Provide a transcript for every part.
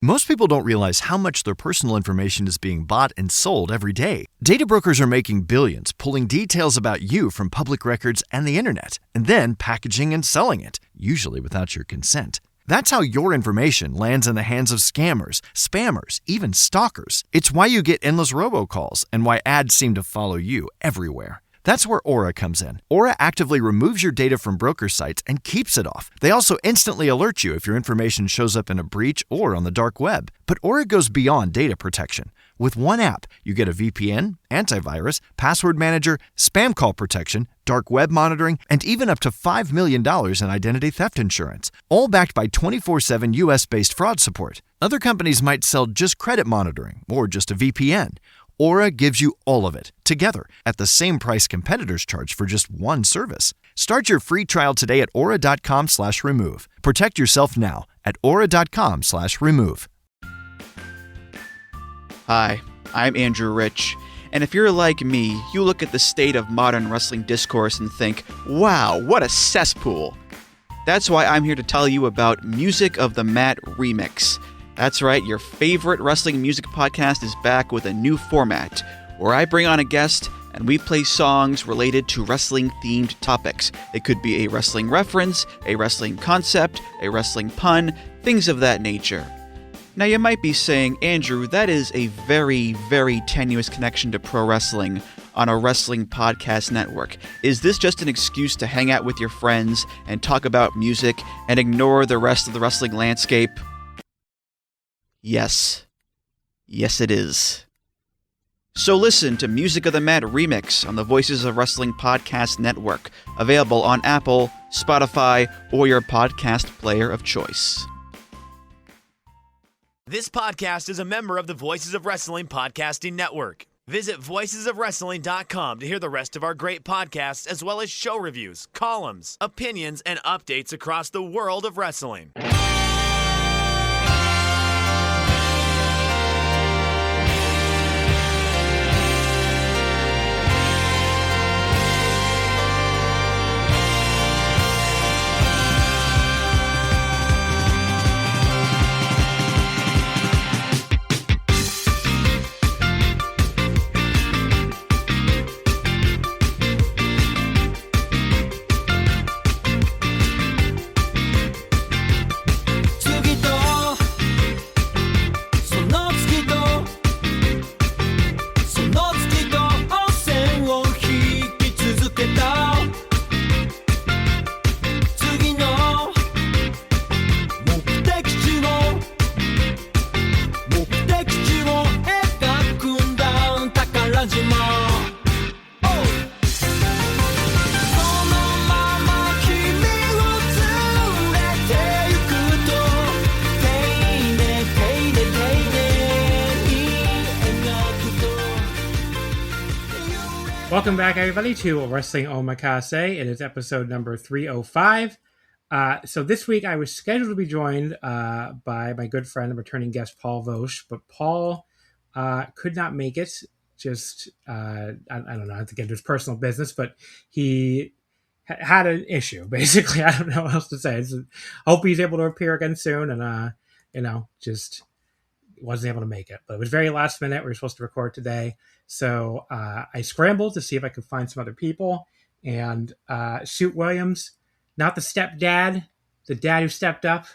Most people don't realize how much their personal information is being bought and sold every day. Data brokers are making billions, pulling details about you from public records and the internet, and then packaging and selling it, usually without your consent. That's how your information lands in the hands of scammers, spammers, even stalkers. It's why you get endless robocalls and why ads seem to follow you everywhere. That's where Aura comes in. Aura actively removes your data from broker sites and keeps it off. They also instantly alert you if your information shows up in a breach or on the dark web. But Aura goes beyond data protection. With one app, you get a VPN, antivirus, password manager, spam call protection, dark web monitoring, and even up to $5 million in identity theft insurance, all backed by 24/7 US-based fraud support. Other companies might sell just credit monitoring or just a VPN. Aura gives you all of it, together, at the same price competitors charge for just one service. Start your free trial today at aura.com/remove. Protect yourself now at aura.com/remove. Hi, I'm Andrew Rich, and if you're like me, you look at the state of modern wrestling discourse and think, wow, what a cesspool. That's why I'm here to tell you about Music of the Mat Remix. That's right, your favorite wrestling music podcast is back with a new format, where I bring on a guest and we play songs related to wrestling-themed topics. It could be a wrestling reference, a wrestling concept, a wrestling pun, things of that nature. Now you might be saying, Andrew, that is a very, very tenuous connection to pro wrestling on a wrestling podcast network. Is this just an excuse to hang out with your friends and talk about music and ignore the rest of the wrestling landscape? Yes. Yes, it is. So listen to Music of the Mat Remix on the Voices of Wrestling Podcast Network, available on Apple, Spotify, or your podcast player of choice. This podcast is a member of the Voices of Wrestling Podcasting Network. Visit voicesofwrestling.com to hear the rest of our great podcasts, as well as show reviews, columns, opinions, and updates across the world of wrestling. Welcome back, everybody, to Wrestling Omakase. It is episode number 305. So this week I was scheduled to be joined by my good friend and returning guest, Paul Vosch, but Paul could not make it. Just, I don't know, I have to get into his personal business, but he had an issue, basically. I don't know what else to say. Hope he's able to appear again soon, and, just wasn't able to make it. But it was very last minute. We were supposed to record today. So I scrambled to see if I could find some other people. And Suit Williams, not the stepdad, the dad who stepped up,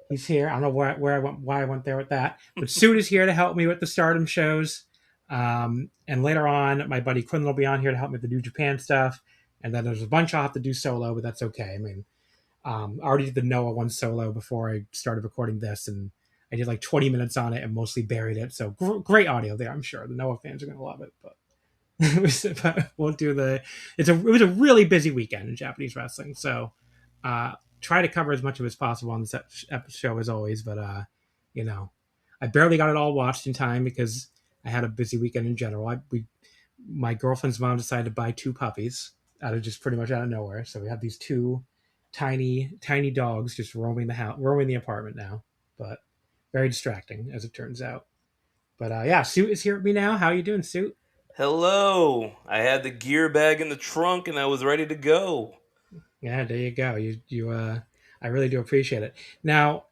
he's here. I don't know why I went there with that. But Suit is here to help me with the Stardom shows. And later on, my buddy Quinlan will be on here to help me with the New Japan stuff. And then there's a bunch I'll have to do solo, but that's okay. I mean, I already did the Noah one solo before I started recording this, and I did like 20 minutes on it and mostly buried it. So great audio there, I'm sure. The Noah fans are going to love it. But we'll do it was a really busy weekend in Japanese wrestling. So try to cover as much of it as possible on this show as always. But, I barely got it all watched in time because I had a busy weekend in general. My girlfriend's mom decided to buy 2 puppies pretty much out of nowhere. So we have these 2 tiny dogs just roaming the apartment now. But very distracting, as it turns out. But Suit is here with me now. How are you doing, Suit? Hello. I had the gear bag in the trunk and I was ready to go. Yeah, there you go. I really do appreciate it. Now,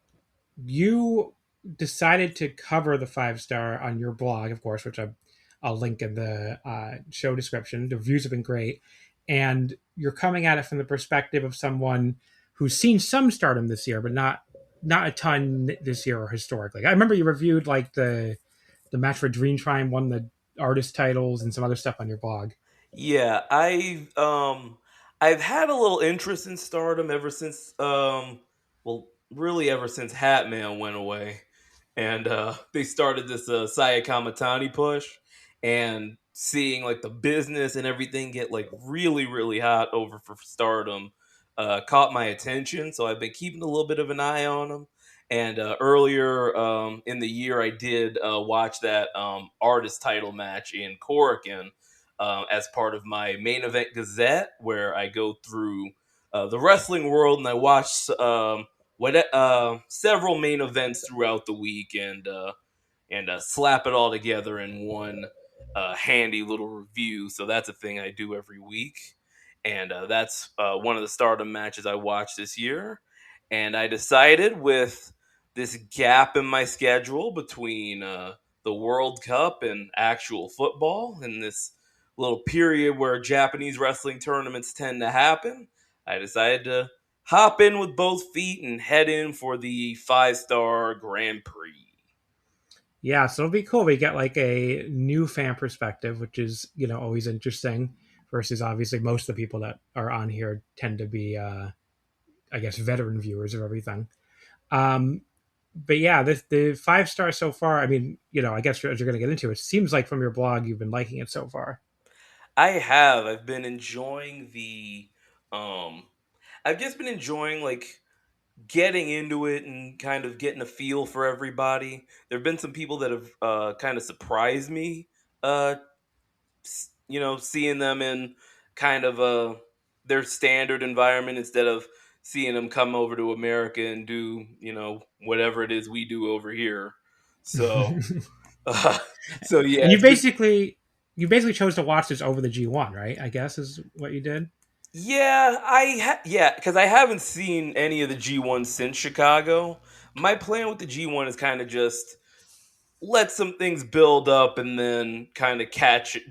you decided to cover the 5-star on your blog, of course, which I'll link in the show description. The reviews have been great. And you're coming at it from the perspective of someone who's seen some Stardom this year, but not a ton this year or historically. I remember you reviewed like the match where Dream Tribe won the artist titles and some other stuff on your blog. Yeah, I've had a little interest in Stardom ever since well, really ever since Hatman went away, and they started this Saya Kamatani push, and seeing like the business and everything get like really hot over for Stardom caught my attention. So I've been keeping a little bit of an eye on them. And earlier in the year, I did watch that artist title match in Korakuen as part of my main event Gazette, where I go through the wrestling world and I watch several main events throughout the week and slap it all together in one handy little review. So that's a thing I do every week. And that's one of the Stardom matches I watched this year. And I decided with this gap in my schedule between the World Cup and actual football, and this little period where Japanese wrestling tournaments tend to happen, I decided to hop in with both feet and head in for the 5-star Grand Prix. Yeah, so it'll be cool. We get like a new fan perspective, which is, always interesting versus obviously most of the people that are on here tend to be, I guess, veteran viewers of everything. But yeah, the 5-star so far, I mean, I guess as you're going to get into it, seems like from your blog, you've been liking it so far. I have. I've been enjoying I've just been enjoying like getting into it and kind of getting a feel for everybody. There have been some people that have kind of surprised me, seeing them in kind of their standard environment instead of seeing them come over to America and do, whatever it is we do over here. So, so yeah. And you basically chose to watch this over the G1, right? I guess is what you did. Yeah, because I haven't seen any of the G1 since Chicago. My plan with the G1 is kind of just let some things build up and then kind of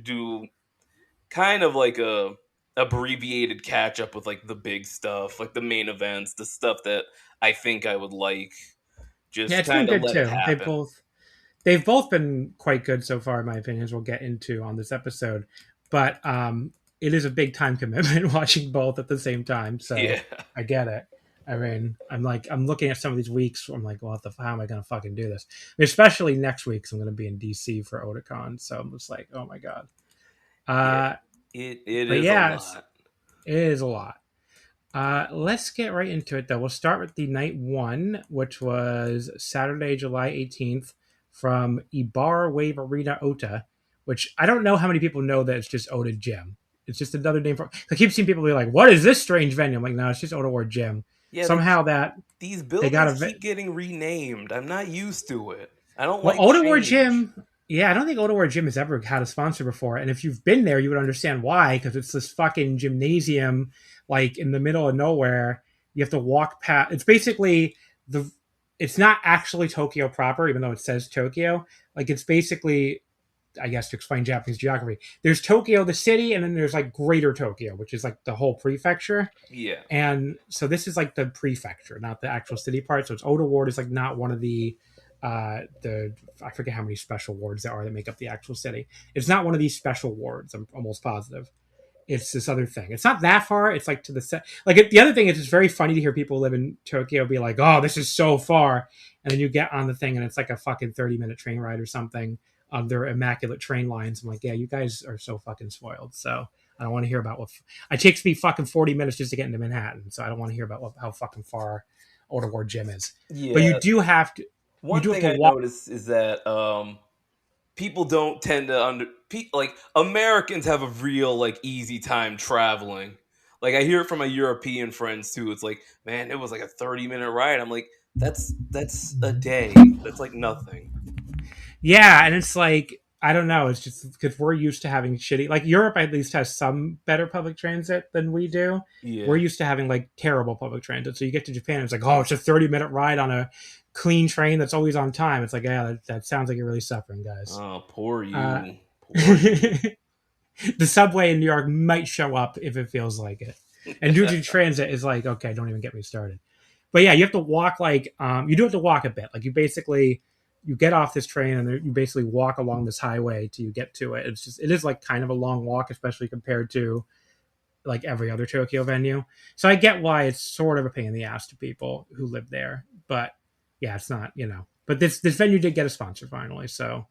do kind of like a abbreviated catch up with like the big stuff, like the main events, the stuff that I think I would like. Just yeah, it's been good let too. it happen. They've both been quite good so far, in my opinion, as we'll get into on this episode. But it is a big time commitment watching both at the same time. So yeah. I get it. I mean, I'm looking at some of these weeks. I'm like, well, how am I going to fucking do this? I mean, especially next week, because I'm going to be in DC for Otakon. So I'm just like, oh my God. It is a lot. It is a lot. Let's get right into it, though. We'll start with the night one, which was Saturday, July 18th from Ibarra Wave Arena Ota, which I don't know how many people know that it's just Ota Gym. It's just another name for. I keep seeing people be like, "What is this strange venue?" I'm like, "No, it's just Ota Ward Gym." Yeah, somehow these buildings keep getting renamed. I'm not used to it. I don't like Ota Ward Gym. Yeah, I don't think Ota Ward Gym has ever had a sponsor before, and if you've been there, you would understand why. Because it's this fucking gymnasium, like in the middle of nowhere. You have to walk past. It's basically It's not actually Tokyo proper, even though it says Tokyo. Like it's basically, I guess to explain Japanese geography, there's Tokyo, the city, and then there's like Greater Tokyo, which is like the whole prefecture. Yeah. And so this is like the prefecture, not the actual city part. So it's Ota Ward is like not one of the I forget how many special wards there are that make up the actual city. It's not one of these special wards. I'm almost positive. It's this other thing. It's not that far. It's like to the set. Like the other thing is, it's very funny to hear people live in Tokyo be like, "Oh, this is so far," and then you get on the thing and it's like a fucking 30-minute train ride or something on their immaculate train lines. I'm like, yeah, you guys are so fucking spoiled. So I don't want to hear about what it takes me fucking 40 minutes just to get into Manhattan. So I don't want to hear about how fucking far Ota Ward Gym is. Yeah. But you do have to. One thing I noticed is that people don't tend to like Americans have a real like easy time traveling. Like I hear it from my European friends too. It's like, man, it was like a 30-minute ride. I'm like, that's a day. That's like nothing. Yeah, and it's like, I don't know. It's just because we're used to having shitty, like Europe at least has some better public transit than we do. Yeah. We're used to having like terrible public transit. So you get to Japan, and it's like, oh, it's a 30-minute ride on a clean train that's always on time. It's like, yeah, that sounds like you're really suffering, guys. Oh, poor you. Poor you. The subway in New York might show up if it feels like it. And New Jersey Transit is like, okay, don't even get me started. But yeah, you have to walk you do have to walk a bit. Like you get off this train and you basically walk along this highway till you get to it. It is like kind of a long walk, especially compared to like every other Tokyo venue. So I get why it's sort of a pain in the ass to people who live there. But yeah, it's not, But this venue did get a sponsor finally. So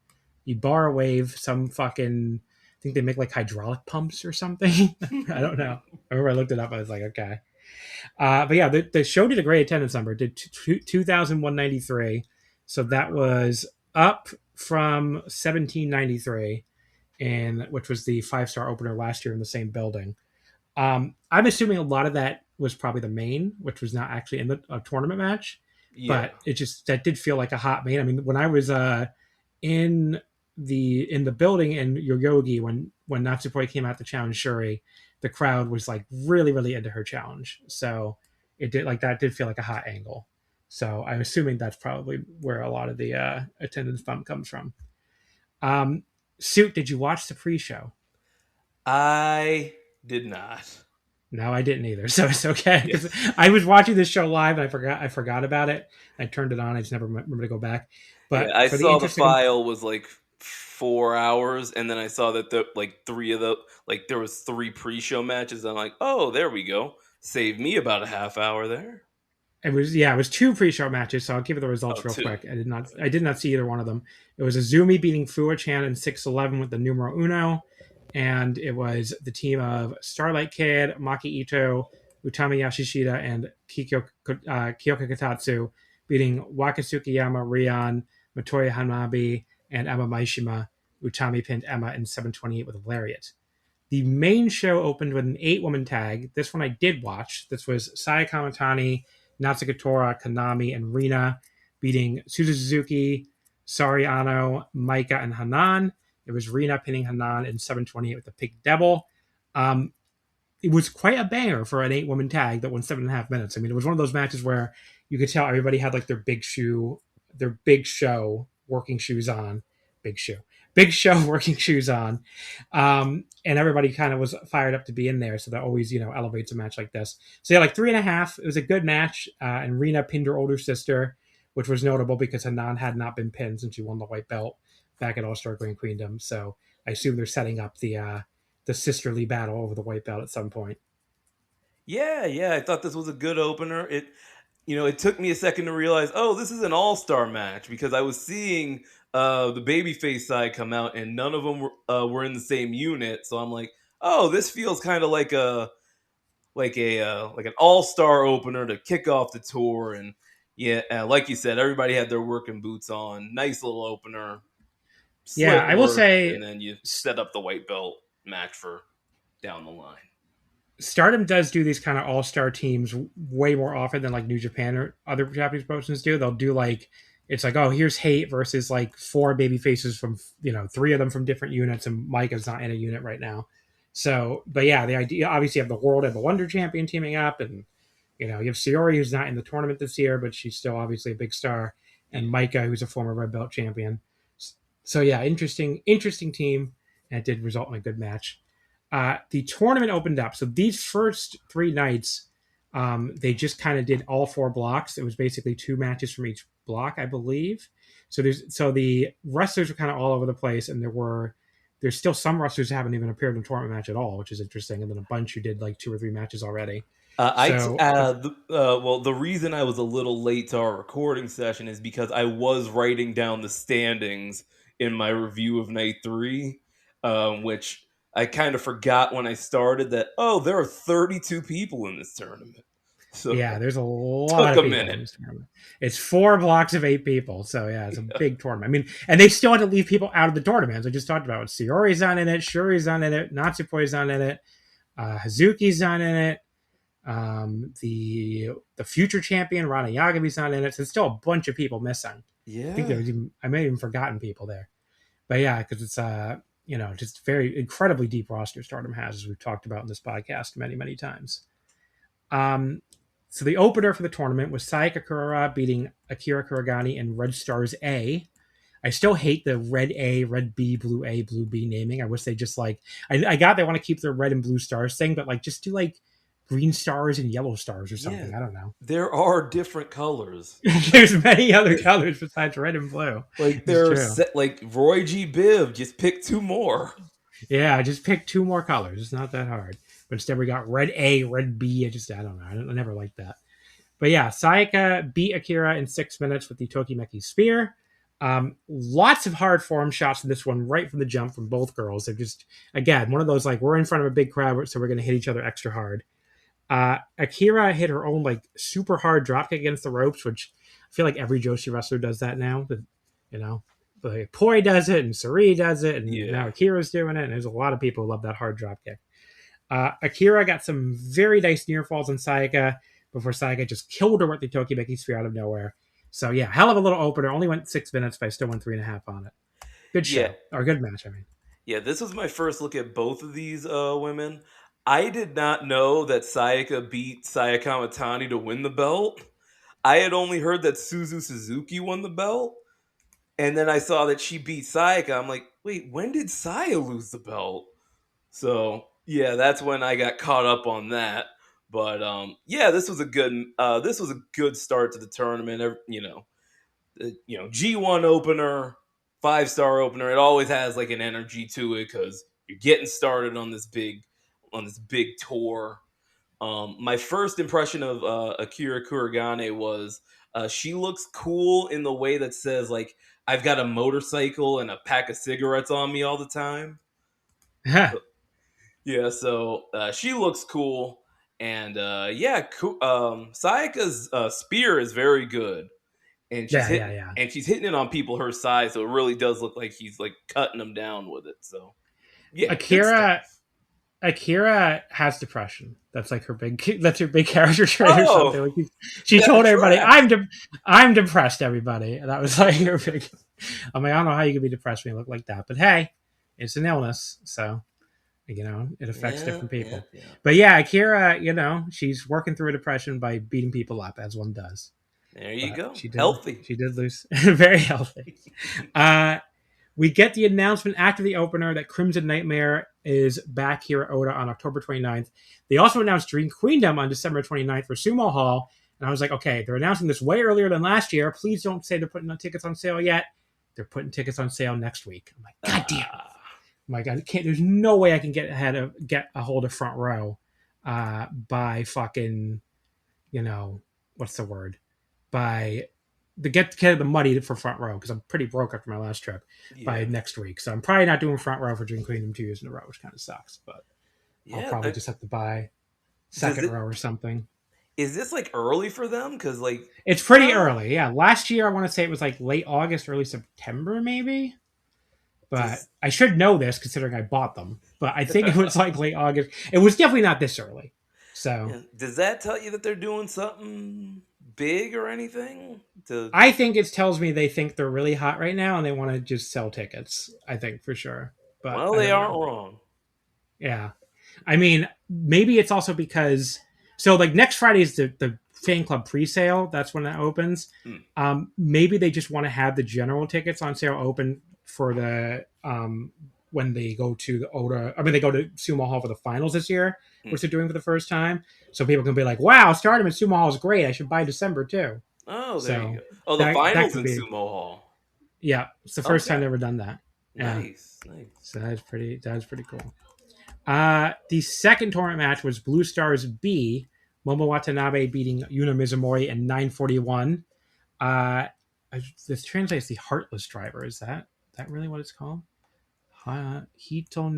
you bar a wave, some fucking, I think they make like hydraulic pumps or something. I don't know. I remember I looked it up. I was like, okay. But yeah, the show did a great attendance number. It did 2,193. So that was up from 1,793, which was the 5-star opener last year in the same building. I'm assuming a lot of that was probably the main, which was not actually in the tournament match. Yeah. But that did feel like a hot main. I mean, when I was in the building in Yoyogi when Natsupoi came out to challenge Shuri, the crowd was like really, really into her challenge. So it did feel like a hot angle. So I'm assuming that's probably where a lot of the attendance bump comes from. Suit, did you watch the pre-show? I did not. No, I didn't either. So it's okay. Because I was watching this show live and I forgot about it. I turned it on. I just never remember to go back. But I saw the file was like 4 hours, and then I saw that there was 3 pre-show matches. I'm like, oh, there we go. Saved me about a half hour there. It was 2 pre-show matches, so I'll give you the results real 2. quick. I did not see either one of them. It was Azumi beating Fuwa-chan in 6-11 with the numero uno, and it was the team of Starlight Kid, Maki Ito, Utami Yashishita, and Kyoka Katatsu beating Wakasukiyama, Rion, Matoya Hanabi, and Emma Maishima. Utami pinned Emma in 7:28 with a lariat. The main show opened with an 8-woman tag. This one I did watch. This was Saya Kamatani, Natsuka Tora, Kanami, and Rina beating Suzu Suzuki, Sari Ano, Maika, and Hanan. It was Rina pinning Hanan in 7:28 with the Pink Devil. It was quite a banger for an 8-woman tag that won 7.5 minutes. I mean, it was one of those matches where you could tell everybody had like their big show working shoes on. Big show working shoes on. And everybody kind of was fired up to be in there. So that always, elevates a match like this. So yeah, like 3.5. It was a good match. And Rina pinned her older sister, which was notable because Hanan had not been pinned since she won the white belt back at All-Star Grand Queendom. So I assume they're setting up the sisterly battle over the white belt at some point. Yeah. I thought this was a good opener. It took me a second to realize, this is an all-star match, because I was seeing the babyface side come out and none of them were in the same unit. So I'm like, this feels kind of like an all-star opener to kick off the tour. And like you said, everybody had their working boots on. Nice little opener. Yeah, I will say, and then you set up the white belt match for down the line. Stardom does do these kind of all-star teams way more often than like New Japan or other Japanese promotions do. They'll do like, it's like, here's Hate versus like 4 baby faces from, 3 of them from different units, and Micah's not in a unit right now. So, but yeah, the idea, obviously you have the World and the Wonder Champion teaming up, and you have Sayori, who's not in the tournament this year, but she's still obviously a big star, and Micah, who's a former red belt champion. So yeah, interesting team, and it did result in a good match. The tournament opened up. So these first 3 nights, they just kind of did all 4 blocks. It was basically 2 matches from each block, I believe. So the wrestlers were kind of all over the place, and there's still some wrestlers who haven't even appeared in a tournament match at all, which is interesting. And then a bunch who did like 2 or 3 matches already. The reason I was a little late to our recording session is because I was writing down the standings in my review of night 3, which I kind of forgot when I started that, there are 32 people in this tournament. So yeah, there's a lot of people in this tournament. It's 4 blocks of 8 people. So yeah, it's a big tournament. I mean, and they still had to leave people out of the tournament. As I just talked about, Sayori's not in it, Shuri's not in it, Natsupoi's not in it, Hazuki's not in it. The future champion Rana Yagami's not in it. So there's still a bunch of people missing. Yeah, I may have even forgotten people there. But yeah, because it's just very incredibly deep roster Stardom has, as we've talked about in this podcast many, many times. So the opener for the tournament was Sayaka Kurara beating Akira Kuragane in Red Stars A. I still hate the red A, red B, blue A, blue B naming. I wish they just like I got they want to keep the red and blue stars thing, but like just do like green stars and yellow stars or something. Yeah. I don't know. There are different colors. There's many other colors besides red and blue. Like It's true. like Roy G. Biv, just pick 2 more. Yeah, just pick 2 more colors. It's not that hard. But instead we got red A, red B. I don't know. I never liked that. But yeah, Sayaka beat Akira in 6 minutes with the Tokimeki Spear. Lots of hard form shots in this one right from the jump from both girls. They're just, again, one of those like, we're in front of a big crowd, so we're going to hit each other extra hard. Akira hit her own like super hard dropkick against the ropes, which I feel like every Joshi wrestler does that now. But, you know, like Poi does it and Sari does it, and now Akira's doing it, and there's a lot of people who love that hard dropkick. Akira got some very nice near falls on Sayaka before Sayaka just killed her with the Tokimeki Spear out of nowhere. So yeah, hell of a little opener. Only went 6 minutes, but I still won 3.5 on it. Good show. Or good match, I mean. Yeah, this was my first look at both of these women. I did not know that Sayaka beat Sayaka Kamatani to win the belt. I had only heard that Suzu Suzuki won the belt. And then I saw that she beat Sayaka. I'm like, wait, when did Saya lose the belt? So yeah, that's when I got caught up on that. But yeah, this was a good start to the tournament. You know, G1 opener, 5-star opener. It always has like an energy to it because you're getting started on this big tour. My first impression of Akira Kuragane was she looks cool in the way that says like I've got a motorcycle and a pack of cigarettes on me all the time. Yeah, so she looks cool, and Sayaka's spear is very good, and she's hitting it on people her size, so it really does look like he's like cutting them down with it. So yeah, Akira has depression. That's like her big character trait or something. Like she told everybody, "I'm depressed." Everybody, and that was like her big. I'm like, I don't know how you can be depressed when you look like that, but hey, it's an illness, so. You know, it affects different people. Yeah. But yeah, Akira, you know, she's working through a depression by beating people up, as one does. There you go. Healthy. She did lose. Very healthy. We get the announcement after the opener that Crimson Nightmare is back here at Oda on October 29th. They also announced Dream Queendom on December 29th for Sumo Hall. And I was like, okay, they're announcing this way earlier than last year. Please don't say they're putting tickets on sale yet. They're putting tickets on sale next week. I'm like, God damn it. My God, there's no way I can get a hold of Front Row by fucking, you know, what's the word? By get the money for Front Row, because I'm pretty broke after my last trip by next week. So I'm probably not doing Front Row for Dream Queendom 2 years in a row, which kind of sucks. But I'll probably just have to buy second row or something. Is this like early for them? Because like it's pretty early. Yeah, last year I want to say it was like late August, early September, maybe. But I should know this considering I bought them. But I think it was like late August. It was definitely not this early. So does that tell you that they're doing something big or anything? I think it tells me they think they're really hot right now and they want to just sell tickets. I think for sure. But well, they aren't wrong. Yeah. I mean, maybe it's also because so like next Friday is the fan club pre-sale. That's when that opens. Maybe they just want to have the general tickets on sale open for the when they go to the Oda, I mean they go to Sumo Hall for the finals this year, which they're doing for the first time. So people can be like, "Wow, Stardom and Sumo Hall is great. I should buy December too." Oh, there you go. Oh, the finals in Sumo Hall. Yeah, it's the first time they've ever done that. Nice. So that was pretty cool. The second tournament match was Blue Stars B, Momo Watanabe beating Yuna Mizumori in 9:41. This translates the Heartless Driver. Is that really what it's called? Hito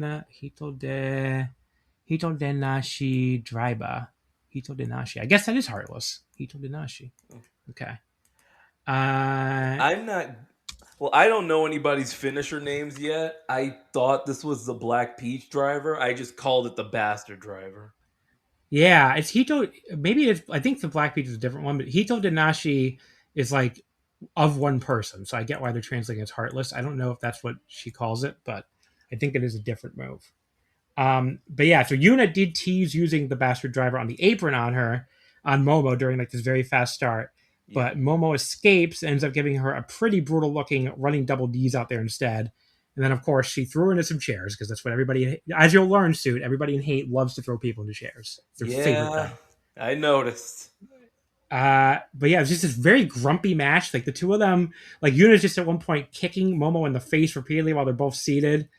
Denashi Driver. Hito Denashi. I guess that is Heartless. Hito Denashi. Okay. I'm not. Well, I don't know anybody's finisher names yet. I thought this was the Black Peach Driver. I just called it the Bastard Driver. Yeah, it's Hito. Maybe it's. I think the Black Peach is a different one, but Hito Denashi is like of one person. So I get why they're translating it as Heartless. I don't know if that's what she calls it, but I think it is a different move. But yeah, so Yuna did tease using the Bastard Driver on the apron on her. on Momo during like this very fast start. Yeah. But Momo escapes, ends up giving her a pretty brutal looking running double D's out there instead. And then, of course, she threw her into some chairs because that's what everybody, as you'll learn, Suit, everybody in Hate loves to throw people into chairs. It's their favorite thing. I noticed. But yeah, it was just this very grumpy match. Like the two of them, like Yuna's just at one point kicking Momo in the face repeatedly while they're both seated.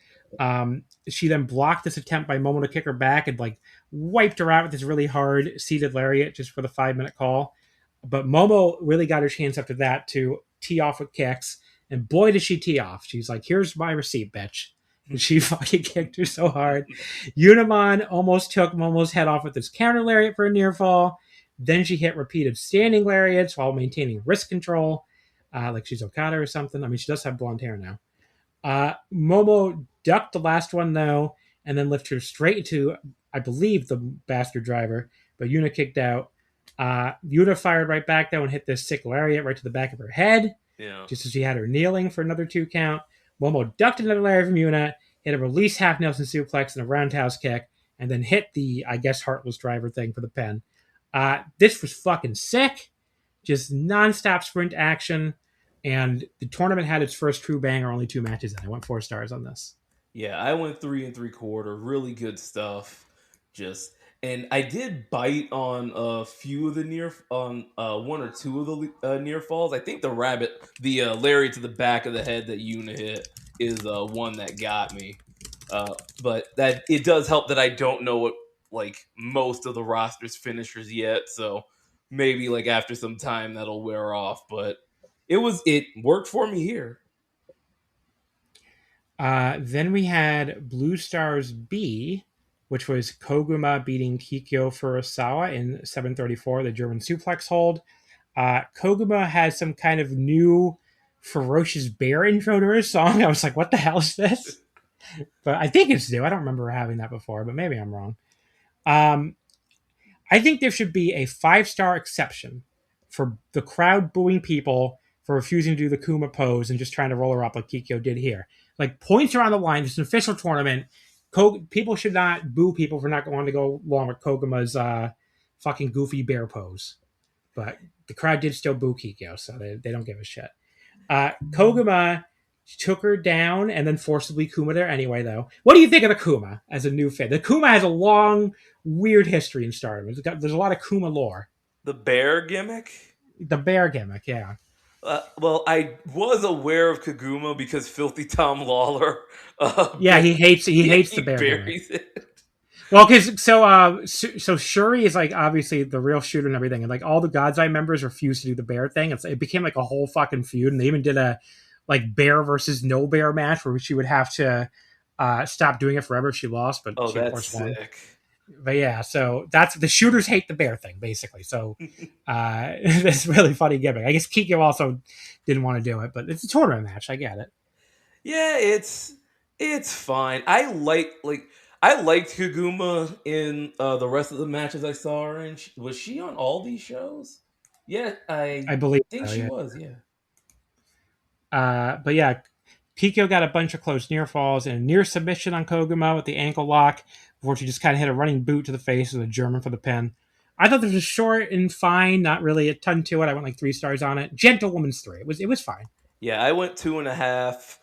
She then blocked this attempt by Momo to kick her back and like wiped her out with this really hard seated lariat just for the 5-minute call. But Momo really got her chance after that to tee off with kicks. And boy, did she tee off. She's like, here's my receipt, bitch. And she fucking kicked her so hard. Unimon almost took Momo's head off with this counter lariat for a near fall. Then she hit repeated standing lariats while maintaining wrist control, like she's Okada or something. I mean, she does have blonde hair now. Momo ducked the last one, though, and then lifted her straight into, I believe, the bastard driver. But Yuna kicked out. Yuna fired right back, though, and hit this sick lariat right to the back of her head. Yeah. Just as she had her kneeling for another 2 count. Momo ducked another lariat from Yuna, hit a release half Nelson suplex and a roundhouse kick, and then hit the, I guess, Heartless driver thing for the pin. This was fucking sick. Just nonstop sprint action. And the tournament had its first true banger, only 2 matches in. I went 4 stars on this. Yeah, I went 3 3/4. Really good stuff. And I did bite on a few of the one or two of the near falls. I think the lariat to the back of the head that Yuna hit is one that got me. But that it does help that I don't know what like most of the roster's finishers yet, so maybe like after some time that'll wear off. But it worked for me here. Then we had Blue Stars B, which was Koguma beating Kikyo Furusawa in 7:34, the German suplex hold. Koguma had some kind of new ferocious bear intro to her song. I was like, what the hell is this? But I think it's new. I don't remember having that before, but maybe I'm wrong. I think there should be a 5-star exception for the crowd booing people for refusing to do the Kuma pose and just trying to roll her up like Kikyo did here. Like, points are on the line. It's an official tournament. People should not boo people for not wanting to go along with Koguma's fucking goofy bear pose. But the crowd did still boo Kikyo, so they don't give a shit. Koguma took her down and then forcibly Kuma there anyway, though. What do you think of the Kuma as a new fan? The Kuma has a long, weird history in Stardom. There's a lot of Kuma lore. The bear gimmick? The bear gimmick, yeah. Well, I was aware of Koguma because Filthy Tom Lawler. He hates the bear buries gimmick. It. Well, because so Shuri is like obviously the real shooter and everything, and like all the God's Eye members refused to do the bear thing. It became like a whole fucking feud, and they even did a like bear versus no bear match where she would have to stop doing it forever if she lost. But she of course won. Sick. But yeah, so that's the shooters hate the bear thing basically. So it's a really funny gimmick. I guess Kikyo also didn't want to do it, but it's a tournament match. I get it. Yeah, it's fine. I liked Koguma in the rest of the matches I saw her in. Was she on all these shows? Yeah, I believe think so, she yeah. was. Yeah. But yeah, Kikyo got a bunch of close near falls and a near submission on Koguma with the ankle lock before she just kind of hit a running boot to the face with a German for the pin. I thought this was short and fine, not really a ton to it. I went like 3 stars on it. Gentlewoman's 3. It was fine. Yeah, I went 2.5.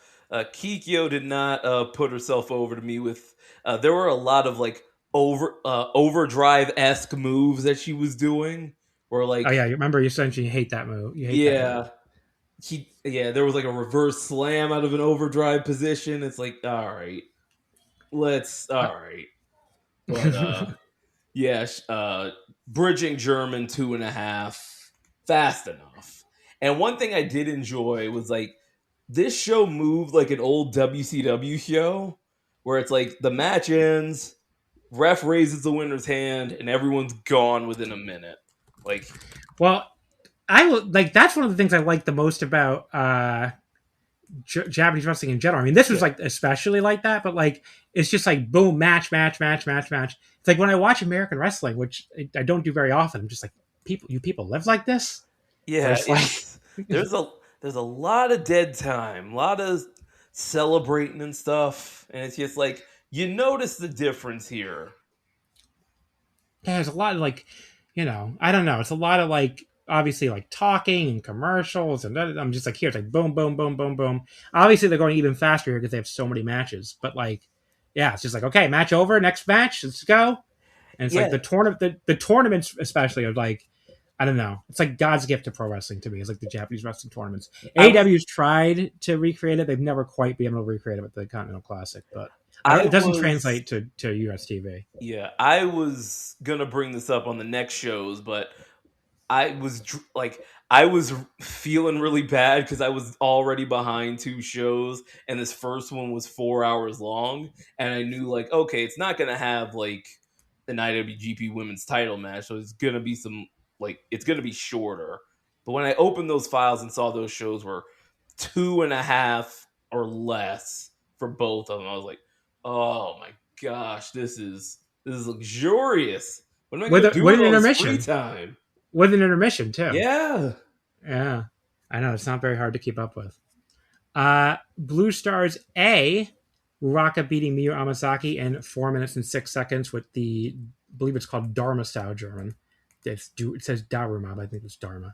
Kikyo did not put herself over to me with. There were a lot of like overdrive-esque moves that she was doing. Where like, oh yeah, you remember you said you hate that move. You hate that move. There was like a reverse slam out of an overdrive position. It's like, all right. But bridging German 2.5, fast enough. And one thing I did enjoy was like this show moved like an old WCW show where it's like the match ends, ref raises the winner's hand, and everyone's gone within a minute. Like, well, that's one of the things I like the most about Japanese wrestling in general. I mean, this was like especially like that, but like it's just like boom, match. It's like when I watch American wrestling, which I don't do very often. I'm just like, you people live like this. Yeah, there's a lot of dead time, a lot of celebrating and stuff, and it's just like you notice the difference here. Yeah, there's a lot of like I don't know. It's a lot of like obviously like talking and commercials, and I'm just like here. It's like boom, boom, boom, boom, boom. Obviously, they're going even faster here because they have so many matches. But like, yeah, it's just like okay, match over, next match, let's go. And it's like Yeah, the tournaments especially are like I don't know. It's like God's gift to pro wrestling to me. It's like the Japanese wrestling tournaments. I was AEW's tried to recreate it. They've never quite been able to recreate it with the Continental Classic, but I it doesn't was translate to US TV. yeah, I was gonna bring this up on the next shows, but I was feeling really bad because I was already behind two shows, and this first one was 4 hours long, and I knew like okay, it's not gonna have like an IWGP Women's Title match, so it's gonna be it's gonna be shorter. But when I opened those files and saw those shows were 2.5 or less for both of them, I was like, oh my gosh, this is luxurious. What am I gonna do With with an all this free intermission, time? with an intermission too. Yeah. Yeah, I know it's not very hard to keep up with. Blue Stars A, Uraka beating Miyu Amasaki in 4 minutes and 6 seconds with I believe it's called Dharma style German. It says Daruma, but I think it's Dharma.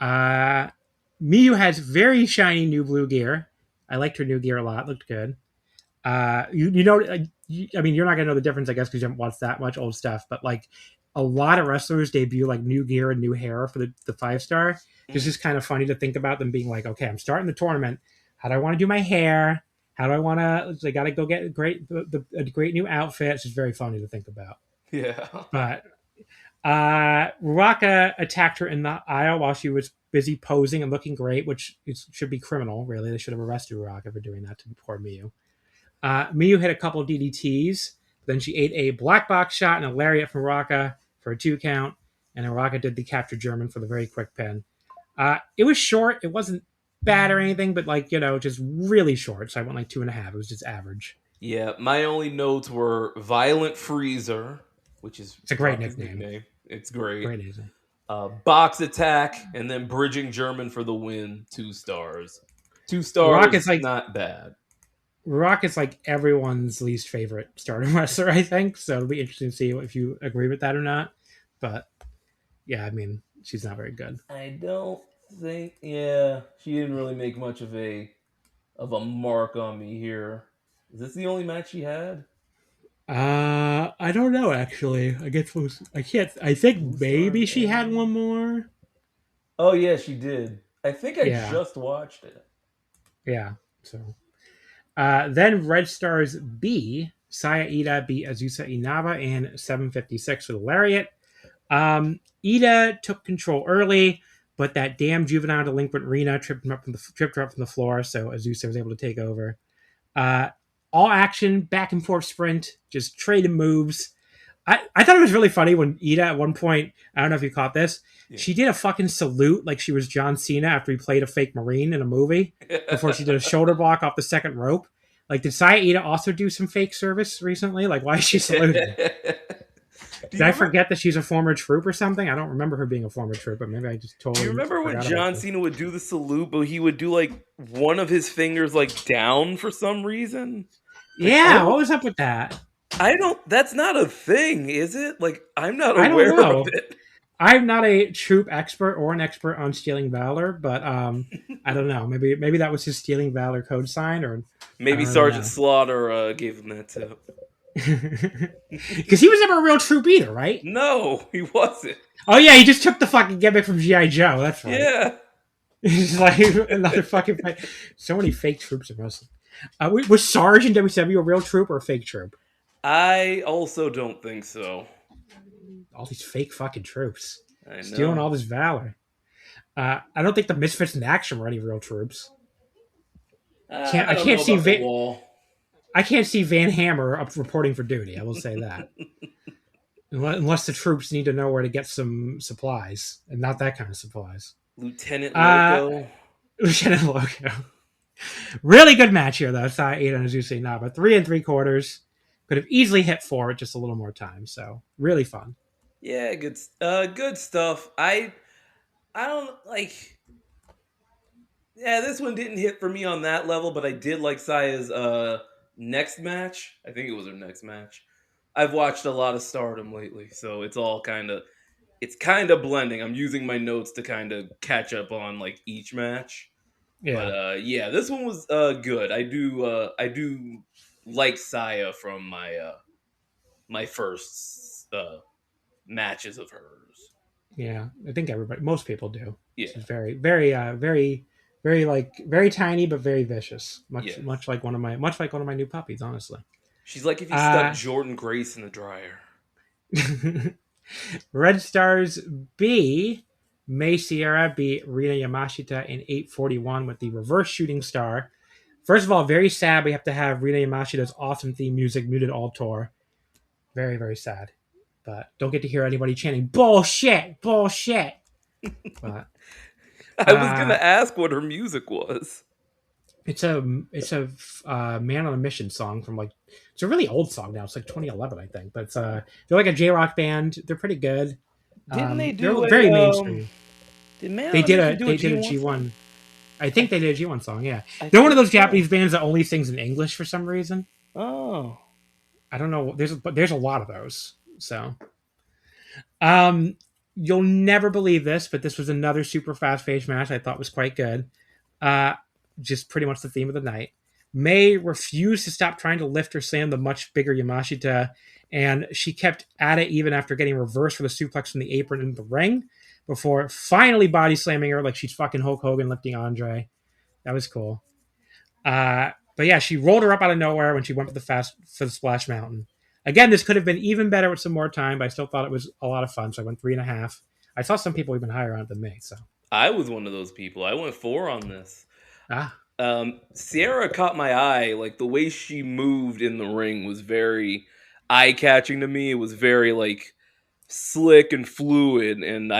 Miyu has very shiny new blue gear. I liked her new gear a lot. Looked good. I mean, you're not gonna know the difference, I guess, because you haven't watched that much old stuff. But like, a lot of wrestlers debut like new gear and new hair for the 5-star. It's just kind of funny to think about them being like, okay, I'm starting the tournament. How do I want to do my hair? How do I want to? They got to go get a great new outfit. It's just very funny to think about. Yeah. But Ruaka attacked her in the aisle while she was busy posing and looking great, which should be criminal. Really, they should have arrested Ruaka for doing that to poor Miyu. Miyu hit a couple DDTs. Then she ate a black box shot and a lariat from Ruaka for a 2 count, and Ruaka did the capture German for the very quick pin. It was short. It wasn't bad or anything, but like just really short. So I went like 2.5. It was just average. Yeah. My only notes were Violent Freezer, which is It's a great Rucka's nickname. It's great. Great nickname. Box attack and then bridging German for the win. 2 stars. 2 stars. Rock is like not bad. Rock is like everyone's least favorite Stardom wrestler, I think. So it'll be interesting to see if you agree with that or not. But yeah, I mean, she's not very good. I don't think. Yeah, she didn't really make much of a mark on me here. Is this the only match she had? I don't know actually. I guess I can't. I think maybe she had one more. Oh yeah, she did. I think I Yeah. just watched it. Yeah. So then Red Stars B, Saya Ida beat Azusa Inaba in 7:56 with a lariat. Ida took control early, but that damn juvenile delinquent Rina tripped her up from the floor, so Azusa was able to take over. All action, back and forth sprint, just trading moves. I thought it was really funny when Ida at one point, I don't know if you caught this, she did a fucking salute like she was John Cena after he played a fake Marine in a movie before she did a shoulder block off the second rope. Like, did Saya Ida also do some fake service recently? Like, why is she saluting? Did I forget that she's a former troop or something? I don't remember her being a former troop, but maybe I just totally. Do you remember when forgot John about Cena would do the salute, but he would do like one of his fingers like down for some reason? Yeah, what was up with that? That's not a thing, is it? Like, I'm not I don't aware know. of it. I'm not a troop expert or an expert on stealing valor, but I don't know. Maybe that was his stealing valor code sign, or Maybe Sergeant Slaughter gave him that tip. because he was never a real troop either, right? No, he wasn't. Oh yeah, he just took the fucking gimmick from GI Joe. That's right. Yeah. He's like another fucking fight. So many fake troops in wrestling. Was Sarge in WCW a real troop or a fake troop? I also don't think so. All these fake fucking troops. I know. Stealing all this valor. I don't think the Misfits in Action were any real troops. I can't see Van Hammer up reporting for duty. I will say that. Unless the troops need to know where to get some supplies, and not that kind of supplies. Lieutenant Loco. Lieutenant Loco. Really good match here, though. Saya Ida and Azusa Inaba. 3 3/4. Could have easily hit 4 with just a little more time. So really fun. Yeah, good stuff. I don't like. Yeah, this one didn't hit for me on that level, but I did like Saya's next match. I think it was her next match. I've watched a lot of Stardom lately, so it's all kind of it's kind of blending. I'm using my notes to kind of catch up on like each match. Yeah. But yeah, this one was good. I do like Saya from my first matches of hers. Yeah. I think most people do. Yeah. She's very, very, very like very tiny but very vicious. Yes. Much like one of my new puppies, honestly. She's like if you stuck Jordan Grace in the dryer. Red Stars B, Mei Sierra beat Rina Yamashita in 8:41 with the reverse shooting star. First of all, very sad we have to have Rina Yamashita's awesome theme music muted all tour. Very, very sad. But don't get to hear anybody chanting bullshit, bullshit. But I was gonna ask what her music was. It's a Man on a Mission song from like, it's a really old song now. It's like 2011, I think. But they're like a J-rock band. They're pretty good. Didn't they do very mainstream? They did a G1. I think they did a G1 song. Yeah, they're one of those Japanese bands that only sings in English for some reason. Oh, I don't know. There's a lot of those. So, you'll never believe this, but this was another super fast-paced match I thought was quite good. Just pretty much the theme of the night. Mei refused to stop trying to lift or slam the much bigger Yamashita, and she kept at it even after getting reversed for the suplex from the apron into the ring, before finally body slamming her like she's fucking Hulk Hogan lifting Andre. That was cool. But yeah, she rolled her up out of nowhere when she went for the Splash Mountain. Again, this could have been even better with some more time, but I still thought it was a lot of fun, so I went 3.5. I saw some people even higher on it than me. So I was one of those people. I went 4 on this. Sierra caught my eye. Like the way she moved in the ring was very eye-catching to me. It was very like slick and fluid, and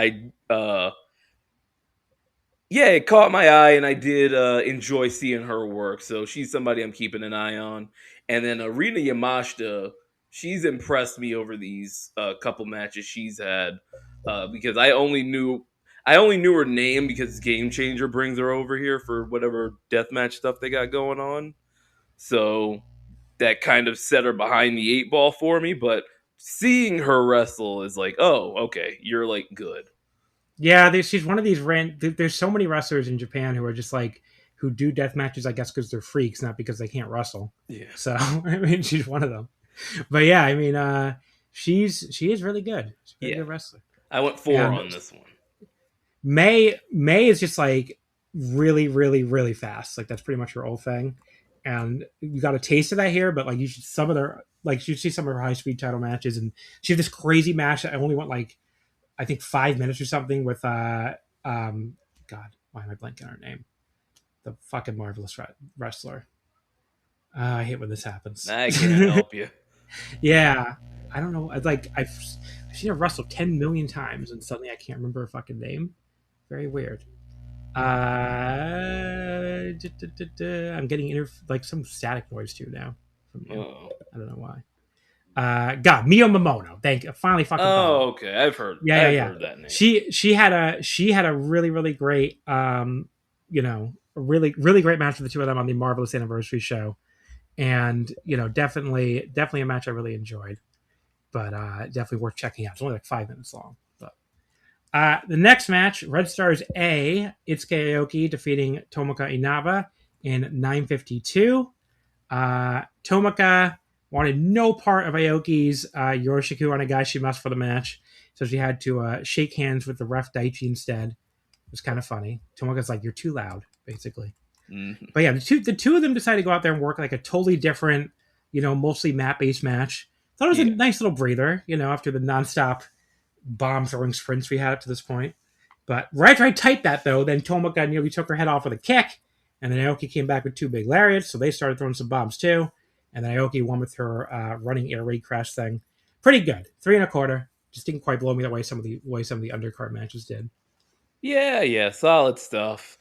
it caught my eye, and I did enjoy seeing her work. So she's somebody I'm keeping an eye on. And then Rina Yamashita, she's impressed me over these couple matches she's had because I only knew her name because Game Changer brings her over here for whatever deathmatch stuff they got going on. So that kind of set her behind the 8 ball for me. But seeing her wrestle is like, oh, okay, you're like good. Yeah, she's one of these there's so many wrestlers in Japan who are just like, who do death matches, I guess, because they're freaks, not because they can't wrestle. Yeah. So, I mean, she's one of them. But yeah, I mean, she is really good. She's a really good wrestler. I went 4 on this one. Mei is just like really, really, really fast. Like that's pretty much her old thing. And you got a taste of that here, but like you should see some of her high speed title matches, and she had this crazy match that I only went like, I think 5 minutes or something with God, why am I blanking on her name? The fucking marvelous wrestler. I hate when this happens. I can't help you. Yeah, I don't know. I've seen her wrestle 10 million times, and suddenly I can't remember her fucking name. Very weird. I'm getting like some static noise too now from you. I don't know why. Mio Momono. Thank you. Finally fucking. Oh, okay. I've heard. Yeah. Heard that name. She had a really, really great a really, really great match with the two of them on the Marvelous Anniversary show, and definitely a match I really enjoyed, but definitely worth checking out. It's only like 5 minutes long. The next match, Red Stars A, Itsuki Aoki defeating Tomoka Inaba in 9:52. Tomoka wanted no part of Aoki's Yoroshiku Onegaishimasu for the match, so she had to shake hands with the ref Daichi instead. It was kind of funny. Tomoka's like, "You're too loud," basically. Mm-hmm. But yeah, the two of them decided to go out there and work like a totally different, mostly map-based match. Thought it was a nice little breather, after the nonstop bomb throwing sprints we had up to this point. But right after I typed that, though, then Tomoka nearly took her head off with a kick, and then Aoki came back with 2 big lariats, so they started throwing some bombs too. And then Aoki won with her running air raid crash thing. Pretty good. 3.25. Just didn't quite blow me the way some of the undercard matches did. Yeah, solid stuff.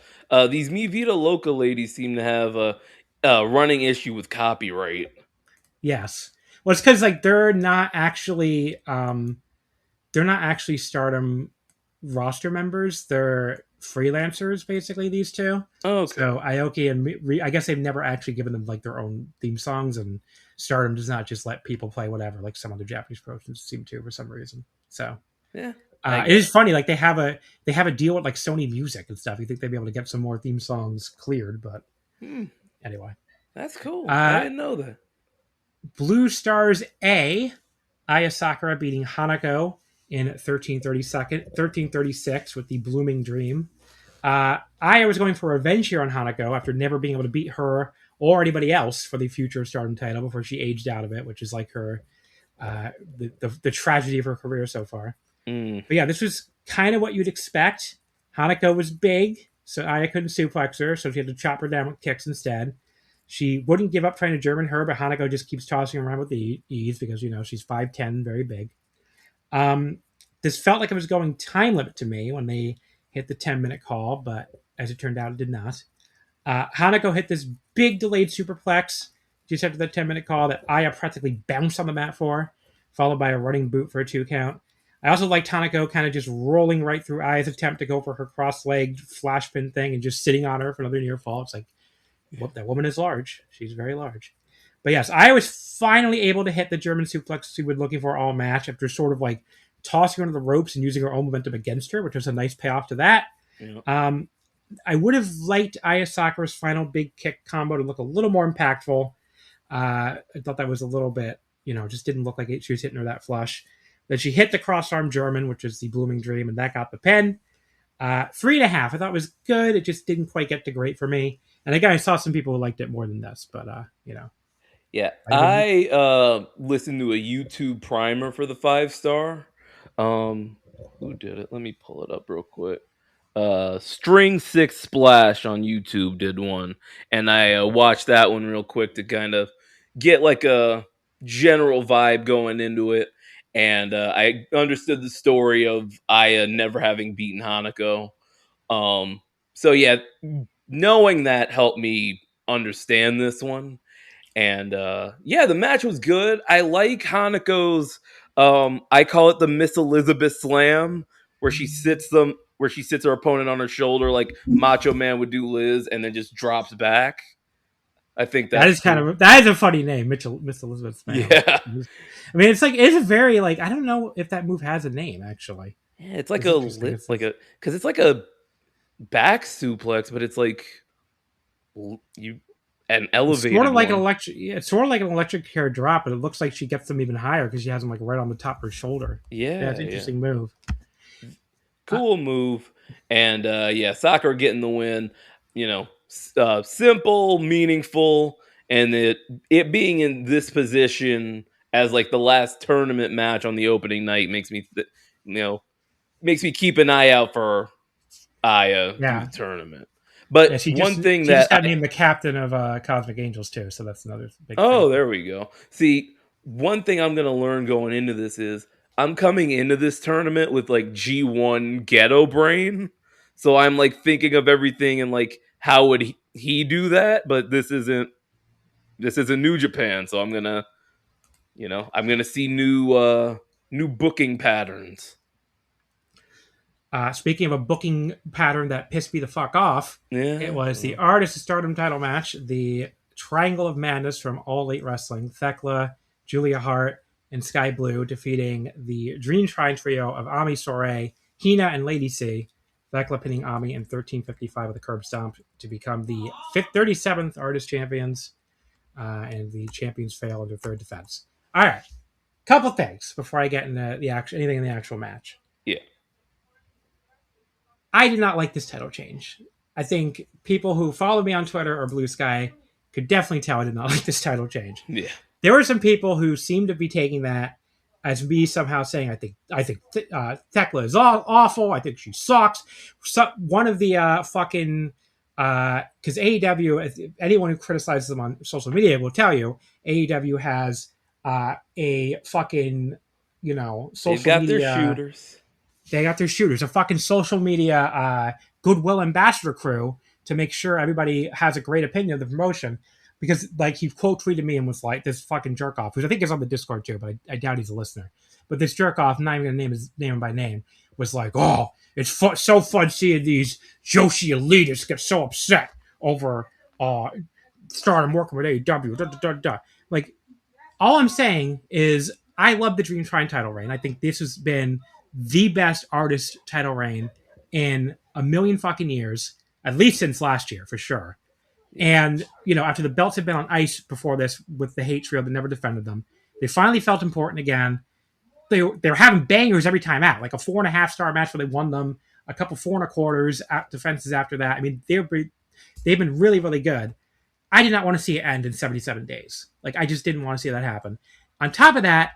These Mi Vida Loca ladies seem to have a running issue with copyright. Yes. Well, it's because like they're not actually Stardom roster members. They're freelancers, basically, these two. Oh, okay. So Aoki and I guess they've never actually given them like their own theme songs, and Stardom does not just let people play whatever like some other Japanese promotions seem to for some reason. So yeah, It is funny, like they have a deal with like Sony Music and stuff. You think they'd be able to get some more theme songs cleared, but anyway. That's cool. I didn't know that. Blue Stars A, Aya Sakura beating Hanako in 1336 with the Blooming Dream. Aya was going for revenge here on Hanako after never being able to beat her or anybody else for the future Stardom title before she aged out of it, which is like her the tragedy of her career so far. But yeah, this was kind of what you'd expect. Hanako was big, so Aya couldn't suplex her, so she had to chop her down with kicks instead. She wouldn't give up trying to German her, but Hanako just keeps tossing her around with ease because, she's 5'10", very big. This felt like it was going time limit to me when they hit the 10-minute call, but as it turned out, it did not. Hanako hit this big delayed superplex just after the 10-minute call that Aya practically bounced on the mat for, followed by a running boot for a 2 count. I also liked Hanako kind of just rolling right through Aya's attempt to go for her cross-legged flash pin thing and just sitting on her for another near fall. It's like, that woman is large. She's very large. But yes, I was finally able to hit the German suplex she was looking for all match after sort of like tossing her into the ropes and using her own momentum against her, which was a nice payoff to that. Yeah. I would have liked Aya Sakura's final big kick combo to look a little more impactful. I thought that was a little bit, just didn't look like she was hitting her that flush. Then she hit the cross-arm German, which is the Blooming Dream, and that got the pin. 3.5, I thought was good. It just didn't quite get to great for me. And again, I saw some people who liked it more than this, but Yeah, I listened to a YouTube primer for the 5-star. Who did it? Let me pull it up real quick. String 6 Splash on YouTube did one, and I watched that one real quick to kind of get like a general vibe going into it. And I understood the story of Aya never having beaten Hanako. So yeah, knowing that helped me understand this one. And yeah, the match was good. I like Hanako's I call it the Miss Elizabeth Slam, where she sits her opponent on her shoulder like Macho Man would do Liz, and then just drops back. I think that is cool. That is a funny name, Miss Elizabeth Slam. Yeah, I mean, it's a very like, I don't know if that move has a name actually. Yeah, it's like because it's like a back suplex, but it's like an elevated. It's sort of like it's sort of like an electric hair drop, but it looks like she gets them even higher because she has them like right on the top of her shoulder. Yeah, it's an interesting move. Cool move, and Sakura getting the win. Simple, meaningful, and it being in this position as like the last tournament match on the opening night makes me keep an eye out for Aya through the tournament. But she just got named the captain of Cosmic Angels too, so that's another big thing. There we go. See, one thing I'm going to learn going into this is I'm coming into this tournament with like G1 ghetto brain. So I'm like thinking of everything and like how would he do that? But this isn't New Japan, so I'm gonna see new booking patterns. Speaking of a booking pattern that pissed me the fuck off, it was the Artist of Stardom title match, the Triangle of Madness from All Elite Wrestling, Thekla, Julia Hart, and Sky Blue defeating the Dream Shrine trio of Ami Sourei, Hina, and Lady C. Thekla pinning Ami in 13:55 with a curb stomp to become the 37th Artist champions, and the champions fail in their third defense. All right, couple things before I get into anything in the actual match. Yeah. I did not like this title change. I think people who follow me on Twitter or Blue Sky could definitely tell I did not like this title change. Yeah. There were some people who seemed to be taking that as me somehow saying, I think Thekla is awful. I think she sucks. One of the fucking, because AEW, anyone who criticizes them on social media will tell you, AEW has a fucking, social media. They've got their shooters. They got their shooters, a fucking social media goodwill ambassador crew to make sure everybody has a great opinion of the promotion. Because like he quote tweeted me and was like, this fucking jerk off, who I think is on the Discord too, but I doubt he's a listener. But this jerk off, not even gonna name him by name, was like, oh, it's so fun seeing these Joshi elitists get so upset over Stardom working with AEW. Like, all I'm saying is I love the Dream Shrine title reign. I think this has been the best artist title reign in a million fucking years, at least since last year for sure. And after the belts had been on ice before this with the hate trio that never defended them, they finally felt important again. They were having bangers every time out, like a 4.5-star match where they won them, a couple 4.25 defenses after that. I mean, they've been really, really good. I did not want to see it end in 77 days. Like, I just didn't want to see that happen. On top of that,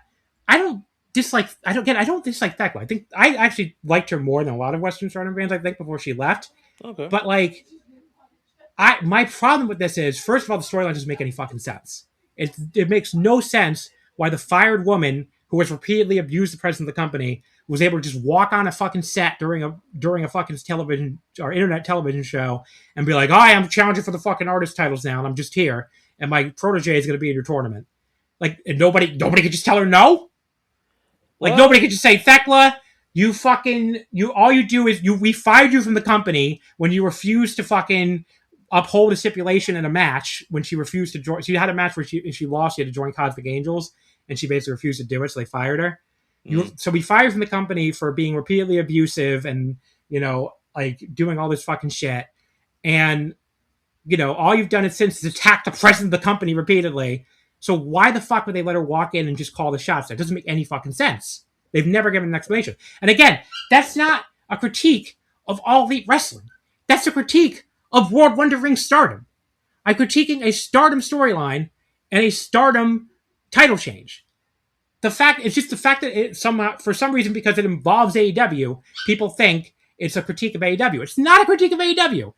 I don't dislike Thekla. I think I actually liked her more than a lot of Western Stardom fans, I think, before she left. Okay. But, like, my problem with this is, first of all, the storyline doesn't make any fucking sense. It makes no sense why the fired woman who has repeatedly abused the president of the company was able to just walk on a fucking set during a fucking television or internet television show and be like, "Hi, I'm challenging for the fucking artist titles now, and I'm just here, and my protege is going to be in your tournament." Like, and nobody could just tell her no. Like, nobody could just say, "Thekla, all you do is we fired you from the company when you refused to fucking uphold a stipulation in a match when she refused to join." She had a match where she lost, she had to join Cosmic Angels, and she basically refused to do it, so they fired her. So we fired from the company for being repeatedly abusive and, like, doing all this fucking shit. And, all you've done since is attack the president of the company repeatedly. So why the fuck would they let her walk in and just call the shots? That doesn't make any fucking sense. They've never given an explanation. And again, that's not a critique of All Elite Wrestling. That's a critique of World Wonder Ring Stardom. I'm critiquing a Stardom storyline and a Stardom title change. It's just the fact that it somehow, for some reason, because it involves AEW, people think it's a critique of AEW. It's not a critique of AEW.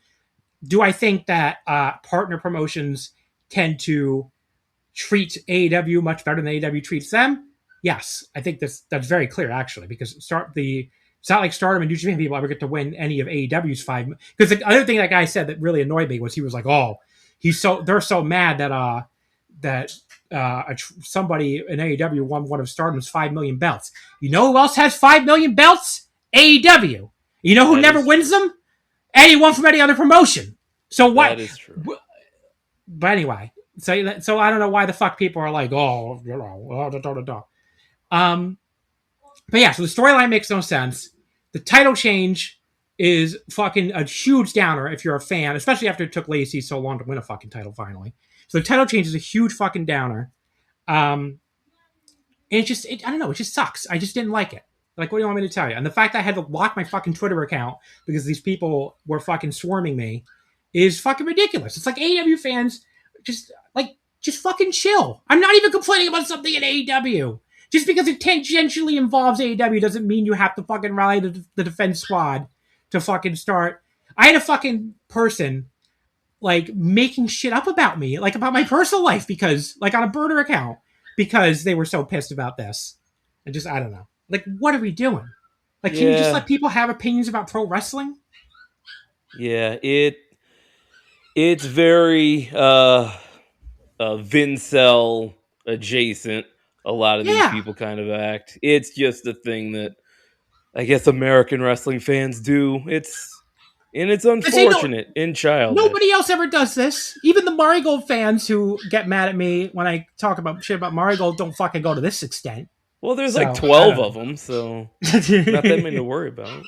Do I think that partner promotions tend to treat AEW much better than AEW treats them? Yes, I think that's very clear, actually, because it's not like Stardom and New Japan people ever get to win any of AEW's 5. Because the other thing that guy said that really annoyed me was he was like, "Oh, they're so mad that somebody in AEW won one of Stardom's 5 million belts." You know who else has 5 million belts? AEW. You know who never wins them? Anyone from any other promotion. So what? That is true. But anyway, so I don't know why the fuck people are like, "Oh, But yeah, so the storyline makes no sense. The title change is fucking a huge downer if you're a fan, especially after it took Lacey so long to win a fucking title finally. So the title change is a huge fucking downer. And I don't know, it just sucks. I just didn't like it. Like, what do you want me to tell you? And the fact that I had to lock my fucking Twitter account because these people were fucking swarming me is fucking ridiculous. It's like AEW fans just fucking chill. I'm not even complaining about something in AEW. Just because it tangentially involves AEW doesn't mean you have to fucking rally the defense squad to fucking start. I had a fucking person like making shit up about me, like about my personal life, because like on a burner account, because they were so pissed about this. And just, I don't know. Like, what are we doing? Like, can you just let people have opinions about pro wrestling? Yeah, it's very Vincel adjacent. A lot of these people kind of act. It's just a thing that I guess American wrestling fans do. It's unfortunate in childhood. Nobody else ever does this. Even the Marigold fans who get mad at me when I talk about shit about Marigold don't fucking go to this extent. Well, there's like 12 of them, so not that many to worry about.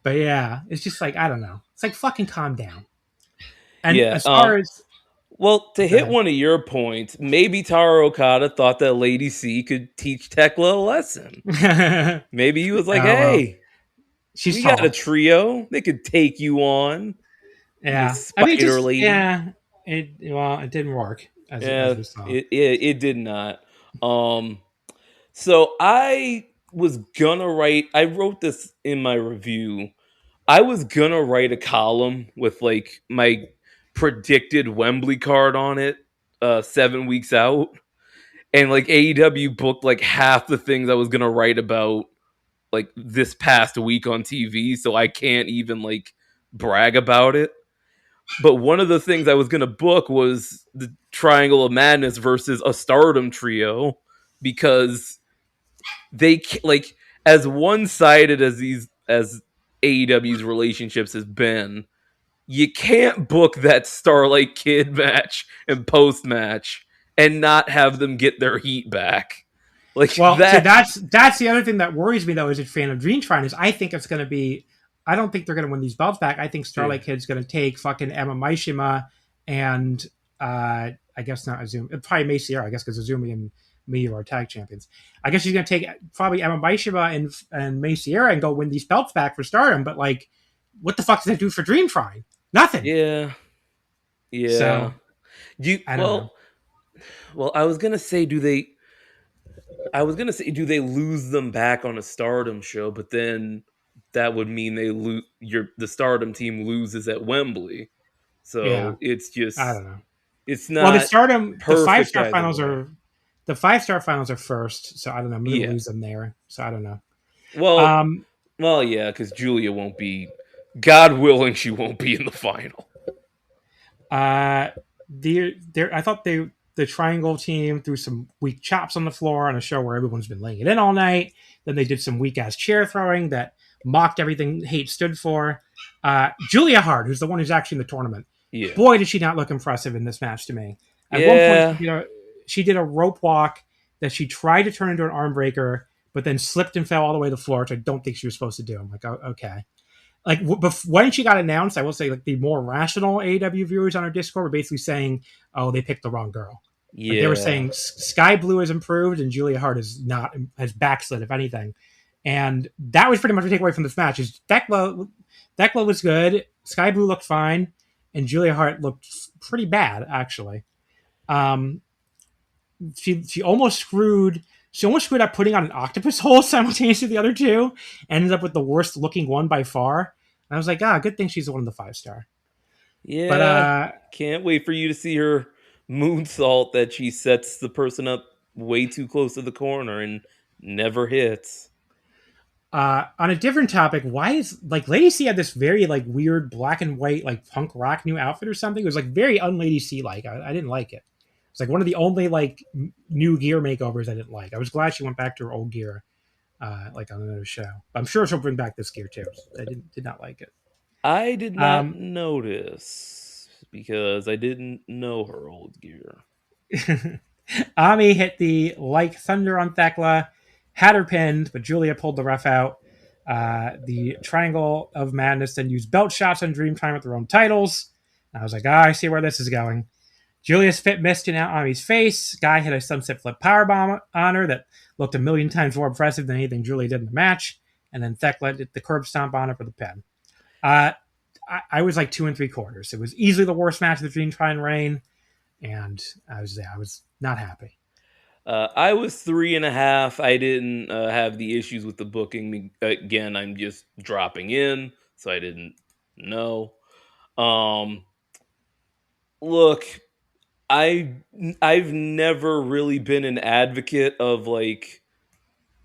But yeah, it's just like, I don't know. It's like, fucking calm down. And as far as... Well, to hit one of your points, maybe Taro Okada thought that Lady C could teach Thekla a lesson. Maybe he was like, "Hey, we got a trio. They could take you on." Yeah, lady. Yeah, it didn't work. As we saw. It did not. So I was gonna write. I wrote this in my review. I was gonna write a column with like my predicted Wembley card on it 7 weeks out, and like AEW booked like half the things I was gonna write about like this past week on TV, so I can't even like brag about it. But one of the things I was gonna book was the Triangle of Madness versus a Stardom trio, because they like, as one-sided as AEW's relationships has been, you can't book that Starlight Kid match and post-match and not have them get their heat back. Like Well, that. see, that's the other thing that worries me though as a fan of Dream Shrine is I think it's going to be. I don't think they're going to win these belts back. I think Starlight Yeah. Kid's going to take fucking Emma Maishima and I guess not Azumi. Probably Mei Sierra, I guess, because Azumi and Miyu are tag champions. I guess she's going to take probably Emma Maishima and Mei Sierra and go win these belts back for Stardom. But like, what the fuck does that do for Dream Shrine? Nothing. Yeah. So I don't know. Well, I was gonna say, do they lose them back on a Stardom show? But then that would mean they lose. The Stardom team loses at Wembley, Yeah, so it's I just don't know. it's Well, not the perfect either way. the 5-star finals are first, so I don't know. I'm gonna Yeah. lose them there, so I don't know. Well, Um, yeah, because Julia won't be. God willing, she won't be in the final. I thought the Triangle team threw some weak chops on the floor on a show where everyone's been laying it in all night. Then they did some weak ass chair throwing that mocked everything Hate stood for. Julia Hart, who's the one who's actually in the tournament, Yeah. boy, did she not look impressive in this match to me. At one Yeah. point, she did a rope walk that she tried to turn into an arm breaker, but then slipped and fell all the way to the floor, which I don't think she was supposed to do. I'm like, oh, okay. Like when she got announced, I will say like the more rational AEW viewers on our Discord were basically saying, "Oh, they picked the wrong girl." Like they were saying Sky Blue has improved and Julia Hart has backslid, if anything. And that was pretty much the takeaway from this match. Is Thekla was good, Sky Blue looked fine, and Julia Hart looked pretty bad actually. She almost screwed. She almost screwed up putting on an octopus hole simultaneously with the other two. Ended up with the worst looking one by far. And I was like, good thing she's the one of the 5-star. Yeah. But can't wait for you to see her moonsault that she sets the person up way too close to the corner and never hits. on a different topic, why is like Lady C had this very like weird black and white like punk rock new outfit or something? It was like very un-Lady C like. I didn't like it. It's like one of the only like new gear makeovers I didn't like. I was glad she went back to her old gear, like on another show. I'm sure she'll bring back this gear too. I did not like it. I did not notice because I didn't know her old gear. Ami hit the like thunder on Thekla, had her pinned, but Julia pulled the ref out. The Triangle of Madness then used belt shots on Dreamtime with their own titles. And I was like, I see where this is going. Julia's fit missed in Ami's face. Guy hit a sunset flip powerbomb on her that looked a million times more impressive than anything Julia did in the match. And then Thekla did the curb stomp on her for the pin. I was like 2 3/4. It was easily the worst match of the Dream Trying reign, and I was not happy. I was 3.5. I didn't have the issues with the booking. Again, I'm just dropping in, so I didn't know. Look, I've never really been an advocate of like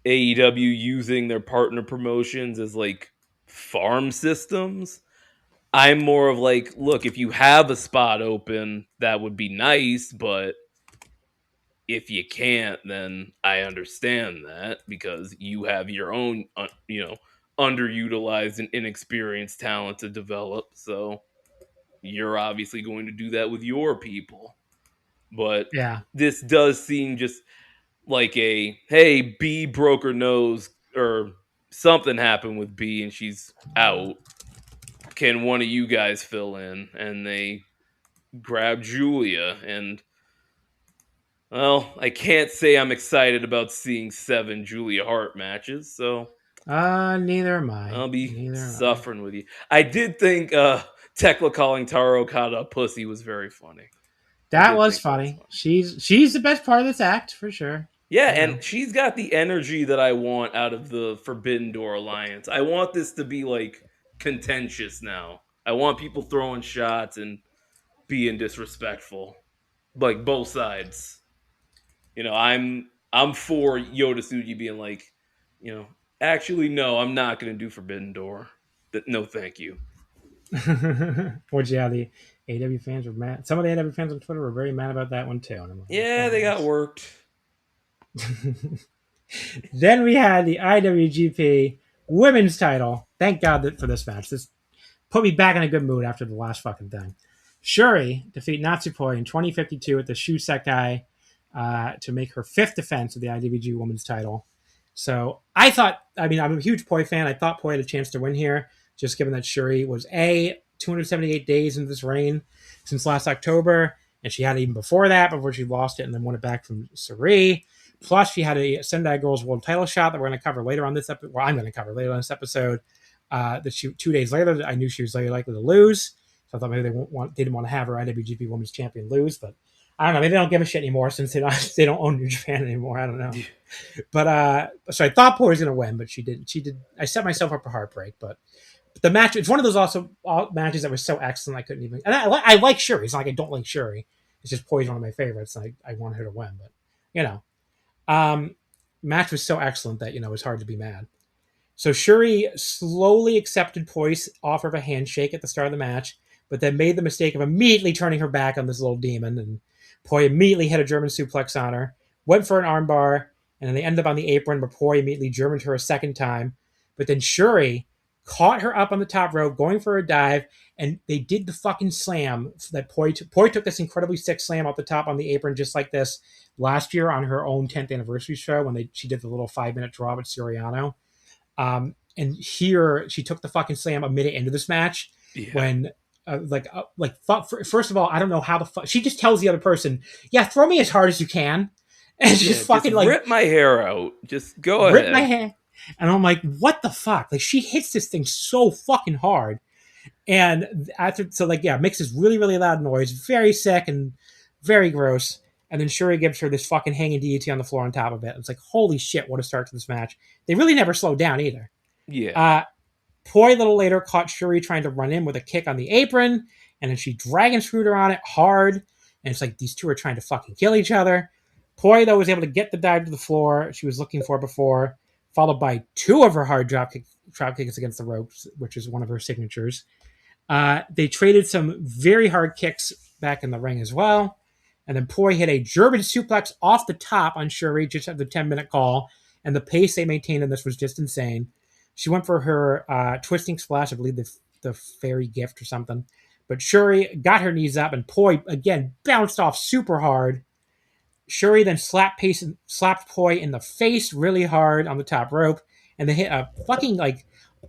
AEW using their partner promotions as like farm systems. I'm more of like, look, if you have a spot open, that would be nice, but if you can't, then I understand that because you have your own, underutilized and inexperienced talent to develop. So you're obviously going to do that with your people. But Yeah, this does seem just like hey, B broke her nose or something happened with B and she's out. Can one of you guys fill in? And they grab Julia. And, well, I can't say I'm excited about seeing 7 Julia Hart matches. So neither am I. I'll be suffering with you. I did think Tekla calling Taro Okada a pussy was very funny. That was funny. She's the best part of this act for sure. Yeah, and she's got the energy that I want out of the Forbidden Door Alliance. I want this to be like contentious now. I want people throwing shots and being disrespectful, like both sides. I'm for Yoda Tsuji being like, actually no, I'm not going to do Forbidden Door. No, thank you. Which the AEW fans were mad. Some of the AEW fans on Twitter were very mad about that one too. And I'm like, yeah, they got worked. Then we had the IWGP Women's title. Thank God for this match. This put me back in a good mood after the last fucking thing. Shuri defeat Natsupoi in 2052 with the Shusekai. to make her 5th defense of the IWG Women's title. So I thought, I'm a huge Poi fan. I thought Poi had a chance to win here, just given that Shuri was 278 days into this reign since last October, and she had it even before that, before she lost it and then won it back from Suri. Plus, she had a Sendai Girls World title shot that we're going to cover later on this episode. Well, I'm going to cover later on this episode. That 2 days later, I knew she was very likely to lose. So I thought maybe they didn't want to have her IWGP Women's Champion lose, but I don't know. Maybe they don't give a shit anymore since they don't own New Japan anymore. I don't know. But so I thought Poi was going to win, but she didn't. I set myself up for heartbreak, but the match, it's one of those also matches that was so excellent I couldn't even. And I like Shuri. It's not like I don't like Shuri. It's just Poi's one of my favorites, and I want her to win. But match was so excellent that it was hard to be mad. So Shuri slowly accepted Poi's offer of a handshake at the start of the match, but then made the mistake of immediately turning her back on this little demon, and Poi immediately hit a German suplex on her, went for an armbar, and then they ended up on the apron, but Poi immediately Germaned her a second time. But then Shuri caught her up on the top rope, going for a dive, and they did the fucking slam that Poi took this incredibly sick slam off the top on the apron, just like this last year on her own 10th anniversary show when she did the little 5-minute draw with Suriano. And here she took the fucking slam a minute into this match when, first of all, I don't know how the fuck she just tells the other person, "Yeah, throw me as hard as you can," and just fucking just rip my hair out. Just go ahead. Rip my hair. And I'm like, what the fuck? Like, she hits this thing so fucking hard. And makes this really, really loud noise, very sick and very gross. And then Shuri gives her this fucking hanging deity on the floor on top of it. It's like, holy shit, what a start to this match. They really never slowed down either. Yeah. Poi a little later caught Shuri trying to run in with a kick on the apron, and then she dragon screwed her on it hard. And it's like these two are trying to fucking kill each other. Poi, though, was able to get the dive to the floor she was looking for before, followed by 2 of her hard drop kicks against the ropes, which is one of her signatures. They traded some very hard kicks back in the ring as well. And then Poi hit a German suplex off the top on Shuri just at the 10-minute call. And the pace they maintained in this was just insane. She went for her twisting splash, I believe the fairy gift or something. But Shuri got her knees up, and Poi, again, bounced off super hard. Shuri then slapped Poi in the face really hard on the top rope, and they hit a fucking,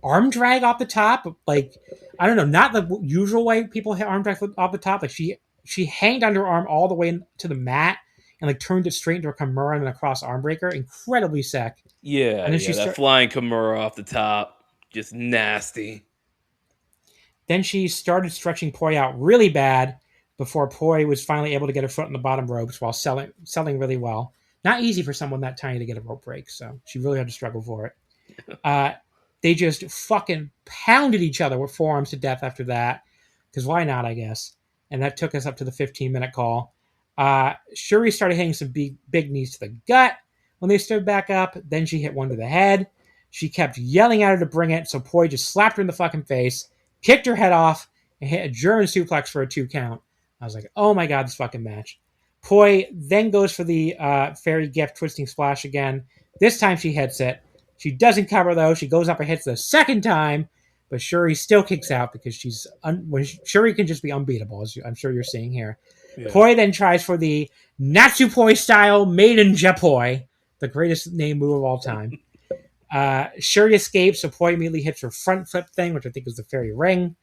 arm drag off the top. Like, I don't know, not the usual way people hit arm drags off the top. Like, she hanged on her arm all the way to the mat and, turned it straight into a Kimura and a cross arm breaker. Incredibly sick. Yeah, and then that flying Kimura off the top. Just nasty. Then she started stretching Poi out really bad before Poi was finally able to get her foot on the bottom ropes while selling really well. Not easy for someone that tiny to get a rope break, so she really had to struggle for it. They just fucking pounded each other with forearms to death after that, because why not, I guess. And that took us up to the 15-minute call. Shuri started hitting some big knees to the gut when they stood back up. Then she hit one to the head. She kept yelling at her to bring it, so Poi just slapped her in the fucking face, kicked her head off, and hit a German suplex for a 2 count. I was like, oh my god, this fucking match. Poi then goes for the fairy gift twisting splash again. This time she hits it. She doesn't cover, though. She goes up and hits the second time, but Shuri still kicks out because Shuri can just be unbeatable, as I'm sure you're seeing here. Yeah. Poi then tries for the Natsupoi style Maiden Japoi, the greatest name move of all time. Shuri escapes, so Poi immediately hits her front flip thing, which I think is the fairy ring.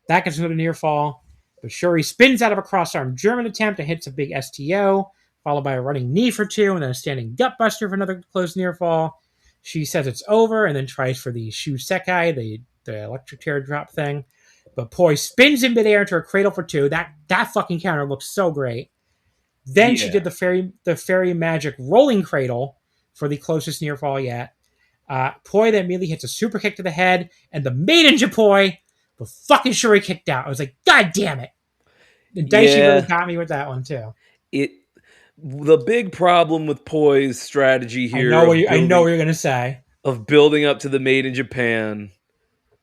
That gets another near fall. But Shuri spins out of a cross-arm German attempt and hits a big STO, followed by a running knee for 2, and then a standing gutbuster for another close near fall. She says it's over, and then tries for the Shu Sekai, the electric chair drop thing. But Poi spins in midair into a cradle for 2. That fucking counter looks so great. Then she did the fairy magic rolling cradle for the closest near fall yet. Poi then immediately hits a super kick to the head, and the Maiden Japoi, but fucking Shuri kicked out. I was like, god damn it. And Daishi really got me with that one, too. The big problem with Poi's strategy here... I know what you're going to say. ...of building up to the Made in Japan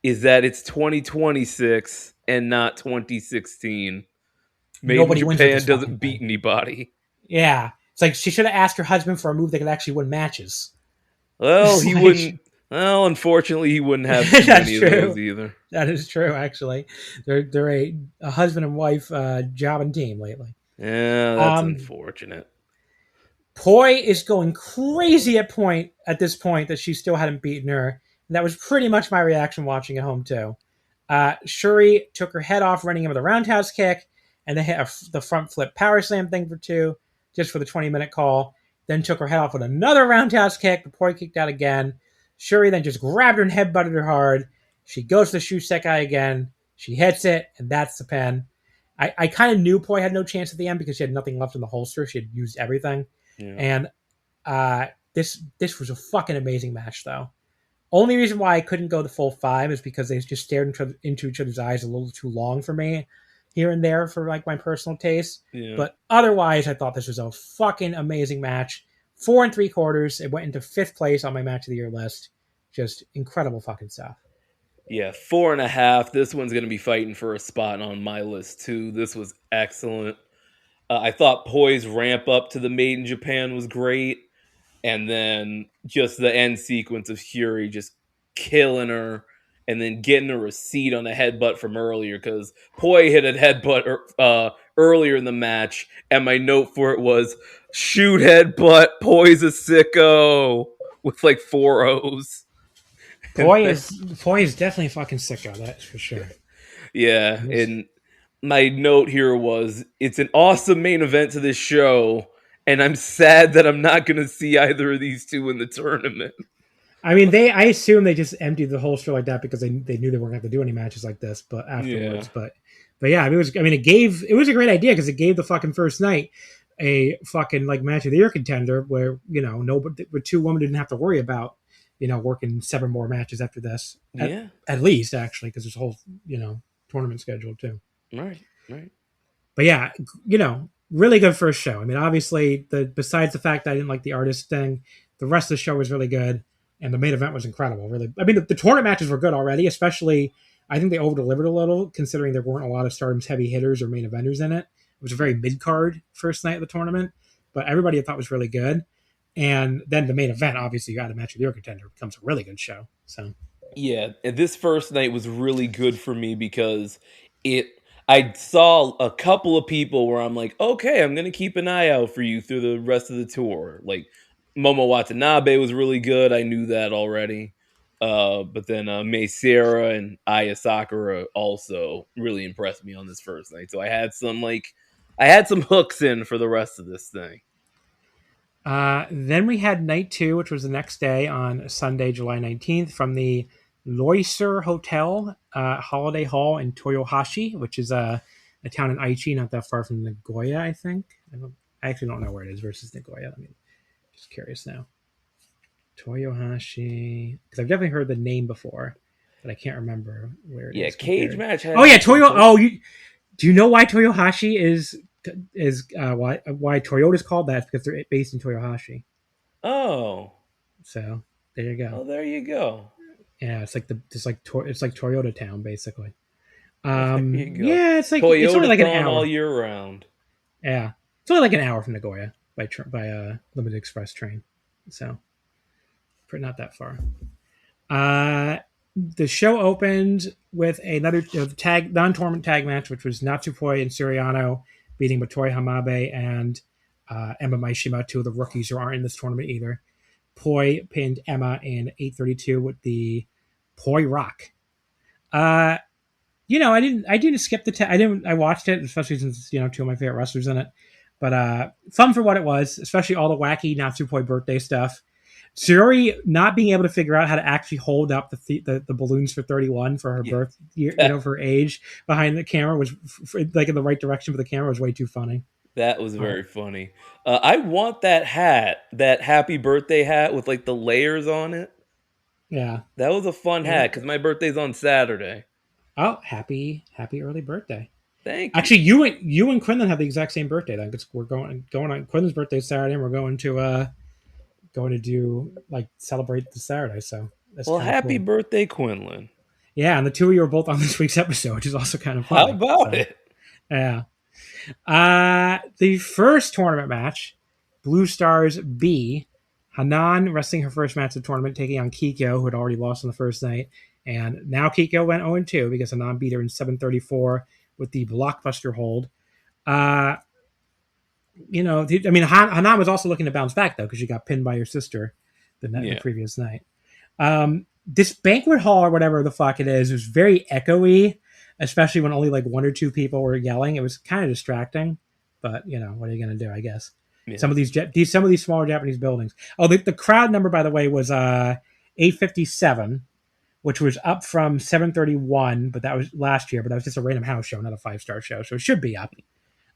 is that it's 2026 and not 2016. Made in Japan doesn't beat anybody. Yeah. It's like she should have asked her husband for a move that could actually win matches. Well, he wouldn't... Well, unfortunately, he wouldn't have too many of those either. That is true, actually. They're a husband and wife job and team lately. Yeah, that's unfortunate. Poi is going crazy at this point that she still hadn't beaten her. And that was pretty much my reaction watching at home too. Shuri took her head off running in with a roundhouse kick, and then hit the front flip power slam thing for 2, just for the 20-minute call. Then took her head off with another roundhouse kick. The Poi kicked out again. Shuri then just grabbed her and headbutted her hard. She goes to the Shusekai again. She hits it, and that's the pin. I kind of knew Poi had no chance at the end because she had nothing left in the holster. She had used everything. Yeah. And this was a fucking amazing match, though. Only reason why I couldn't go the full 5 is because they just stared into each other's eyes a little too long for me here and there for like my personal taste. Yeah. But otherwise, I thought this was a fucking amazing match. 4 3/4. It went into 5th place on my match of the year list. Just incredible fucking stuff. Yeah, 4.5. This one's going to be fighting for a spot on my list too. This was excellent. I thought Poi's ramp up to the Made in Japan was great. And then just the end sequence of Shuri just killing her and then getting a receipt on a headbutt from earlier, because Poi hit a headbutt earlier in the match, and my note for it was, shoot headbutt, Poi's a sicko, with like 4 O's. Poi is definitely fucking sicko, that's for sure. Yeah, and my note here was, it's an awesome main event to this show, and I'm sad that I'm not going to see either of these two in the tournament. I mean, I assume they just emptied the holster like that because they knew they weren't going to do any matches like this, but afterwards. Yeah. But yeah, it was a great idea because it gave the fucking first night a fucking like match of the year contender where, nobody with 2 women didn't have to worry about, working 7 more matches after this. At least, actually, because there's a whole, tournament schedule too. Right. But yeah, really good first show. I mean, obviously, besides the fact that I didn't like the artist thing, the rest of the show was really good, and the main event was incredible. Really, I mean, the tournament matches were good already. Especially, I think they over-delivered a little, considering there weren't a lot of Stardom's heavy hitters or main eventers in it. It was a very mid-card first night of the tournament, but everybody I thought was really good. And then the main event, obviously, you got a match of the year contender. It becomes a really good show. So yeah, and this first night was really good for me because I saw a couple of people where I'm like, okay, I'm going to keep an eye out for you through the rest of the tour. Like, Momo Watanabe was really good. I knew that already. But then Mei Seira and Aya Sakura also really impressed me on this first night. So I had some hooks in for the rest of this thing. Then we had night 2, which was the next day on Sunday, July 19th, from the Loisir Hotel Holiday Hall in Toyohashi, which is a town in Aichi, not that far from Nagoya, I think. I actually don't know where it is versus Nagoya. I mean, just curious now. Toyohashi, because I've definitely heard the name before, but I can't remember where it is. Yeah, cage match. Oh yeah, do you know why Toyohashi is why Toyota's called that? It's because they're based in Toyohashi. Oh, so there you go. Oh, there you go. Yeah, it's like Toyota Town basically. Yeah, it's like Toyota it's only like an hour all year round. Yeah, it's only like an hour from Nagoya by Limited Express train, so not that far. The show opened with another non-tournament tag match, which was Natsupoi and Suriano beating Motoi Hamabe and Emma Maishima, 2 of the rookies who aren't in this tournament either. Poi pinned Emma in 8:32 with the Poi Rock. I didn't skip I watched it, especially since 2 of my favorite wrestlers in it. But fun for what it was, especially all the wacky Natsupoi birthday stuff. Tsuri not being able to figure out how to actually hold up the balloons for 31 for her birth year, for her age behind the camera was like in the right direction for the camera was way too funny. That was very funny. I want that hat, that happy birthday hat with like the layers on it. Yeah. That was a fun hat because my birthday's on Saturday. Oh, happy early birthday. Thank you. Actually, you and Quinlan have the exact same birthday then, because we're going on Quinlan's birthday Saturday and we're going to do like celebrate the Saturday. So that's happy birthday, Quinlan. Yeah, and the 2 of you are both on this week's episode, which is also kind of funny. How about it? Yeah. The first tournament match, Blue Stars B, Hanan wrestling her first match of the tournament, taking on Kiko, who had already lost on the first night. And now Kiko went 0-2 because Hanan beat her in 7:34 with the blockbuster hold. I mean, Hanan was also looking to bounce back though because she got pinned by her sister the Yeah. previous night. This banquet hall or whatever the fuck it is was very echoey, especially when only like one or two people were yelling. It was kind of distracting, but what are you gonna do? I guess Yeah. some of these smaller Japanese buildings. Oh, the crowd number by the way was 857, which was up from 731, but that was last year. But that was just a random house show, not a 5-star show, so it should be up.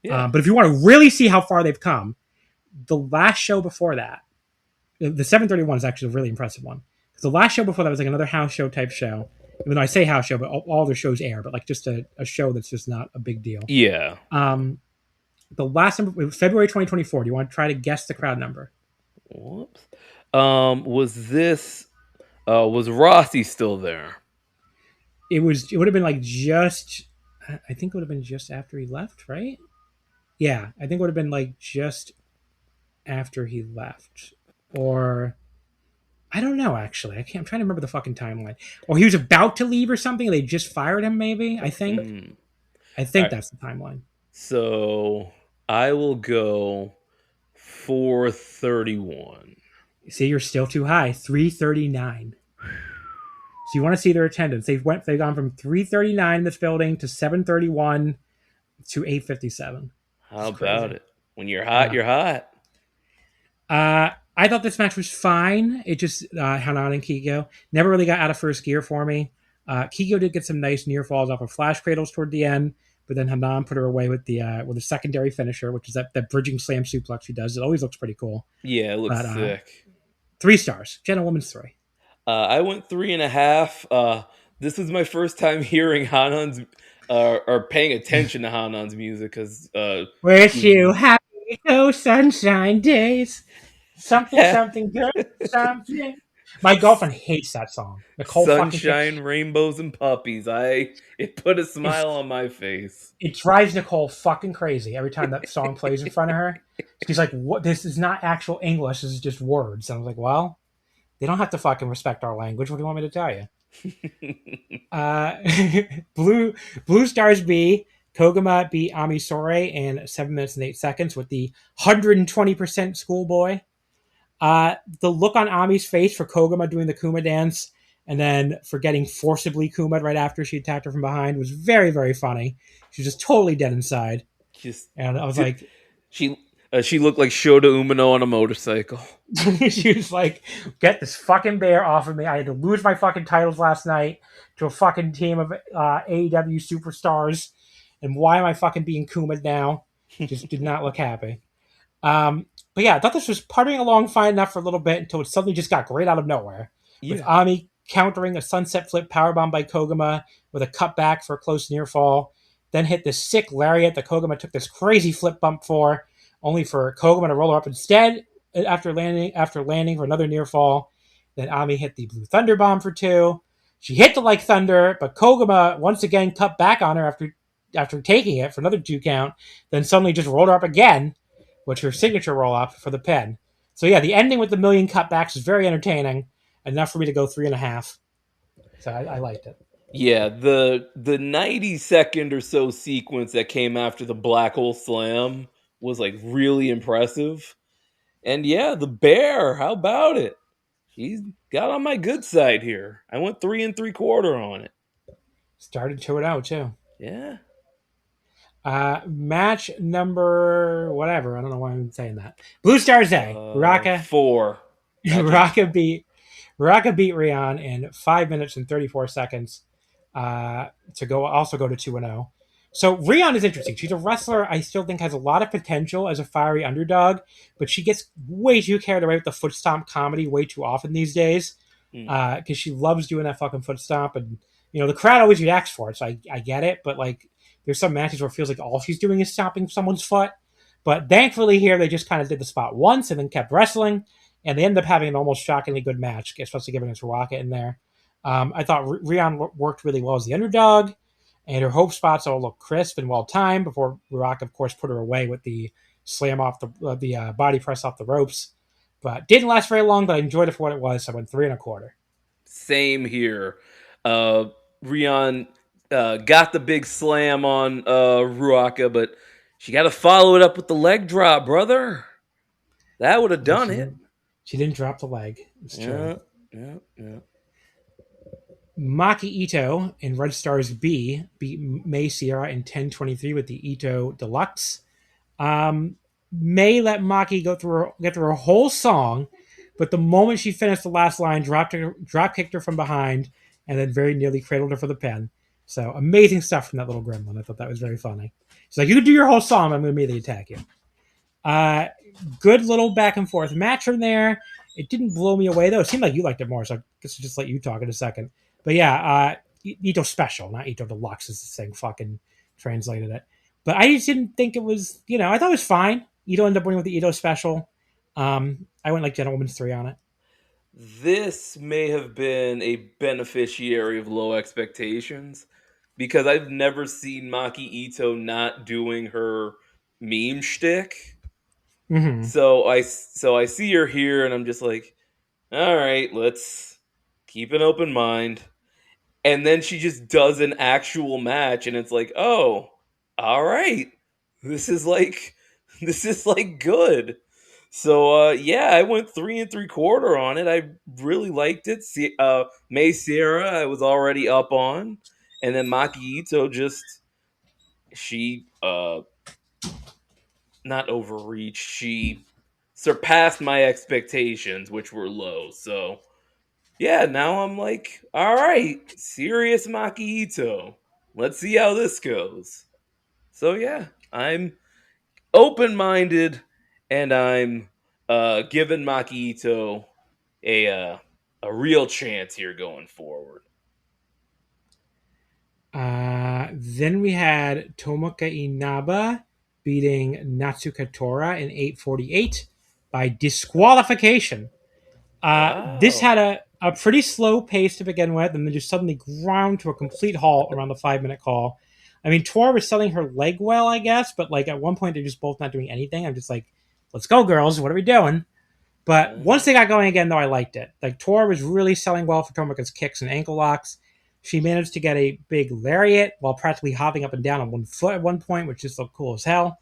Yeah. But if you want to really see how far they've come, the last show before that, the 731 is actually a really impressive one. The last show before that was like another house show type show. Even though I say house show, but all their shows air, but like just a show that's just not a big deal. Yeah. The last number was February 2024. Do you want to try to guess the crowd number? Whoops. Was Rossi still there? It would have been like just, I think it would have been just after he left, right? Yeah, I think it would have been like just after he left. Or I don't know, actually. I'm trying to remember the fucking timeline. Or he was about to leave or something. And they just fired him, maybe. I think. I think that's the timeline. So I will go 431. See, you're still too high. 339. So you want to see their attendance? They've gone from 339 in this building to 731 to 857. How about it? When you're hot, you're hot. I thought this match was fine. It just Hanan and Kigo never really got out of first gear for me. Kigo did get some nice near falls off of flash cradles toward the end, but then Hanan put her away with a secondary finisher, which is that bridging slam suplex she does. It always looks pretty cool. Yeah, it looks sick. 3 stars. Gentlewoman's 3. I went 3.5. This is my first time hearing Hanan's or paying attention to Hanan's music because wish you happy sunshine days. Something good. Something. My girlfriend hates that song. Nicole Sunshine, rainbows, and puppies. It put a smile on my face. It drives Nicole fucking crazy every time that song plays in front of her. She's like, "What? This is not actual English. This is just words." And I was like, "Well, they don't have to fucking respect our language. What do you want me to tell you?" Blue Stars B. Koguma beat Ami Sourei in 7 minutes and 8 seconds with the 120% schoolboy. The look on Ami's face for Koguma doing the Kuma dance and then for getting forcibly Kuma'd right after she attacked her from behind was very, very funny. She was just totally dead inside. And I was like... She looked like Shota Umino on a motorcycle. She was like, get this fucking bear off of me. I had to lose my fucking titles last night to a fucking team of AEW superstars. And why am I fucking being Kuma'd now? Just did not look happy. But yeah, I thought this was puttering along fine enough for a little bit until it suddenly just got great out of nowhere. Yeah. With Ami countering a sunset flip powerbomb by Koguma with a cutback for a close near fall. Then hit this sick lariat that Koguma took this crazy flip bump for, only for Koguma to roll her up instead after landing for another near fall. Then Ami hit the Blue Thunder Bomb for 2. She hit the Like Thunder, but Koguma once again cut back on her after taking it for another 2 count. Then suddenly just rolled her up again, which her signature roll up for the pin. So yeah, the ending with the million cutbacks is very entertaining, enough for me to go 3.5. So I liked it. Yeah, the 90-second or so sequence that came after the Black Hole Slam was like really impressive. And yeah, the bear, how about it? He's got on my good side here. I went 3 3/4 on it. Started 2-0 too. Yeah. Match number whatever. I don't know why I'm saying that. Blue Stars A. Raka 4. Raka beat Rion in 5 minutes and 34 seconds to go to 2-0. So Rion is interesting. She's a wrestler I still think has a lot of potential as a fiery underdog, but she gets way too carried away with the foot stomp comedy way too often these days because she loves doing that fucking foot stomp, and the crowd always reacts for it. So I get it, but like there's some matches where it feels like all she's doing is stomping someone's foot. But thankfully here they just kind of did the spot once and then kept wrestling, and they ended up having an almost shockingly good match, especially given it's Rocket in there. I thought Rion worked really well as the underdog, and her hope spots all looked crisp and well timed before Rock, of course, put her away with the slam off the body press off the ropes. But didn't last very long, but I enjoyed it for what it was, so I went 3 1/4. Same here. Rion got the big slam on Ruaka, but She got to follow it up with the leg drop, brother. That would have done it. She didn't drop the leg. It's true. Yeah. Maki Ito in Red Stars B beat Mei Sierra in 10:23 with the Ito Deluxe. May let Maki get through her whole song, but the moment she finished the last line, drop kicked her from behind, and then very nearly cradled her for the pin. So amazing stuff from that little gremlin. I thought that was very funny. She's like, "You can do your whole song, but I'm going to immediately attack you." Good little back and forth match from there. It didn't blow me away though. It seemed like you liked it more, so I guess I'll just let you talk in a second. But yeah, Ito Special, not Ito Deluxe, is the thing. Fucking translated it. But I just didn't think it was, I thought it was fine. Ito ended up winning with the Ito Special. I went like Gentleman's 3 on it. This may have been a beneficiary of low expectations because I've never seen Maki Ito not doing her meme shtick. Mm-hmm. So I see her here and I'm just like, all right, let's keep an open mind. And then she just does an actual match and it's like, oh, all right. This is like good. So yeah, I went 3 3/4 on it. I really liked it. Mei Sierra, I was already up on, and then Maki Ito she not overreached. She surpassed my expectations, which were low. So yeah, now I'm like, all right, serious Maki Ito. Let's see how this goes. So yeah, I'm open-minded, and I'm giving Maki Ito a real chance here going forward. Then we had Tomoka Inaba beating Natsuka Tora in 8:48 by disqualification. Wow. This had a pretty slow pace to begin with, and then just suddenly ground to a complete halt around the 5-minute call. I mean, Tora was selling her leg well, I guess, but like at one point they're just both not doing anything. I'm just like, let's go, girls. What are we doing? But once they got going again, though, I liked it. Like, Tora was really selling well for Tomoka's kicks and ankle locks. She managed to get a big lariat while practically hopping up and down on one foot at one point, which just looked cool as hell.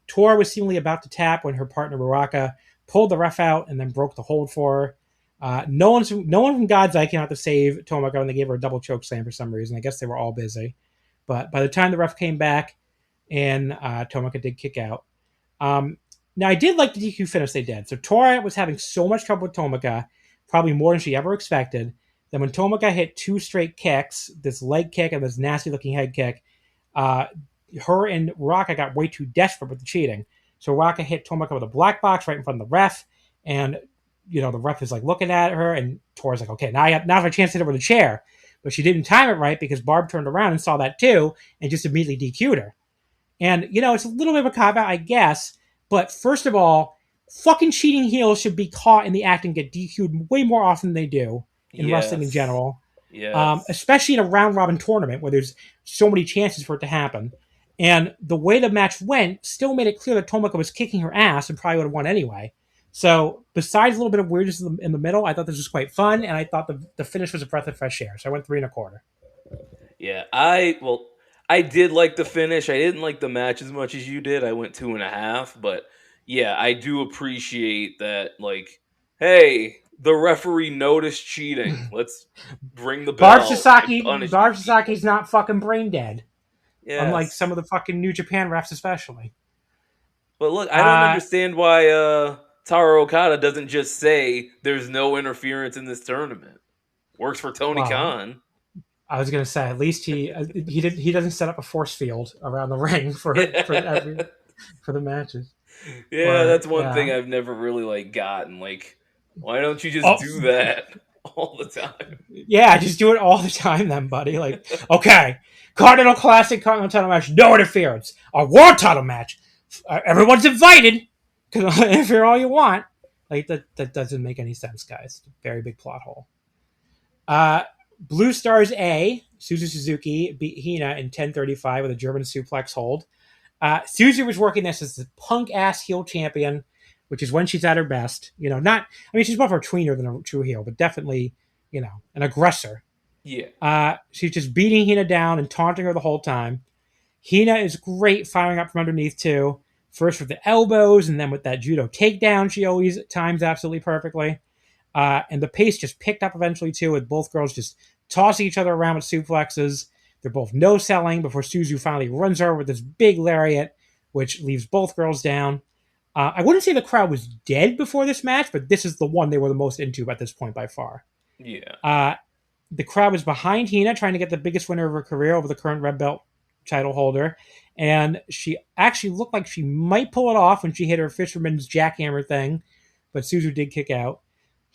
Tora was seemingly about to tap when her partner, Baraka, pulled the ref out and then broke the hold for her. No one from God's Eye came out to save Tomoka when they gave her a double choke slam for some reason. I guess they were all busy. But by the time the ref came back, and Tomoka did kick out. Now, I did like the DQ finish they did. So Tora was having so much trouble with Tomoka, probably more than she ever expected. Then when Tomoka hit 2 straight kicks, this leg kick and this nasty-looking head kick, her and Raka got way too desperate with the cheating. So Raka hit Tomoka with a black box right in front of the ref, and the ref is like looking at her, and Tora's like, okay, now I have a chance to hit her with a chair. But she didn't time it right because Barb turned around and saw that too, and just immediately DQ'd her. And, it's a little bit of a cop-out, I guess. But first of all, fucking cheating heels should be caught in the act and get DQ'd way more often than they do in wrestling in general. Yes. Especially in a round-robin tournament where there's so many chances for it to happen. And the way the match went still made it clear that Tomoka was kicking her ass and probably would have won anyway. So besides a little bit of weirdness in the middle, I thought this was quite fun, and I thought the finish was a breath of fresh air. So I went 3 1/4. Yeah, I did like the finish. I didn't like the match as much as you did. I went 2.5, but yeah, I do appreciate that. Like, hey, the referee noticed cheating. Let's ring the bell. Barb Sasaki's not fucking brain dead. Yes. Unlike some of the fucking New Japan refs, especially. But look, I don't understand why Taro Okada doesn't just say there's no interference in this tournament. Works for Tony Khan. I was gonna say at least he doesn't set up a force field around the ring for the matches. Yeah, that's one thing I've never really gotten. Like, why don't you just do that all the time? Yeah, just do it all the time, then, buddy. Like, okay, Continental Classic, Continental title match, no interference. A World title match, everyone's invited. Because interfere all you want. Like that doesn't make any sense, guys. Very big plot hole. Blue Stars A, Suzu Suzuki beat Hina in 10:35 with a German suplex hold. Suzu was working this as a punk-ass heel champion, which is when she's at her best. She's more of a tweener than a true heel, but definitely, an aggressor. Yeah. She's just beating Hina down and taunting her the whole time. Hina is great firing up from underneath too. First with the elbows and then with that judo takedown she always times absolutely perfectly. And the pace just picked up eventually too, with both girls just tossing each other around with suplexes. They're both no-selling before Suzu finally runs over with this big lariat, which leaves both girls down. I wouldn't say the crowd was dead before this match, but this is the one they were the most into at this point by far. Yeah. The crowd was behind Hina, trying to get the biggest winner of her career over the current red belt title holder. And she actually looked like she might pull it off when she hit her fisherman's jackhammer thing, but Suzu did kick out.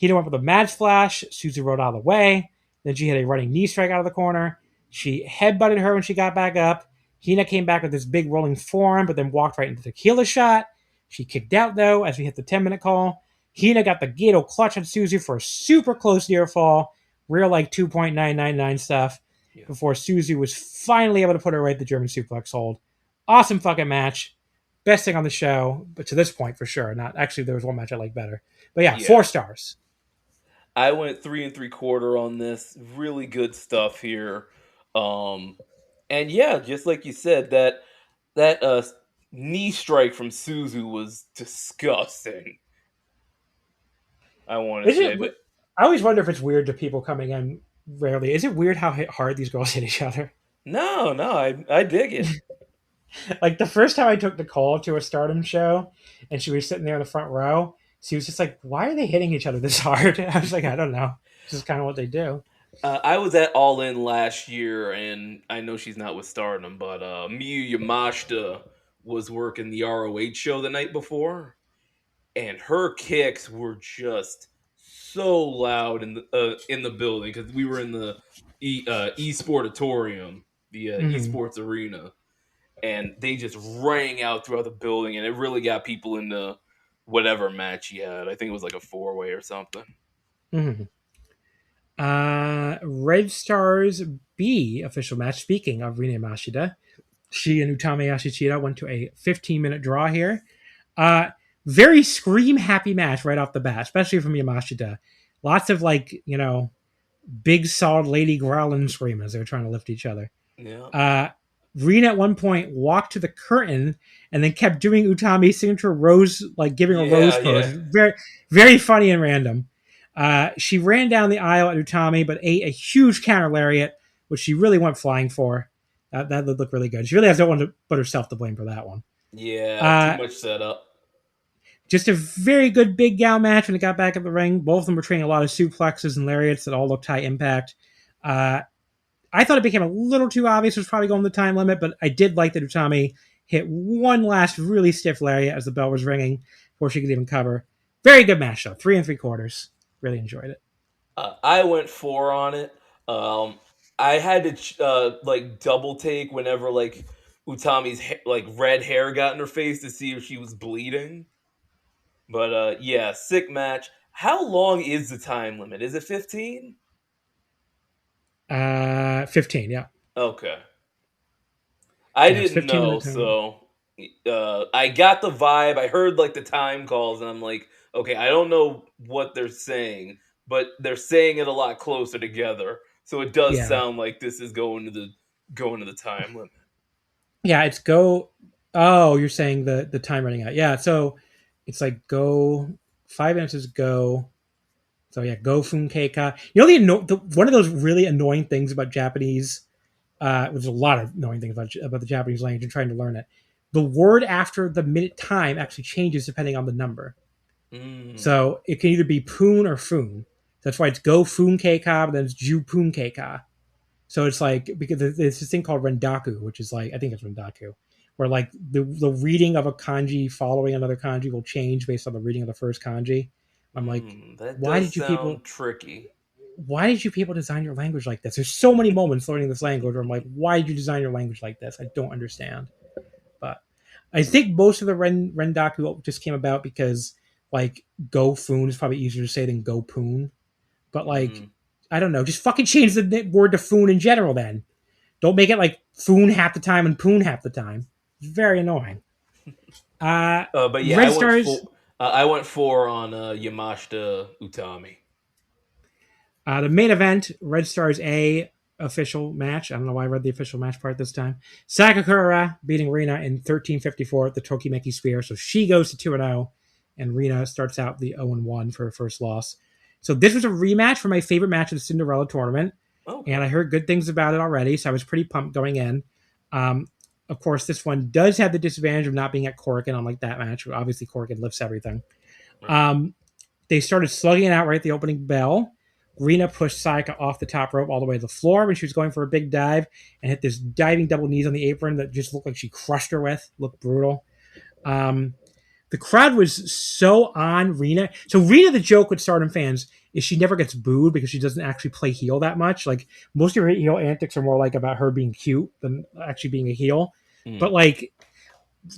Hina went with a mad splash. Suzu rode out of the way. Then she hit a running knee strike out of the corner. She headbutted her when she got back up. Hina came back with this big rolling forearm, but then walked right into the tequila shot. She kicked out, though, as we hit the 10-minute call. Hina got the Gato clutch on Suzu for a super close near fall. Real like 2.999 stuff. Yeah. Before Suzu was finally able to put her right at the German suplex hold. Awesome fucking match. Best thing on the show, but to this point for sure. Not actually, there was one match I liked better. But yeah. 4 stars. I went 3 3/4 on this. Really good stuff here. And yeah, just like you said, that knee strike from Suzu was disgusting. I want to say, but I always wonder if it's weird to people coming in rarely. Is it weird how hard these girls hit each other? No, I dig it. Like the first time I took Nicole to a Stardom show, and she was sitting there in the front row, she was just like, "Why are they hitting each other this hard?" I was like, "I don't know. It's just kind of what they do." I was at All In last year, and I know she's not with Stardom, but Miyu Yamashita was working the ROH show the night before, and her kicks were just so loud in the building because we were in the eSportatorium, the esports arena, and they just rang out throughout the building, and it really got people into whatever match he had. I think it was like a 4-way or something. Mm-hmm. Red Stars B official match. Speaking of Rina Yamashita, she and Utami Yashichita went to a 15-minute draw here. Very scream happy match right off the bat, especially from Yamashita. Lots of big solid lady growling scream as they were trying to lift each other. Yeah. Rina at one point walked to the curtain and then kept doing Utami's signature rose, like giving a rose pose. Yeah. Very, very funny and random. She ran down the aisle at Utami, but ate a huge counter lariat, which she really went flying for. That looked really good. She really has no one to put herself to blame for that one. Yeah, too much setup. Just a very good big gal match when it got back at the ring. Both of them were training a lot of suplexes and lariats that all looked high impact. I thought it became a little too obvious. It was probably going the time limit, but I did like that Utami hit one last really stiff lariat as the bell was ringing before she could even cover. Very good match, though. 3 3/4. Really enjoyed it. I went 4 on it. I had to double take whenever Utami's red hair got in her face to see if she was bleeding. But yeah, sick match. How long is the time limit? Is it 15? 15, yeah. Okay. I didn't know, so I got the vibe. I heard the time calls, and I'm like, okay, I don't know what they're saying, but they're saying it a lot closer together. So it does sound like this is going to the time limit. Yeah, it's go. Oh, you're saying the time running out. Yeah, so it's like go. 5 minutes is go. So yeah, go funkeika. One of those really annoying things about Japanese. There's a lot of annoying things about the Japanese language and trying to learn it. The word after the minute time actually changes depending on the number. So it can either be poon or foon. That's why it's go funkeika, but then it's ju punkeika. So it's because there's this thing called rendaku, which is I think it's rendaku, where the reading of a kanji following another kanji will change based on the reading of the first kanji. I'm like, why did you people tricky? Why did you people design your language like this? There's so many moments learning this language where I'm like, why did you design your language like this? I don't understand. But I think most of the rendaku just came about because go foon is probably easier to say than go poon. But I don't know, just fucking change the word to foon in general then. Don't make it foon half the time and poon half the time. It's very annoying. But yeah, Red Stars. I went 4 on Yamashita Utami. The main event, Red Stars A, official match. I don't know why I read the official match part this time. Sakakura beating Rina in 13:54 at the Tokimeki Sphere. So she goes to 2-0, and Rina starts out the 0-1 for her first loss. So this was a rematch for my favorite match of the Cinderella tournament. Oh. And I heard good things about it already, so I was pretty pumped going in. Of course, this one does have the disadvantage of not being at Korakuen, unlike that match. Obviously, Korakuen lifts everything. They started slugging it out right at the opening bell. Rina pushed Sayaka off the top rope all the way to the floor when she was going for a big dive and hit this diving double knees on the apron that just looked like she crushed her with. Looked brutal. The crowd was so on Rina. So Rina, the joke with Stardom fans is she never gets booed because she doesn't actually play heel that much. Like most of her heel antics are more like about her being cute than actually being a heel. But like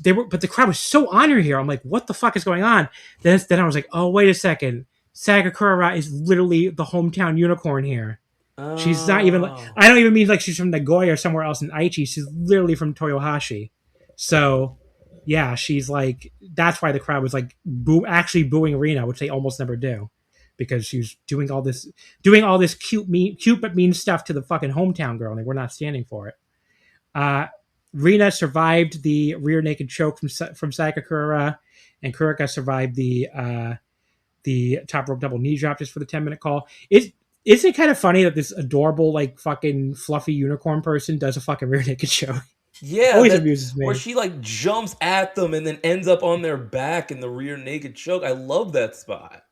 but the crowd was so on her here. I'm like, what the fuck is going on? Then I was like, oh, wait a second. Sakakura is literally the hometown unicorn here. Oh. She's not even I don't even mean like she's from Nagoya or somewhere else in Aichi. She's literally from Toyohashi. So yeah, she's like, that's why the crowd was like actually booing Rina, which they almost never do, because she was doing all this cute but mean stuff to the fucking hometown girl, and they were not standing for it. Rina survived the rear naked choke from Sakakura, and Kurika survived the top rope double knee drop just for the 10-minute call. Isn't it kind of funny that this adorable, like, fucking fluffy unicorn person does a fucking rear naked choke? Yeah, always amuses me. Where she like jumps at them and then ends up on their back in the rear naked choke. I love that spot.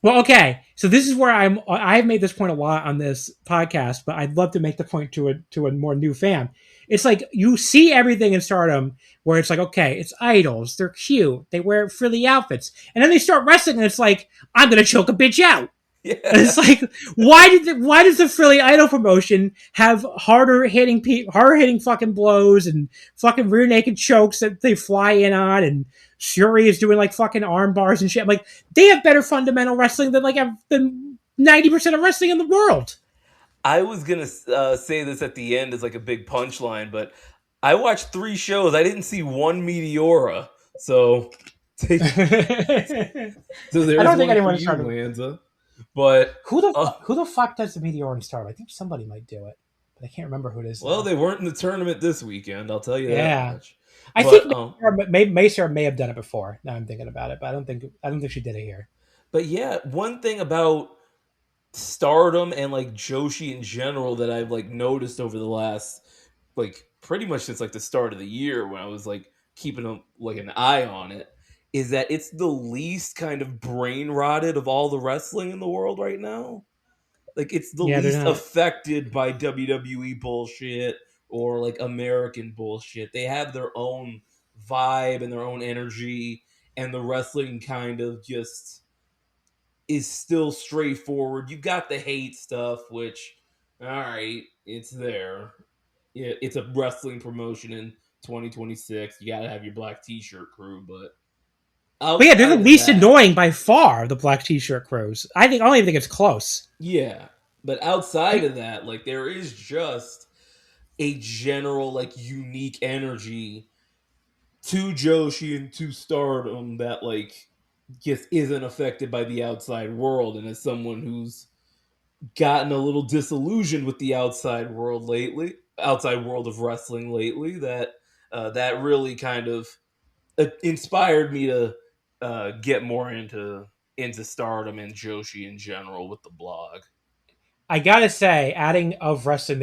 Well, okay, so this is where I've made this point a lot on this podcast, but I'd love to make the point to a more new fan. It's like you see everything in Stardom where it's like, okay, it's idols, they're cute, they wear frilly outfits, and then they start wrestling, and it's like, I'm gonna choke a bitch out. Yeah. And it's like, why does the frilly idol promotion have harder hitting fucking blows and fucking rear naked chokes that they fly in on, and Shuri is doing like fucking arm bars and shit. I'm like, they have better fundamental wrestling than 90% of wrestling in the world. I was gonna say this at the end as like a big punchline, but I watched 3 shows. I didn't see one Meteora, so there's I don't think anyone started Lanza. But who the fuck does the Meteor in Stardom? I think somebody might do it, but I can't remember who it is. Well, now. They weren't in the tournament this weekend. I'll tell you that much. I think Macer may have done it before. Now I'm thinking about it, but I don't think she did it here. But yeah, one thing about Stardom and like Joshi in general that I've like noticed over the last like pretty much since like the start of the year when I was like keeping like an eye on it, is that it's the least kind of brain rotted of all the wrestling in the world right now. Like it's the least affected by WWE bullshit or like American bullshit. They have their own vibe and their own energy, and the wrestling kind of just is still straightforward. You got the hate stuff, which, all right, it's there. Yeah, it's a wrestling promotion in 2026. You gotta have your black t-shirt crew, but yeah, they're the least annoying by far, the black t-shirt crews. I don't even think it's close. Yeah, but outside of that, like there is just a general like unique energy to Joshi and to Stardom that like just isn't affected by the outside world. And as someone who's gotten a little disillusioned with the outside world of wrestling lately, that really kind of inspired me to get more into Stardom and Joshi in general with the blog. I gotta say, not adding of wrestling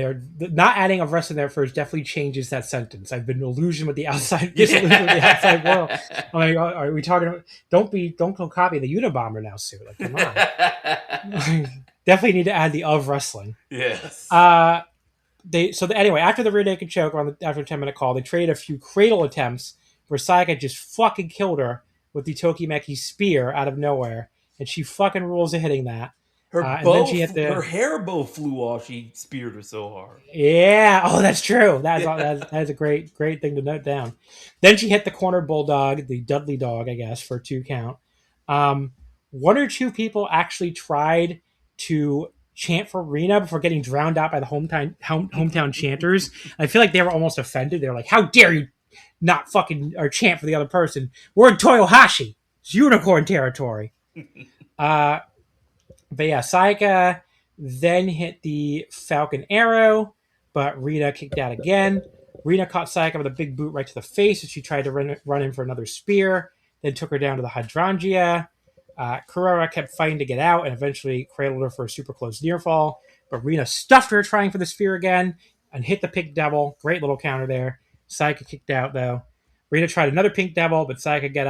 there first definitely changes that sentence. I've been disillusioned with the outside world. I'm like, are we talking? Don't go copy the Unabomber now, Sue. Like, come on. Definitely need to add the of wrestling. Yes. Anyway, after the rear naked choke after a 10-minute call, they traded a few cradle attempts where Sayaka just fucking killed her with the Tokimeki spear out of nowhere, and she fucking rules at hitting that. Her hair bow flew off. She speared her so hard. Yeah. Oh, that's true. That's a great thing to note down. Then she hit the corner bulldog, the Dudley dog, I guess, for a 2 count. 1 or 2 people actually tried to chant for Rina before getting drowned out by the hometown chanters. I feel like they were almost offended. They were like, "How dare you not fucking or chant for the other person? We're in Toyohashi. It's unicorn territory." But yeah, Sayaka then hit the Falcon Arrow, but Rina kicked out again. Rina caught Sayaka with a big boot right to the face as she tried to run in for another spear, then took her down to the Hydrangea. Kurara kept fighting to get out and eventually cradled her for a super close near fall, but Rina stuffed her trying for the spear again and hit the Pink Devil. Great little counter there. Sayaka kicked out though. Rina tried another Pink Devil, but Sayaka got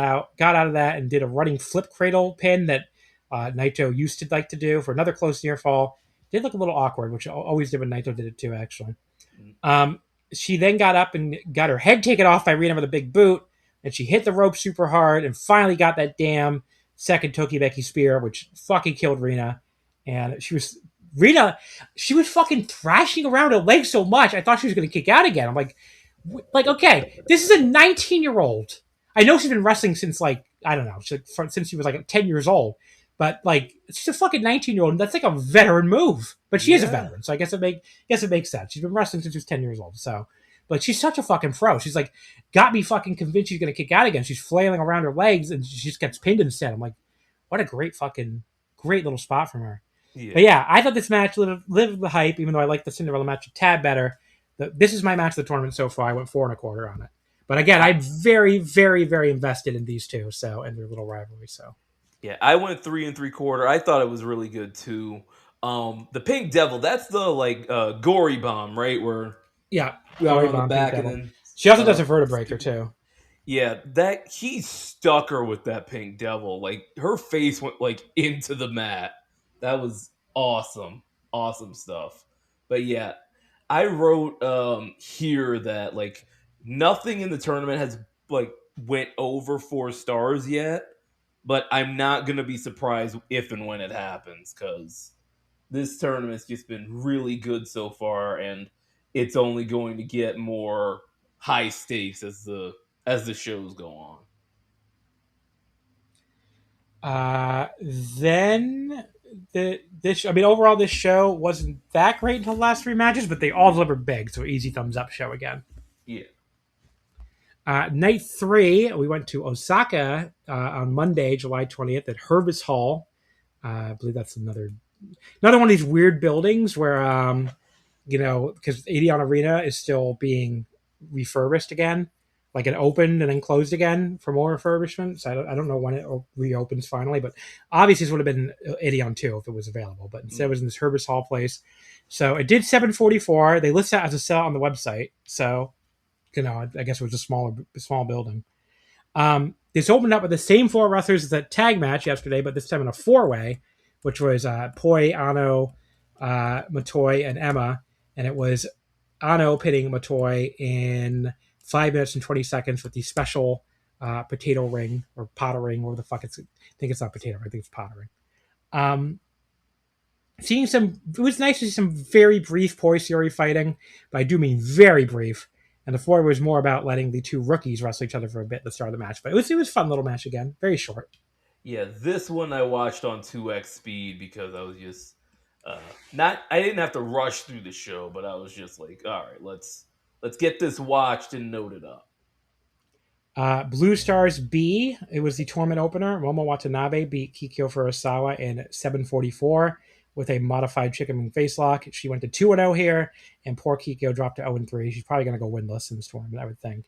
out of that and did a running flip cradle pin that Naito used to like to do for another close near fall. Did look a little awkward, which always did when Naito did it too, actually. She then got up and got her head taken off by Rina with a big boot, and she hit the rope super hard and finally got that damn second Tokibeki spear, which fucking killed Rina. And she was fucking thrashing around her legs so much, I thought she was going to kick out again. I'm like, okay, this is a 19-year-old. I know she's been wrestling since I don't know, since she was 10 years old. But she's a fucking 19-year-old, and that's like a veteran move. But she is a veteran, so I guess it makes sense. She's been wrestling since she was 10 years old. So, but she's such a fucking pro. She's got me fucking convinced she's gonna kick out again. She's flailing around her legs, and she just gets pinned instead. I'm like, what a great little spot from her. Yeah. But yeah, I thought this match lived the hype, even though I like the Cinderella match a tad better. This is my match of the tournament so far. I went 4.25 on it. But again, I'm very, very, very invested in these two, and their little rivalry. So. Yeah, I went 3.75. I thought it was really good too. The Pink Devil, that's the gory bomb, right? Where gory bomb, back, and then she also does a vertebraker too. Yeah, that he stuck her with that Pink Devil. Her face went into the mat. That was awesome stuff. But yeah, I wrote here that nothing in the tournament has went over 4 stars yet. But I'm not going to be surprised if and when it happens, because this tournament's just been really good so far, and it's only going to get more high stakes as the shows go on. Then overall this show wasn't that great until the last 3 matches, but they all delivered big, so easy thumbs up show again. Yeah. Night 3, we went to Osaka on Monday, July 20th at Herbis Hall. I believe that's another one of these weird buildings where, because Adion Arena is still being refurbished again. It opened and then closed again for more refurbishment. So I don't know when it reopens finally, but obviously this would have been Adion too if it was available. But instead it was in this Herbis Hall place. So it did 744. They list that as a sell on the website. So... I guess it was a small building. This opened up with the same 4 wrestlers as that tag match yesterday, but this time in a 4-way, which was Poi, Ano, Motoi, and Emma. And it was Ano pitting Motoi in 5 minutes and 20 seconds with the special potato ring or potter ring, or the fuck I think it's not potato ring, I think it's potter ring. It was nice to see some very brief Poi Theory fighting, but I do mean very brief. And the 4 was more about letting the 2 rookies wrestle each other for a bit at the start of the match. But it was a fun little match again. Very short. Yeah, this one I watched on 2x speed because I was just I didn't have to rush through the show, but I was just all right, let's get this watched and noted up. Blue Stars B, it was the tournament opener. Momo Watanabe beat Kikyo Furusawa in 7:44 with a modified chicken wing face lock. She went to 2-0 here, and poor Kikyo dropped to 0-3. She's probably going to go winless in this tournament, I would think.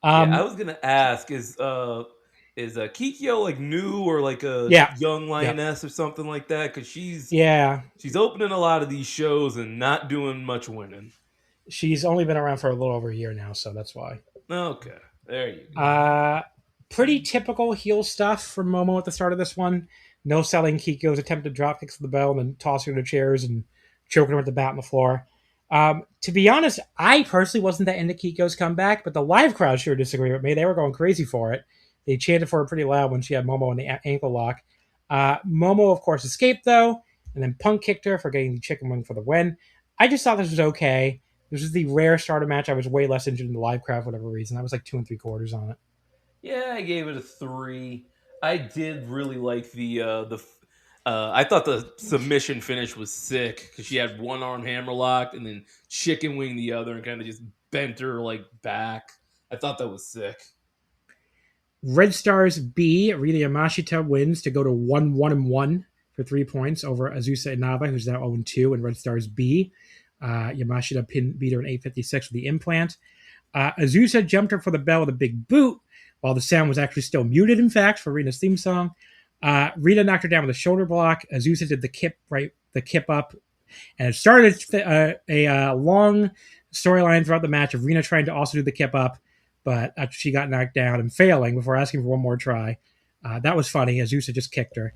I was going to ask, is Kikyo new or a young lioness or something like that? Because she's opening a lot of these shows and not doing much winning. She's only been around for a little over a year now, so that's why. Okay, there you go. Pretty typical heel stuff from Momo at the start of this one. No selling Kikyo's attempted drop kicks to the bell and then tossing her to chairs and choking her with the bat on the floor. To be honest, I personally wasn't that into Kikyo's comeback, but the live crowd sure disagreed with me. They were going crazy for it. They chanted for her pretty loud when she had Momo in the ankle lock. Momo, of course, escaped, though, and then Punk kicked her for getting the chicken wing for the win. I just thought this was okay. This was the rare starter match. I was way less injured in the live crowd for whatever reason. I was 2 3/4 on it. Yeah, I gave it a 3. I did really like I thought the submission finish was sick because she had one arm hammer locked and then chicken wing the other and kind of just bent her back. I thought that was sick. Red Stars B, Rita Yamashita wins to go to 1-1-1 for 3 points over Azusa Inaba, who's now 0-2 in Red Stars B. Yamashita beat her in 8:56 with the implant. Azusa jumped her for the bell with a big boot, while the sound was actually still muted, in fact, for Rita's theme song. Rita knocked her down with a shoulder block. Azusa did the kip up, and it started a long storyline throughout the match of Rina trying to also do the kip up, but after she got knocked down and failing before asking for one more try. That was funny. Azusa just kicked her.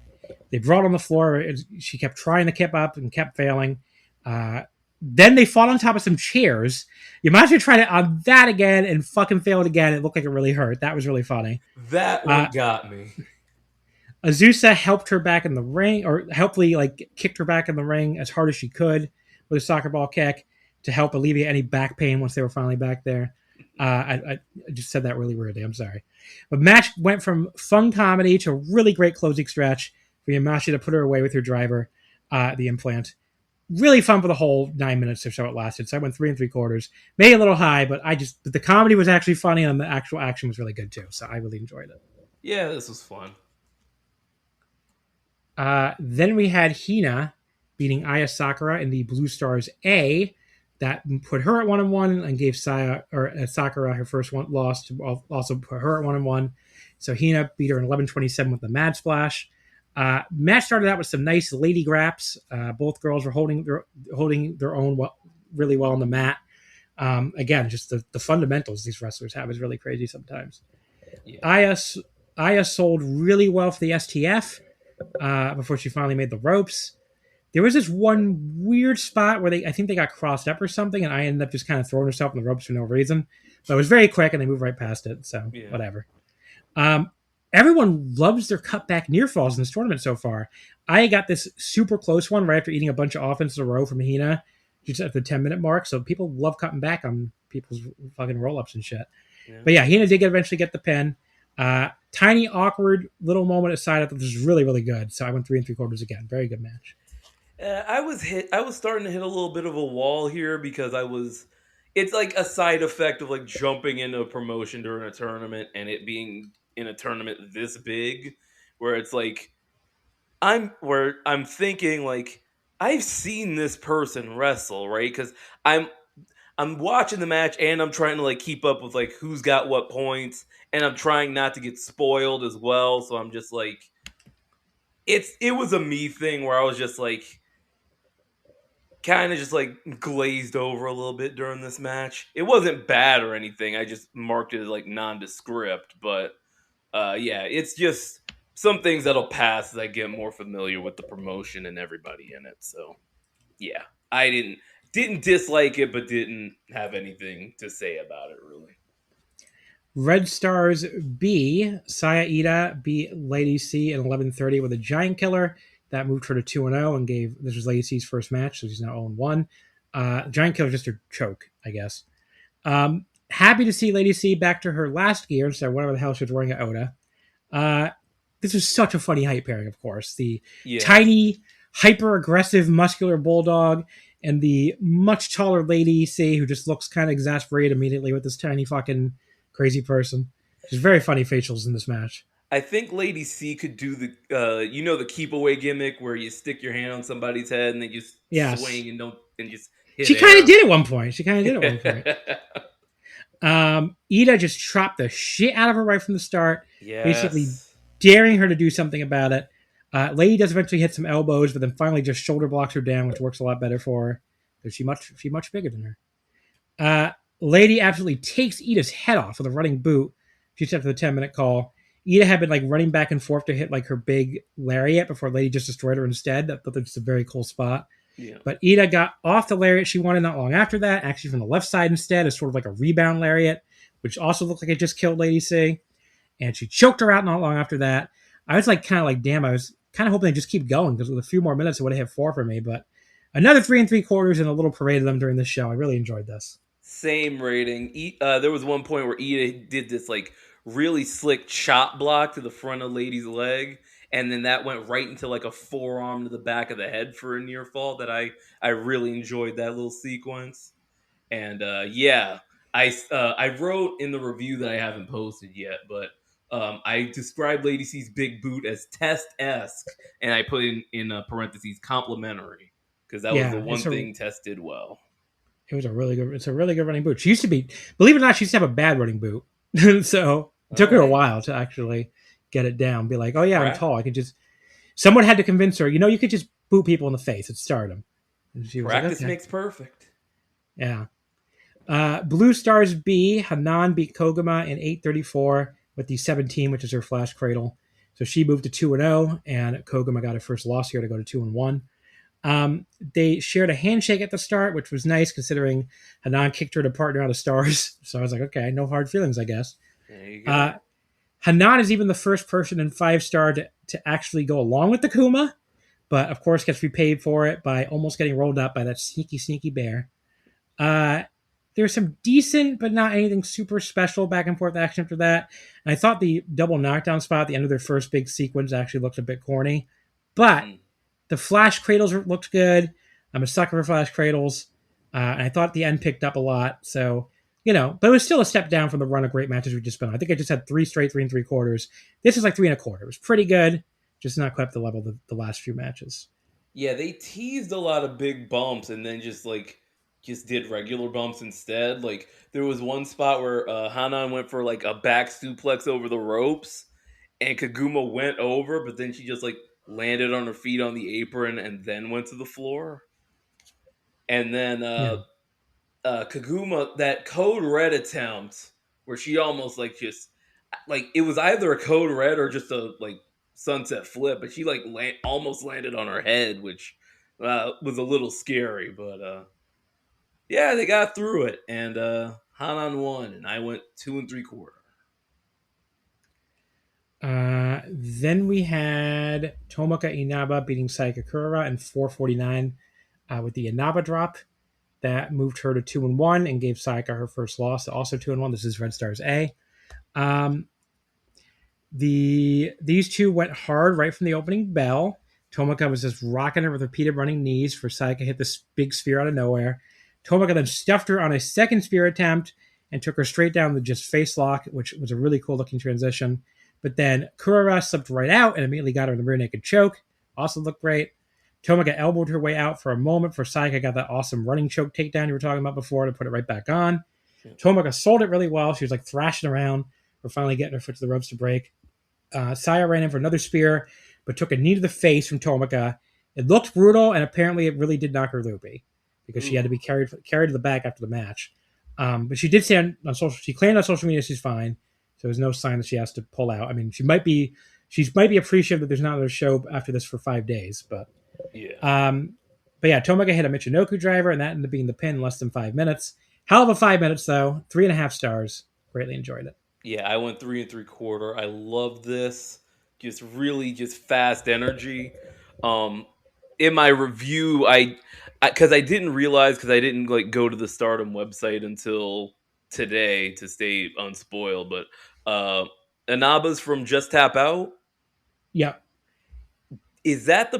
They brought on the floor. She kept trying to kip up and kept failing. Then they fought on top of some chairs. Yamashita tried it on that again and fucking failed again. It looked like it really hurt. That was really funny. That one got me. Azusa helped her back in the ring, or helpfully kicked her back in the ring as hard as she could with a soccer ball kick to help alleviate any back pain once they were finally back there. I just said that really weirdly. I'm sorry. But match went from fun comedy to a really great closing stretch for Yamashita to put her away with her driver, the implant. Really fun for the whole 9 minutes or so it lasted. So I went 3 3/4. Maybe a little high, but the comedy was actually funny and the actual action was really good too. So I really enjoyed it. Yeah, this was fun. Then we had Hina beating Aya Sakura in the Blue Stars A. That put her at 1-1 and gave Sakura her first loss to also put her at 1-1. So Hina beat her in 11:27 with the Mad Splash. Match started out with some nice lady graps. Both girls were holding their own really well on the mat. Again, just the fundamentals these wrestlers have is really crazy sometimes. Yeah. Aya sold really well for the STF before she finally made the ropes. There was this one weird spot where I think they got crossed up or something, and I ended up just kind of throwing herself in the ropes for no reason. But it was very quick, and they moved right past it, so whatever. Everyone loves their cutback near falls in this tournament so far. I got this super close one right after eating a bunch of offense in a row from Hina, just at the 10-minute mark, so people love cutting back on people's fucking roll-ups and shit. Yeah. But yeah, Hina did eventually get the pin. Tiny, awkward little moment aside, I thought this was really, really good, so I went 3 3/4 again. Very good match. I was starting to hit a little bit of a wall here because it's like a side effect of like jumping into a promotion during a tournament and it being in a tournament this big, where it's like I'm thinking like I've seen this person wrestle, right? Because I'm watching the match and I'm trying to like keep up with like who's got what points, and I'm trying not to get spoiled as well. So I'm just like, it was a me thing where I was just like, kind of just like glazed over a little bit during this match. It wasn't bad or anything. I just marked it as like nondescript, but yeah, it's just some things that'll pass as I get more familiar with the promotion and everybody in it. So yeah, I didn't dislike it, but didn't have anything to say about it really. Red Stars B, Saya Ida beat Lady C in 11:30 with a giant killer. That moved her to 2-0 and this was Lady C's first match, so she's now 0-1. Giant killer just her choke, I guess. Happy to see Lady C back to her last gear instead of whatever the hell she was wearing at Oda. This was such a funny hype pairing, of course. The tiny, hyper-aggressive, muscular bulldog and the much taller Lady C who just looks kind of exasperated immediately with this tiny fucking crazy person. There's very funny facials in this match. I think Lady C could do the the keep away gimmick where you stick your hand on somebody's head and then you swing and just hit. She kind of did at one point. Ida just chopped the shit out of her right from the start, basically daring her to do something about it. Lady does eventually hit some elbows, but then finally just shoulder blocks her down, which works a lot better for her because she's much bigger than her. Lady absolutely takes Ida's head off with a running boot just after the 10-minute call. Ida had been running back and forth to hit her big lariat before Lady just destroyed her instead. That was a very cool spot. Yeah. But Ida got off the lariat she wanted not long after that, actually from the left side instead, as sort of like a rebound lariat, which also looked like it just killed Lady C. And she choked her out not long after that. I was damn, I was kind of hoping they'd just keep going because with a few more minutes it would have hit 4 for me. But another 3 3/4 and a little parade of them during this show. I really enjoyed this. Same rating. There was one point where Ida did this really slick chop block to the front of Lady's leg, and then that went right into a forearm to the back of the head for a near fall that I really enjoyed that little sequence. And I wrote in the review that I haven't posted yet, but I described Lady C's big boot as test-esque, and I put in parentheses complimentary because that was the one thing Test did well. It's a really good running boot. She used to be, believe it or not, she used to have a bad running boot. So it took her a while to actually get it down. Be like, oh yeah, I'm tall. I can just. Someone had to convince her. You could just boot people in the face at Stardom. And she was Practice like, okay. makes perfect. Yeah. Blue Stars B, Hanan beat Koguma in 8:34 with the 17, which is her Flash Cradle. So she moved to 2-0, and Koguma got her first loss here to go to 2-1. They shared a handshake at the start, which was nice considering Hanan kicked her to partner out of Stars. So I was like, okay, no hard feelings, I guess. There you go. Hanan is even the first person in 5-star to actually go along with the Kuma, but of course gets repaid for it by almost getting rolled up by that sneaky bear. There's some decent, but not anything super special back and forth action after that. And I thought the double knockdown spot at the end of their first big sequence actually looked a bit corny, but the Flash Cradles looked good. I'm a sucker for Flash Cradles. And I thought the end picked up a lot. So, but it was still a step down from the run of great matches we've just been on. I think I just had 3 straight 3 3/4. This is like 3 1/4. It was pretty good. Just not quite the level of the last few matches. Yeah, they teased a lot of big bumps and then just did regular bumps instead. Like there was one spot where Hanan went for like a back suplex over the ropes, and Koguma went over, but then she just landed on her feet on the apron and then went to the floor. And then Koguma, that code red attempt where she almost it was either a code red or just a sunset flip, but she almost landed on her head, which was a little scary, but yeah, they got through it, and Hanan won, and I went 2 3/4. Then we had Tomoka Inaba beating Sayaka Kurara in 4:49 with the Inaba drop. That moved her to 2-1 and gave Sayaka her first loss. Also 2-1. This is Red Stars A. These two went hard right from the opening bell. Tomoka was just rocking her with repeated running knees for Sayaka hit this big spear out of nowhere. Tomoka then stuffed her on a second spear attempt and took her straight down the just face lock, which was a really cool looking transition. But then Kurara slipped right out and immediately got her in the rear naked choke. Also looked great. Tomoka elbowed her way out for a moment for Sayaka got that awesome running choke takedown you were talking about before to put it right back on. Yeah. Tomoka sold it really well. She was thrashing around. We're finally getting her foot to the ropes to break. Saya ran in for another spear, but took a knee to the face from Tomoka. It looked brutal, and apparently it really did knock her loopy because she had to be carried to the back after the match. But she did say on social, she claimed on social media she's fine, so there's no sign that she has to pull out. I mean, she might be appreciative that there's not another show after this for 5 days, but yeah. But yeah, Tomoka hit a Michinoku driver, and that ended up being the pin in less than 5 minutes. Hell of a 5 minutes though, 3.5 stars. Greatly enjoyed it. Yeah, I went 3 3/4. I love this. Just really fast energy. In my review, because I didn't realize, because I didn't go to the Stardom website until today to stay unspoiled, but Inaba's from Just Tap Out. Yeah. Is that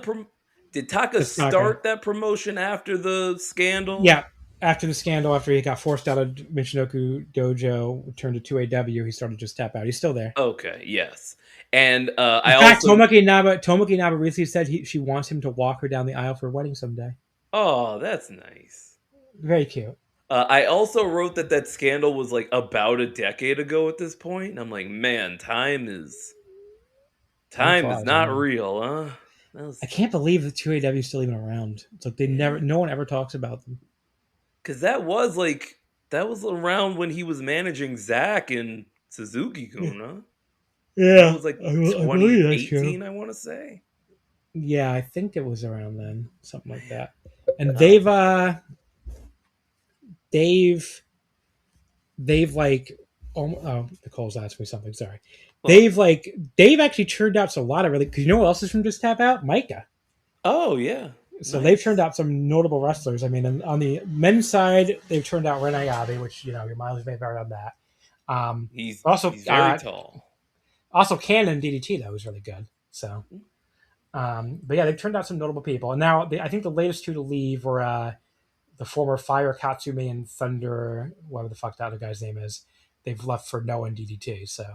did Taka start that promotion after the scandal? Yeah. After the scandal, after he got forced out of Michinoku Dojo, turned to 2AW, he started Just Tap Out. He's still there. Okay, yes. And Tomoka Inaba recently said she wants him to walk her down the aisle for a wedding someday. Oh, that's nice. Very cute. I also wrote that scandal was about a decade ago at this point. And I'm like, man, time is not real, huh? I can't believe the 2AW is still even around. It's like no one ever talks about them. Because that was around when he was managing Zack and Suzuki-kun, huh? Yeah. It was 2018, I want to say. Yeah, I think it was around then. Something like that. And Nicole's asked me something, sorry. They've actually turned out a lot of really, because you know what else is from Just Tap Out? Micah. Oh, yeah. So They've turned out some notable wrestlers. I mean, on the men's side, they've turned out Ren Ayabe, which, your mileage may vary on that. He's very tall. Also, Cannon DDT, though, was really good. So, but yeah, they've turned out some notable people. And now, I think the latest two to leave were the former Fire Katsumi and Thunder, whatever the fuck that other guy's name is. They've left for Noah and DDT, so.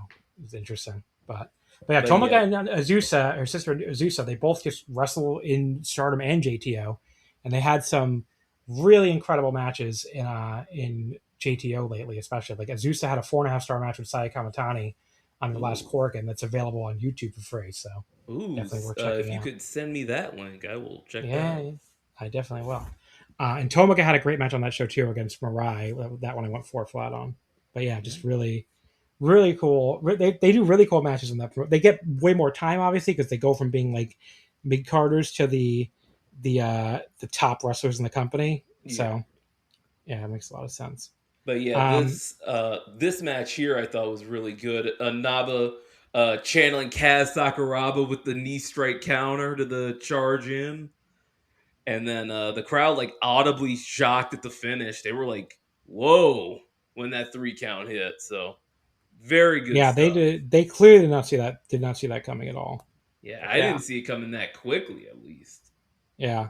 was interesting. But yeah, Tomoka and Azusa, her sister Azusa, they both just wrestle in Stardom and JTO, and they had some really incredible matches in JTO lately, especially. Like Azusa had a 4.5-star match with Saya Kamatani on the last Korakuen that's available on YouTube for free. So definitely worth checking out. If you could send me that link, I will check that out. Yeah, I definitely will. And Tomoka had a great match on that show too against Mirai. That one I went 4 flat on. But yeah, just really, really cool. They do really cool matches in that. They get way more time, obviously, because they go from being like mid carders to the top wrestlers in the company. Yeah. So yeah, it makes a lot of sense. But yeah, this match here I thought was really good. Naba channeling Kaz Sakuraba with the knee strike counter to the charge in. And then the crowd like audibly shocked at the finish. They were like, whoa, when that 3 count hit. So very good stuff. They did. They clearly did not see that coming at all. Yeah, I didn't see it coming that quickly, at least. Yeah.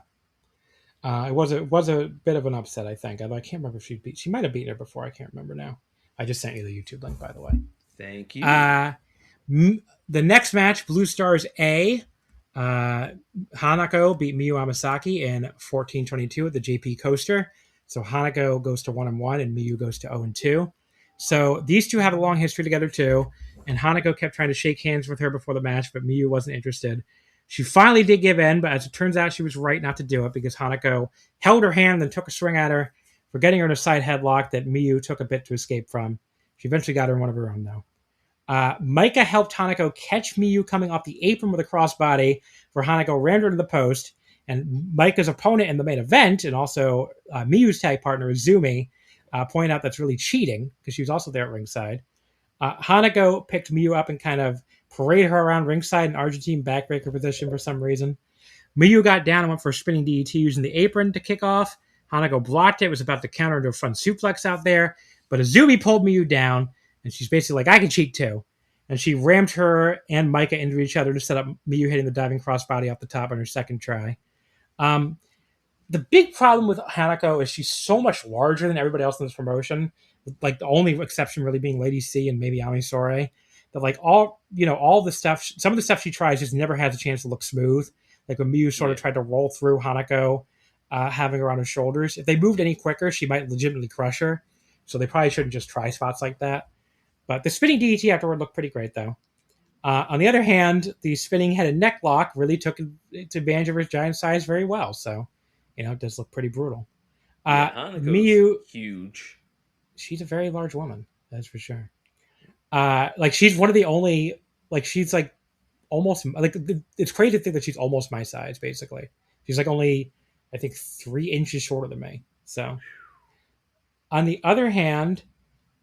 It was a bit of an upset, I think. Although I can't remember if she might have beaten her before. I can't remember now. I just sent you the YouTube link, by the way. Thank you. The next match, Blue Stars A, Hanako beat Miyu Amasaki in 14:22 at the JP Coaster. So Hanako goes to 1-1 and Miyu goes to 0-2. So these two have a long history together too. And Hanako kept trying to shake hands with her before the match, but Miyu wasn't interested. She finally did give in, but as it turns out, she was right not to do it because Hanako held her hand and took a swing at her, forgetting her in a side headlock that Miyu took a bit to escape from. She eventually got her in one of her own, though. Micah helped Hanako catch Miyu coming off the apron with a crossbody, where Hanako rammed her to the post, and Micah's opponent in the main event, and also Miyu's tag partner, Izumi, pointed out that's really cheating, because she was also there at ringside. Hanako picked Miyu up and kind of paraded her around ringside in Argentine backbreaker position for some reason. Miyu got down and went for a spinning DDT using the apron to kick off. Hanako blocked it, was about to counter into a front suplex out there, but Izumi pulled Miyu down, and she's basically like, I can cheat too. And she rammed her and Micah into each other to set up Miyu hitting the diving crossbody off the top on her second try. The big problem with Hanako is she's so much larger than everybody else in this promotion, like the only exception really being Lady C and maybe Ami Sourei, that like all the stuff, some of the stuff she tries just never has a chance to look smooth. Like when Miyu sort of tried to roll through Hanako, having her on her shoulders. If they moved any quicker, she might legitimately crush her. So they probably shouldn't just try spots like that. But the spinning DDT afterward looked pretty great, though. On the other hand, the spinning head and neck lock really took advantage of her giant size very well. So, it does look pretty brutal. Miyu, huge. She's a very large woman, that's for sure. She's one of the only, she's like almost, it's crazy to think that she's almost my size, basically. She's like only, I think, 3 inches shorter than me. So, on the other hand,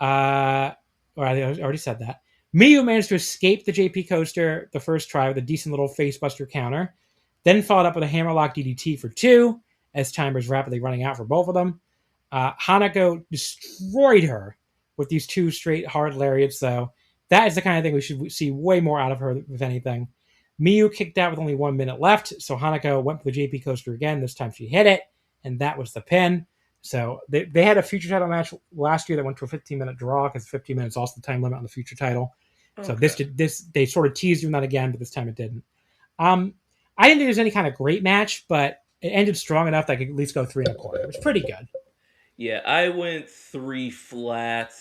I already said that. Miyu managed to escape the JP Coaster the first try with a decent little facebuster counter, then followed up with a hammerlock DDT for 2, as time was rapidly running out for both of them. Hanako destroyed her with these 2 straight hard lariats, though. That is the kind of thing we should see way more out of her, if anything. Miyu kicked out with only 1 minute left, so Hanako went for the JP Coaster again. This time she hit it, and that was the pin. So they had a future title match last year that went to a 15-minute draw because 15 minutes is also the time limit on the future title. Okay. So this they sort of teased doing that again, but this time it didn't. I didn't think there was any kind of great match, but it ended strong enough that I could at least go 3 1/4. It was pretty good. Yeah, I went 3 flat.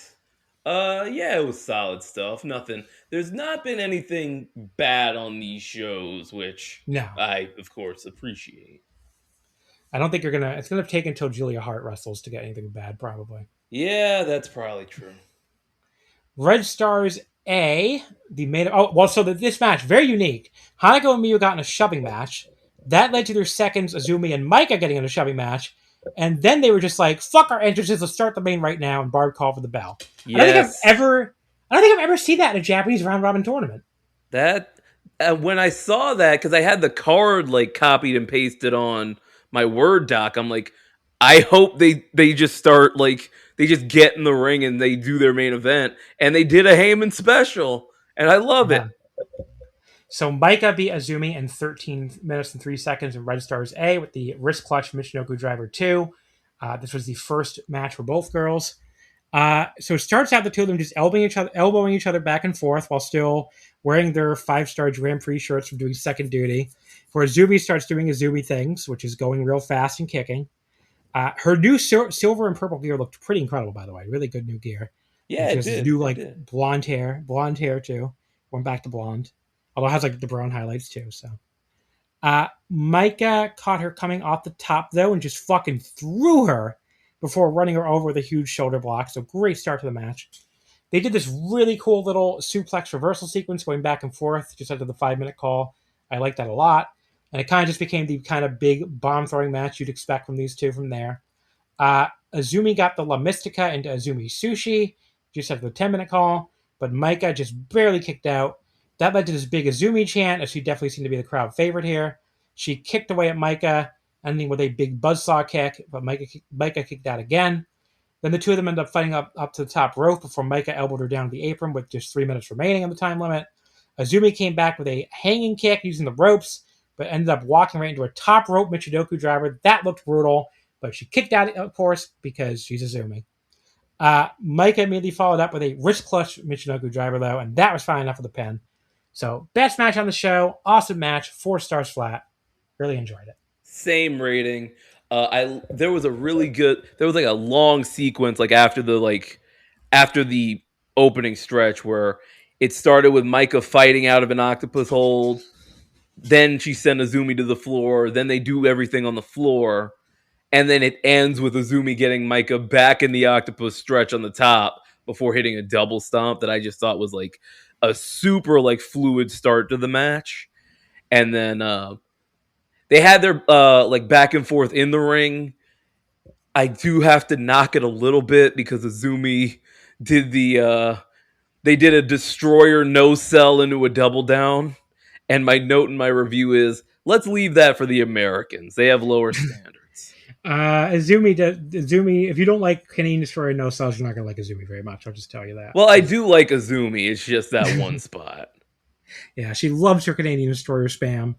It was solid stuff. Nothing. There's not been anything bad on these shows, which I, of course, appreciate. I don't think it's gonna take until Julia Hart wrestles to get anything bad, probably. Yeah, that's probably true. Red Stars A, this match, very unique. Hanako and Miyu got in a shoving match. That led to their seconds, Azumi and Micah getting in a shoving match. And then they were just like, fuck our entrances, let's start the main right now, and Barb called for the bell. Yes. I don't think I've ever seen that in a Japanese round robin tournament. That when I saw that, because I had the card copied and pasted on my Word doc, I'm like, I hope they just start they just get in the ring and they do their main event, and they did a Heyman special, and I love it. So Micah beat Azumi in 13 minutes and 3 seconds in Red Stars A with the wrist clutch Michinoku Driver 2. This was the first match for both girls. So it starts out the two of them just elbowing each other back and forth while still wearing their 5-star Grand Prix shirts from doing second duty. Where Azumi starts doing Azumi things, which is going real fast and kicking. Her new silver and purple gear looked pretty incredible, by the way. Really good new gear. Yeah, She it has this did. new It did. blonde hair too. Went back to blonde, although it has the brown highlights too. So, Micah caught her coming off the top though, and just fucking threw her before running her over with a huge shoulder block. So great start to the match. They did this really cool little suplex reversal sequence going back and forth just after the 5-minute call. I like that a lot. And it kind of just became the kind of big bomb throwing match you'd expect from these two from there. Azumi got the La Mystica into Azumi Sushi just after the 10-minute call, but Micah just barely kicked out. That led to this big Azumi chant, as she definitely seemed to be the crowd favorite here. She kicked away at Micah, ending with a big buzzsaw kick, but Micah kicked out again. Then the two of them ended up fighting up to the top rope before Micah elbowed her down to the apron with just 3 minutes remaining on the time limit. Azumi came back with a hanging kick using the ropes, but ended up walking right into a top rope Michinoku driver. That looked brutal, but she kicked out, of course, because she's Azumi. Micah immediately followed up with a wrist clutch Michinoku driver, though, and that was fine enough for the pin. So, best match on the show. Awesome match. 4 stars flat. Really enjoyed it. Same rating. There was a long sequence after the opening stretch where it started with Micah fighting out of an octopus hold. Then she sent Azumi to the floor. Then they do everything on the floor. And then it ends with Azumi getting Micah back in the octopus stretch on the top before hitting a double stomp that I just thought was a super fluid start to the match. And then they had their back and forth in the ring. I do have to knock it a little bit because Azumi did they did a destroyer no sell into a double down. And my note in my review is, let's leave that for the Americans. They have lower standards. Azumi, if you don't like Canadian Destroyer no cells, you're not going to like Azumi very much. I'll just tell you that. Well, I do like Azumi. It's just that one spot. Yeah, she loves her Canadian Destroyer spam.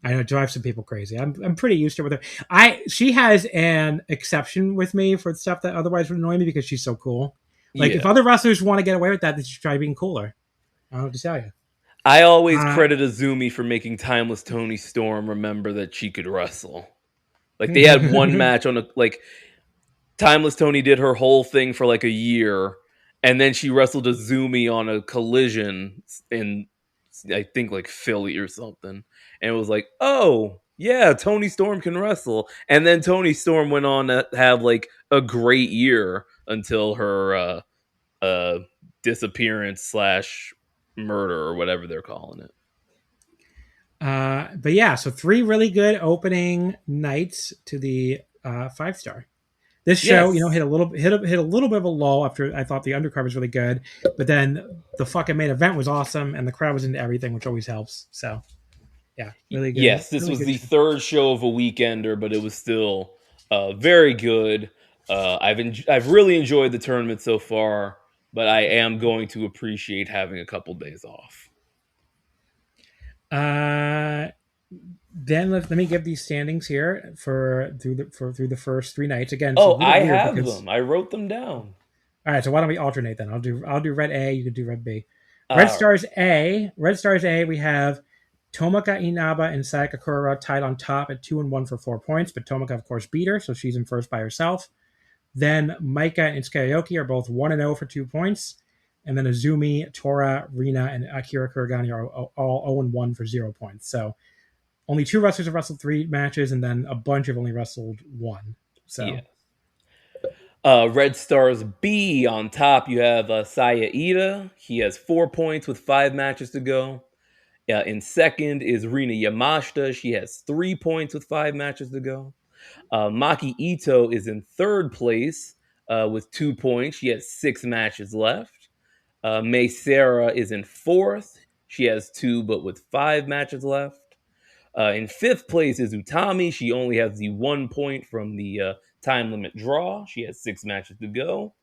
I know it drives some people crazy. I'm pretty used to it with her. She has an exception with me for stuff that otherwise would annoy me because she's so cool. If other wrestlers want to get away with that, they should try being cooler. I don't know what to tell you. I always credit Azumi for making Timeless Toni Storm remember that she could wrestle. They had one match on Timeless Toni did her whole thing for a year, and then she wrestled Azumi on a Collision in, I think, Philly or something. And it was oh, yeah, Toni Storm can wrestle. And then Toni Storm went on to have a great year until her disappearance / murder or whatever they're calling it. But yeah, so 3 really good opening nights to the 5-star. This show, hit a little bit of a lull after I thought the undercard was really good, but then the fucking main event was awesome and the crowd was into everything, which always helps. So, yeah, really good. Yes, this was the third show of a weekender, but it was still very good. I've really enjoyed the tournament so far, but I am going to appreciate having a couple days off. Then let me give these standings here through the first 3 nights again. Oh, I have them. I wrote them down. All right, so why don't we alternate then? I'll do red A. You can do red B. Red Stars A. We have Tomoka Inaba and Sayaka Kura tied on top at 2-1 for 4 points, but Tomoka of course beat her, so she's in first by herself. Then Micah and Tsukayoki are both 1-0 for 2 points. And then Azumi, Tora, Rina, and Akira Kuragani are all 0-1 for 0 points. So only 2 wrestlers have wrestled 3 matches, and then a bunch have only wrestled 1. So, yeah. Red Stars B on top, you have Saya Ida. He has 4 points with 5 matches to go. In second is Rina Yamashita. She has 3 points with 5 matches to go. Maki Ito is in third place with 2 points. She has 6 matches left. May Sarah is in fourth. She has 2, but with 5 matches left. In fifth place is Utami. She only has the 1 point from the time limit draw. She has 6 matches to go.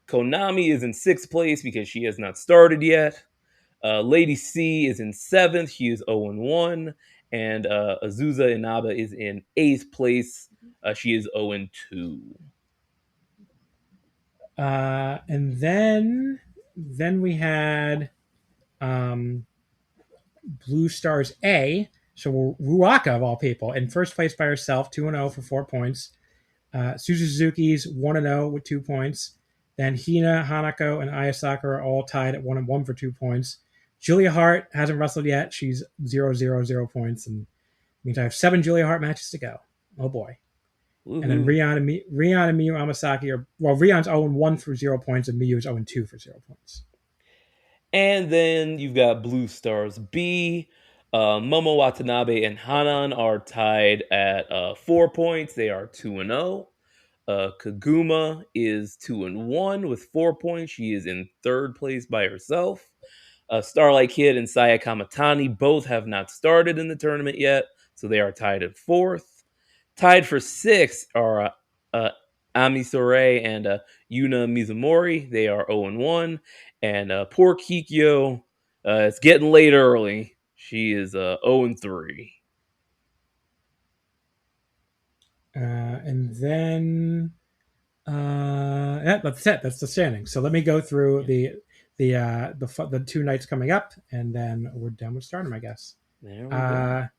Konami is in 6th place because she has not started yet. Lady C is in 7th. She is 0-1. And Azusa Inaba is in 8th place. She is 0-2. And then we had um, Blue Stars A. So Ruaka, of all people, in first place by herself, 2-0 for 4 points. Suzuki's 1-0 with 2 points. Then Hina, Hanako, and Ayasaka are all tied at 1-1 for 2 points. Julia Hart hasn't wrestled yet. She's 0-0 points. And means I have 7 Julia Hart matches to go. Oh boy. Woo-hoo. And then Rion and Miyu Amasaki are, well, Rion's 0-1 for 0 points, and Miyu is 0-2 for 0 points. And then you've got Blue Stars B. Momo Watanabe and Hanan are tied at 4 points. They are 2-0. Kaguma is 2-1 with 4 points. She is in third place by herself. Starlight Kid and Saya Kamatani both have not started in the tournament yet, so they are tied at fourth. Tied for sixth are Ami Sourei and Yuna Mizumori. They are 0-1. And poor Kikyo, it's getting late early. She is 0-3. And then yeah, that's it. That's the standing. So let me go through the 2 nights coming up, and then we're done with Stardom, I guess. There we go.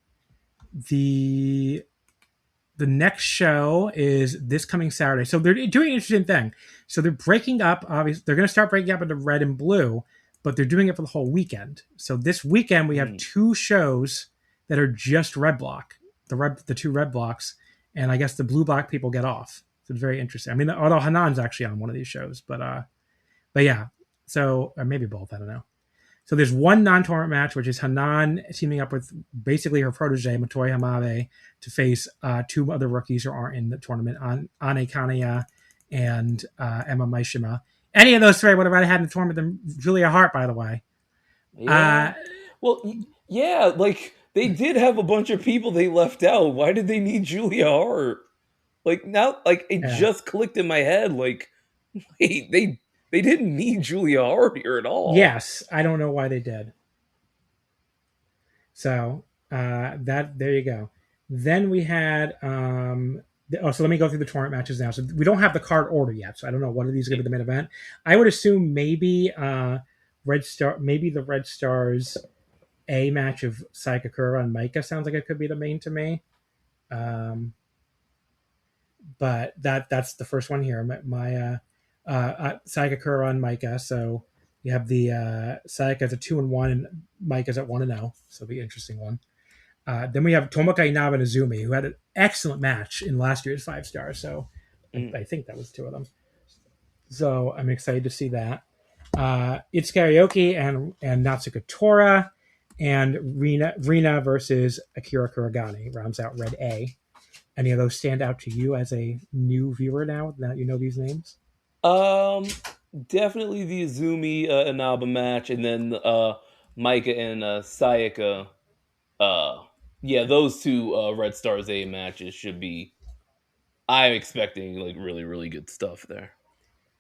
The next show is this coming Saturday. So they're doing an interesting thing. So they're breaking up. Obviously, they're going to start breaking up into red and blue, but they're doing it for the whole weekend. So this weekend we have 2 shows that are just red block. The 2 red blocks, and I guess the blue block people get off. So it's very interesting. I mean, although Hanan's actually on one of these shows, but yeah. So or maybe both. I don't know. So there's one non-tournament match, which is Hanan teaming up with basically her protege, Motoi Hamabe, to face 2 other rookies who aren't in the tournament, Ane Kanaya and Emma Maishima. Any of those 3 I would have rather had in the tournament than Julia Hart, by the way. Yeah. Well, yeah, like, they did have a bunch of people they left out. Why did they need Julia Hart? Like, now, like, it just clicked in my head, like, wait, they didn't need Julia Hart here at all. Yes, I don't know why they did. So there you go. Then we had so let me go through the tournament matches now. So we don't have the card order yet, so I don't know what of these are going to be the main event. I would assume maybe the Red Stars A match of Sayakakura and Maika sounds like it could be the main to me. But that's the first one here. My Sayakakura and Maika. So you have the Sayaka's at 2-1 and Maika's at 1-0. So it'll be an interesting one. Then we have Tomoka Inaba and Izumi, who had an excellent match in last year's 5 stars. So I think that was 2 of them. So I'm excited to see that. It's Karaoke and Natsuka Tora, and Rina versus Akira Kuragane rounds out Red A. Any of those stand out to you as a new viewer now that you know these names? Definitely the Izumi Inaba match, and then Maika and Sayaka. Yeah, those 2 Red Stars A matches should be. I'm expecting like really, really good stuff there.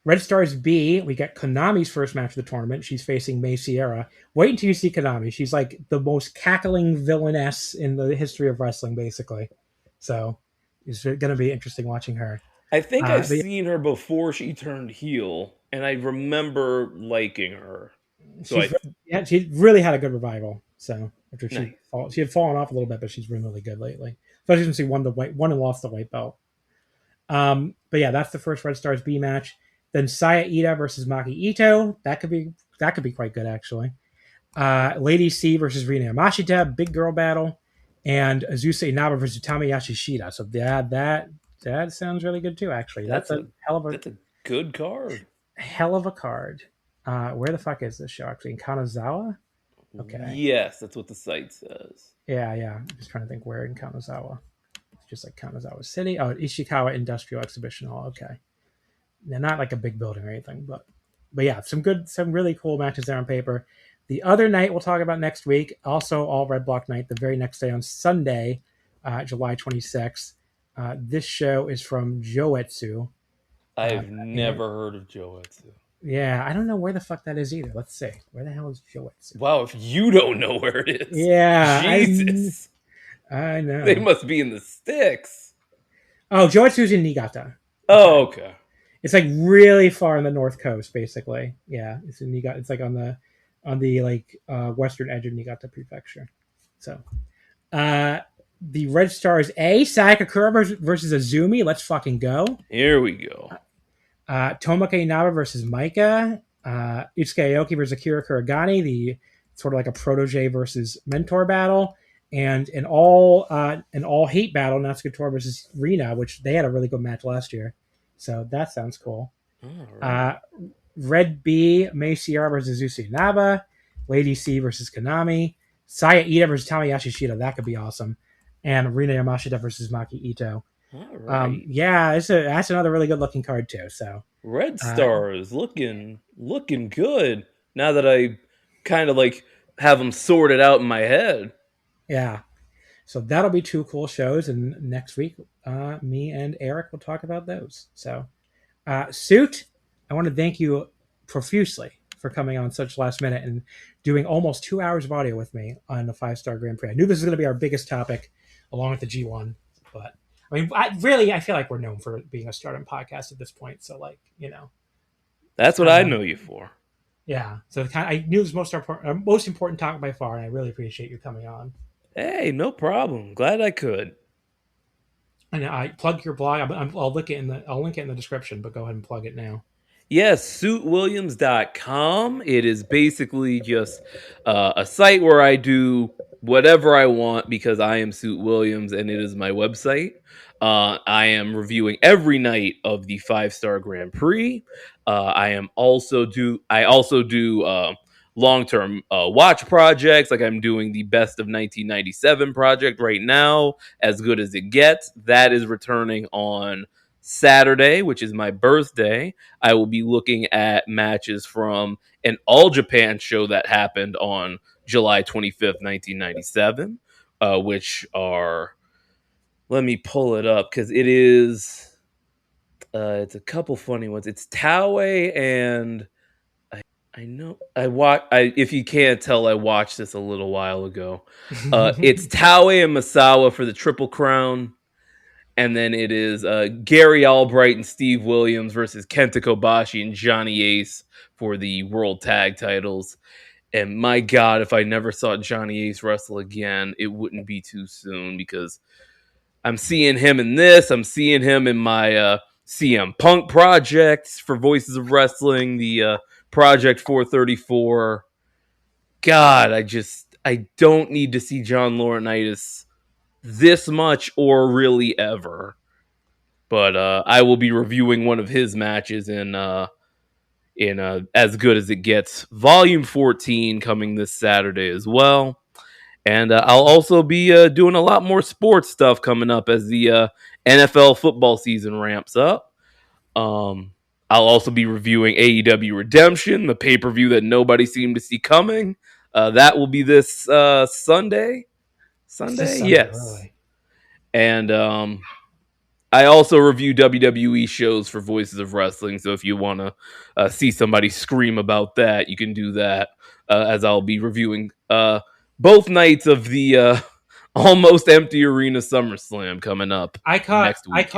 Red Stars B, we got Konami's first match of the tournament. She's facing Mei Sierra. Wait until you see Konami. She's like the most cackling villainess in the history of wrestling, basically. So it's going to be interesting watching her. I think I've seen her before she turned heel, and I remember liking her. So she really had a good revival. So after she had fallen off a little bit, but she's been really good lately. Especially since she won and lost the white belt. But yeah, that's the first Red Stars B match. Then Saya Ida versus Maki Ito. That could be quite good actually. Lady C versus Rina Yamashita, big girl battle, and Azusa Inaba versus Utami Yashishita. So that sounds really good too. Actually, that's a good card. Hell of a card. Where the fuck is this show actually? In Kanazawa? Okay. Yes, that's what the site says. Yeah. I'm just trying to think where in Kanazawa. It's just like Kanazawa City. Oh, Ishikawa Industrial Exhibition Hall. Okay. They're not like a big building or anything, but yeah, some really cool matches there on paper. The other night we'll talk about next week, also all Red Block night, the very next day on Sunday, July 26th. This show is from Joetsu. I've never heard of Joetsu. Yeah, I don't know where the fuck that is either. Let's see. Where the hell is Joetsu? Wow, if you don't know where it is. Yeah. Jesus. I know. They must be in the sticks. Oh, Joetsu's in Niigata. Oh, okay. It's like really far on the north coast, basically. Yeah, it's like on the like western edge of Niigata Prefecture. So, the red star is Sayaka Kura versus Azumi. Let's fucking go. Here we go. Tomoka Inaba versus Maika. Itsuki Aoki versus Akira Kuragani. The sort of like a protege versus mentor battle. And an all hate battle, Natsuko Tora versus Rina, which they had a really good match last year. So that sounds cool. Right. Red B, Mei Sierra versus Zuzu Inaba. Lady C versus Konami. Saya Ida versus Tamayashi Shida. That could be awesome. And Rina Yamashita versus Maki Ito. All right. Yeah, that's another really good looking card too. So Red Star is looking good now that I kind of like have them sorted out in my head. Yeah. So that'll be 2 cool shows, and next week, me and Eric will talk about those. So, Suit, I want to thank you profusely for coming on such last minute and doing almost 2 hours of audio with me on the 5-Star Grand Prix. I knew this was going to be our biggest topic, along with the G1, but I mean, I feel like we're known for being a Stardom podcast at this point. So, like, that's what I know you for. Yeah. So I knew it was most important topic by far, and I really appreciate you coming on. Hey, no problem. Glad I could. And I plug your blog. I'll link it in the description, but go ahead and plug it now. Yes, suitwilliams.com. It is basically just a site where I do whatever I want because I am Suit Williams and it is my website. I am reviewing every night of the 5-Star Grand Prix. I also do long-term watch projects. Like I'm doing the Best of 1997 project right now, As Good as It Gets. That is returning on Saturday, which is my birthday. I will be looking at matches from an All Japan show that happened on July 25th, 1997, which are, let me pull it up because it is, it's a couple funny ones. It's Taue and I know if you can't tell, I watched this a little while ago. It's Taue and Masawa for the Triple Crown. And then it is Gary Albright and Steve Williams versus Kenta Kobashi and Johnny Ace for the World Tag Titles. And my God, if I never saw Johnny Ace wrestle again, it wouldn't be too soon because I'm seeing him in this. I'm seeing him in my CM Punk projects for Voices of Wrestling, the Project 434. God, I don't need to see John Laurinaitis this much or really ever. But I will be reviewing one of his matches in As Good as It Gets Volume 14 coming this Saturday as well. And I'll also be doing a lot more sports stuff coming up as the NFL football season ramps up. I'll also be reviewing AEW Redemption, the pay-per-view that nobody seemed to see coming. That will be this Sunday. Sunday, yes. Really. And I also review WWE shows for Voices of Wrestling, so if you want to see somebody scream about that, you can do that, as I'll be reviewing both nights of the almost empty arena SummerSlam coming up next week.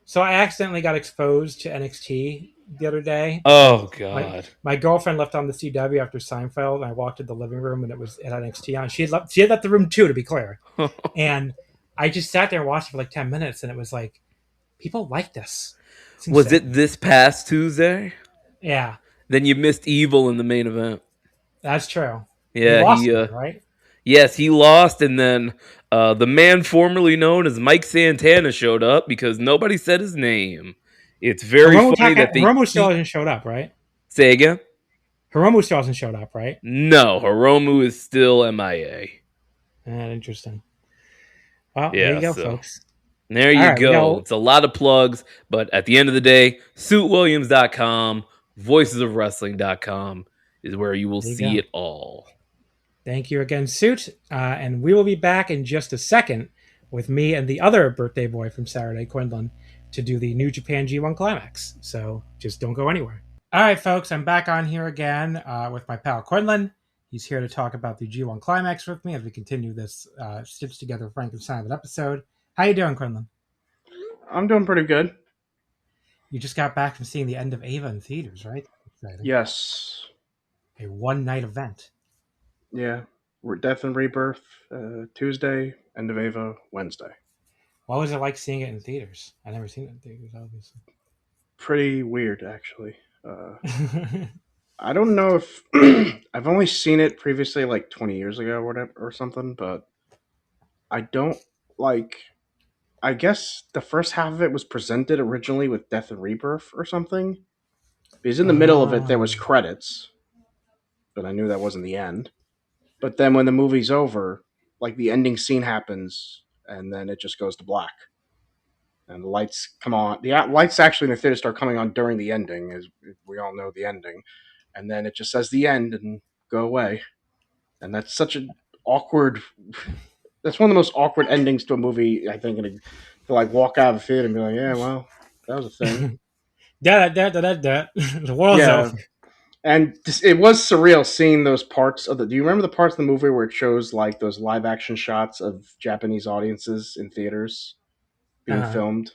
So I accidentally got exposed to NXT the other day. Oh, God. My girlfriend left on the CW after Seinfeld, and I walked to the living room, and it had NXT on. She had left the room, too, to be clear. And I just sat there and watched it for like 10 minutes, and it was like, people like this. Was it this past Tuesday? Yeah. Then you missed Evil in the main event. That's true. Yeah, he lost, right? Yes, he lost, and then the man formerly known as Mike Santana showed up because nobody said his name. It's very funny that Hiromu still hasn't showed up, right? Say again? Hiromu still hasn't showed up, right? No, Hiromu is still MIA. Interesting. Well, there you go, folks. There you go. It's a lot of plugs, but at the end of the day, suitwilliams.com, voicesofwrestling.com is where you will see it all. Thank you again, Suit. And we will be back in just a second with me and the other birthday boy from Saturday, Quinlan, to do the New Japan G1 Climax. So just don't go anywhere. All right, folks, I'm back on here again with my pal Quinlan. He's here to talk about the G1 Climax with me as we continue this stitched together Frankenstein episode. How you doing, Quinlan? I'm doing pretty good. You just got back from seeing the end of Ava in theaters, right? Exciting. Yes. A one-night event. Yeah. Death and Rebirth, Tuesday, end of Ava, Wednesday. What was it like seeing it in theaters? I never seen it in theaters, obviously. Pretty weird, actually. I don't know if I've only seen it previously, like 20 years ago or whatever, or something, but I don't like. I guess the first half of it was presented originally with Death and Rebirth or something. Because in the middle of it, there was credits, but I knew that wasn't the end. But then when the movie's over, like the ending scene happens, and then it just goes to black. And the lights come on. The lights actually in the theater start coming on during the ending, as we all know the ending. And then it just says the end and go away. And that's such an awkward. That's one of the most awkward endings to a movie, I think, to like walk out of the theater and be like, yeah, well, that was a thing. The world's over. And it was surreal seeing those parts of the. Do you remember the parts of the movie where it shows like those live action shots of Japanese audiences in theaters being filmed? Do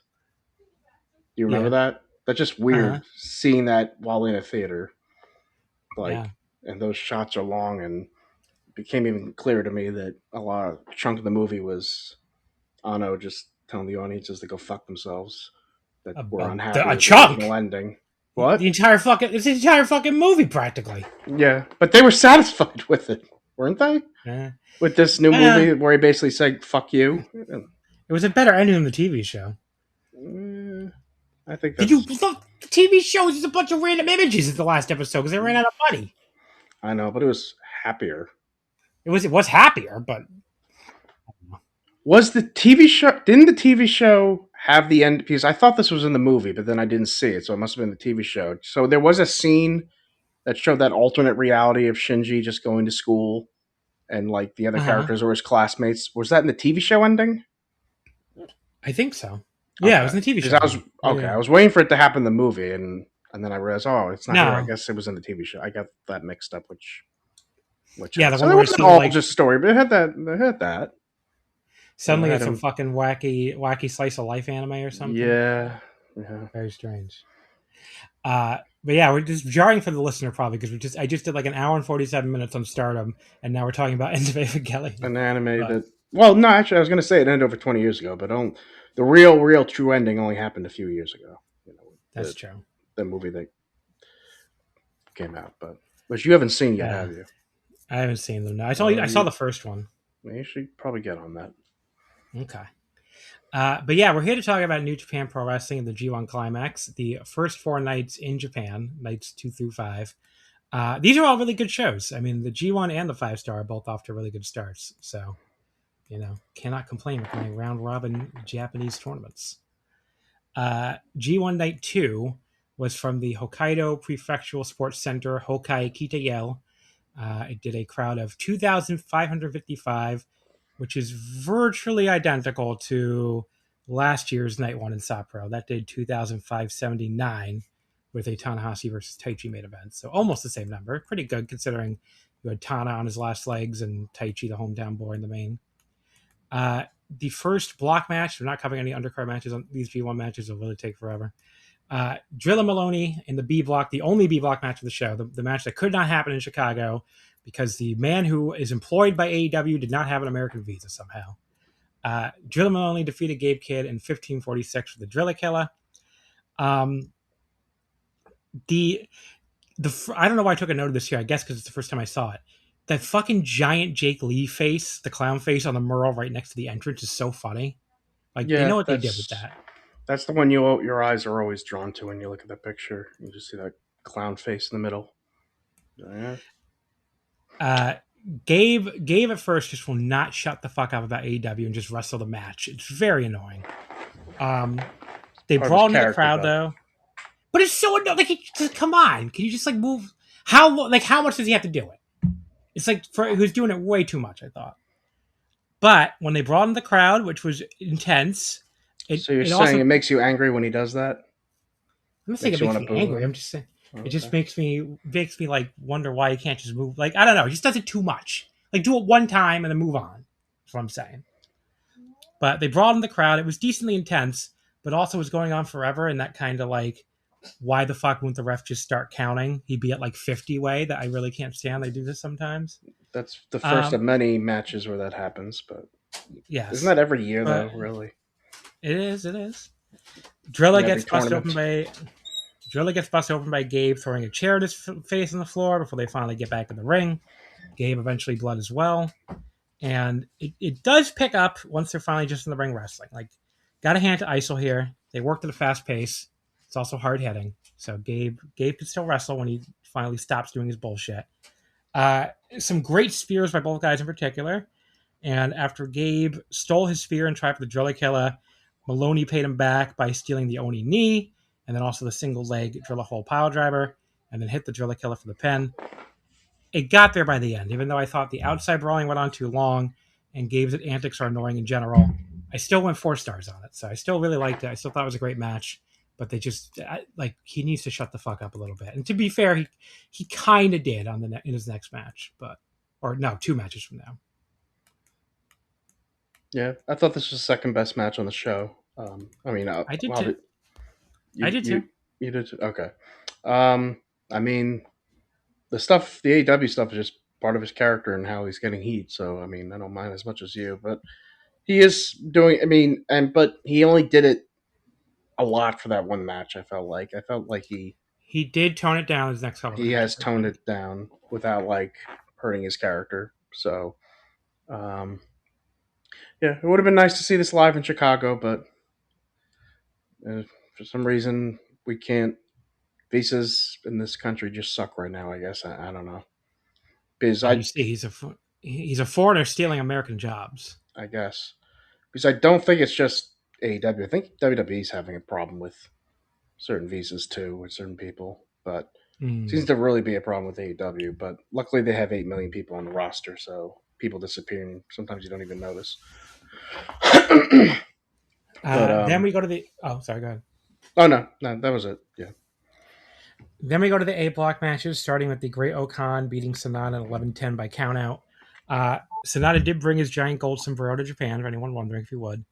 you remember that? That's just weird seeing that while in a theater. And those shots are long, and it became even clearer to me that a chunk of the movie was Anno just telling the audiences to go fuck themselves. That were unhappy with the original ending. What? It's the entire fucking movie, practically. Yeah, but they were satisfied with it, weren't they? With this new movie where he basically said, fuck you. It was a better ending than the TV show. I think that's... Did you look? The TV show was just a bunch of random images in the last episode because they ran out of money. I know, but it was happier. It was happier, but... Was the TV show... Didn't the TV show have the end? Because I thought this was in the movie, but then I didn't see it, so it must have been the TV show. So there was a scene that showed that alternate reality of Shinji just going to school and like the other characters were his classmates. Was that in the TV show ending? I think so. Yeah, it was in the TV show. I was waiting for it to happen in the movie, and then I realized, it's not here. I guess it was in the TV show. I got that mixed up, which yeah, the so one it where wasn't all just story, but it had that. Suddenly it's some fucking wacky slice of life anime or something. Yeah. Very strange. But yeah, we're just jarring for the listener probably because I just did like an hour and 47 minutes on Stardom, and now we're talking about End of Evangelion. An anime that. Well, no, actually, I was going to say it ended over 20 years ago, but the real true ending only happened a few years ago. That's true. The movie that came out, but which you haven't seen yet, have you? I haven't seen them. No, I saw the first one. You should probably get on that. Okay. But yeah, we're here to talk about New Japan Pro Wrestling and the G1 Climax, the first 4 nights in Japan, nights 2 through 5. These are all really good shows. I mean, the G1 and the 5-star are both off to really good starts. So, cannot complain with playing round-robin Japanese tournaments. G1 Night 2 was from the Hokkaido Prefectural Sports Center, Hokkai Kita-Yel. It did a crowd of 2,555, which is virtually identical to last year's Night 1 in Sapporo. That did 2,579 with a Tanahashi versus Taichi main event. So almost the same number. Pretty good considering you had Tana on his last legs and Taichi, the hometown boy, in the main. The first block match, we're not covering any undercard matches on these G1 matches, will really take forever. Drilla Maloney in the B block, the only B block match of the show, the match that could not happen in Chicago because the man who is employed by AEW did not have an American visa somehow. Drilla Maloney defeated Gabe Kidd in 15:46 for the Drilla Killer. I don't know why I took a note of this here. I guess because it's the first time I saw it. That fucking giant Jake Lee face, the clown face on the mural right next to the entrance, is so funny. Like, they know what they did with that. That's the one your eyes are always drawn to when you look at that picture. You just see that clown face in the middle. Yeah. Gabe at first just will not shut the fuck up about AEW and just wrestle the match. It's very annoying. They brawled in the crowd though. But it's so annoying. Like, come on. Can you just like move? How much does he have to do it? It's like who's doing it way too much, I thought. But when they brought in the crowd, which was intense, so you're saying it makes you angry when he does that? I'm not saying it makes me angry. I'm just saying it just makes me like wonder why he can't just move. Like, I don't know. He just does it too much. Like, do it one time and then move on. That's what I'm saying. But they brought in the crowd. It was decently intense. but also was going on forever, and that kind of like, why the fuck wouldn't the ref just start counting? He'd be at like 50 way. That I really can't stand. They do this sometimes. That's the first of many matches where that happens, but Yes, isn't that every year but though? Really? it is. It is. Drilla Every gets busted open tournament. by Gabe throwing a chair at his face on the floor before they finally get back in the ring. Gabe eventually blood as well. And it does pick up once they're finally just in the ring wrestling. Like, got a hand to ISIL here. They worked at a fast pace. It's also hard hitting. So Gabe can still wrestle when he finally stops doing his bullshit. Some great spears by both guys in particular. And after Gabe stole his spear and tried for the Drilla Killer, Maloney paid him back by stealing the Oni knee, and then also the single leg Drilla hole pile driver, and then hit the Drilla Killer for the pin. It got there by the end, even though I thought the outside brawling went on too long, and Gabe's antics are annoying in general. I still went 4 stars on it, so I still really liked it. I still thought it was a great match, but they just he needs to shut the fuck up a little bit. And to be fair, he kind of did on in his next match, or no, 2 matches from now. Yeah, I thought this was the second best match on the show. I did too. I did too. You did too? Okay. I mean, the AEW stuff is just part of his character and how he's getting heat. So, I mean, I don't mind as much as you, but he is doing, but he only did it a lot for that one match. I felt like he did tone it down his next couple. He has toned it down without like hurting his character. So, yeah, it would have been nice to see this live in Chicago, but for some reason we can't. Visas in this country just suck right now. I guess I don't know. Because he's a foreigner stealing American jobs. I guess because I don't think it's just AEW. I think WWE's having a problem with certain visas too with certain people, but it seems to really be a problem with AEW. But luckily they have 8 million people on the roster, so people disappearing sometimes you don't even notice. Then we go to the. Oh, sorry. Go ahead. Oh no, that was it. Yeah. Then we go to the A block matches, starting with the Great Okan beating Sonata 11-10 by countout. Sonata did bring his giant gold sombrero to Japan, for anyone wondering if he would.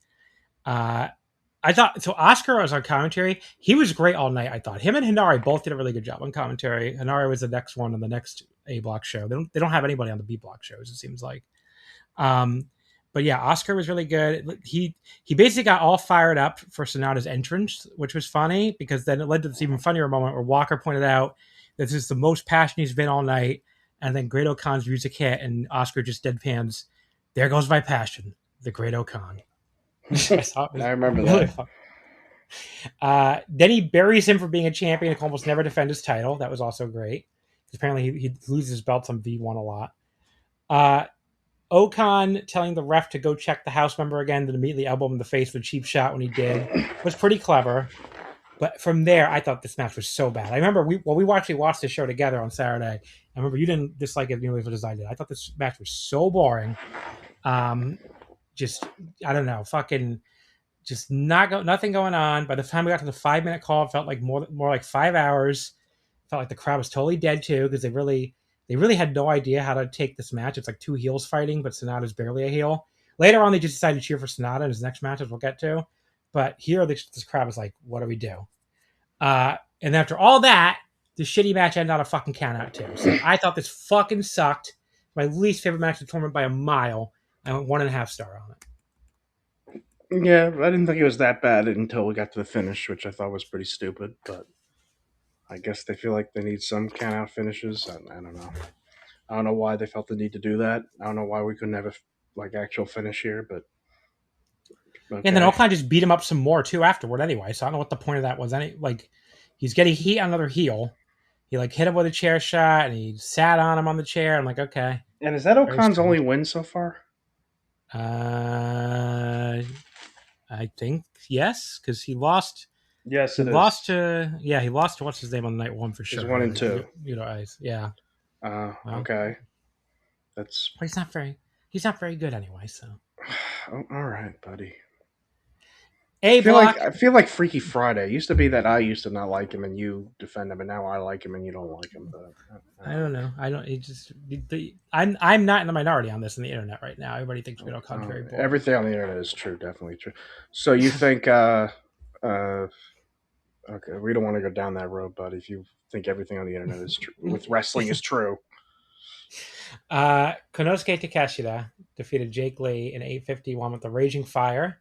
I thought so. Oscar was on commentary. He was great all night. I thought him and Hinari both did a really good job on commentary. Hinari was the next one on the next A block show. They don't have anybody on the B block shows. It seems like. But yeah, Oscar was really good. He basically got all fired up for Sonata's entrance, which was funny because then it led to this even funnier moment where Walker pointed out that this is the most passionate he's been all night. And then Great Okan's music hit and Oscar just deadpans, "There goes my passion, the Great Okan." I remember really that. Then he buries him for being a champion and can almost never defend his title. That was also great. Apparently he loses his belts on V1 a lot. Okan telling the ref to go check the house member again, then immediately elbow him in the face with a cheap shot when he did was pretty clever. But from there, I thought this match was so bad. I remember we actually watched this show together on Saturday. I remember you didn't dislike it nearly as much as I did. I thought this match was so boring. Just I don't know, fucking just nothing going on. By the time we got to the 5-minute call, it felt like more like 5 hours. It felt like the crowd was totally dead too because they really had no idea how to take this match. It's like 2 heels fighting, but Sonata's barely a heel. Later on, they just decided to cheer for Sonata in his next matches we'll get to. But here, this crowd was like, what do we do? And after all that, the shitty match ended on a fucking countout too. So I thought this fucking sucked. My least favorite match of the tournament by a mile. I went 1.5 star on it. Yeah, I didn't think it was that bad until we got to the finish, which I thought was pretty stupid. But I guess they feel like they need some countout finishes. I don't know. I don't know why they felt the need to do that. I don't know why we couldn't have a actual finish here, but okay. And then Okan just beat him up some more too afterward anyway. So I don't know what the point of that was. He's getting heat on another heel. He hit him with a chair shot and he sat on him on the chair. I'm like, okay. And is that Okan's only win so far? I think yes, because he lost. Yes, he lost to what's his name on night 1 for sure. He's 1 and 2. Yeah. Okay. That's. Well, he's not very good anyway. So. Oh, all right, buddy. I feel like Freaky Friday. It used to be that I used to not like him and you defend him, and now I like him and you don't like him. But I don't know. I'm not in the minority on this in the internet right now. Everybody thinks we don't contrary. Everything on the internet is true, definitely true. So you think Okay, we don't want to go down that road, but if you think everything on the internet is true with wrestling is true. Konosuke Takeshita defeated Jake Lee in 851 with the Raging Fire.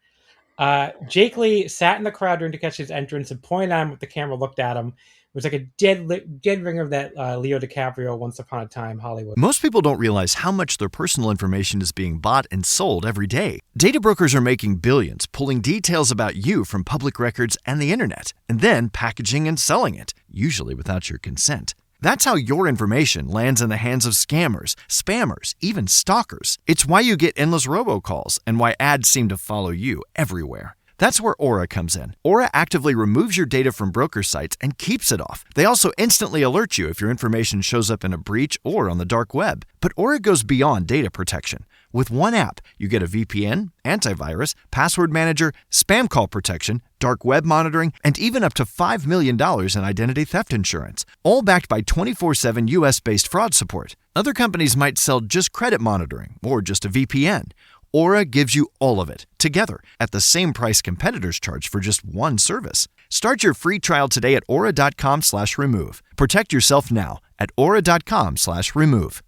Jake Lee sat in the crowd during Takeshita's entrance and pointed at him with the camera, looked at him. It was like a dead ringer of that Leo DiCaprio Once Upon a Time Hollywood. Most people don't realize how much their personal information is being bought and sold every day. Data brokers are making billions, pulling details about you from public records and the internet, and then packaging and selling it, usually without your consent. That's how your information lands in the hands of scammers, spammers, even stalkers. It's why you get endless robocalls and why ads seem to follow you everywhere. That's where Aura comes in. Aura actively removes your data from broker sites and keeps it off. They also instantly alert you if your information shows up in a breach or on the dark web. But Aura goes beyond data protection. With one app, you get a VPN, antivirus, password manager, spam call protection, dark web monitoring, and even up to $5 million in identity theft insurance, all backed by 24/7 US-based fraud support. Other companies might sell just credit monitoring or just a VPN. Aura gives you all of it, together, at the same price competitors charge for just one service. Start your free trial today at aura.com/remove. Protect yourself now at aura.com/remove.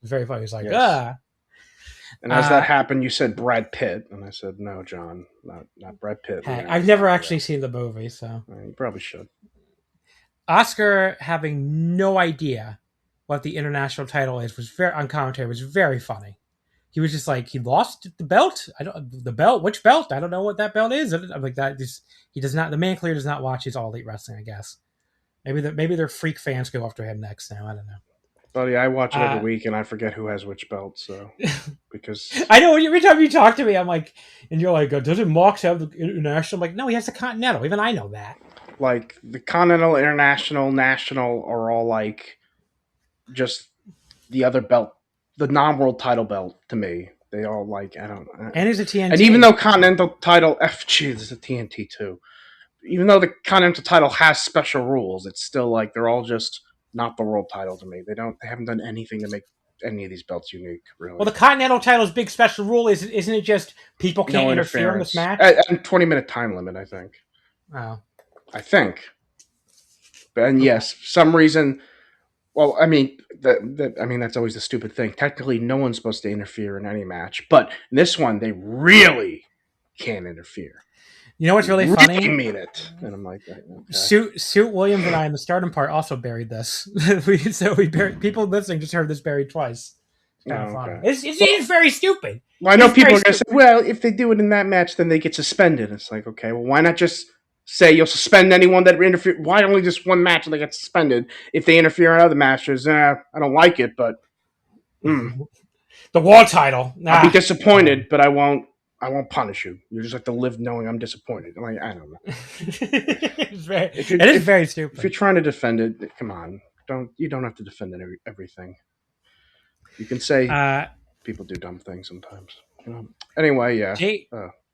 Very funny. He's like, Yes. And as that happened, you said Brad Pitt, and I said, no, John, not Brad Pitt. Hey, I've never actually seen the movie, so. You probably should. Oscar having no idea what the international title is on commentary was very funny. He was just like, he lost the belt. Which belt? I don't know what that belt is. I'm like, that just, he does not. The man clearly does not watch his All Elite Wrestling, I guess. Maybe their freak fans go after him next now. I don't know. Buddy, I watch it every week and I forget who has which belt. So because I know every time you talk to me, I'm like, and you're like, doesn't Mox have the international? I'm like, no, he has the Continental. Even I know that. Like the Continental, International, National are all like just the other belt. The non-world title belt to me, they all like I don't. And there's a TNT, and even though Continental title, there's a TNT too. Even though the Continental title has special rules, it's still like they're all just not the world title to me. They haven't done anything to make any of these belts unique, really. Well, the Continental title's big special rule isn't it just people can't interfere in this match? And 20-minute time limit, I think. Oh, I think. And yes, some reason. Well, I mean, that's always the stupid thing. Technically, no one's supposed to interfere in any match, but in this one, they really can't interfere. You know what's really funny? Really mean it, and I'm like, okay. Suit Williams and I in the Stardom part also buried this. we buried. People listening just heard this buried twice. It's kind of funny. It's very stupid. Well, I know people are going to say, well, if they do it in that match, then they get suspended. It's like, okay, well, why not just say you'll suspend anyone that interfere? Why only just one match and they get suspended? If they interfere in other matches, I don't like it, but the world title. I'll be disappointed, but I won't punish you. You just have to live knowing I'm disappointed. I'm like, I don't know. It is very stupid. If you're trying to defend it, come on. You don't have to defend everything. You can say people do dumb things sometimes. Anyway, yeah.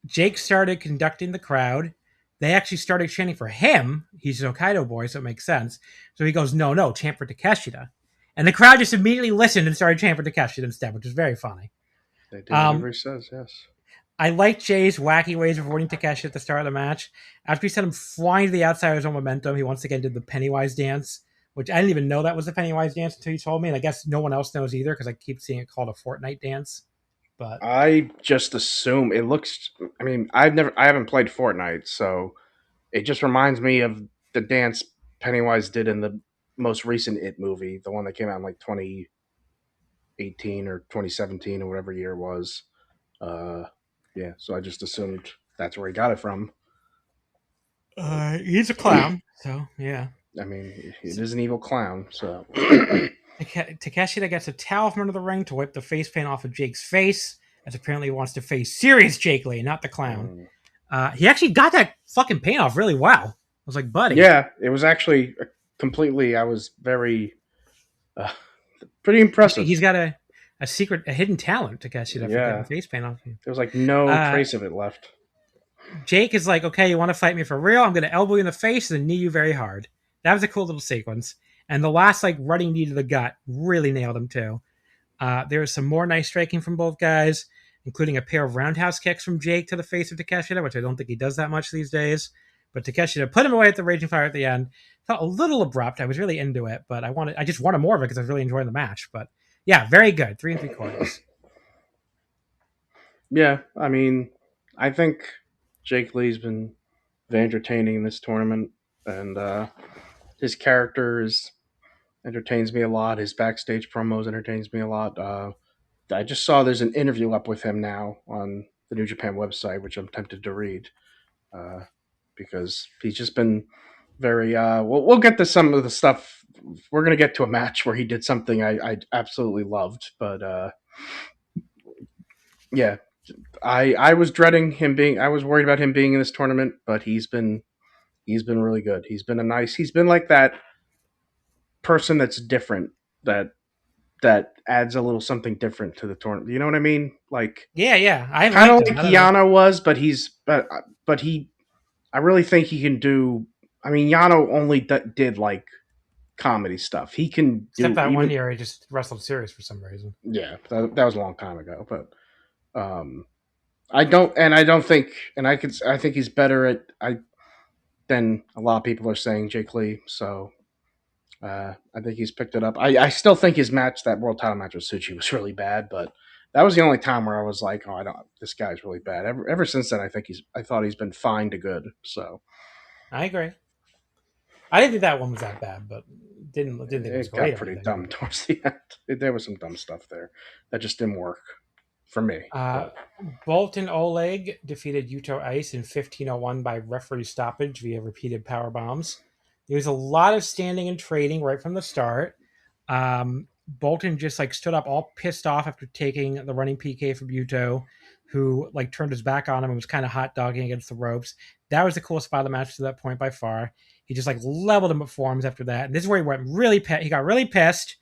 Jake started conducting the crowd. They actually started chanting for him. He's an Hokkaido boy, so it makes sense. So he goes, no, chant for Takeshita. And the crowd just immediately listened and started chanting for Takeshita instead, which is very funny. They did whatever he says, yes. I like Jay's wacky ways of avoiding Takeshita at the start of the match. After he sent him flying to the outside of his own momentum, he once again did the Pennywise dance, which I didn't even know that was the Pennywise dance until you told me. And I guess no one else knows either because I keep seeing it called a Fortnite dance. But I just assume it looks. I mean, I haven't played Fortnite, so it just reminds me of the dance Pennywise did in the most recent It movie, the one that came out in like 2018 or 2017 or whatever year it was. Yeah, so I just assumed that's where he got it from. He's a clown, so yeah. I mean, he is an evil clown, so. Takeshita gets a towel from under the ring to wipe the face paint off of Jake's face, as apparently he wants to face serious Jake Lee, not the clown. He actually got that fucking paint off really well. I was like, buddy. Yeah, it was actually completely, I was very, pretty impressive. He's got a hidden talent, Takeshita, for getting face paint off. There was like no trace of it left. Jake is like, okay, you want to fight me for real? I'm going to elbow you in the face and knee you very hard. That was a cool little sequence. And the last running knee to the gut really nailed him too. There was some more nice striking from both guys. including a pair of roundhouse kicks from Jake to the face of Takeshita, which I don't think he does that much these days. But Takeshita put him away at the Raging Fire at the end. Felt a little abrupt. I was really into it, but I just wanted more of it because I was really enjoying the match. But yeah, very good. 3 3/4. Yeah, I mean, I think Jake Lee's been very entertaining in this tournament, and his characters entertains me a lot. His backstage promos entertains me a lot. I just saw there's an interview up with him now on the New Japan website, which I'm tempted to read, uh, because he's just been very. We'll get to some of the stuff. We're gonna get to a match where he did something I absolutely loved, but yeah, I was dreading him being. I was worried about him being in this tournament, but he's been really good. He's been like that person that's different, that adds a little something different to the tournament. You know what I mean? Like, Yeah. I kind of liked like him. I don't know. Yano was, but he. I really think he can do. I mean, Yano only did like comedy stuff. He can do Except that even, one year he just wrestled serious for some reason. Yeah, that was a long time ago. But I don't think, I think he's better than a lot of people are saying, Jake Lee. So I think he's picked it up. I still think his match, that world title match with Suchi, was really bad, but that was the only time where I was like, oh, this guy's really bad. Ever since then, I thought he's been fine to good. So I agree. I didn't think that one was that bad, but didn't think it was it great. got pretty dumb towards the end. There was some dumb stuff there that just didn't work for me. Bolton Oleg defeated Yuto Ice in 15:01 by referee stoppage via repeated power bombs. There was a lot of standing and trading right from the start. Bolton just like stood up all pissed off after taking the running PK from Yuto, who like turned his back on him and was kind of hot dogging against the ropes. That was the coolest spot of the match to that point by far. He just like leveled him with forearms after that. And this is where he went really he got really pissed.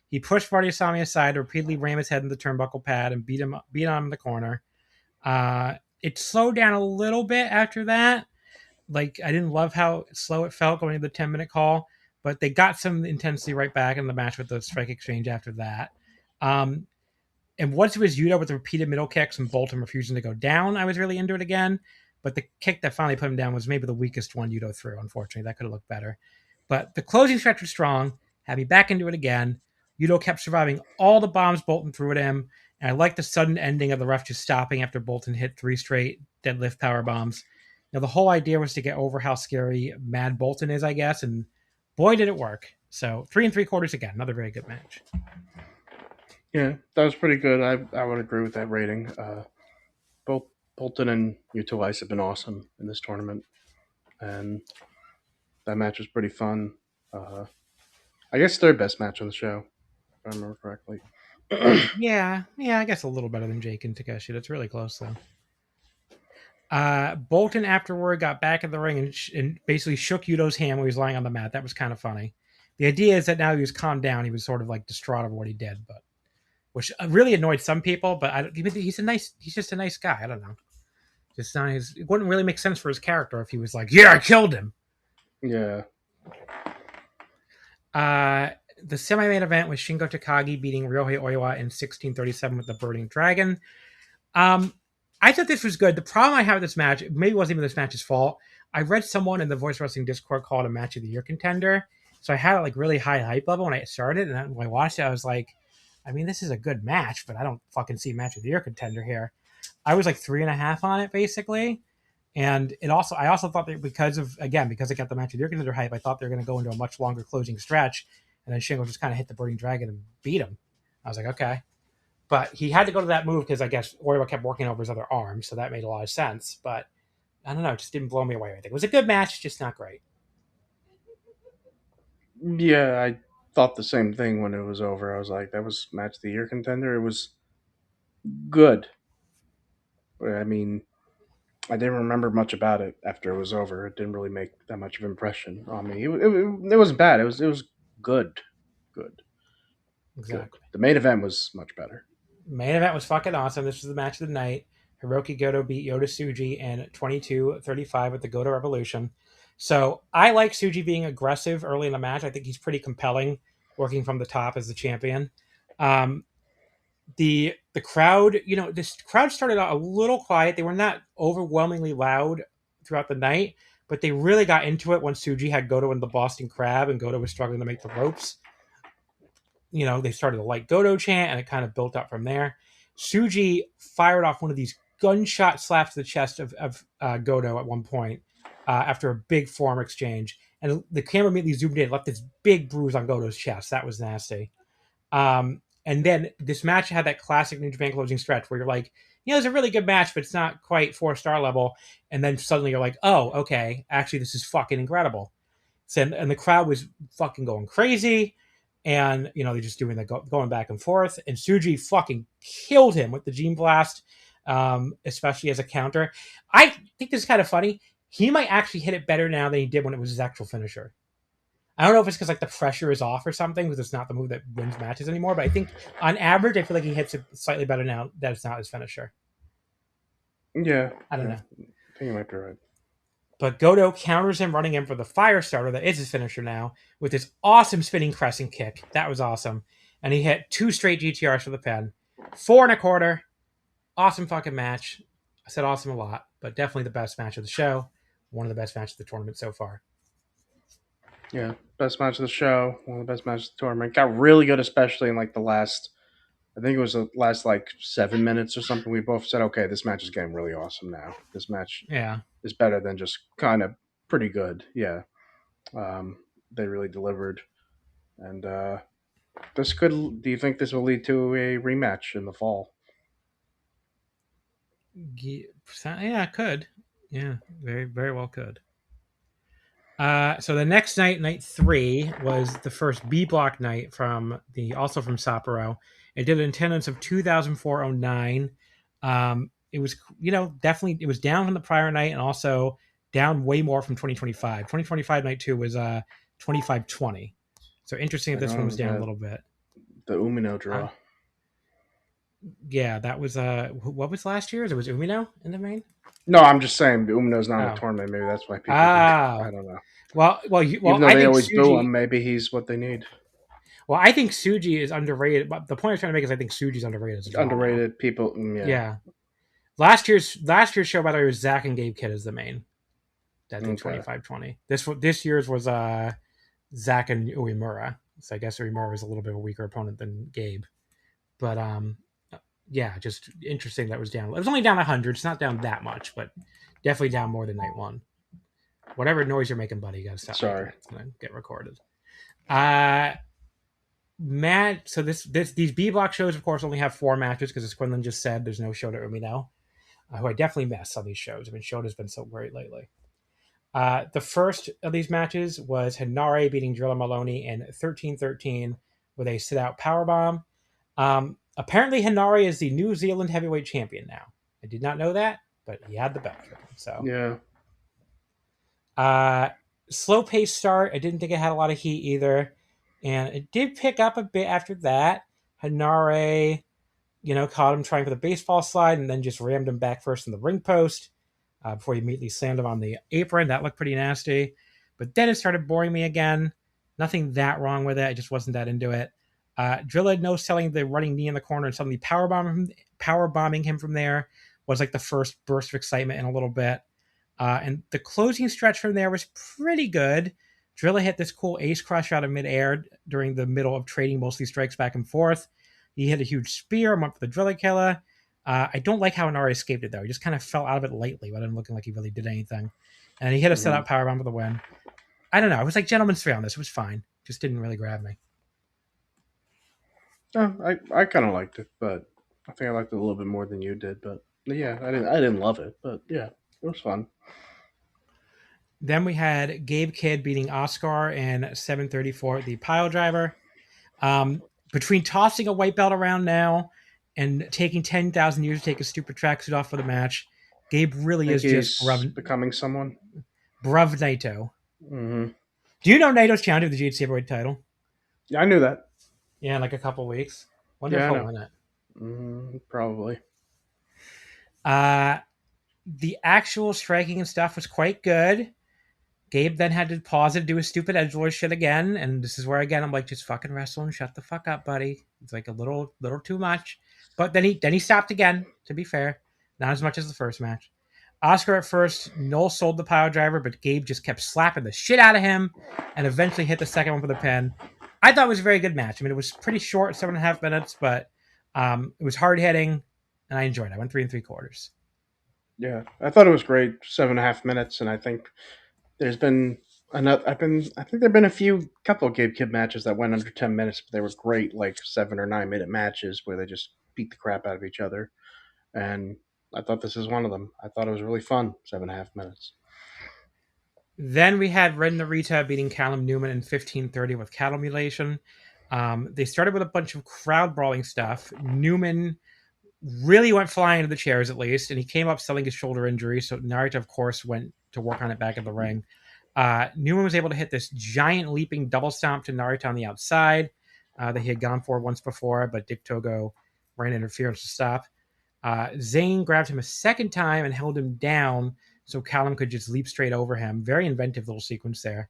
He pushed Marty Asami aside, repeatedly rammed his head in the turnbuckle pad, and beat on him in the corner. It slowed down a little bit after that. Like, I didn't love how slow it felt going to the 10-minute call, but they got some intensity right back in the match with the strike exchange after that. And once it was Yuta with the repeated middle kicks and Bolton refusing to go down, I was really into it again. But the kick that finally put him down was maybe the weakest one Yuto threw, unfortunately. That could have looked better. But the closing stretch was strong, had me back into it again. Yuto kept surviving all the bombs Bolton threw at him, and I liked the sudden ending of the ref just stopping after Bolton hit 3 straight deadlift power bombs. Now, the whole idea was to get over how scary Mad Bolton is, I guess, and boy, did it work. So 3 3/4 again, another very good match. Yeah, that was pretty good. I would agree with that rating. Both Bolton and Yuto Ice have been awesome in this tournament, and that match was pretty fun. I guess their best match on the show, if I remember correctly. Yeah, I guess a little better than Jake and Takeshi. That's really close, though. Bolton afterward got back in the ring and basically shook Yuto's hand when he was lying on the mat. That was kind of funny. The idea is that now he was calmed down. He was sort of like distraught over what he did, but which really annoyed some people. But he's just a nice guy. I don't know. Just not his. It wouldn't really make sense for his character if he was like, "Yeah, I killed him." Yeah. The semi-main event was Shingo Takagi beating Ryohei Oiwa in 16:37 with the Burning Dragon. I thought this was good. The problem I have with this match, maybe it wasn't even this match's fault. I read someone in the Voice Wrestling Discord call it a match of the year contender. So I had like really high hype level when I started, and when I watched it, I was like, I mean, this is a good match, but I don't fucking see match of the year contender here. I was like 3.5 on it basically. And I also thought that because it got the match of the year contender hype, I thought they were going to go into a much longer closing stretch, and then Shingo just kind of hit the Burning Dragon and beat him. I was like, okay. But he had to go to that move because I guess Oiwa kept working over his other arm, so that made a lot of sense. But I don't know, it just didn't blow me away. I think it was a good match, just not great. Yeah, I thought the same thing when it was over. I was like, that was match of the year contender. It was good. I mean, I didn't remember much about it after it was over. It didn't really make that much of an impression on me. It wasn't bad. It was good. Good. Exactly. Good. The main event was much better. Main event was fucking awesome. This was the match of the night. Hiroki Goto beat Yota Tsuji in 22:35 with the Goto Revolution. So I like Tsuji being aggressive early in the match. I think he's pretty compelling working from the top as the champion. the crowd, this crowd started out a little quiet. They were not overwhelmingly loud throughout the night, but they really got into it when Tsuji had Goto in the Boston Crab and Goto was struggling to make the ropes. They started a light Goto chant and it kind of built up from there. Tsuji fired off one of these gunshot slaps to the chest of Goto at one point after a big forearm exchange. And the camera immediately zoomed in, left this big bruise on Goto's chest. That was nasty. And then this match had that classic New Japan closing stretch where you're like, it's a really good match, but it's not quite 4-star level. And then suddenly you're like, oh, okay, actually this is fucking incredible. And the crowd was fucking going crazy. And, they're just doing the going back and forth. And Tsuji fucking killed him with the Gene Blast, especially as a counter. I think this is kind of funny. He might actually hit it better now than he did when it was his actual finisher. I don't know if it's because the pressure is off or something, because it's not the move that wins matches anymore. But I think on average, I feel like he hits it slightly better now that it's not his finisher. Yeah. I don't know. I think you might be right. But Goto counters him, running in for the fire starter that is his finisher now, with this awesome spinning crescent kick. That was awesome. And he hit 2 straight GTRs for the pin. 4 1/4. Awesome fucking match. I said awesome a lot, but definitely the best match of the show. One of the best matches of the tournament so far. Yeah, best match of the show. One of the best matches of the tournament. Got really good, especially in the last, I think it was the last 7 minutes or something. We both said, okay, this match is getting really awesome now. This match is better than just kind of pretty good. Yeah. They really delivered. And do you think this will lead to a rematch in the fall? Yeah, it could. Yeah, very, very well could. So the next night 3, was the first B block night also from Sapporo. It did an attendance of 2,409. It was, definitely it was down from the prior night and also down way more from 2025. 2025 night 2 was 2520. So interesting that this one was down a little bit. The Umino draw. Yeah, that was what was last year's? It was Umino in the main? No, I'm just saying Umino's not in the tournament. Maybe that's why people. I don't know. Well, even though they always boo him, maybe he's what they need. Well, I think Tsuji is underrated. But the point I'm trying to make is I think Suji's underrated. Underrated people. Yeah. Last year's show, by the way, was Zach and Gabe Kidd as the main. That did 25-20. This year's was Zach and Uemura. So I guess Uemura is a little bit of a weaker opponent than Gabe. But yeah, just interesting that it was down. It was only down 100. It's not down that much, but definitely down more than night 1. Whatever noise you're making, buddy, you gotta stop. Sorry, it's gonna get recorded. Matt, so these B block shows, of course, only have 4 matches because, as Quinlan just said, there's no Shota Umino, who I definitely miss on these shows. I mean, Shota's been so great lately. The first of these matches was Hinare beating Drilla Maloney in 13-13 with a sit-out powerbomb. Apparently, Hinare is the New Zealand heavyweight champion now. I did not know that, but he had the belt. So yeah. Slow pace start. I didn't think it had a lot of heat either. And it did pick up a bit after that. Hinare, caught him trying for the baseball slide and then just rammed him back first in the ring post before he immediately slammed him on the apron. That looked pretty nasty. But then it started boring me again. Nothing that wrong with it. I just wasn't that into it. Drilla no-selling the running knee in the corner and suddenly power bombing him from there was the first burst of excitement in a little bit. And the closing stretch from there was pretty good. Drilla hit this cool ace crush out of midair during the middle of trading mostly strikes back and forth. He hit a huge spear, went for the Drilla killer. I don't like how Inari escaped it, though. He just kind of fell out of it lightly, but didn't looking like he really did anything. And he hit a set-up powerbomb for the win. I don't know. It was gentleman's three on this. It was fine. Just didn't really grab me. I kind of liked it, but I think I liked it a little bit more than you did. But yeah, I didn't love it, but yeah, it was fun. Then we had Gabe Kidd beating Oscar in 7:34, the pile driver. Between tossing a white belt around now and taking 10,000 years to take a stupid tracksuit off for the match, Gabe really is just becoming someone. Bruv Naito. Mm-hmm. Do you know Naito's challenge for the GHC heavyweight title? Yeah, I knew that. Yeah, in a couple weeks. Wonder if he'll win it. Probably. The actual striking and stuff was quite good. Gabe then had to pause it to do his stupid edgelord shit again, and this is where again I'm just fucking wrestle and shut the fuck up, buddy. It's a little too much. But then he stopped again, to be fair. Not as much as the first match. Oscar at first, Noel sold the power driver, but Gabe just kept slapping the shit out of him and eventually hit the second one for the pin. I thought it was a very good match. I mean, it was pretty short, 7.5 minutes, but it was hard hitting, and I enjoyed it. I went 3 3/4. Yeah, I thought it was great. 7.5 minutes, and I think there's been another. I think there've been a couple of Gabe Kidd matches that went under 10 minutes, but they were great, like 7 or 9 minute matches where they just beat the crap out of each other. And I thought this is one of them. I thought it was really fun. 7.5 minutes. Then we had Ren Narita beating Callum Newman in 15:30 with cattle mutilation. They started with a bunch of crowd brawling stuff. Newman really went flying into the chairs, at least, and he came up selling his shoulder injury. So Narita, of course, went to work on it back in the ring. Newman was able to hit this giant leaping double stomp to Narita on the outside that he had gone for once before, but Dick Togo ran interference to stop. Zayn grabbed him a second time and held him down so Callum could just leap straight over him. Very inventive little sequence there.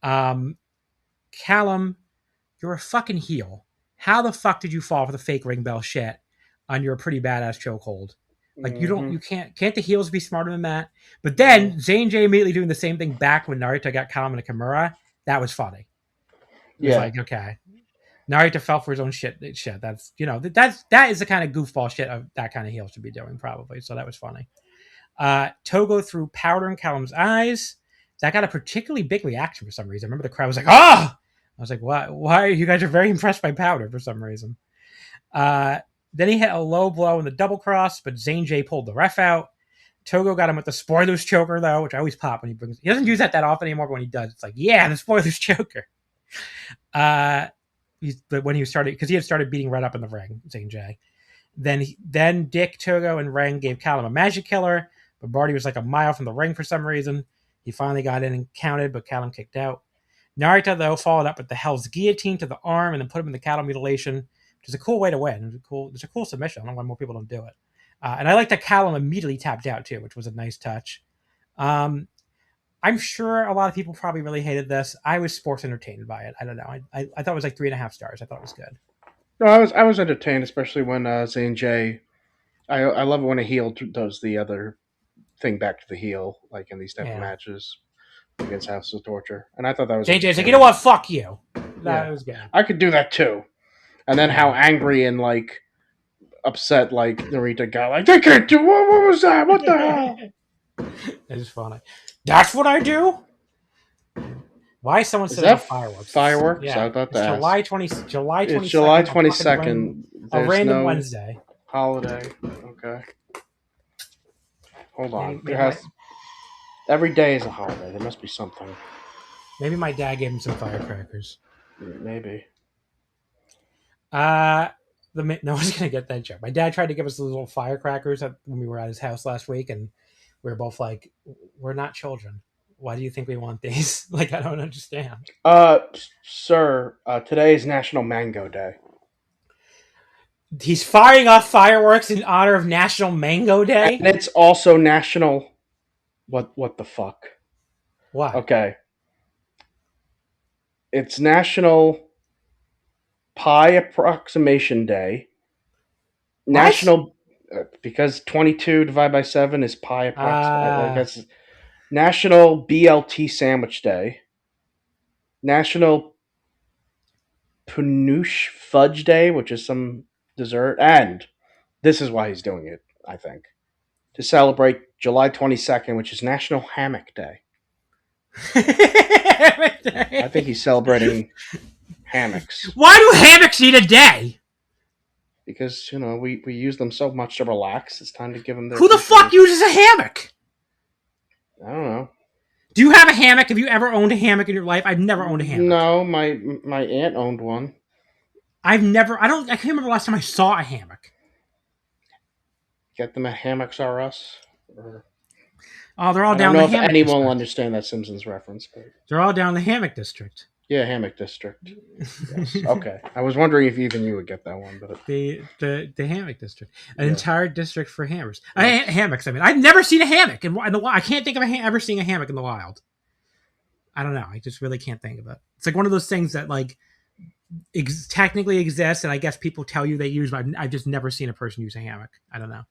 Callum, you're a fucking heel. How the fuck did you fall for the fake ring bell shit on your pretty badass chokehold? Like, you can't the heels be smarter than that? But then Zayn J immediately doing the same thing back when Narita got Callum in a Kimura. That was funny. It was like, okay. Narita fell for his own shit. That's, that is the kind of goofball shit of that kind of heel should be doing, probably. So that was funny. Togo threw powder in Callum's eyes. That got a particularly big reaction for some reason. I remember the crowd was like, "Ah!" I was like, why? You guys are very impressed by powder for some reason. Then he hit a low blow in the double cross, but Zayn J pulled the ref out. Togo got him with the spoilers choker, though, which I always pop when he brings. He doesn't use that often anymore, but when he does, it's like, yeah, the spoilers choker. But when he started, because he had started beating right up in the ring, Zayn J. Then Dick, Togo, and Ren gave Callum a magic killer, but Barty was like a mile from the ring for some reason. He finally got in and counted, but Callum kicked out. Narita, though, followed up with the Hell's Guillotine to the arm and then put him in the cattle mutilation, which is a cool way to win. It's a cool submission. I don't know why more people don't do it. And I like that Callum immediately tapped out, too, which was a nice touch. I'm sure a lot of people probably really hated this. I was sports entertained by it. I don't know. I thought it was like 3.5 stars. I thought it was good. No, I was entertained, especially when Zayn J. I love it when a heel does the other thing back to the heel, like in these type of matches against House of Torture. And I thought that was... Zayn J's like, you know what? Fuck you. That was good. I could do that too. And then how angry and like upset like Narita got, like, they can't do... What was that? What the hell? It's funny. That's what I do? Why is someone setting up fireworks? Fireworks? Yeah. I thought It's that. July 22nd. It's July 22nd. A random Wednesday. Holiday. Okay. Hold on. Every day is a holiday. There must be something. Maybe my dad gave him some firecrackers. Maybe. No one's gonna get that joke. My dad tried to give us little firecrackers when we were at his house last week, and we were both like, "We're not children. Why do you think we want these?" Like, I don't understand. Sir, today is National Mango Day. He's firing off fireworks in honor of National Mango Day? And it's also National... What the fuck? Why? Okay. It's National Pi Approximation Day. What? National... because 22 divided by 7 is pi approximation. That's National BLT Sandwich Day. National Punouche Fudge Day, which is some dessert. And this is why he's doing it, I think. To celebrate July 22nd, which is National Hammock Day. I think he's celebrating hammocks. Why do hammocks need a day? Because, we use them so much to relax. It's time to give them their... Who the fuck uses a hammock? I don't know. Do you have a hammock? Have you ever owned a hammock in your life? I've never owned a hammock. No, my aunt owned one. I can't remember the last time I saw a hammock. Get them at Hammocks R Us. Oh, they're all down the hammock district. I don't know if anyone will understand that Simpsons reference. But... They're all down the hammock district. Yeah, Hammock District. Yes. Okay. I was wondering if even you would get that one, but the Hammock District, an entire district for hammers. Hammocks. I mean, I've never seen a hammock in the wild. I can't think of ever seeing a hammock in the wild. I don't know. I just really can't think of it. It's like one of those things that, like, technically exists, and I guess people tell you they use, but I've just never seen a person use a hammock. I don't know.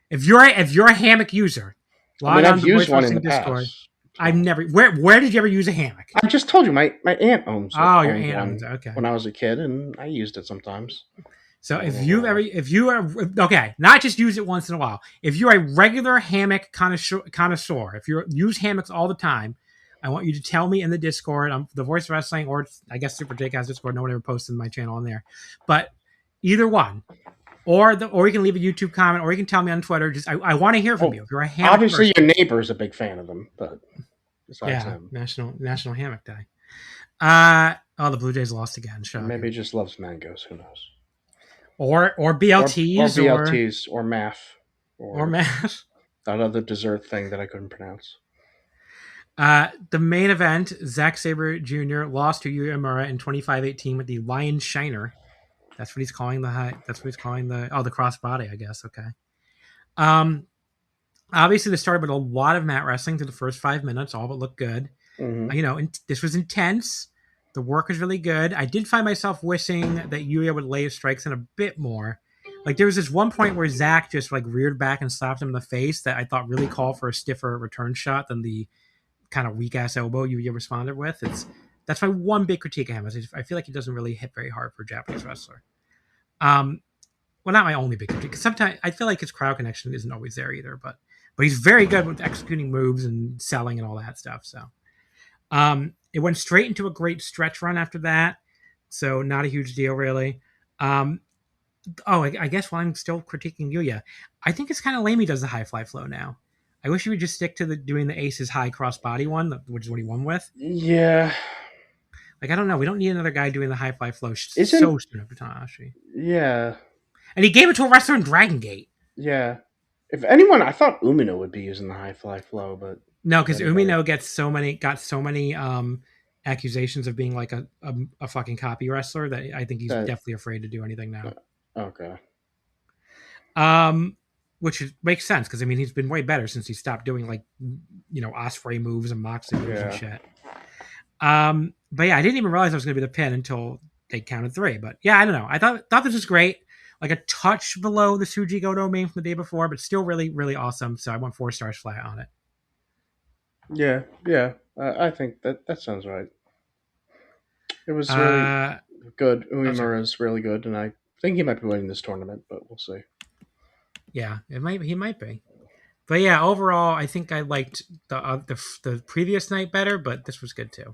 If you're a hammock user, log on I've to used Voice one in Wrestling the Discord. past. I've never. Where did you ever use a hammock? I just told you my aunt owns. Oh, your owned aunt one owns it. Okay. When I was a kid, and I used it sometimes. So if you are okay, not just use it once in a while. If you're a regular hammock connoisseur, if you use hammocks all the time, I want you to tell me in the Discord, the Voice Wrestling, or I guess Super Jake has Discord. No one ever posted my channel on there, but either one, or you can leave a YouTube comment, or you can tell me on Twitter. Just I want to hear from you. If you're a hammock, obviously your neighbor is a big fan of them, but besides him, National Hammock Day. The Blue Jays lost again. Shocking. Maybe he just loves mangoes. Who knows? Or BLTs, or BLTs, or math, or math. That other dessert thing that I couldn't pronounce. The main event, Zack Sabre Jr. lost to Yuya Uemura in 25-18 with the Lion Shiner. That's what he's calling the the crossbody, I guess. Okay. Obviously, this started with a lot of mat wrestling through the first 5 minutes. All but looked good. Mm-hmm. This was intense. The work was really good. I did find myself wishing that Yuya would lay his strikes in a bit more. Like, there was this one point where Zack just reared back and slapped him in the face that I thought really called for a stiffer return shot than the kind of weak ass elbow Yuya responded with. That's my one big critique of him. I feel like he doesn't really hit very hard for a Japanese wrestler. Well, not my only big critique, because sometimes I feel like his crowd connection isn't always there either. But he's very good with executing moves and selling and all that stuff. So. It went straight into a great stretch run after that, so not a huge deal, really. I guess while I'm still critiquing Yuya, I think it's kind of lame he does the high fly flow now. I wish he would just stick to doing the Aces high crossbody one, which is what he won with. Yeah. I don't know. We don't need another guy doing the high fly flow so soon after Tanahashi. Yeah. And he gave it to a wrestler in Dragongate. Yeah. If anyone, I thought Umino would be using the high fly flow, but... No, because Umino got so many accusations of being like a fucking copy wrestler that I think he's definitely afraid to do anything now. Okay. Which makes sense because he's been way better since he stopped doing Ospreay moves and Moxley moves and shit. But yeah, I didn't even realize I was going to be the pin until they counted 3. But yeah, I don't know. I thought this was great. Like a touch below the Tsuji Goto main from the day before, but still really, really awesome. So I went 4 stars flat on it. Yeah. I think that sounds right. It was really good. Uemura is really good, and I think he might be winning this tournament, but we'll see. Yeah, he might be. But yeah, overall, I think I liked the previous night better, but this was good too.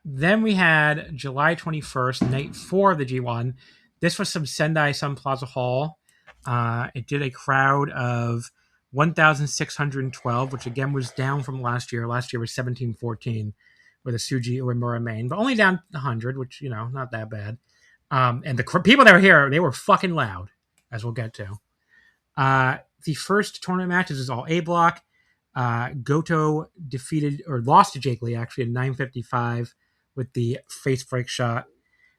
Then we had July 21st, night 4 of the G1. This was some Sendai Sun Plaza Hall. It did a crowd of 1,612, which again was down from last year. Last year was 1,714 with a Tsuji Uemura main, but only down 100, which, not that bad. And the people that were here, they were fucking loud, as we'll get to. The first tournament matches is all A block. Goto lost to Jake Lee actually at 9:55 with the face break shot.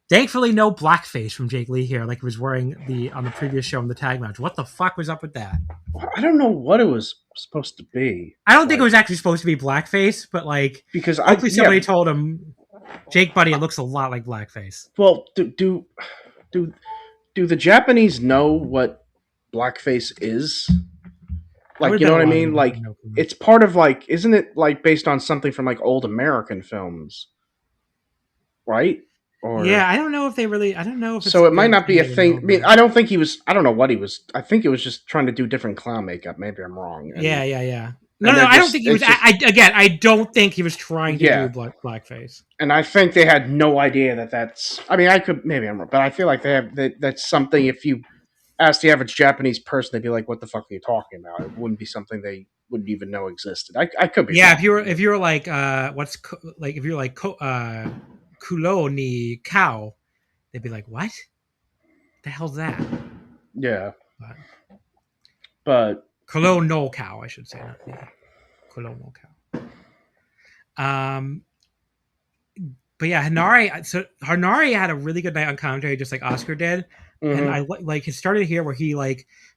Thankfully, no blackface from Jake Lee here, like he was wearing on the previous show in the tag match. What the fuck was up with that? I don't know what it was supposed to be. I don't think it was actually supposed to be blackface, but because hopefully somebody told him, Jake, buddy, it looks a lot like blackface. Well, do the Japanese know what blackface is? You know what I mean? It's part of isn't it based on something from old American films, right? Or, yeah, I don't know if they really. I don't know if. So it might not be a thing. I mean, I don't think he was. I don't know what he was. I think it was just trying to do different clown makeup. Maybe I'm wrong. Yeah. No, I don't think he was. I don't think he was trying to do blackface. And I think they had no idea that's. I mean, maybe I'm wrong, but I feel like that's something. If you ask the average Japanese person, they'd be like, "What the fuck are you talking about?" It wouldn't be something they wouldn't even know existed. I could be. Yeah, wrong. if you were Kulo ni Kao, they'd be like, what? The hell's that? Yeah. But Kulo no Kao, I should say. Kulo no Kao. But yeah, Hanari had a really good night on commentary, just like Oscar did. Mm-hmm. And I it started here where he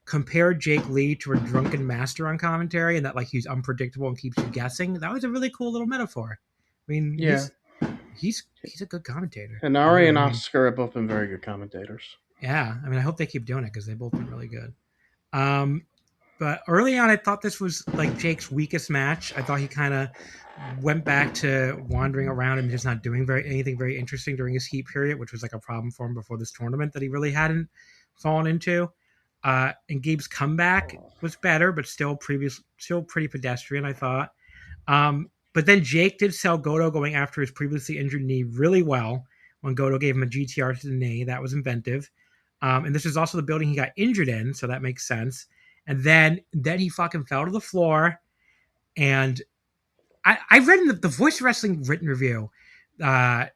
compared Jake Lee to a drunken master on commentary, and that he's unpredictable and keeps you guessing. That was a really cool little metaphor. I mean, he's a good commentator. Hanari and Oscar have both been very good commentators. Yeah, I mean, I hope they keep doing it because they both been really good. But early on, I thought this was like Jake's weakest match. I thought he kind of went back to wandering around and just not doing anything very interesting during his heat period, which was like a problem for him before this tournament that he really hadn't fallen into. And Gabe's comeback was better, but still pretty pedestrian, I thought. But then Jake did sell Goto going after his previously injured knee really well when Goto gave him a GTR to the knee. That was inventive. And this is also the building he got injured in, so that makes sense. And then he fucking fell to the floor. And I read in the Voice of Wrestling written review, the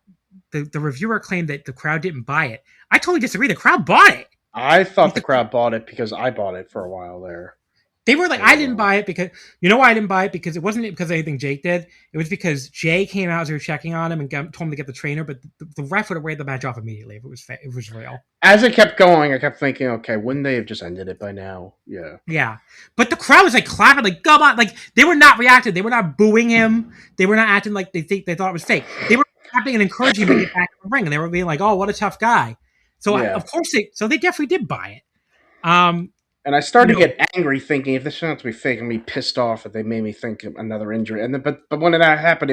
reviewer claimed that the crowd didn't buy it. I totally disagree. The crowd bought it. I thought the crowd bought it because I bought it for a while there. They were like, I didn't buy it because, you know why I didn't buy it? Because it wasn't because of anything Jake did. It was because Jay came out as they were checking on him and told him to get the trainer, but the ref would have ran the match off immediately if it was real. As it kept going, I kept thinking, okay, wouldn't they have just ended it by now? Yeah. Yeah. But the crowd was like clapping, like, come on. Like, they were not reacting. They were not booing him. They were not acting like they thought it was fake. They were clapping and encouraging him to get back in the ring. And they were being like, oh, what a tough guy. So, of course, they definitely did buy it. And I started to get angry, thinking if this turned out to be fake, I'm gonna be pissed off that they made me think of another injury. And then, but when that happened,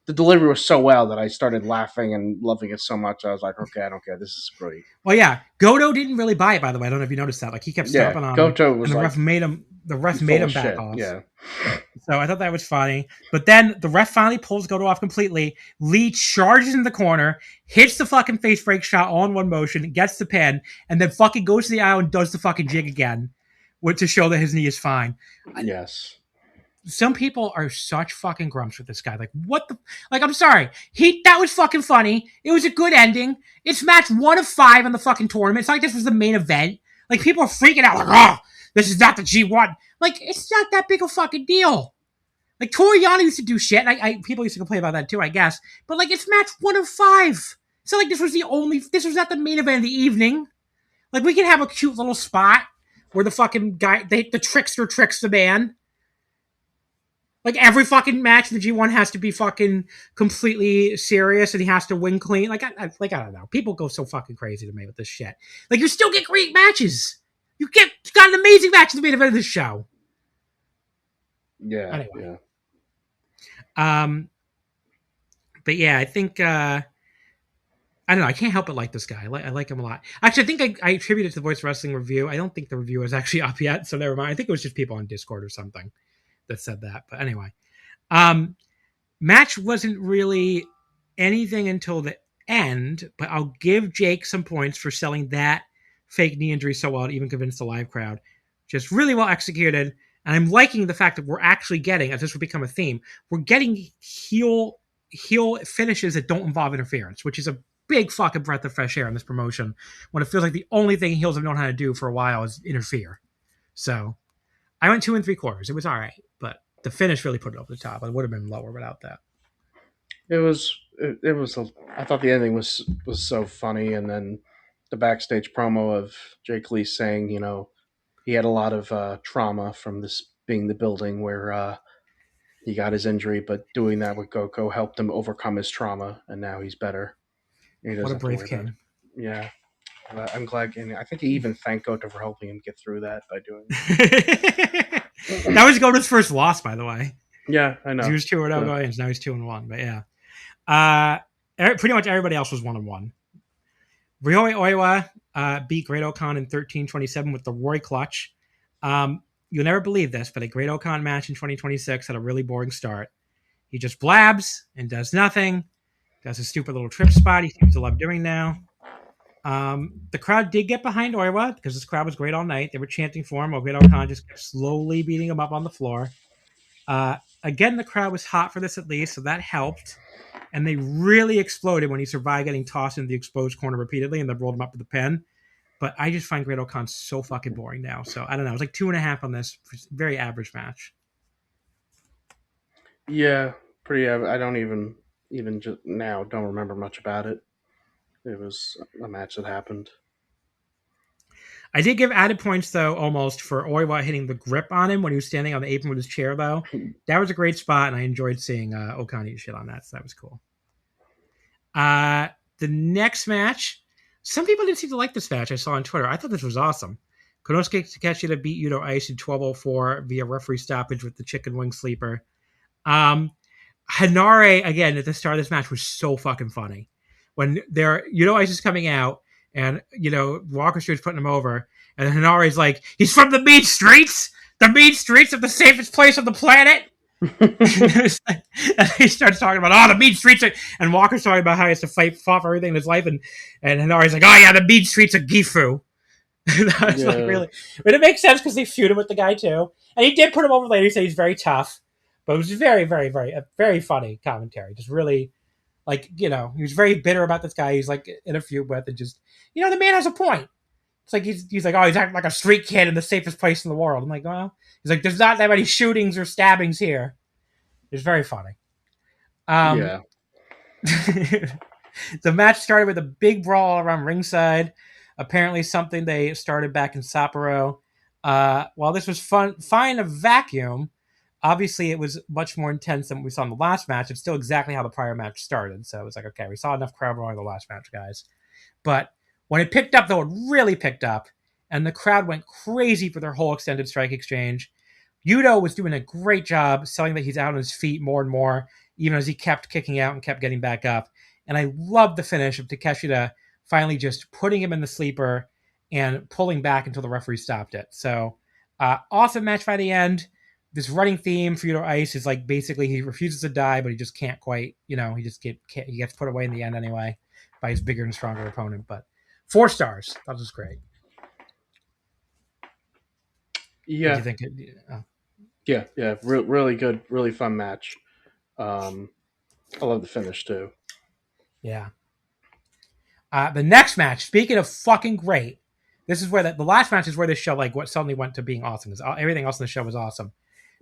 the delivery was so well that I started laughing and loving it so much. I was like, okay, I don't care. This is great. Well, yeah, Goto didn't really buy it, by the way. I don't know if you noticed that. Like, he kept stomping on Goto him, was and the ref made him back off. Yeah. So I thought that was funny. But then the ref finally pulls Goto off completely. Lee charges in the corner, hits the fucking face break shot all in one motion, gets the pin, and then fucking goes to the aisle and does the fucking jig again to show that his knee is fine. Yes. Some people are such fucking grumps with this guy. Like, what the... Like, I'm sorry. That was fucking funny. It was a good ending. It's match 1 of 5 in the fucking tournament. It's not like this was the main event. Like, people are freaking out like, oh, this is not the G1. Like, it's not that big a fucking deal. Like, Toriano used to do shit. People used to complain about that too, I guess. But, like, it's match 1 of 5. It's not like this was not the main event of the evening. Like, we can have a cute little spot where the fucking guy, the trickster tricks the man. Like, every fucking match in the G1 has to be fucking completely serious and he has to win clean. Like, I don't know. People go so fucking crazy to me with this shit. Like, you still get great matches. You got an amazing match in the main event of this show. Yeah. Anyway. Yeah. But yeah, I think, I don't know. I can't help but like this guy. I like him a lot. Actually, I think I attribute it to the Voice Wrestling review. I don't think the review is actually up yet, so never mind. I think it was just people on Discord or something that said that. But anyway, match wasn't really anything until the end, but I'll give Jake some points for selling that fake knee injury so well to even convince the live crowd. Just really well executed. And I'm liking the fact that we're actually getting, as this will become a theme, we're getting heel finishes that don't involve interference, which is a big fucking breath of fresh air in this promotion when it feels like the only thing heels have known how to do for a while is interfere. So I went 2 3/4. It was all right, but the finish really put it over the top. It would have been lower without that. I thought the ending was so funny, and then the backstage promo of Jake Lee saying, you know, he had a lot of trauma from this being the building where he got his injury, but doing that with Goku helped him overcome his trauma, and now he's better. What a brave king. Yeah. I'm glad. And I think he even thanked Goto for helping him get through that by doing that. That was Goto's first loss, by the way. Yeah, I know. He was 2-0 going in, now he's 2-1. But yeah. Pretty much everybody else was 1-1. Ryohei Oiwa beat Great Okan in 13-27 with the Roy Clutch. You'll never believe this, but a Great Okan match in 2026 had a really boring start. He just blabs and does nothing. Does a stupid little trip spot he seems to love doing now. The crowd did get behind Oiwa because this crowd was great all night. They were chanting for him while Great Okan just kept slowly beating him up on the floor. Again, the crowd was hot for this at least, so that helped. And they really exploded when he survived getting tossed into the exposed corner repeatedly and then rolled him up with the pen. But I just find Great Okan so fucking boring now. So I don't know. It was like 2.5 on this very average match. Yeah, pretty average. I don't even just now don't remember much about it. It was a match that happened. I did give added points, though, almost, for Oiwa hitting the grip on him when he was standing on the apron with his chair, though. That was a great spot, and I enjoyed seeing Okan eat shit on that, so that was cool. The next match, some people didn't seem to like this match. I saw on Twitter. I thought this was awesome. Konosuke Takeshita beat Yuto Ice in 12:04 via referee stoppage with the chicken wing sleeper. Hanare, again, at the start of this match was so fucking funny. When Yuto Ice is coming out and, Walker Street's putting him over, and Hanare's like, he's from the mean streets of the safest place on the planet. And he starts talking about, the mean streets and Walker's talking about how he has to fought for everything in his life, and Hanare's like, oh yeah, the mean streets of Gifu. That was like really, but it makes sense because they feud him with the guy too, and he did put him over later. He said he's very tough, but it was very, very, very, a very funny commentary. Just really, he was very bitter about this guy. He's like in a feud with, and just, the man has a point. It's like he's like, oh, he's acting like a street kid in the safest place in the world. I'm like, well, he's like, there's not that many shootings or stabbings here. It's very funny. Yeah. The match started with a big brawl around ringside. Apparently something they started back in Sapporo. While this was fine a vacuum, obviously it was much more intense than what we saw in the last match. It's still exactly how the prior match started. So it was like, okay, we saw enough crowd roaring in the last match, guys. But when it picked up, though, it really picked up. And the crowd went crazy for their whole extended strike exchange. Yuto was doing a great job selling that he's out on his feet more and more, even as he kept kicking out and kept getting back up. And I loved the finish of Takeshita finally just putting him in the sleeper and pulling back until the referee stopped it. So, awesome match by the end. This running theme for Yuto Ice is like basically he refuses to die, but he just can't quite, he gets put away in the end anyway by his bigger and stronger opponent. But 4 stars. That was great. Yeah. What do you think? Yeah. Really good, really fun match. I love the finish too. Yeah. The next match, speaking of fucking great, this is where the last match is where this show, what suddenly went to being awesome. Because everything else in the show was awesome.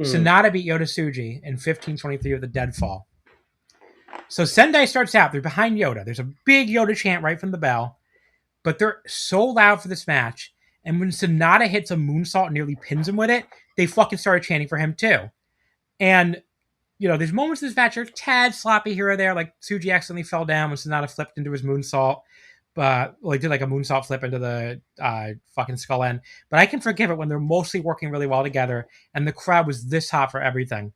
Sonata beat Yota Tsuji in 15:23 with the deadfall. So Sendai starts out. They're behind Yota. There's a big Yota chant right from the bell. But they're so loud for this match. And when Sonata hits a moonsault and nearly pins him with it, they fucking started chanting for him too. And, there's moments in this match are a tad sloppy here or there. Like Tsuji accidentally fell down when Sonata flipped into his moonsault. But he did like a moonsault flip into the fucking skull end. But I can forgive it when they're mostly working really well together. And the crowd was this hot for everything.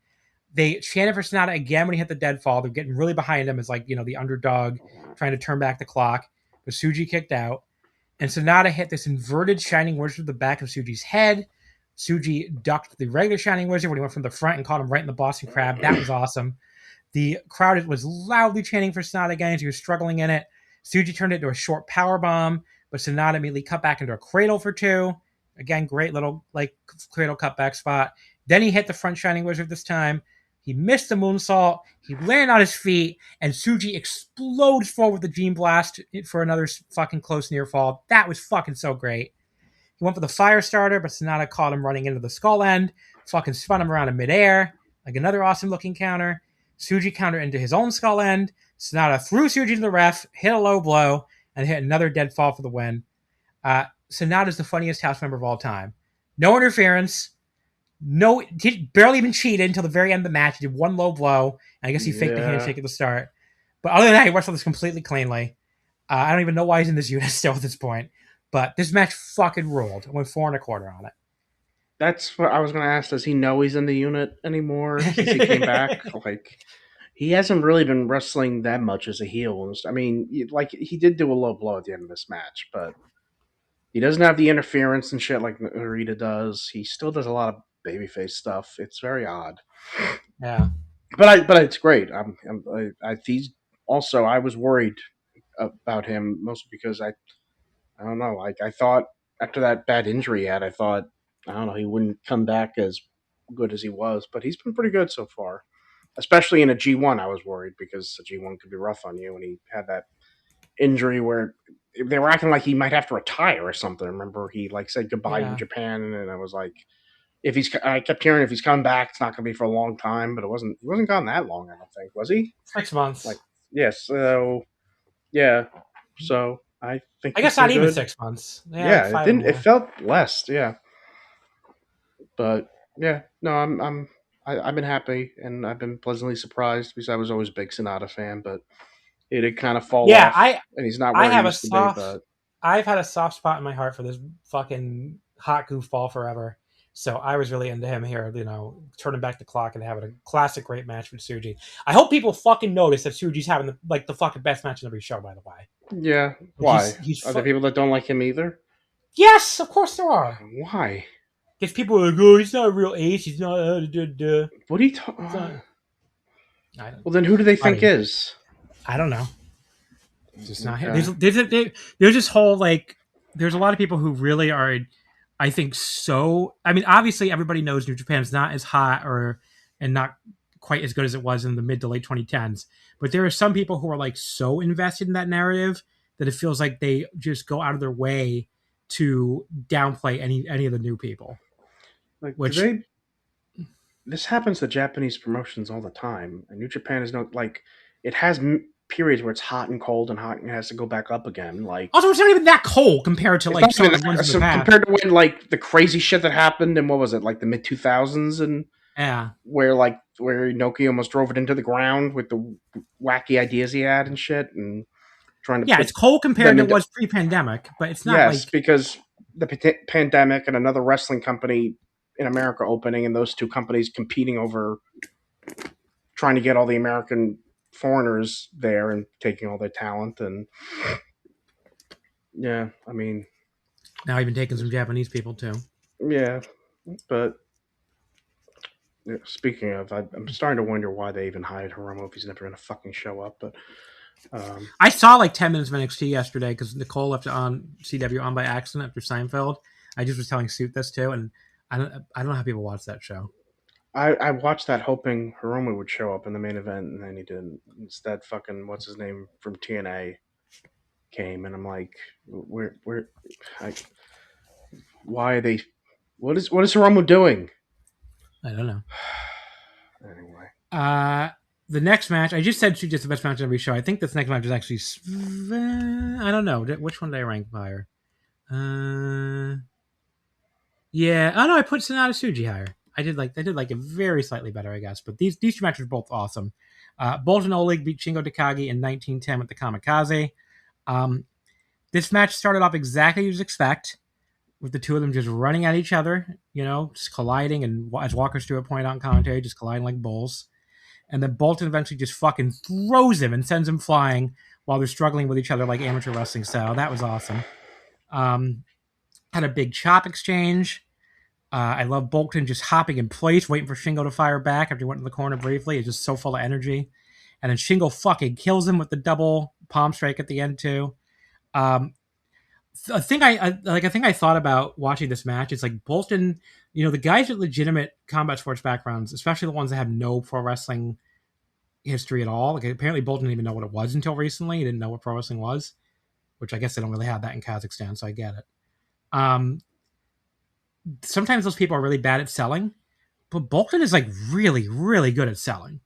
They chanted for Sonata again when he hit the deadfall. They're getting really behind him as the underdog trying to turn back the clock. But Tsuji kicked out. And Sonata hit this inverted Shining Wizard to the back of Tsuji's head. Tsuji ducked the regular Shining Wizard when he went from the front and caught him right in the Boston Crab. That was awesome. The crowd was loudly chanting for Sonata again as he was struggling in it. Tsuji turned it into a short power bomb, but Sonata immediately cut back into a cradle for 2. Again, great little cradle cutback spot. Then he hit the front Shining Wizard this time. He missed the moonsault. He landed on his feet, and Tsuji explodes forward with the Gene Blast for another fucking close near fall. That was fucking so great. He went for the fire starter, but Sonata caught him running into the skull end, fucking spun him around in midair, like another awesome looking counter. Tsuji countered into his own skull end. Sonata threw Tsuji to the ref, hit a low blow, and hit another deadfall for the win. Sonata's the funniest house member of all time. No interference. He barely even cheated until the very end of the match. He did one low blow, and I guess he faked the handshake at the start. But other than that, he wrestled this completely cleanly. I don't even know why he's in this unit still at this point. But this match fucking ruled. I went 4 1/4 on it. That's what I was going to ask. Does he know he's in the unit anymore since he came back? He hasn't really been wrestling that much as a heel. I mean, he did do a low blow at the end of this match, but he doesn't have the interference and shit like Narita does. He still does a lot of babyface stuff. It's very odd. Yeah, but it's great. He's also, I was worried about him mostly because I don't know. I thought after that bad injury he had, I thought, I don't know, he wouldn't come back as good as he was, but he's been pretty good so far. Especially in a G1, I was worried because a G1 could be rough on you, and he had that injury where they were acting like he might have to retire or something. Remember, he said goodbye in Japan, and I was like, I kept hearing if he's coming back, it's not going to be for a long time, but he wasn't gone that long, I don't think, was he? 6 months. Yes, so yeah, so I think I guess not even 6 months. Yeah, it didn't. It felt less. Yeah, but yeah, no, I've been happy and I've been pleasantly surprised because I was always a big Sonata fan, but it had kind of fall Yeah, off, and he's not where he used to be. But I've had a soft spot in my heart for this fucking hot goofball forever. So I was really into him here, turning back the clock and having a classic great match with Tsuji. I hope people fucking notice that Tsuji's having the fucking best match in every show, by the way. yeah, why? He's Are there people that don't like him either? Yes, of course there are. Why? Because people are like, oh, he's not a real ace. He's not. What are you talking? Well, then who do they think is? I don't know. It's just not him. Okay. There's this whole there's a lot of people who really are, I think so. I mean, obviously everybody knows New Japan's not as hot and not quite as good as it was in the mid to late 2010s. But there are some people who are so invested in that narrative that it feels like they just go out of their way to downplay any of the new people. This happens to Japanese promotions all the time, and New Japan is it has periods where it's hot and cold and hot and has to go back up again. Also, it's not even that cold compared to some of the ones in the past. Compared to when the crazy shit that happened in what was it, the mid 2000s, and where Inoki almost drove it into the ground with the wacky ideas he had and shit, and trying to it's cold compared to what was pre-pandemic, but it's not because the pandemic and another wrestling company in America opening, and those two companies competing over trying to get all the American foreigners there and taking all their talent. And yeah, I mean, now even taking some Japanese people too. Yeah, but speaking of, I'm starting to wonder why they even hired Hiromu if he's never going to fucking show up. But I saw 10 minutes of NXT yesterday because Nicole left it on CW on by accident after Seinfeld. I just was telling Suit this too, and I don't know how people watch that show. I watched that hoping Hiromu would show up in the main event, and then he didn't. Instead, fucking what's his name from TNA came, and I'm like, why are they? What is Hiromu doing? I don't know. Anyway, the next match, I just said she's just the best match in every show. I think this next match is actually, I don't know, which one did I rank higher? Yeah. Oh no, I put Sonata Suji higher. I did like it very slightly better, I guess. But these two matches are both awesome. Bolton Oleg beat Shingo Takagi in 1910 with the Kamikaze. This match started off exactly as you'd expect, with the two of them just running at each other, just colliding, and as Walker Stewart pointed out in commentary, just colliding like bulls. And then Bolton eventually just fucking throws him and sends him flying while they're struggling with each other like amateur wrestling style. That was awesome. Had a big chop exchange. I love Bolton just hopping in place, waiting for Shingo to fire back after he went to the corner briefly. It's just so full of energy. And then Shingo fucking kills him with the double palm strike at the end too. I think I thought about watching this match. It's Bolton, the guys with legitimate combat sports backgrounds, especially the ones that have no pro wrestling history at all. Apparently Bolton didn't even know what it was until recently. He didn't know what pro wrestling was, which I guess they don't really have that in Kazakhstan, so I get it. Sometimes those people are really bad at selling, but Bolton is really, really good at selling.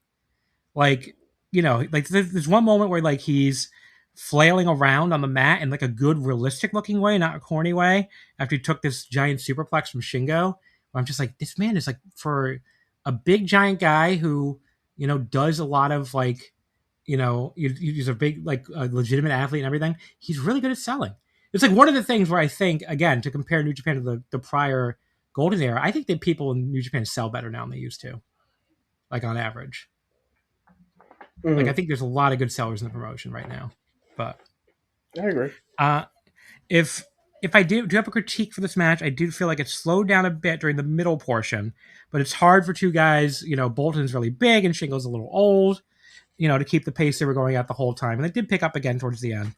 There's one moment where he's flailing around on the mat in a good realistic looking way, not a corny way, after he took this giant superplex from Shingo. I'm just this man is for a big giant guy who, does a lot of he's a big, a legitimate athlete and everything. He's really good at selling. It's one of the things where I think, again, to compare New Japan to the prior Golden Era, I think that people in New Japan sell better now than they used to, on average. Mm-hmm. I think there's a lot of good sellers in the promotion right now. But I agree. If I do have a critique for this match, I do feel like it slowed down a bit during the middle portion, but it's hard for two guys. Bolton's really big and Shingo's a little old, to keep the pace they were going at the whole time. And they did pick up again towards the end.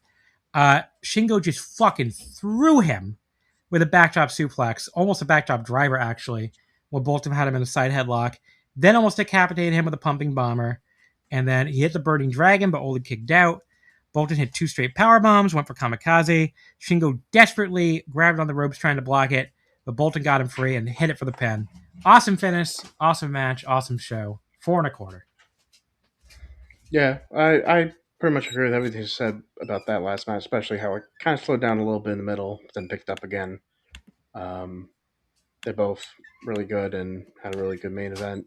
Shingo just fucking threw him with a backdrop suplex, almost a backdrop driver actually, when Bolton had him in a side headlock, then almost decapitated him with a pumping bomber, and then he hit the burning dragon, but Oleg kicked out. Bolton hit 2 straight power bombs, went for kamikaze. Shingo desperately grabbed on the ropes trying to block it, but Bolton got him free and hit it for the pin. Awesome finish, awesome match, awesome show. 4 1/4. Yeah, I pretty much agree with everything you said about that last match, especially how it kind of slowed down a little bit in the middle, then picked up again. They're both really good and had a really good main event.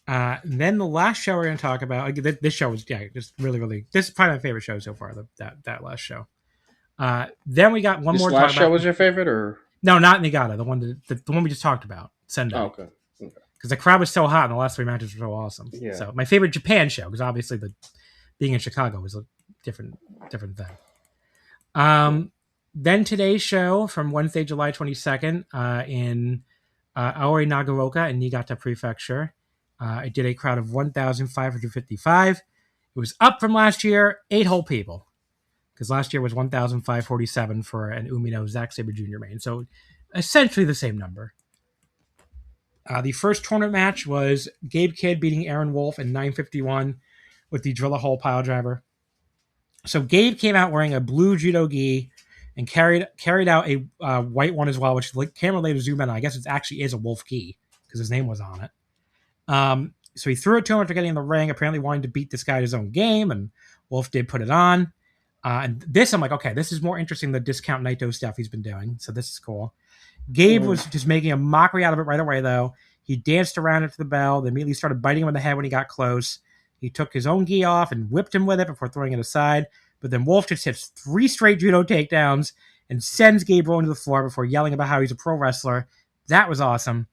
Then the last show we're going to talk about, this show was just really, really. This is probably my favorite show so far. That last show. Then we got one This more. last talk show about, was your favorite, or no, not Niigata, the one we just talked about, Sendai. oh, okay. Because the crowd was so hot and the last 3 matches were so awesome. Yeah. So my favorite Japan show, because obviously being in Chicago was a different thing. Then today's show from Wednesday, July 22nd, in Aoi Nagaoka in Niigata Prefecture. It did a crowd of 1,555. It was up from last year, 8 whole people. Because last year was 1,547 for an Umino Zack Sabre Jr. main. So essentially the same number. The first tournament match was Gabe Kidd beating Aaron Wolf in 9:51 with the drill a hole pile driver. So Gabe came out wearing a blue judo gi and carried out a white one as well, which the camera later zoomed in on. I guess it actually is a Wolf gi because his name was on it. So he threw it to him after getting in the ring, apparently wanting to beat this guy at his own game, and Wolf did put it on. And this, I'm like, okay, this is more interesting than Discount Naito stuff he's been doing, so this is cool. Gabe was just making a mockery out of it right away, though. He danced around it to the bell, then immediately started biting him in the head when he got close. He took his own gi off and whipped him with it before throwing it aside. But then Wolf just hits 3 straight judo takedowns and sends Gabe rolling to the floor before yelling about how he's a pro wrestler. That was awesome.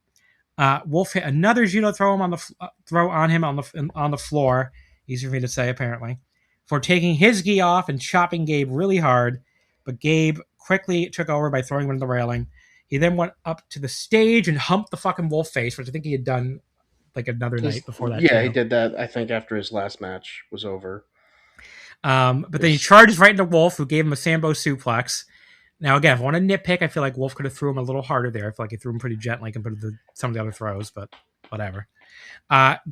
Wolf hit another judo throw on him on the floor. Easy for me to say, apparently, for taking his gi off and chopping Gabe really hard. But Gabe quickly took over by throwing him into the railing. He then went up to the stage and humped the fucking Wolf face, which I think he had done like another night before that. Yeah, he did that, I think, after his last match was over. But then he charges right into Wolf, who gave him a Sambo suplex. Now, again, if I want to nitpick, I feel like Wolf could have threw him a little harder there. I feel like he threw him pretty gently compared to some of the other throws, but whatever.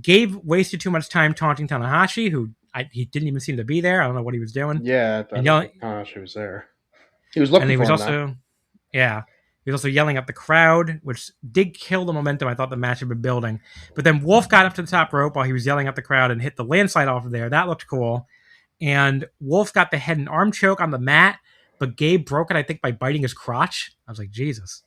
Gabe wasted too much time taunting Tanahashi, who he didn't even seem to be there. I don't know what he was doing. Yeah, I thought Tanahashi was there. He was looking for him. He was also yelling at the crowd, which did kill the momentum I thought the match had been building. But then Wolf got up to the top rope while he was yelling at the crowd and hit the landslide off of there. That looked cool. And Wolf got the head and arm choke on the mat, but Gabe broke it, I think, by biting his crotch. I was like, Jesus.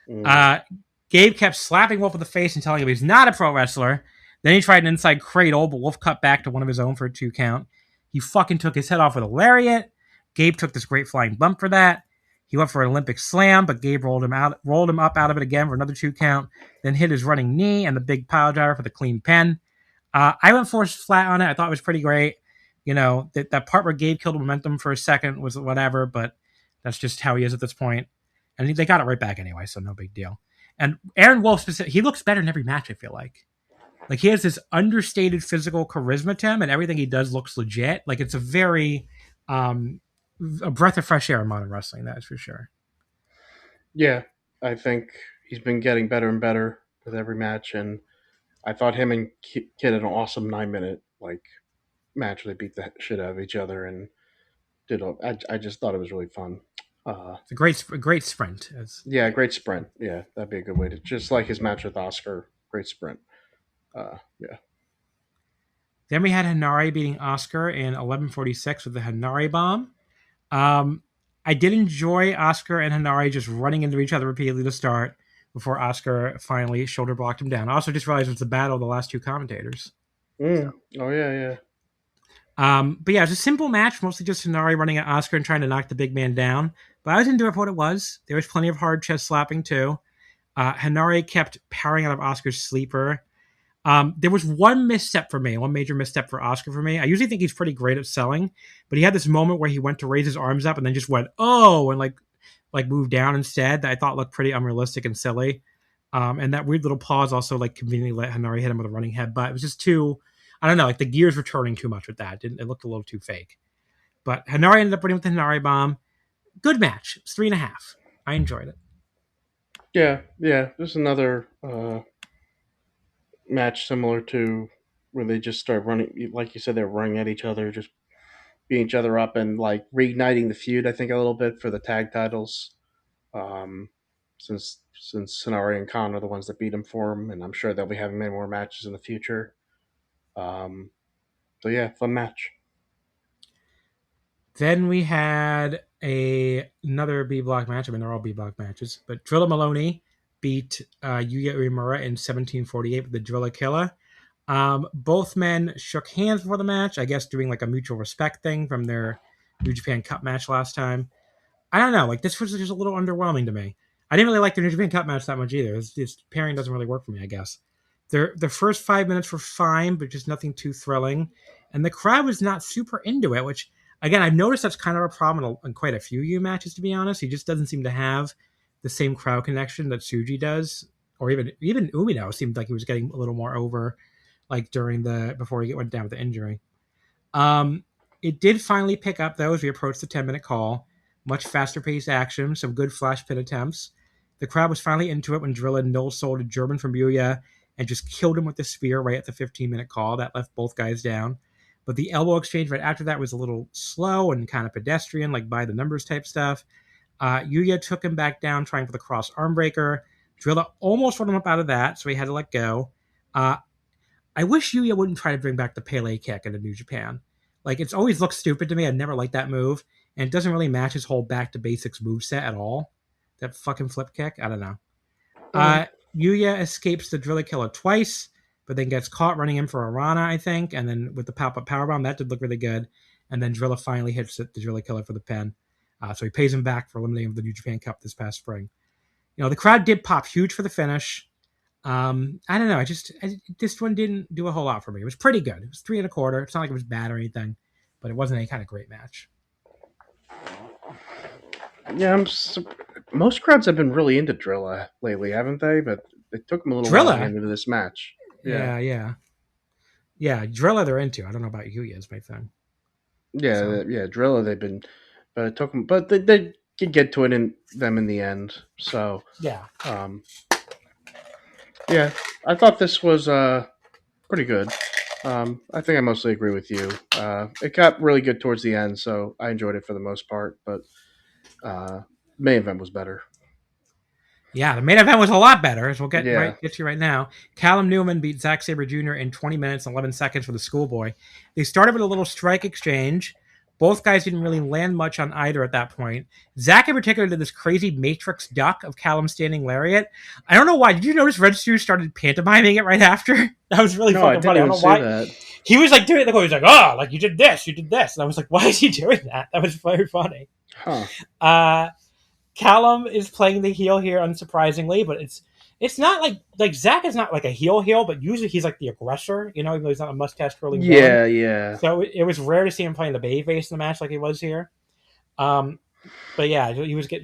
Gabe kept slapping Wolf in the face and telling him he's not a pro wrestler. Then he tried an inside cradle, but Wolf cut back to one of his own for a 2 count. He fucking took his head off with a lariat. Gabe took this great flying bump for that. He went for an Olympic slam, but Gabe rolled him up out of it again for another 2 count, then hit his running knee and the big pile driver for the clean pin. I went forced flat on it. I thought it was pretty great. You know, that part where Gabe killed momentum for a second was whatever, but that's just how he is at this point. And they got it right back anyway, so no big deal. And Aaron Wolf, he looks better in every match, I feel like. Like, he has this understated physical charisma to him, and everything he does looks legit. Like, it's a very... a breath of fresh air in modern wrestling, that is for sure. Yeah, I think he's been getting better and better with every match, and I thought him and Kid had an awesome 9-minute match where they beat the shit out of each other and I just thought it was really fun. It's a great sprint. Yeah, great sprint. Yeah, that'd be a good way to, just like his match with Oscar, great sprint. Yeah. Then we had Hanare beating Oscar in 11:46 with the Hanare bomb. I did enjoy Oscar and Hanare just running into each other repeatedly to start before Oscar finally shoulder blocked him down. I also just realized it was the battle of the last 2 commentators. So. Oh, yeah. But yeah, it's a simple match, mostly just Hanare running at Oscar and trying to knock the big man down. But I was into it for what it was. There was plenty of hard chest slapping too. Hanare kept powering out of Oscar's sleeper. There was one major misstep for Oscar for me. I usually think he's pretty great at selling, but he had this moment where he went to raise his arms up and then just went, oh, and like moved down instead, that I thought looked pretty unrealistic and silly. And that weird little pause also like conveniently let Hanare hit him with a running headbutt. It was just too, I don't know, like the gears were turning too much with that. It looked a little too fake. But Hanare ended up winning with the Hanare bomb. Good match. It's 3.5. I enjoyed it. Yeah. There's another match similar to where they just start running, like you said, they're running at each other, just beating each other up and like reigniting the feud, I think, a little bit for the tag titles. Since Sonari and Khan are the ones that beat him for him, and I'm sure they'll be having many more matches in the future. So yeah, fun match. Then we had another B block match. I mean, they're all B block matches, but Drilla Maloney beat Yuya Uemura in 17:48 with the Drilla Killer. Both men shook hands before the match, I guess doing like a mutual respect thing from their New Japan Cup match last time. I don't know, like this was just a little underwhelming to me. I didn't really like the New Japan Cup match that much either. This pairing doesn't really work for me, I guess. The first 5 minutes were fine, but just nothing too thrilling. And the crowd was not super into it, which, again, I've noticed that's kind of a problem in quite a few Yu matches, to be honest. He just doesn't seem to have the same crowd connection that Tsuji does. Or even Umino seemed like he was getting a little more over, like before he went down with the injury. It did finally pick up, though, as we approached the 10-minute call. Much faster paced action, some good flash pin attempts. The crowd was finally into it when Drilla no-sold a German from Yuya and just killed him with the spear right at the 15-minute call. That left both guys down. But the elbow exchange right after that was a little slow and kind of pedestrian, like by the numbers type stuff. Yuya took him back down, trying for the cross arm breaker. Drilla almost run him up out of that, so he had to let go. I wish Yuya wouldn't try to bring back the Pele kick into New Japan. Like, it's always looked stupid to me. I never liked that move. And it doesn't really match his whole back to basics moveset at all. That fucking flip kick, I don't know. Yuya escapes the Drilla Killer twice, but then gets caught running in for a Rana, I think. And then with the pop-up powerbomb, that did look really good. And then Drilla finally hits the Drilla Killer for the pin. So he pays him back for eliminating the New Japan Cup this past spring. You know, the crowd did pop huge for the finish. I don't know. This one didn't do a whole lot for me. It was pretty good. It was 3 1/4. It's not like it was bad or anything, but it wasn't any kind of great match. Yeah, most crowds have been really into Drilla lately, haven't they? But it took them a little while to get into this match. Yeah. Drilla they're into. I don't know about Yuya is my thing. Yeah, Drilla they've been, but it took them. But they could get to it in the end. So yeah, yeah. I thought this was pretty good. I think I mostly agree with you. It got really good towards the end, so I enjoyed it for the most part. But main event was better. Yeah, the main event was a lot better, as we'll get to right now. Callum Newman beat Zack Sabre Jr. in 20 minutes and 11 seconds for the Schoolboy. They started with a little strike exchange. Both guys didn't really land much on either at that point. Zack in particular did this crazy Matrix duck of Callum standing lariat. I don't know why. Did you notice Red Stu started pantomiming it right after? That was really fucking funny. I don't know why. That. He was like doing it. He was like, oh, like you did this. And I was like, why is he doing that? That was very funny. Huh. Callum is playing the heel here, unsurprisingly, but it's not like Zack is not like a heel, but usually he's like the aggressor, you know, even though he's not a mustache twirling. Yeah. So it was rare to see him playing the babyface in the match like he was here. But yeah,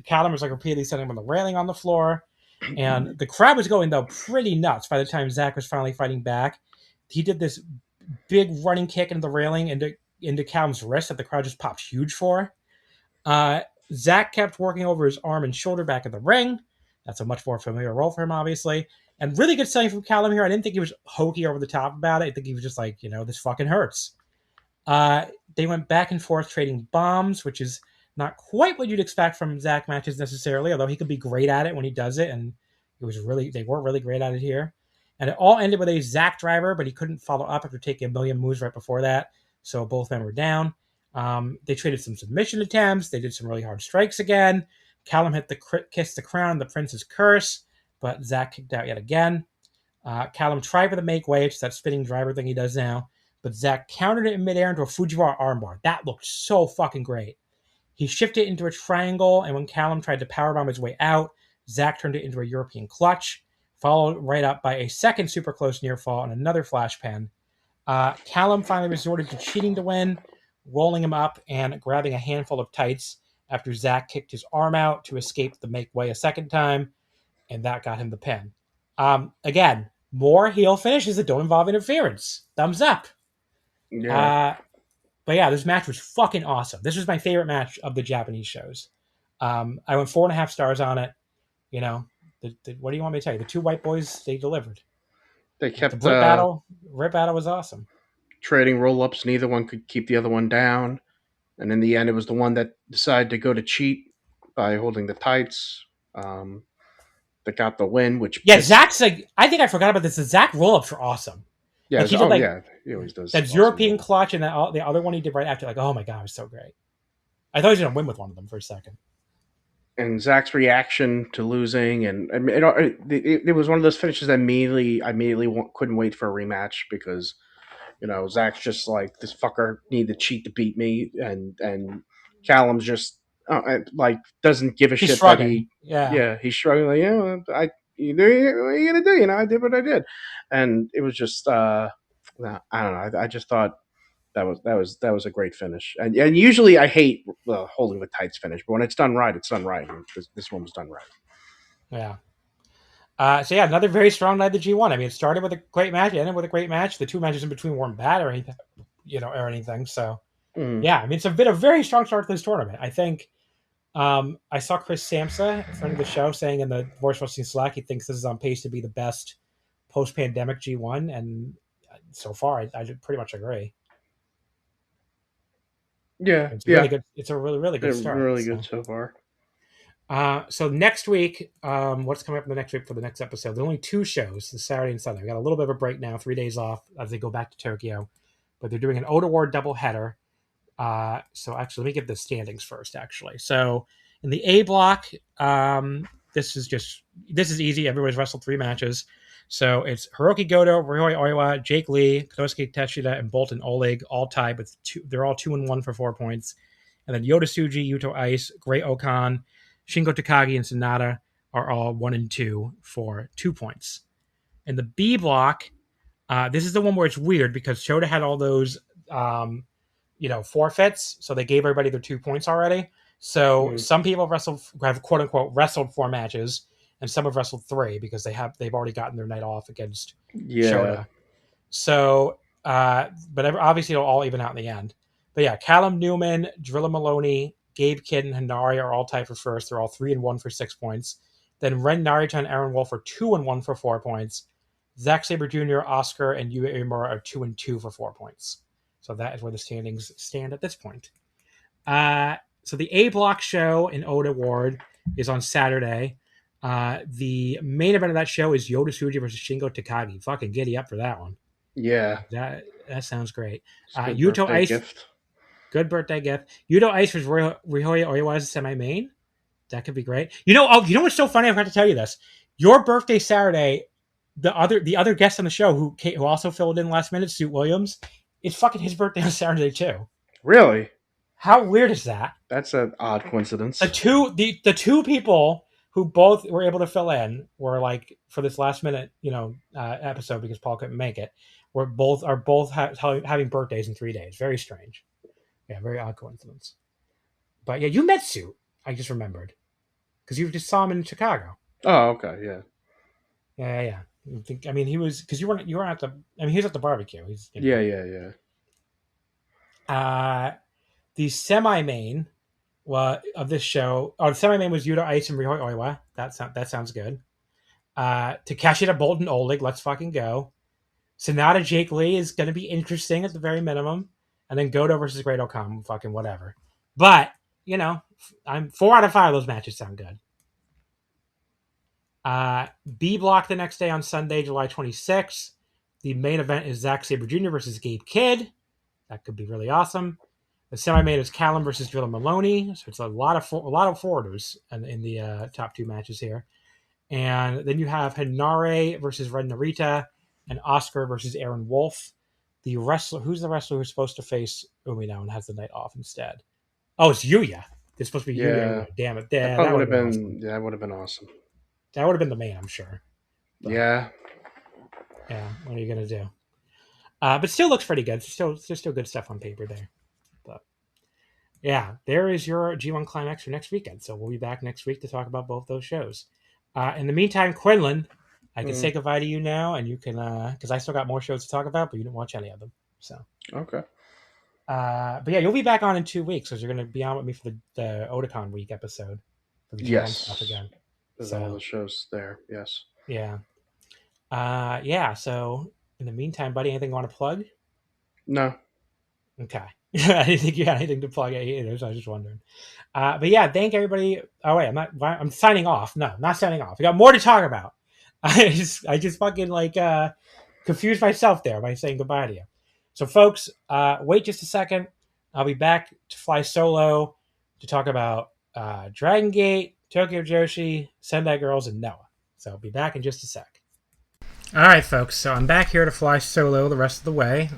Callum was like repeatedly setting him on the railing on the floor, and the crowd was going though pretty nuts by the time Zack was finally fighting back. He did this big running kick into the railing into Callum's wrist that the crowd just popped huge for. Zack kept working over his arm and shoulder back in the ring. That's a much more familiar role for him, obviously. And really good selling from Callum here. I didn't think he was hokey over the top about it. I think he was just like, this fucking hurts. They went back and forth trading bombs, which is not quite what you'd expect from Zack matches necessarily, although he could be great at it when he does it. And they weren't really great at it here. And it all ended with a Zack driver, but he couldn't follow up after taking a million moves right before that. So both men were down. They traded some submission attempts. They did some really hard strikes again. Callum hit the Kiss the Crown, the Prince's Curse, but Zack kicked out yet again. Callum tried for the make way, which is that spinning driver thing he does now, but Zack countered it in midair into a Fujiwara armbar. That looked so fucking great. He shifted it into a triangle, and when Callum tried to powerbomb his way out, Zack turned it into a European clutch, followed right up by a second super close near fall and another flash pen. Callum finally resorted to cheating to win, rolling him up and grabbing a handful of tights after Zack kicked his arm out to escape the make way a second time, and that got him the pin. Again, more heel finishes that don't involve interference. Thumbs up. Yeah. But yeah, this match was fucking awesome. This was my favorite match of the Japanese shows. I went 4.5 stars on it. What do you want me to tell you? The two white boys, they delivered. They kept the rip battle was awesome. Trading roll-ups, neither one could keep the other one down. And in the end, it was the one that decided to go to cheat by holding the tights that got the win. Zack's like, I think I forgot about this. The Zack roll-ups were awesome. Yeah, he always does. That awesome European clutch and the other one he did right after, like, oh my God, it was so great. I thought he was going to win with one of them for a second. and Zach's reaction to losing, and I mean, it was one of those finishes that I immediately couldn't wait for a rematch because Zach's just like, this fucker need to cheat to beat me, and Callum's just like doesn't give a He's shit shrugging. Yeah. he's shrugging like, what are you gonna do? I did what I did, and it was just I don't know. I just thought that was a great finish, and usually I hate holding the tights finish, but when it's done right, it's done right. And this one was done right. Yeah. So yeah, another very strong night of the G1. I mean, it started with a great match, ended with a great match. The two matches in between weren't bad or anything, or anything. So yeah, I mean, it's been a very strong start to this tournament. I think I saw Chris Samsa, a friend of the show, saying in the Voice Wrestling Slack he thinks this is on pace to be the best post-pandemic G1, and so far I pretty much agree. Yeah, it's really good. It's a really good start. Really good so far. So next week, what's coming up in the next week for the next episode? There are only two shows, the Saturday and Sunday. We got a little bit of a break now, 3 days off as they go back to Tokyo, but they're doing an Oda Award doubleheader. So actually, let me give the standings first. Actually, so in the A block, this is easy. Everybody's wrestled 3 matches. So it's Hiroki Goto, Ryoi Oiwa, Jake Lee, Konosuke Teshida, and Bolton Oleg all tied with 2. They're all 2-1 for 4 points. And then Yota Tsuji, Yuto Ice, Great Okan, Shingo Takagi, and Sonata are all 1-2 for 2 points. In the B block, this is the one where it's weird because Shota had all those forfeits, so they gave everybody their 2 points already. So some people have quote unquote wrestled 4 matches, and some have wrestled 3 because they've already gotten their night off against Shota. So, but obviously it'll all even out in the end. But yeah, Callum Newman, Drilla Maloney, Gabe Kidd, and Hinari are all tied for first. They're all 3-1 for 6 points. Then Ren Narita and Aaron Wolf are 2-1 for 4 points. Zack Sabre Jr., Oscar, and Yuya Uemura are 2-2 for 4 points. So that is where the standings stand at this point. So the A block show in Oda Award is on Saturday. The main event of that show is Yota Tsuji versus Shingo Takagi. Fucking giddy up for that one. Yeah. That sounds great. Yuto Ice. Gift. Good birthday gift. Yuto Ice versus Ryohei Oiwa as a semi-main. That could be great. You know what's so funny? I forgot to tell you this. Your birthday Saturday, the other guest on the show who also filled in last minute, Suit Williams, it's fucking his birthday on Saturday too. Really? How weird is that? That's an odd coincidence. The two people who both were able to fill in were like for this last minute, episode because Paul couldn't make it. Are both having birthdays in 3 days. Very strange. Yeah, very odd coincidence. But yeah, you met Suit. I just remembered because you just saw him in Chicago. Oh, okay, yeah. Yeah. I mean, he was because you weren't at the. I mean, he was at the barbecue. Yeah. The semi-main of this show. Oh, the semi-main was Yuta Ice and Ryoi Oiwa. That sounds good. Takeshita Bolton Oleg. Let's fucking go. Sonata Jake Lee is going to be interesting at the very minimum. And then Goto versus Great Okan, fucking whatever. But, I'm 4 out of 5 of those matches sound good. B block the next day on Sunday, July 26th. The main event is Zack Sabre Jr. versus Gabe Kidd. That could be really awesome. The semi-main is Callum versus Drilla Maloney. So it's a lot of forwarders in the top 2 matches here. And then you have Hinare versus Ren Narita and Oscar versus Aaron Wolf. Who's the wrestler who's supposed to face Umi now and has the night off instead? Oh, it's Yuya. It's supposed to be Yuya. Damn it. That would have been awesome. Yeah, that would have been awesome. That would have been the main, I'm sure. But, yeah. Yeah, what are you going to do? But still looks pretty good. There's still good stuff on paper there. But yeah, there is your G1 Climax for next weekend. So we'll be back next week to talk about both those shows. In the meantime, Quinlan, I can say goodbye to you now, and you can, because I still got more shows to talk about, but you didn't watch any of them. So okay. But yeah, you'll be back on in 2 weeks, because you're going to be on with me for the Otakon week episode for the G1 stuff again. There's all the shows there. Yes. Yeah. Yeah. So in the meantime, buddy, anything you want to plug? No. Okay. I didn't think you had anything to plug either, so I was just wondering. But yeah, thank everybody. Oh wait, I'm signing off. No, not signing off. We got more to talk about. I just fucking confused myself there by saying goodbye to you. So folks, wait just a second. I'll be back to fly solo to talk about Dragongate, Tokyo Joshi, Sendai Girls, and Noah. So I'll be back in just a sec. All right, folks. So I'm back here to fly solo the rest of the way.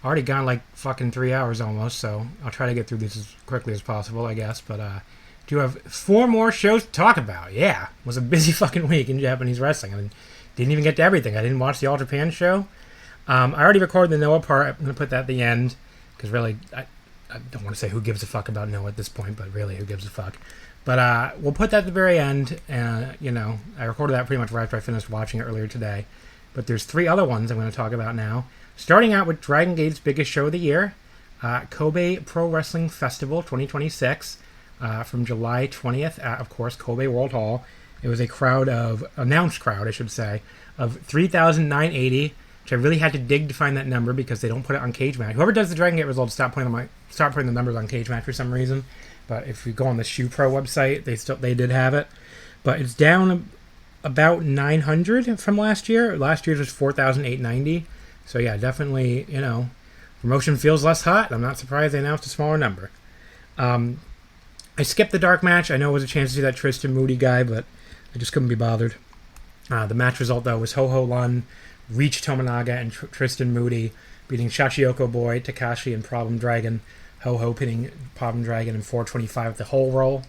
Already gone like fucking 3 hours almost, so I'll try to get through this as quickly as possible, I guess. But do have 4 more shows to talk about. Yeah, it was a busy fucking week in Japanese wrestling. I mean, didn't even get to everything. I didn't watch the All Japan show. I already recorded the Noah part. I'm going to put that at the end, because really, I don't want to say who gives a fuck about Noah at this point, but really, who gives a fuck? But we'll put that at the very end. I recorded that pretty much right after I finished watching it earlier today. But there's 3 other ones I'm going to talk about now. Starting out with Dragongate's biggest show of the year, Kobe Pro Wrestling Festival 2026, from July 20th at, of course, Kobe World Hall. It was a announced crowd, I should say, of 3,980, which I really had to dig to find that number because they don't put it on Cage Match. Whoever does the Dragongate results, stop putting the numbers on Cage Match for some reason. But if you go on the Shoe Pro website, they did have it. But it's down about 900 from last year. Last year's was 4,890. So yeah, definitely, promotion feels less hot. I'm not surprised they announced a smaller number. I skipped the dark match. I know it was a chance to see that Tristan Moody guy, but I just couldn't be bothered. The match result, though, was Ho-Ho Lun, Reach Tominaga, and Tristan Moody beating Shachiyoko Boy, Takashi, and Problem Dragon. Ho-Ho pinning Problem Dragon in 425 with the whole roll.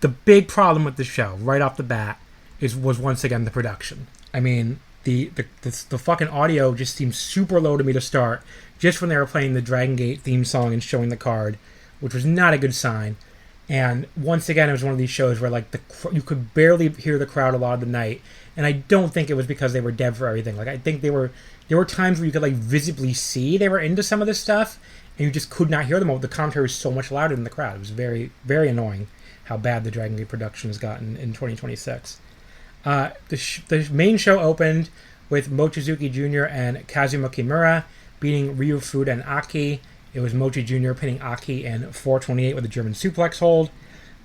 The big problem with the show, right off the bat, was once again the production. I mean, the fucking audio just seemed super low to me to start, just when they were playing the Dragongate theme song and showing the card, which was not a good sign. And once again, it was one of these shows where you could barely hear the crowd a lot of the night. And I don't think it was because they were dead for everything. I think there were times where you could visibly see they were into some of this stuff, and you just could not hear them. The commentary was so much louder than the crowd. It was very, very annoying how bad the Dragongate production has gotten in 2026. The main show opened with Mochizuki Jr. and Kazuma Kimura beating Ryu Fuda and Aki. It was Mochi Jr. pinning Aki in 428 with a German suplex hold.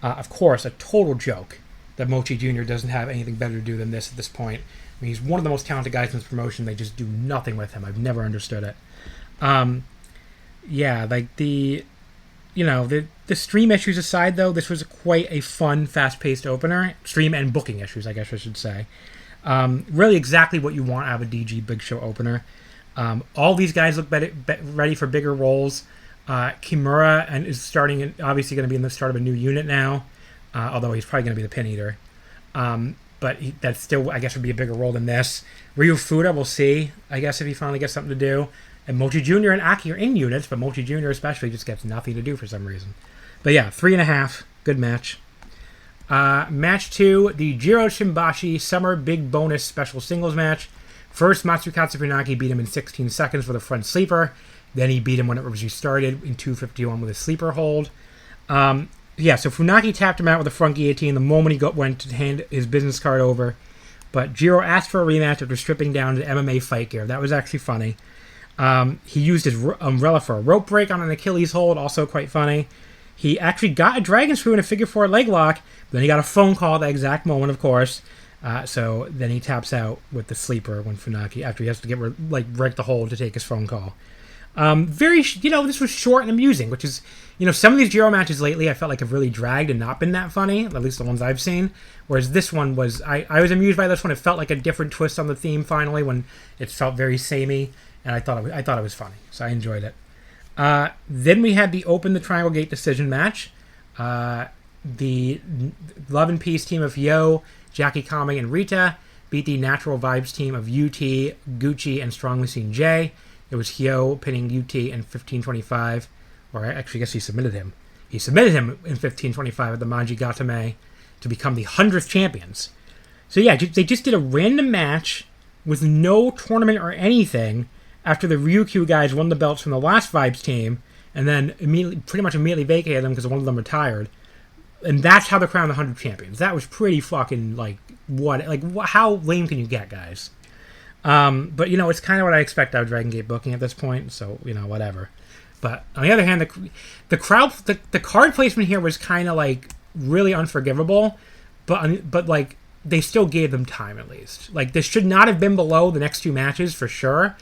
Of course, a total joke that Mochi Jr. doesn't have anything better to do than this at this point. I mean, he's one of the most talented guys in this promotion. They just do nothing with him. I've never understood it. The stream issues aside, though, this was quite a fun, fast-paced opener. Stream and booking issues, I guess I should say. Really exactly what you want out of a DG Big Show opener. All these guys look ready for bigger roles. Kimura is obviously going to be in the start of a new unit now, although he's probably going to be the pin eater. But that still, I guess, would be a bigger role than this. Ryu Fuda, we'll see, I guess, if he finally gets something to do. And Mochi Jr. and Aki are in units, but Mochi Jr. especially just gets nothing to do for some reason. But yeah, 3.5. Good match. Match 2, the Jiro Shimbashi Summer Big Bonus Special Singles Match. First, Matsukatsu Funaki beat him in 16 seconds with a front sleeper. Then he beat him when it was restarted in 251 with a sleeper hold. So Funaki tapped him out with a front guillotine the moment he went to hand his business card over. But Jiro asked for a rematch after stripping down his MMA fight gear. That was actually funny. He used his umbrella for a rope break on an Achilles hold, also quite funny. He actually got a dragon screw and a figure 4 leg lock, but then he got a phone call at the exact moment, of course. So then he taps out with the sleeper when Funaki, after he has to break the hold to take his phone call. This was short and amusing, which is, some of these Jiro matches lately I felt like have really dragged and not been that funny, at least the ones I've seen. Whereas this one was, I was amused by this one. It felt like a different twist on the theme finally when it felt very samey, and I thought it was funny, so I enjoyed it. Then we had the Open the Triangle Gate decision match. The Love and Peace team of Yo, Jackie Kame, and Rita beat the Natural Vibes team of UT, Gucci, and Strongly Seen J. It was Hyo pinning UT in 1525, or I actually guess he submitted him. He submitted him in 1525 at the Manji Gatame to become the 100th champions. So yeah, they just did a random match with no tournament or anything after the Ryukyu guys won the belts from the last Vibes team, and then pretty much immediately vacated them because one of them retired. And that's how they crowned the 100 champions. That was pretty fucking, how lame can you get, guys? But, it's kind of what I expect out of Dragongate booking at this point, so, whatever. But, on the other hand, the card placement here was kind of, really unforgivable, but they still gave them time, at least. This should not have been below the next 2 matches, for sure,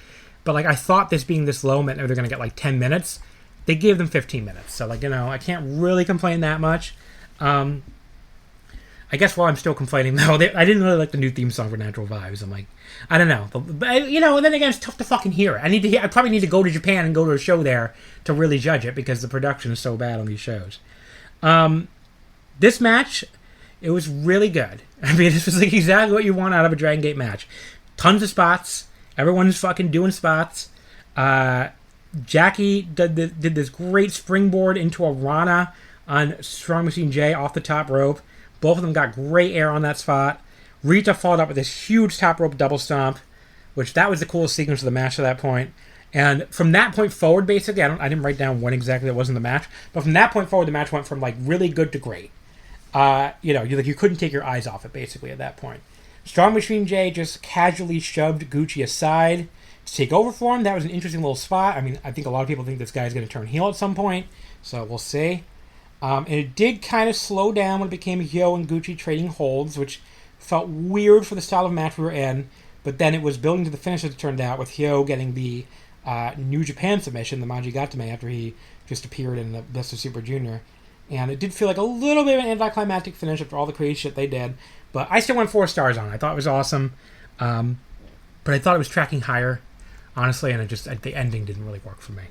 but, I thought this being this low meant they were going to get, 10 minutes. they gave them 15 minutes. So, I can't really complain that much. I guess while I'm still complaining, though, I didn't really like the new theme song for Natural Vibes. I'm like, I don't know. But, and then again, it's tough to fucking hear it. I probably need to go to Japan and go to a show there to really judge it because the production is so bad on these shows. This match, it was really good. I mean, this was exactly what you want out of a Dragon Gate match. Tons of spots. Everyone's fucking doing spots. Jackie did this great springboard into a Rana on Strong Machine J off the top rope. Both of them got great air on that spot. Rita followed up with this huge top rope double stomp, which that was the coolest sequence of the match at that point. And from that point forward, basically, I didn't write down when exactly it was in the match, but from that point forward, the match went from really good to great. You couldn't take your eyes off it basically at that point. Strong Machine J just casually shoved Gucci aside to take over for him. That was an interesting little spot. I mean, I think a lot of people think this guy's going to turn heel at some point, so we'll see. And it did kind of slow down when it became Hyo and Gucci trading holds, which felt weird for the style of match we were in. But then it was building to the finish, as it turned out, with Hyo getting the New Japan submission, the Maji Gatame, after he just appeared in the Best of Super Junior. And it did feel like a little bit of an anticlimactic finish after all the crazy shit they did. But I still went 4 stars on it. I thought it was awesome. But I thought it was tracking higher, honestly, and the ending didn't really work for me.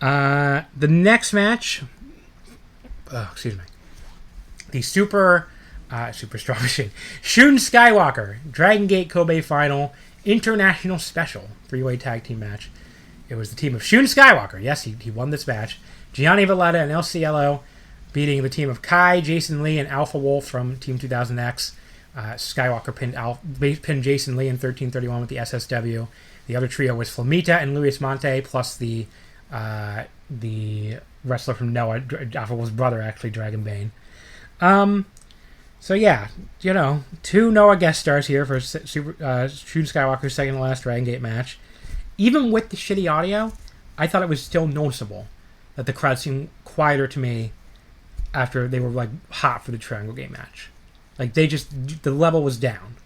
The next match... the super strong machine. Shun Skywalker, Dragon Gate Kobe Final, International Special 3-way tag team match. It was the team of Shun Skywalker. Yes, he won this match. Gianni Valletta and El Cielo beating the team of Kai, Jason Lee, and Alpha Wolf from Team 2000X. Skywalker pinned Jason Lee in 13:31 with the SSW. The other trio was Flamita and Luis Monte, plus the wrestler from Noah, Alpha Wolf's brother, actually, Dragon Bane. So yeah, 2 Noah guest stars here for Shun Skywalker's second to last Dragon Gate match. Even with the shitty audio, I thought it was still noticeable that the crowd seemed quieter to me after they were hot for the Triangle Gate match. The level was down.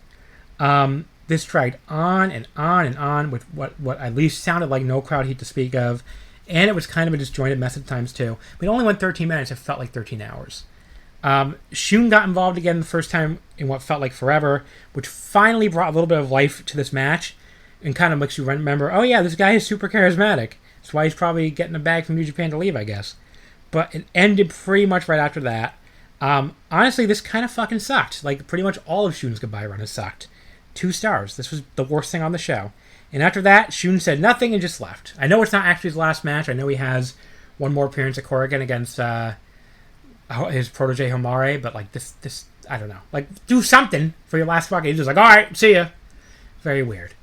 This dragged on and on and on with what at least sounded like no crowd heat to speak of. And it was kind of a disjointed mess at times, too. It only went 13 minutes. It felt like 13 hours. Shun got involved again the first time in what felt like forever, which finally brought a little bit of life to this match and kind of makes you remember, oh, yeah, this guy is super charismatic. That's why he's probably getting a bag from New Japan to leave, I guess. But it ended pretty much right after that. Honestly, this kind of fucking sucked. Pretty much all of Shun's goodbye run has sucked. 2 stars. This was the worst thing on the show. And after that, Shun said nothing and just left. I know it's not actually his last match. I know he has one more appearance at Korakuen against his protege Homare, but this, I don't know. Do something for your last fucking. He's just all right, see ya. Very weird.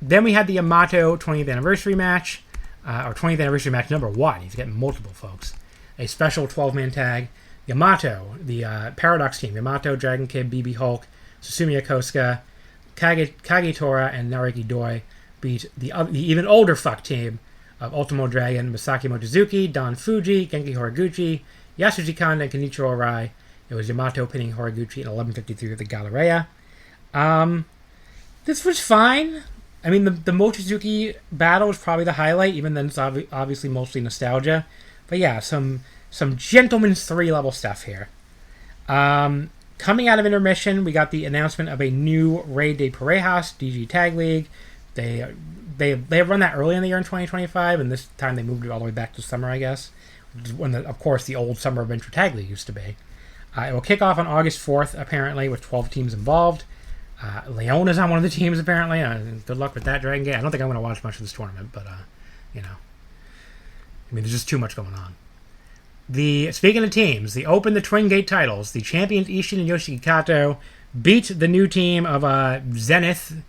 Then we had the Yamato 20th anniversary match, or 20th anniversary match number 1. He's getting multiple, folks. A special 12-man tag. Yamato, the Paradox team. Yamato, Dragon Kid, BB Hulk, Susumu Yokosuka, Kage Tora, and Naruki Doi beat the even older fuck team of Ultimo Dragon, Masaki Mochizuki, Don Fuji, Genki Horiguchi, Yasuji Kanda, and Kenichiro Arai. It was Yamato pinning Horiguchi in 11:53 of the Galleria. This was fine. I mean, the Mochizuki battle was probably the highlight, even then it's obviously mostly nostalgia. But yeah, some Gentleman's 3 level stuff here. Coming out of intermission, we got the announcement of a new Rey de Parejas DG Tag League. They have run that early in the year in 2025, and this time they moved it all the way back to summer, I guess, when of course the old Summer Adventure Tag League used to be. It will kick off on August 4th, apparently, with 12 teams involved. Leon is on one of the teams, apparently. Good luck with that, Dragon Gate. I don't think I'm going to watch much of this tournament, but there's just too much going on. Speaking of teams, the Twin Gate titles. The champions Ishin and Yoshiki Kato beat the new team of Zenith,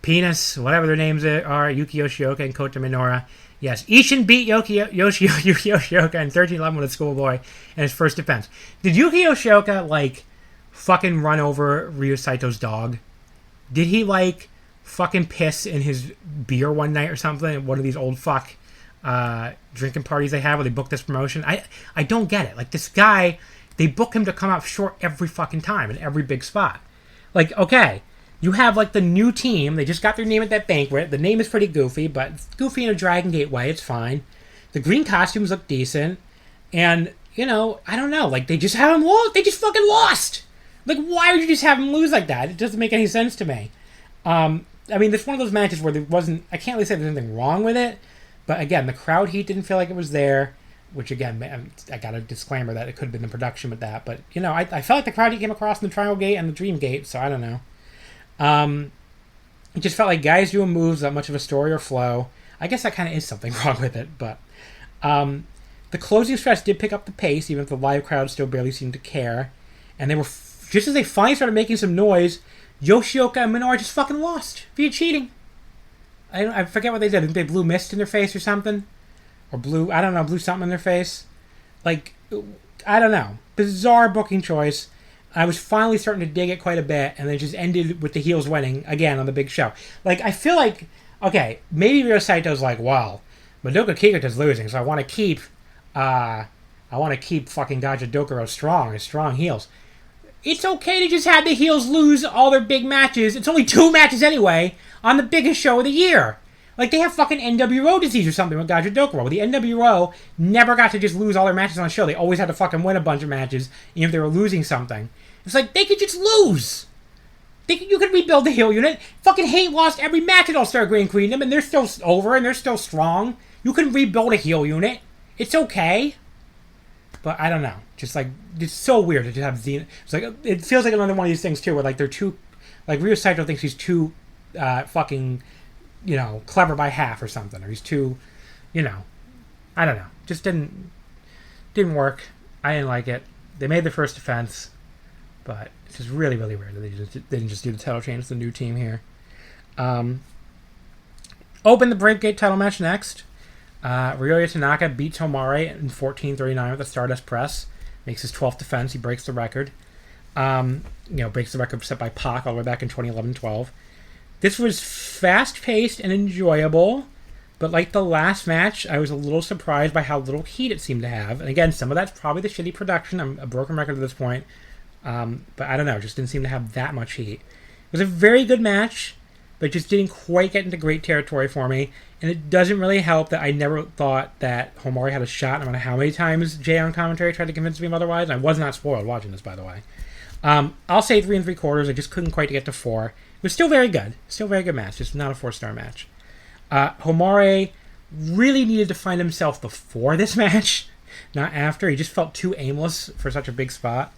Penis, whatever their names are, Yuki Yoshioka and Kota Minoura. Yes, Ishin beat Yuki Yoshioka in 13-11 with a schoolboy in his first defense. Did Yuki Yoshioka, fucking run over Ryu Saito's dog? Did he, fucking piss in his beer one night or something at one of these old fuck drinking parties they have where they book this promotion? I don't get it. This guy, they book him to come out short every fucking time in every big spot. Okay, you have the new team. They just got their name at that banquet. The name is pretty goofy, but it's goofy in a Dragon Gate way. It's fine. The green costumes look decent. And, I don't know. Like, they just have him lose. They just fucking lost. Like, why would you just have him lose like that? It doesn't make any sense to me. It's one of those matches where there wasn't... I can't really say there's anything wrong with it. But, again, the crowd heat didn't feel like it was there. Which, again, I got a disclaimer that it could have been the production with that. But, I felt like the crowd heat came across in the Dragongate and the Dreamgate. So, I don't know. It just felt like guys doing moves without much of a story or flow. I guess that kind of is something wrong with it. But, the closing stretch did pick up the pace, even if the live crowd still barely seemed to care. And they were... just as they finally started making some noise, Yoshioka and Minoru just fucking lost via cheating. I forget what they did. I think they blew mist in their face or something. Or blew something in their face. Like, I don't know. Bizarre booking choice. I was finally starting to dig it quite a bit, and then it just ended with the heels winning, again, on the big show. Like, I feel like, okay, maybe Ryo Saito's like, well, Madoka Kikuta's losing, so I want to keep fucking Gaja Dokuro strong heels. It's okay to just have the heels lose all their big matches. It's only 2 matches anyway on the biggest show of the year. Like, they have fucking NWO disease or something with Gaja Dokuro. The NWO never got to just lose all their matches on the show. They always had to fucking win a bunch of matches, even if they were losing something. It's like, they could just lose. You could rebuild the heel unit. Fucking Hate lost every match at All-Star Grand Queendom, and they're still over, and they're still strong. You can rebuild a heel unit. It's okay. But I don't know. Just like, it's so weird to just have Xena. It's like, it feels like another one of these things too, where like they're too, like Ryo Saito thinks he's too, fucking, clever by half or something, or he's too, I don't know. Just didn't work. I didn't like it. They made the first defense, but it's just really, really weird that they didn't just do the title change to the new team here. Open the Dragongate title match next. Ryoya Tanaka beats Homare in 14:39 with the Stardust Press. Makes his 12th defense. He breaks the record. Breaks the record set by Pac all the way back in 2011-12. This was fast-paced and enjoyable, but like the last match, I was a little surprised by how little heat it seemed to have. And again, some of that's probably the shitty production. I'm a broken record at this point. But I don't know. It just didn't seem to have that much heat. It was a very good match, but it just didn't quite get into great territory for me. And it doesn't really help that I never thought that Homare had a shot, no matter how many times Jay on commentary tried to convince me otherwise. I was not spoiled watching this, by the way. I'll say 3 3/4. I just couldn't quite get to 4. It was still very good. Still a very good match. Just not a 4-star match. Homare really needed to find himself before this match, not after. He just felt too aimless for such a big spot.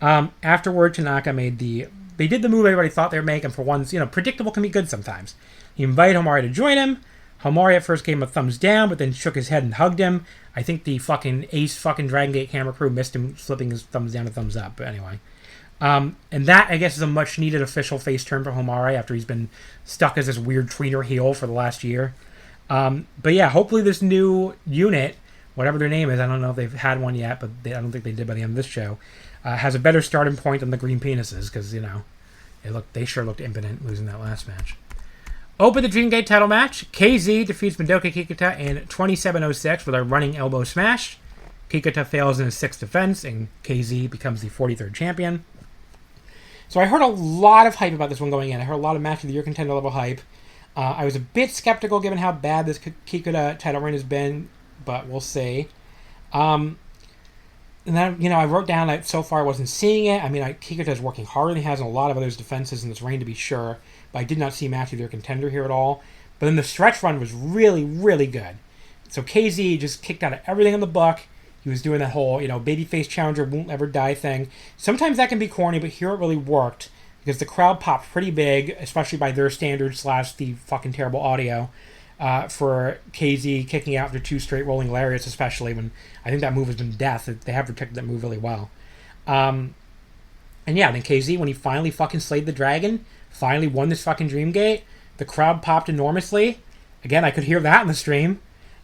Afterward, Tanaka they did the move everybody thought they were making for once. Predictable can be good sometimes. He invited Homare to join him. Homare at first gave him a thumbs down, but then shook his head and hugged him. I think the fucking ace fucking Dragongate camera crew missed him flipping his thumbs down to thumbs up. But anyway. And that, I guess, is a much-needed official face turn for Homare after he's been stuck as this weird tweener heel for the last year. But yeah, hopefully this new unit, whatever their name is, I don't know if they've had one yet, but I don't think they did by the end of this show, has a better starting point than the green penises, because, they sure looked impotent losing that last match. Open the Dreamgate title match. KZ defeats Madoka Kikuta in 27:06 with a running elbow smash. Kikuta fails in his 6th defense, and KZ becomes the 43rd champion. So I heard a lot of hype about this one going in. I heard a lot of match of the year contender level hype. I was a bit skeptical given how bad this Kikuta title reign has been, but we'll see. And then, I wrote down that so far I wasn't seeing it. I mean, Kikuta is working harder than he has in a lot of others' defenses in this reign, to be sure. But I did not see match of their contender here at all. But then the stretch run was really, really good. So KZ just kicked out of everything in the book. He was doing that whole, babyface challenger won't ever die thing. Sometimes that can be corny, but here it really worked. Because the crowd popped pretty big, especially by their standards / the fucking terrible audio. For KZ kicking out their 2 straight rolling lariats, especially when I think that move has been death. They have protected that move really well. And yeah, then KZ, when he finally fucking slayed the dragon, finally won this fucking Dreamgate, the crowd popped enormously. Again, I could hear that in the stream.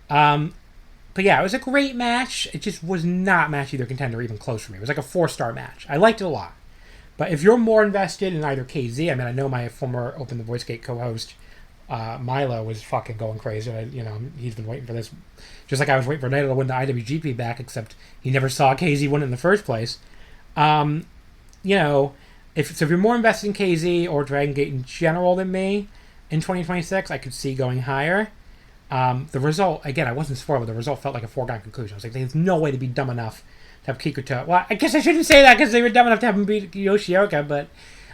But yeah, it was a great match. It just was not match either contender even close for me. It was like a 4-star match. I liked it a lot. But if you're more invested in either KZ, I know my former Open the Voice Gate co-host, Milo, was fucking going crazy. He's been waiting for this. Just like I was waiting for Naito to win the IWGP back, except he never saw KZ win it in the first place. If you're more invested in KZ or Dragongate in general than me in 2026, I could see going higher. The result, again, I wasn't spoiled, but the result felt like a foregone conclusion. I was like, there's no way to be dumb enough to have Kikuta. Well, I guess I shouldn't say that because they were dumb enough to have him beat Yoshioka, but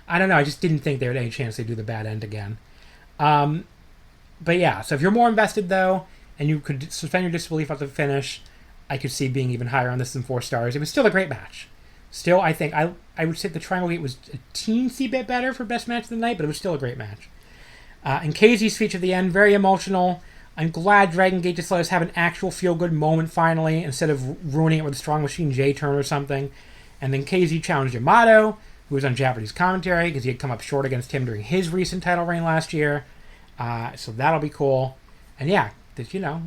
I don't know. I just didn't think there was any chance they'd do the bad end again. But yeah, so if you're more invested, though, and you could suspend your disbelief at the finish, I could see being even higher on this than 4 stars. It was still a great match. Still, I think, I would say the Dragongate was a teensy bit better for best match of the night, but it was still a great match. And KZ's speech at the end, very emotional. I'm glad Dragongate just let us have an actual feel-good moment finally, instead of ruining it with a Strong Machine J turn or something. And then KZ challenged Yamato, who was on Japanese commentary, because he had come up short against him during his recent title reign last year. So that'll be cool. And yeah,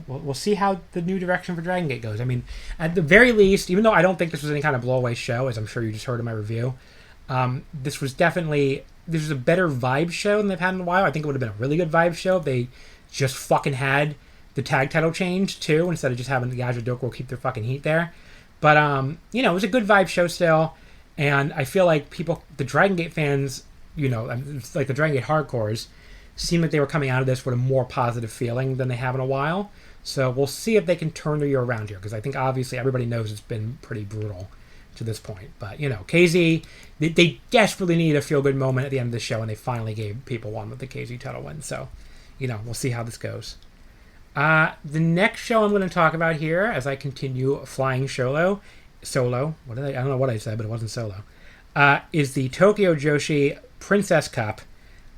we'll see how the new direction for Dragongate goes. I mean, at the very least, even though I don't think this was any kind of blowaway show, as I'm sure you just heard in my review, this was a better vibe show than they've had in a while. I think it would have been a really good vibe show if they just fucking had the tag title change, too, instead of just having the Yaja Doko keep their fucking heat there. But, it was a good vibe show still, and I feel like the Dragongate fans, like the Dragongate hardcores, seemed like they were coming out of this with a more positive feeling than they have in a while. So we'll see if they can turn the year around here, because I think obviously everybody knows it's been pretty brutal to this point. But, KZ, they desperately need a feel-good moment at the end of the show, and they finally gave people one with the KZ title win. So, we'll see how this goes. The next show I'm going to talk about here, as I continue flying solo, I don't know what I said, but it wasn't solo, is the Tokyo Joshi Princess Cup.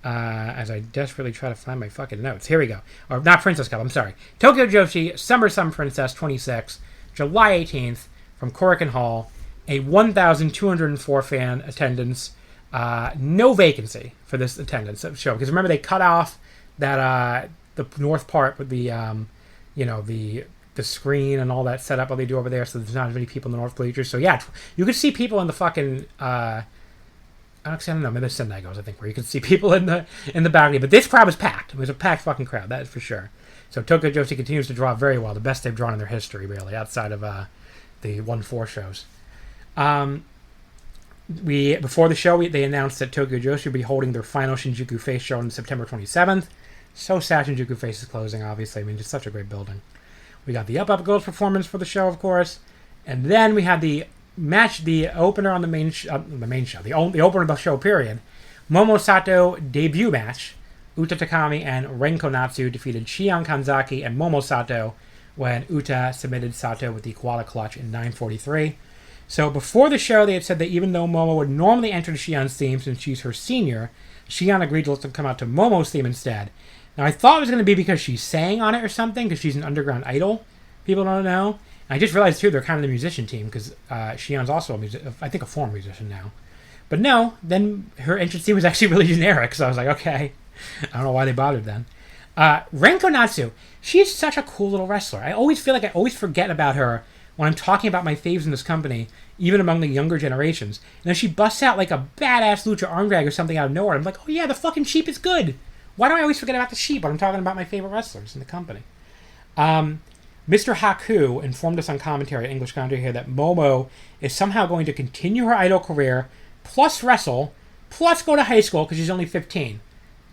As I desperately try to find my fucking notes. Here we go. Or not Princess Cup, I'm sorry. Tokyo Joshi Summer Sun Princess 26, July 18th, from Korakuen Hall. A 1,204 fan attendance. No vacancy for this attendance show. Because remember, they cut off that the north part with the the screen and all that setup they do over there, so there's not as many people in the north bleachers. So yeah, you could see people in the fucking I don't know, maybe the Sendai Girls, I think, where you could see people in the balcony. But this crowd was packed. It was a packed fucking crowd, that is for sure. So Tokyo Joshi continues to draw very well, the best they've drawn in their history, really, outside of the 1-4 shows. Before the show, they announced that Tokyo Joshi would be holding their final Shinjuku Face show on September 27th. So sad Shinjuku Face is closing, obviously. I mean, just such a great building. We got the Up Girls performance for the show, of course. And then we had the match, the opener on the main show, the opener of the show, period. Momo Sato debut match. Uta Takami and Renko Natsu defeated Shion Kanzaki and Momo Sato when Uta submitted Sato with the Koala Clutch in 9:43. So before the show, they had said that even though Momo would normally enter Shion's theme since she's her senior, Shion agreed to let them come out to Momo's theme instead. Now, I thought it was going to be because she sang on it or something, because she's an underground idol. People don't know. And I just realized, too, they're kind of the musician team, because Shion's also, a former musician now. But no, then her entrance theme was actually really generic, so I was like, okay. I don't know why they bothered then. Renko Natsu, she's such a cool little wrestler. I always feel like I always forget about her when I'm talking about my faves in this company, even among the younger generations. And then she busts out like a badass lucha arm drag or something out of nowhere. I'm like, oh yeah, the fucking sheep is good. Why do I always forget about the sheep when I'm talking about my favorite wrestlers in the company? Mr. Haku informed us on commentary, English commentary here, that Momo is somehow going to continue her idol career, plus wrestle, plus go to high school because she's only 15.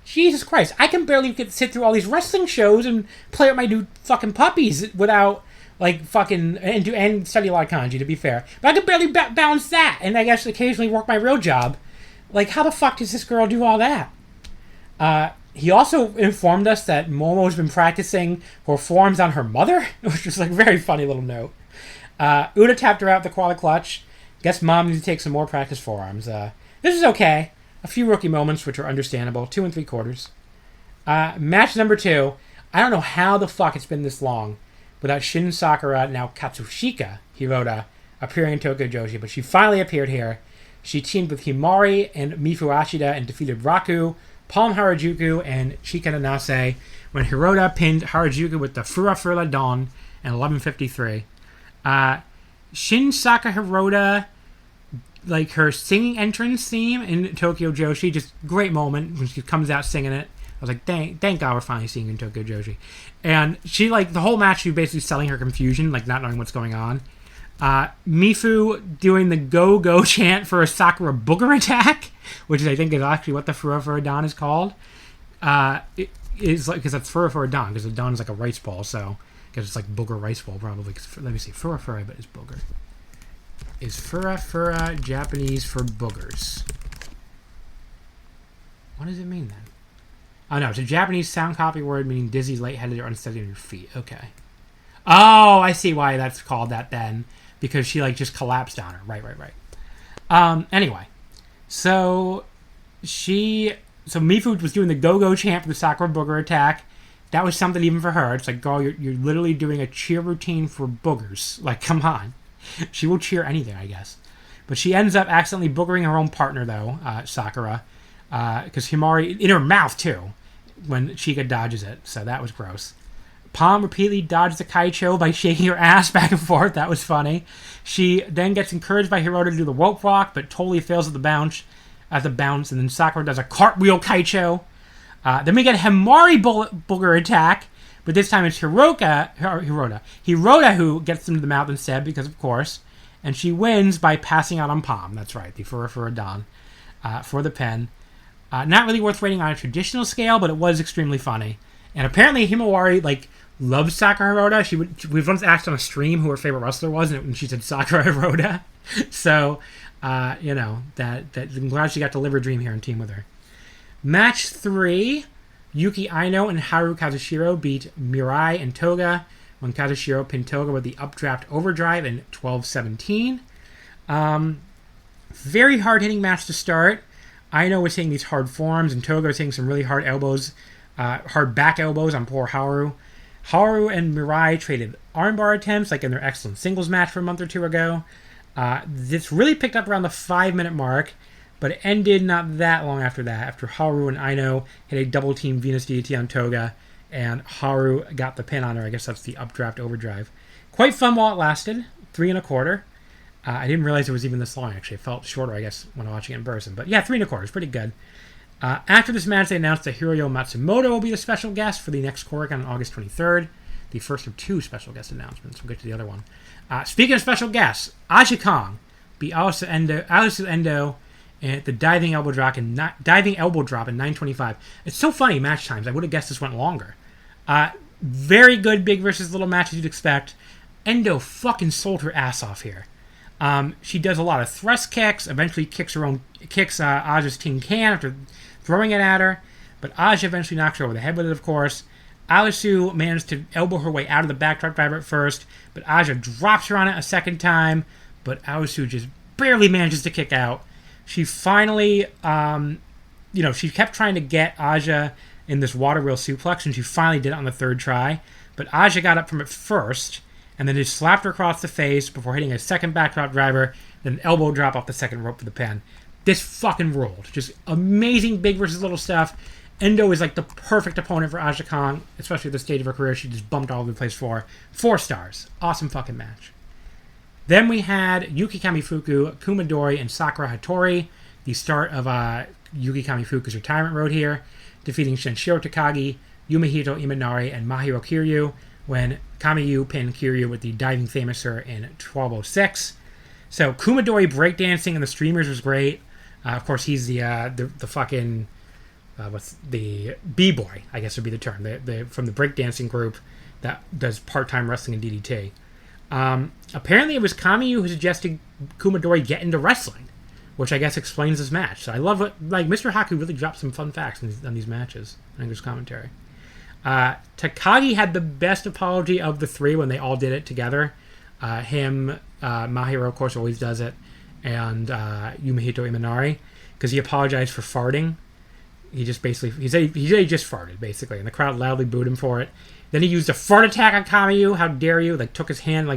Jesus Christ, I can barely sit through all these wrestling shows and play with my new fucking puppies without, like, fucking, and study a lot of kanji, to be fair. But I can barely balance that, and I guess occasionally work my real job. Like, how the fuck does this girl do all that? He also informed us that Momo's been practicing her forearms on her mother, which was like a very funny little note. Uda tapped her out with the Koala Clutch. Guess Mom needs to take some more practice forearms. This is okay. A few rookie moments, which are understandable. 2 3/4. Match number 2. I don't know how the fuck it's been this long without Shin Sakura, now Katsushika Hirota, appearing in Tokyo Joshi, but she finally appeared here. She teamed with Himari and Mifu Ashida and defeated Raku, Palm Harajuku, and Chikana Nase when Hirota pinned Harajuku with the Fura Furla Dawn in 11:53. Shin Saka Hirota, like her singing entrance theme in Tokyo Joshi, just great moment when she comes out singing it. I was like, thank God we're finally seeing her in Tokyo Joshi. And she, like, the whole match, she was basically selling her confusion, like not knowing what's going on. Mifu doing the go-go chant for a Sakura booger attack, which I think is actually what the Fura Dawn is called. is like, because that's Fura Don, because a Don is like a rice ball, so I guess it's like booger rice ball probably. Let me see, Fura, but it's booger. Is Fura Japanese for boogers? What does it mean then? Oh no, it's a Japanese sound copy word meaning dizzy, lightheaded, or unsteady on your feet. Okay. Oh, I see why that's called that then, because she like just collapsed on her. Right. Anyway, so Mifu was doing the go-go chant for the Sakura booger attack. That was something even for her. It's like, girl, you're literally doing a cheer routine for boogers. Like, come on. She will cheer anything, I guess. But she ends up accidentally boogering her own partner, though, Sakura. Because Himari, in her mouth, too, when Chika dodges it. So that was gross. Palm repeatedly dodges the Kaicho by shaking her ass back and forth. That was funny. She then gets encouraged by Hirota to do the rope walk, but totally fails at the bounce. And then Sakura does a cartwheel Kaicho. Then we get a Himari booger attack, but this time it's Hirota who gets them to the mouth instead, because of course. And she wins by passing out on Palm. That's right, the Fura Don for the pin. Not really worth rating on a traditional scale, but it was extremely funny. And apparently Himawari, loves Sakura Hirota. We once asked on a stream who her favorite wrestler was, and she said Sakura Hirota. So, I'm glad she got to live her dream here and team with her. Match 3, Yuki Aino and Haru Kazushiro beat Mirai and Toga when Kazushiro pinned Toga with the updraft overdrive in 12-17. Very hard-hitting match to start. Aino was hitting these hard forearms, and Toga was hitting some really hard elbows, hard back elbows on poor Haru. Haru and Mirai traded armbar attempts, like in their excellent singles match from a month or two ago. This really picked up around the 5-minute mark, but it ended not that long after that, after Haru and Aino hit a double-team Venus DDT on Toga, and Haru got the pin on her. I guess that's the updraft overdrive. Quite fun while it lasted, 3 1/4. I didn't realize it was even this long, actually. It felt shorter, I guess, when watching it in person. But yeah, 3 1/4 is pretty good. After this match, they announced that Hiroyo Matsumoto will be the special guest for the next Korakuen on August 23rd. The first of 2 special guest announcements. We'll get to the other one. Speaking of special guests, Aja Kong beat Alisu Endo at the diving elbow drop in 9:25. It's so funny, match times. I would have guessed this went longer. Very good big versus little match as you'd expect. Endo fucking sold her ass off here. She does a lot of thrust kicks, eventually kicks Aja's tin can after throwing it at her, but Aja eventually knocks her over the head with it, of course. Alisu managed to elbow her way out of the backdrop driver at first, but Aja drops her on it a second time, but Alisu just barely manages to kick out. She finally, she kept trying to get Aja in this water wheel suplex, and she finally did it on the 3rd try, but Aja got up from it first, and then just slapped her across the face before hitting a second backdrop driver, then an elbow drop off the second rope for the pin. This fucking ruled. Just amazing big versus little stuff. Endo is like the perfect opponent for Aja Kong, especially at this stage of her career. She just bumped all over the place for 4 stars. Awesome fucking match. Then we had Yuki Kamifuku, Kumadori, and Sakura Hattori, the start of Yuki Kamifuku's retirement road here, defeating Shenshiro Takagi, Yumehito Imanari, and Mahiro Kiryu when Kamiyu pinned Kiryu with the diving famouser in 12:06. So Kumadori breakdancing in the streamers was great. Of course, he's the fucking what's the B-boy, I guess would be the term, from the breakdancing group that does part-time wrestling in DDT. Apparently, it was Kamiyu who suggested Kumadori get into wrestling, which I guess explains this match. So I love it. Like, Mr. Haku really dropped some fun facts on these matches in English commentary. Takagi had the best apology of the 3 when they all did it together. Mahiro, of course, always does it, and Yumehito Imanari, because he apologized for farting. He just basically, he said he just farted, basically, and the crowd loudly booed him for it. Then he used a fart attack on Kamiyu. How dare you? Like, took his hand,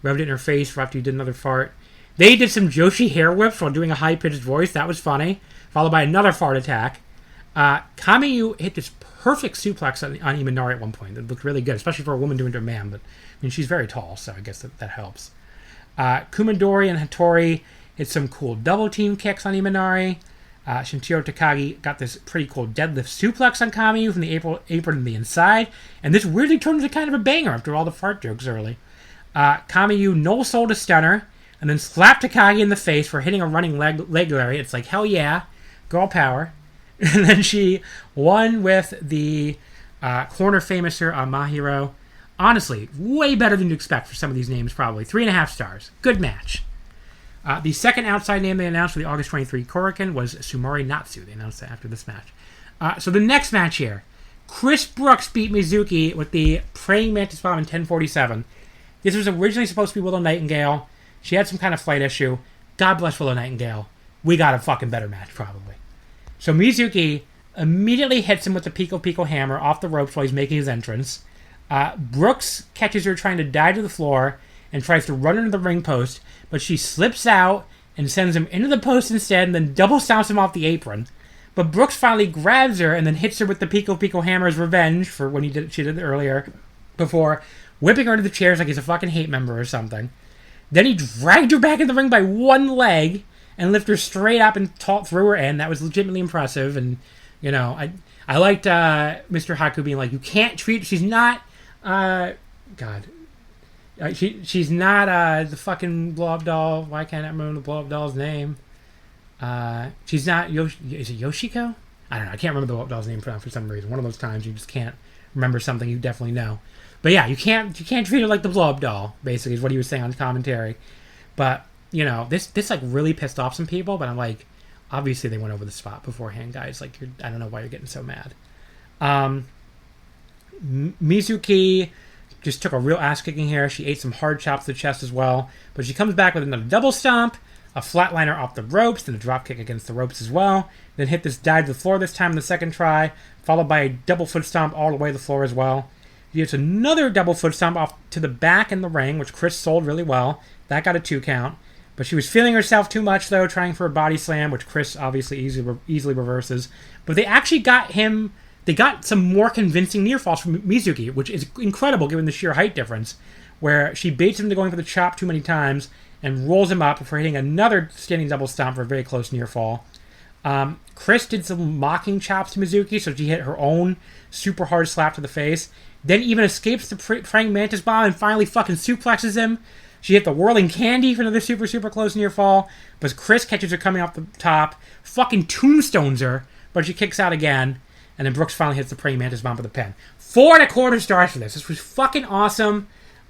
rubbed it in her face after he did another fart. They did some Joshi hair whips while doing a high-pitched voice. That was funny. Followed by another fart attack. Kamiyu hit this perfect suplex on Imanari at one point. It looked really good, especially for a woman doing it to a man. But, I mean, she's very tall, so I guess that helps. Kumadori and Hattori hit some cool double-team kicks on Imanari. Shinshiro Takagi got this pretty cool deadlift suplex on Kamiyu from the apron to the inside. And this weirdly turned into kind of a banger after all the fart jokes early. Kamiyu no-sold a stunner and then slapped Takagi in the face for hitting a running leg lariat. It's like, hell yeah, girl power. And then she won with the Corner famouser Mahiro. Honestly, way better than you'd expect for some of these names, probably. 3.5 stars. Good match. The second outside name they announced for the August 23 Korakuen was Sumari Natsu. They announced that after this match. So the next match here. Chris Brooks beat Mizuki with the Praying Mantis Bomb in 1047. This was originally supposed to be Willow Nightingale. She had some kind of flight issue. God bless Willow Nightingale. We got a fucking better match, probably. So Mizuki immediately hits him with the Pico Pico hammer off the ropes while he's making his entrance. Brooks catches her trying to dive to the floor and tries to run into the ring post, but she slips out and sends him into the post instead and then double stomps him off the apron. But Brooks finally grabs her and then hits her with the Pico Pico hammer as revenge for when she did it earlier, before whipping her into the chairs like he's a fucking hate member or something. Then he dragged her back in the ring by one leg and lifted her straight up and threw her in. That was legitimately impressive. And, you know, I liked Mr. Haku being like, you can't treat... She's not... she's not the fucking blow-up doll. Why can't I remember the blow-up doll's name? She's not... Is it Yoshiko? I don't know. I can't remember the blow-up doll's name for some reason. One of those times you just can't remember something you definitely know. But yeah, you can't treat her like the blow-up doll, basically, is what he was saying on commentary. But, you know, this like really pissed off some people, but I'm like, obviously they went over the spot beforehand, guys. Like, I don't know why you're getting so mad. Mizuki just took a real ass-kicking here. She ate some hard chops to the chest as well. But she comes back with another double stomp, a flatliner off the ropes, then a drop kick against the ropes as well. Then hit this dive to the floor this time in the second try, followed by a double foot stomp all the way to the floor as well. He gets another double foot stomp off to the back in the ring, which Chris sold really well. That got a 2 count. But she was feeling herself too much, though, trying for a body slam, which Chris obviously easily reverses. But they actually got him... They got some more convincing near falls from Mizuki, which is incredible given the sheer height difference, where she baits him to going for the chop too many times and rolls him up before hitting another standing double stomp for a very close near fall. Chris did some mocking chops to Mizuki, so she hit her own super hard slap to the face. Then even escapes the praying mantis bomb and finally fucking suplexes him. She hit the whirling candy for another super, super close near fall. But Chris catches her coming off the top, fucking tombstones her, but she kicks out again. And then Brooks finally hits the praying mantis bomb for the pin. 4.25 stars for this. This was fucking awesome.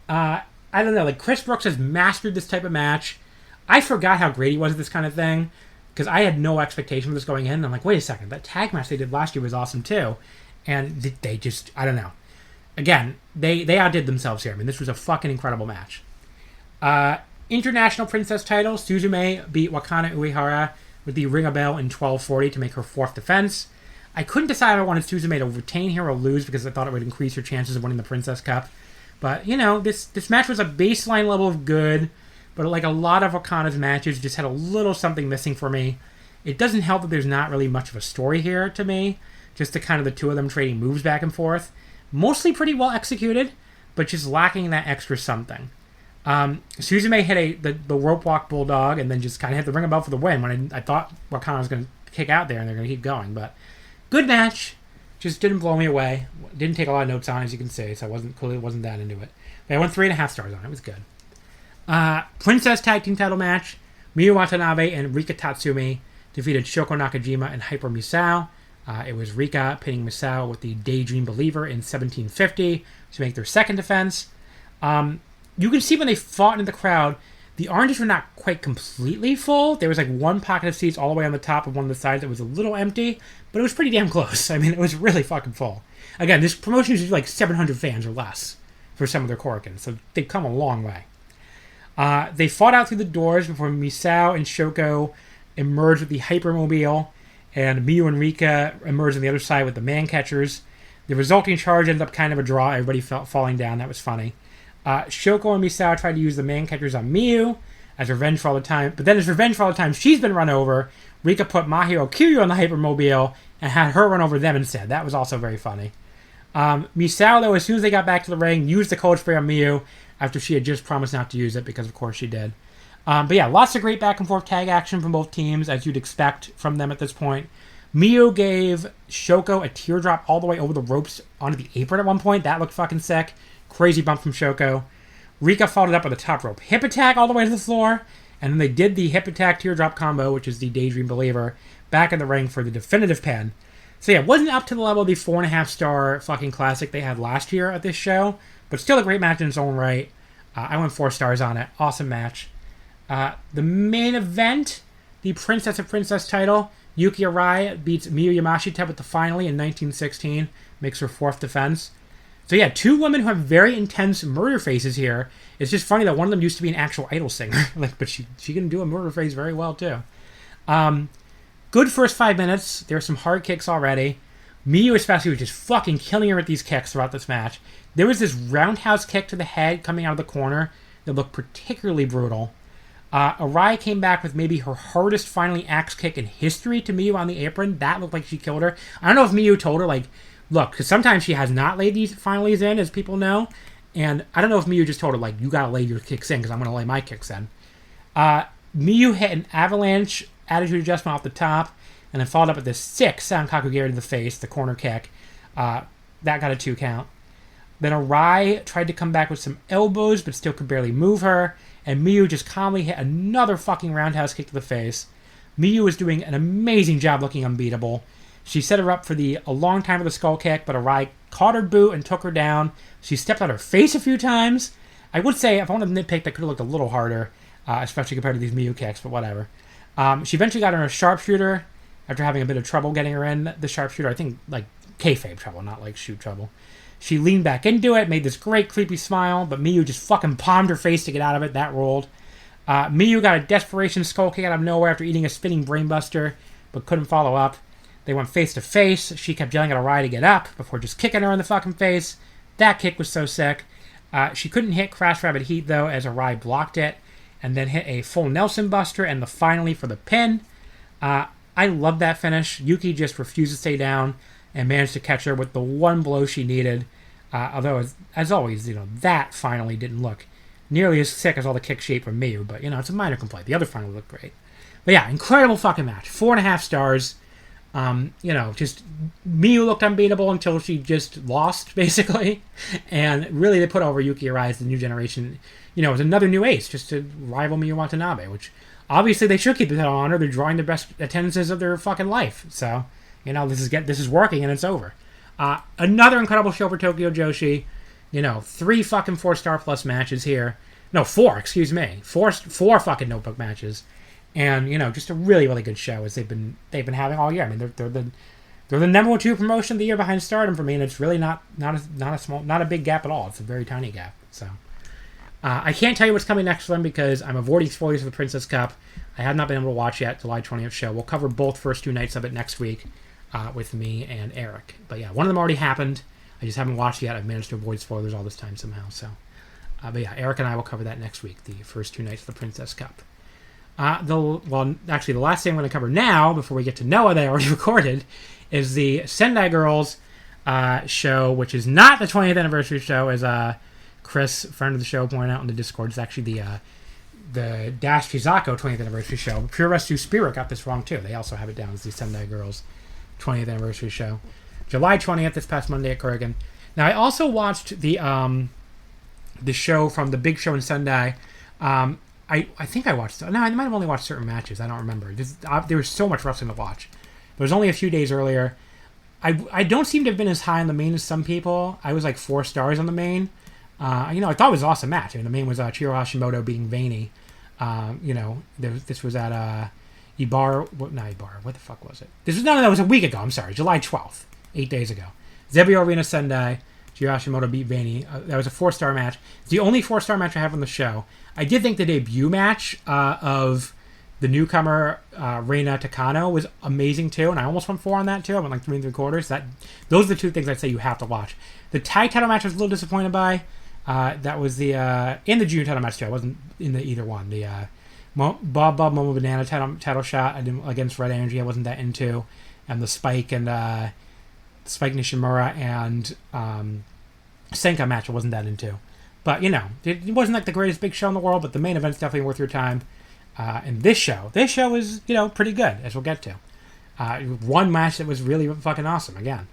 I don't know, like Chris Brooks has mastered this type of match. I forgot how great he was at this kind of thing, because I had no expectation for this going in. I'm like, wait a second, that tag match they did last year was awesome too. And they just, I don't know. Again, they outdid themselves here. I mean, this was a fucking incredible match. International Princess title, Suzume beat Wakana Uehara with the Ring a Bell in 1240 to make her 4th defense. I couldn't decide if I wanted Suzume to retain here or lose because I thought it would increase her chances of winning the Princess Cup. But, you know, this match was a baseline level of good, but like a lot of Wakana's matches, just had a little something missing for me. It doesn't help that there's not really much of a story here to me, just the kind of the two of them trading moves back and forth. Mostly pretty well executed, but just lacking that extra something. Suzume hit the rope walk bulldog and then just kind of hit the ring a bell for the win when I thought Wakana was going to kick out there and they're going to keep going. But good match. Just didn't blow me away. Didn't take a lot of notes on it, as you can see, so I wasn't that into it. But I went 3.5 stars on it. It was good. Princess Tag Team title match. Miyu Watanabe and Rika Tatsumi defeated Shoko Nakajima and Hyper Misao. It was Rika pinning Misao with the Daydream Believer in 1750 to make their 2nd defense. You can see when they fought in the crowd, the oranges were not quite completely full. There was like one pocket of seats all the way on the top of one of the sides that was a little empty, but it was pretty damn close. I mean, it was really fucking full. Again, this promotion is like 700 fans or less for some of their Korakuen, so they've come a long way. They fought out through the doors before Misao and Shoko emerged with the Hypermobile, and Miyu and Rika emerged on the other side with the man catchers. The resulting charge ended up kind of a draw. Everybody felt falling down. That was funny. Shoko and Misao tried to use the man catchers on Miyu as revenge for all the time. But then as revenge for all the time she's been run over, Rika put Mahiro Kiryu on the Hypermobile and had her run over them instead. That was also very funny. Misao, though, as soon as they got back to the ring, used the cold spray on Miyu after she had just promised not to use it, because of course she did. But yeah, lots of great back and forth tag action from both teams, as you'd expect from them at this point. Miyu gave Shoko a teardrop all the way over the ropes onto the apron at one point. That looked fucking sick. Crazy bump from Shoko. Rika followed up with a top rope hip attack all the way to the floor. And then they did the hip attack teardrop combo, which is the Daydream Believer, back in the ring for the definitive pin. So yeah, it wasn't up to the level of the 4.5-star fucking classic they had last year at this show, but still a great match in its own right. I went 4 stars on it. Awesome match. The main event, the Princess of Princess title, Yuki Arai beats Miyu Yamashita at the finale in 1916, makes her 4th defense. So yeah, 2 women who have very intense murder faces here. It's just funny that one of them used to be an actual idol singer, but she can do a murder face very well too. Good first 5 minutes. There were some hard kicks already. Miyu especially was just fucking killing her with these kicks throughout this match. There was this roundhouse kick to the head coming out of the corner that looked particularly brutal. Arai came back with maybe her hardest finally axe kick in history to Miyu on the apron. That looked like she killed her. I don't know if Miyu told her, like, look, because sometimes she has not laid these finalies in, as people know. And I don't know if Miyu just told her, like, you got to lay your kicks in because I'm going to lay my kicks in. Miyu hit an avalanche attitude adjustment off the top and then followed up with this sick Sankakugiri to the face, the corner kick. That got a 2 count. Then Arai tried to come back with some elbows but still could barely move her. And Miyu just calmly hit another fucking roundhouse kick to the face. Miyu was doing an amazing job looking unbeatable. She set her up for a long time with a skull kick, but Arai caught her boot and took her down. She stepped on her face a few times. I would say, if I wanted to nitpick, that could have looked a little harder, especially compared to these Miyu kicks, but whatever. She eventually got her in a sharpshooter after having a bit of trouble getting her in the sharpshooter. I think, like, kayfabe trouble, not, like, shoot trouble. She leaned back into it, made this great creepy smile, but Miyu just fucking palmed her face to get out of it. That rolled. Miyu got a desperation skull kick out of nowhere after eating a spinning brainbuster, but couldn't follow up. They went face to face. She kept yelling at Arai to get up before just kicking her in the fucking face. That kick was so sick. She couldn't hit Crash Rabbit Heat, though, as Arai blocked it, and then hit a full Nelson Buster and the finally for the pin. I love that finish. Yuki just refused to stay down and managed to catch her with the one blow she needed. Although, as always, that finally didn't look nearly as sick as all the kick shape from Miyu, but, it's a minor complaint. The other finally looked great. But yeah, incredible fucking match. 4.5 stars. Just Miyu looked unbeatable until she just lost, basically. And really, they put over Yuki Arai as the new generation. As another new ace, just to rival Miyu Watanabe, which obviously they should keep the title on her. They're drawing the best attendances of their fucking life. So, this is working and it's over. Another incredible show for Tokyo Joshi. 3 fucking 4-star plus matches here. No, 4, excuse me. 4 fucking notebook matches. And, just a really, really good show as they've been having all year. I mean, they're the number 1, 2 promotion of the year behind Stardom for me, and it's really not a big gap at all. It's a very tiny gap. So I can't tell you what's coming next for them because I'm avoiding spoilers for the Princess Cup. I have not been able to watch yet July 20th show. We'll cover both first 2 nights of it next week with me and Eric. But yeah, one of them already happened. I just haven't watched it yet. I've managed to avoid spoilers all this time somehow. So, but yeah, Eric and I will cover that next week. The first 2 nights of the Princess Cup. The last thing I'm going to cover now, before we get to Noah that I already recorded, is the Sendai Girls show, which is not the 20th anniversary show, as Chris, friend of the show, pointed out in the Discord. It's actually the Dash Chizako 20th anniversary show. Pure Rescue Spirit got this wrong, too. They also have it down as the Sendai Girls 20th anniversary show. July 20th, this past Monday at Korakuen. Now, I also watched the show from the big show in Sendai. I think I watched... No, I might have only watched certain matches. I don't remember. There was so much wrestling to watch. But it was only a few days earlier. I don't seem to have been as high on the main as some people. I was like 4 stars on the main. I thought it was an awesome match. The main was Chiro Hashimoto beating Vaney. This was at Ibar... Not Ibar. What the fuck was it? That was a week ago. I'm sorry. July 12th. 8 days ago. Zebio Arena Sendai. Chiro Hashimoto beat Vaney. That was a 4-star match. It's the only 4-star match I have on the show. I did think the debut match of the newcomer Reina Takano was amazing too, and I almost went 4 on that too. I went like 3 3/4. Those are the 2 things I'd say you have to watch. The tag title match I was a little disappointed by. That was in the junior title match too. I wasn't in the either one. The Bob Momo Banana title shot against Red Energy I wasn't that into, and the Spike and Spike Nishimura and Senka match I wasn't that into. But, it wasn't like the greatest big show in the world, but the main event's definitely worth your time. And this show is, pretty good, as we'll get to. One match that was really fucking awesome, again.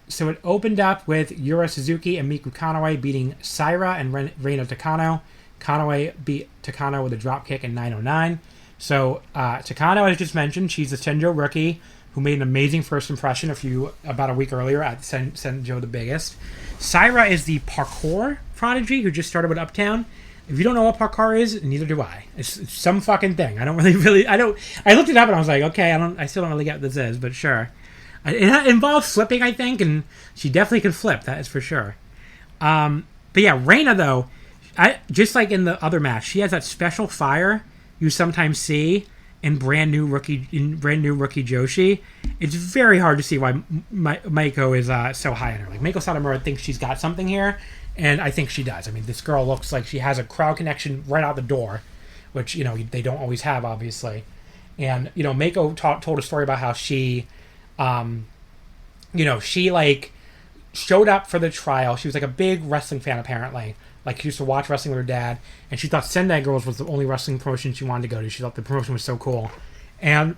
So it opened up with Yura Suzuki and Miku Kanoe beating Saira and Reina Takano. Kanoe beat Takano with a drop kick in 909. So Takano, as I just mentioned, she's a Senjo rookie who made an amazing first impression about a week earlier at Send Joe the Biggest. Syra is the parkour prodigy who just started with Uptown. If you don't know what parkour is, neither do I. It's some fucking thing. I don't really. I looked it up and I was like, okay, I still don't really get what this is, but sure. It involves flipping, I think, and she definitely can flip. That is for sure. But yeah, Reina though, just like in the other match, she has that special fire you sometimes see in brand new rookie Joshi. It's very hard to see why Meiko is so high on her. Like, Meiko Satomura thinks she's got something here, and I think she does. I mean, this girl looks like she has a crowd connection right out the door, which, you know, they don't always have, obviously. And, you know, Meiko told a story about how she, she, like, showed up for the trial. She was, like, a big wrestling fan, apparently. Like, she used to watch wrestling with her dad, and she thought Sendai Girls was the only wrestling promotion she wanted to go to. She thought the promotion was so cool. And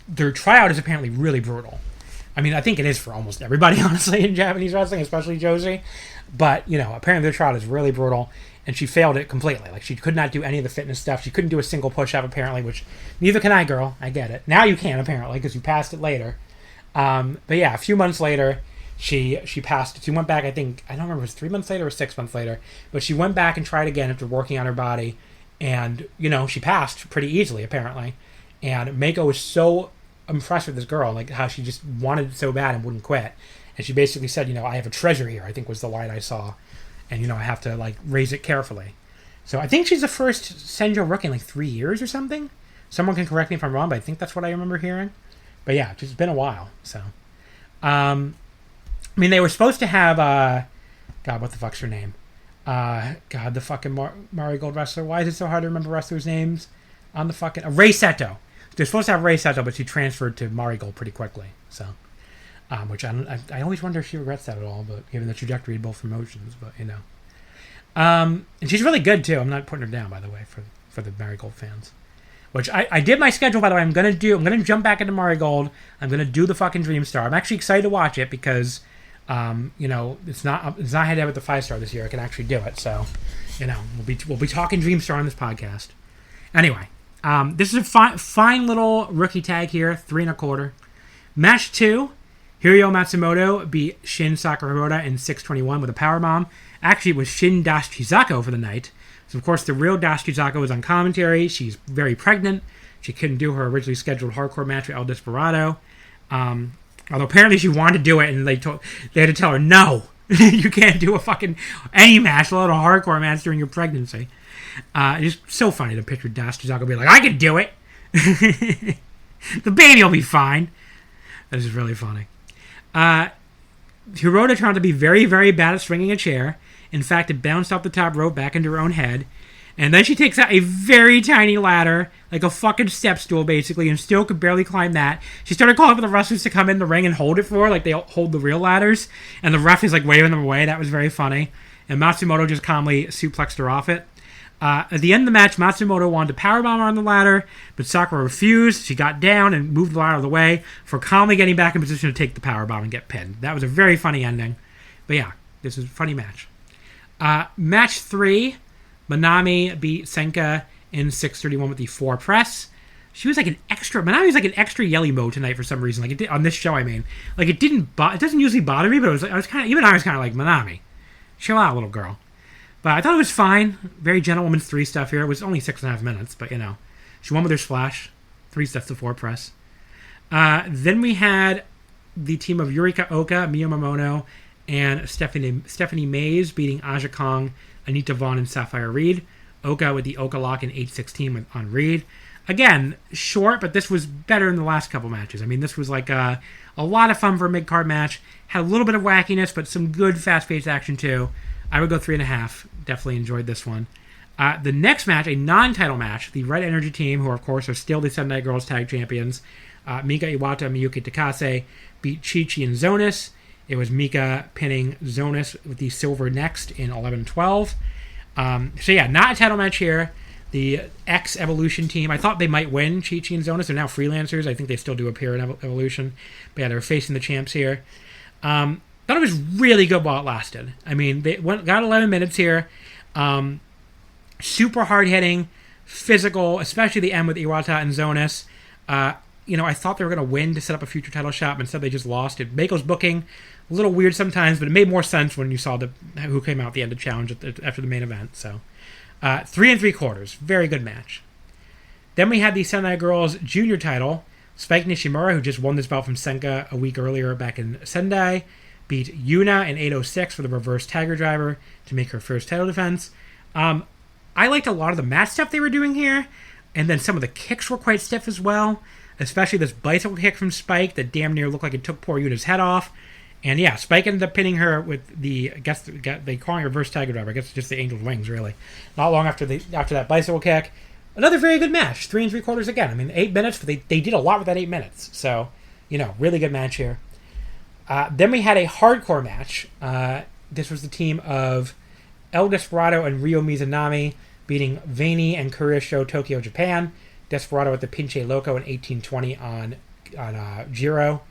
their tryout is apparently really brutal. I mean, I think it is for almost everybody, honestly, in Japanese wrestling, especially Joshi. But, you know, apparently their tryout is really brutal, and she failed it completely. Like, she could not do any of the fitness stuff. She couldn't do a single push-up, apparently, which neither can I, girl. I get it. Now you can, apparently, because you passed it later. But yeah, a few months later, she passed. She went back, I think, I don't remember if it was 3 months later or 6 months later, but she went back and tried again after working on her body, and, you know, she passed pretty easily, apparently. And Meiko was so impressed with this girl, like how she just wanted it so bad and wouldn't quit. And she basically said, you know, I have a treasure here, I think was the line I saw, and, you know, I have to, like, raise it carefully. So I think she's the first Senjo rookie in, like, 3 years or something. Someone can correct me if I'm wrong, but I think that's what I remember hearing. But yeah, it's been a while, so. I mean, they were supposed to have, God, what the fuck's her name? God, the fucking Marigold wrestler. Why is it so hard to remember wrestlers' names on the fucking... Rei Seto. They're supposed to have Rei Seto, but she transferred to Marigold pretty quickly, so... which I always wonder if she regrets that at all, but given the trajectory of both promotions, but, you know. And she's really good, too. I'm not putting her down, by the way, for the Marigold fans. Which I did my schedule, by the way. I'm going to jump back into Marigold. I'm going to do the fucking Dream Star. I'm actually excited to watch it because... you know, it's not head-to-head with the 5-star this year. I can actually do it, so, you know, we'll be talking Dreamstar on this podcast. Anyway, this is a fine little rookie tag here, 3 1/4. Match 2, Hiroyo Matsumoto beat Shin Sakurada in 6:21 with a powerbomb. Actually, it was Shin Dash Chizako for the night. So, of course, the real Dash Chizako was on commentary. She's very pregnant. She couldn't do her originally scheduled hardcore match with El Desperado. Although apparently she wanted to do it, and they had to tell her, no, you can't do any match, let alone a hardcore match during your pregnancy. It's so funny to picture Dash Chizako being like, I can do it. The baby will be fine. This is really funny. Hiroda turned out to be very, very bad at swinging a chair. In fact, it bounced off the top rope back into her own head. And then she takes out a very tiny ladder, like a fucking step stool, basically, and still could barely climb that. She started calling for the wrestlers to come in the ring and hold it for her, like they hold the real ladders. And the ref is, like, waving them away. That was very funny. And Matsumoto just calmly suplexed her off it. At the end of the match, Matsumoto wanted to powerbomb her on the ladder, but Sakura refused. She got down and moved the ladder out of the way for calmly getting back in position to take the powerbomb and get pinned. That was a very funny ending. But yeah, this is a funny match. Match 3... Manami beat Senka in 6:31 with the 4 press. She was like an extra... Manami was like an extra yelly mode tonight for some reason. Like, it did, on this show, I mean. Like, it didn't... it doesn't usually bother me, but it was like... I was kind of like, Manami, chill out, little girl. But I thought it was fine. Very gentlewoman's 3 stuff here. It was only 6.5 minutes, but, you know. She won with her splash. 3 steps to 4 press. Then we had the team of Yurika Oka, Miyo Momono, and Stephanie Mays beating Aja Kong, Anita Vaughn, and Sapphire Reed. Oka with the Oka Lock in 8:16 on Reed. Again, short, but this was better than the last couple matches. I mean, this was like a lot of fun for a mid-card match. Had a little bit of wackiness, but some good fast-paced action too. I would go 3.5. Definitely enjoyed this one. The next match, a non-title match, the Red Energy team, who of course are still the Sendai Girls Tag Champions, Mika Iwata and Miyuki Takase beat Chi-Chi and Zonas. It was Mika pinning Zonas with the silver next in 11-12. So yeah, not a title match here. The X-Evolution team, I thought they might win, Chi-Chi and Zonas. They're now freelancers. I think they still do appear in Evolution. But yeah, they're facing the champs here. Thought it was really good while it lasted. I mean, they got 11 minutes here. Super hard-hitting, physical, especially the end with Iwata and Zonas. I thought they were going to win to set up a future title shot, but instead they just lost. Mako's booking, a little weird sometimes, but it made more sense when you saw who came out at the end of challenge after the main event. So 3 3/4, very good match. Then we had the Sendai Girls Junior title. Spike Nishimura, who just won this belt from Senka a week earlier back in Sendai, beat Yuna in 8:06 for the reverse Tiger Driver to make her first title defense. I liked a lot of the mat stuff they were doing here, and then some of the kicks were quite stiff as well, especially this bicycle kick from Spike that damn near looked like it took poor Yuna's head off. And yeah, Spike ended up pinning her with I guess they call it reverse Tiger Driver. I guess it's just the Angel's Wings, really. Not long after that bicycle kick. Another very good match, 3 3/4 again. I mean, 8 minutes, but they did a lot with that 8 minutes. So, really good match here. Then we had a hardcore match. This was the team of El Desperado and Ryo Mizunami beating Veini and Korea Show Tokyo, Japan. Desperado with the Pinche Loco in 18:20 on Jiro.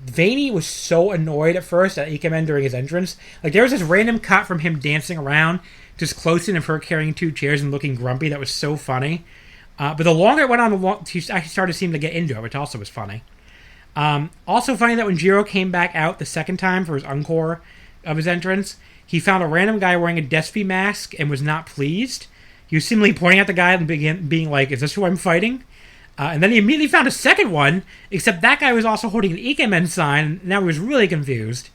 Veini was so annoyed at first at Ikemen during his entrance. Like, there was this random cut from him dancing around, just close in of her carrying 2 chairs and looking grumpy. That was so funny. But the longer it went on, he actually started to seem to get into it, which also was funny. Also funny that when Jiro came back out the second time for his encore of his entrance, he found a random guy wearing a Despy mask and was not pleased. He was seemingly pointing at the guy and being like, "Is this who I'm fighting?" And then he immediately found a second one, except that guy was also holding an Ikemen sign, and now he was really confused.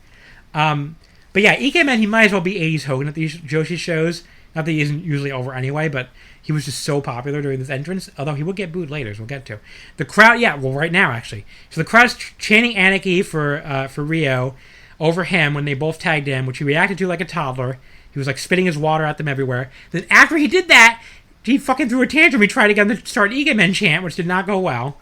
But yeah, Ikemen, he might as well be 80s Hogan at these Joshi shows. Not that he isn't usually over anyway, but he was just so popular during this entrance, although he will get booed later, as we'll get to. The crowd, right now, actually. So the crowd's chanting Anarchy for Ryo over him when they both tagged in, which he reacted to like a toddler. He was like spitting his water at them everywhere. Then after he did that, he fucking threw a tantrum. He tried again to start Ikemen chant, which did not go well.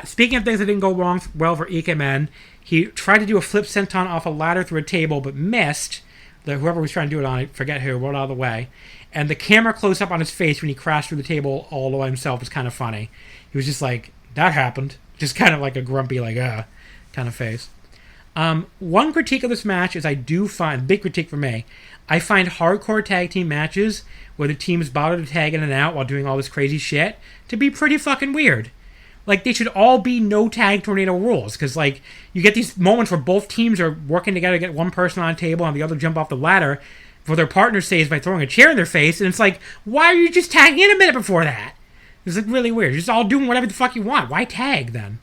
Speaking of things that didn't go well for Ikemen, he tried to do a flip senton off a ladder through a table, but missed. Whoever was trying to do it on, I forget who, rolled out of the way. And the camera close up on his face when he crashed through the table all by himself was kind of funny. He was just like, that happened. Just kind of like a grumpy, kind of face. One critique of this match is I do find, big critique for me, I find hardcore tag team matches where the teams bother to tag in and out while doing all this crazy shit to be pretty fucking weird. Like, they should all be no tag tornado rules, because, like, you get these moments where both teams are working together to get one person on a table and the other jump off the ladder for their partner saves by throwing a chair in their face, and it's like, why are you just tagging in a minute before that? It's like really weird. You're just all doing whatever the fuck you want. Why tag, then?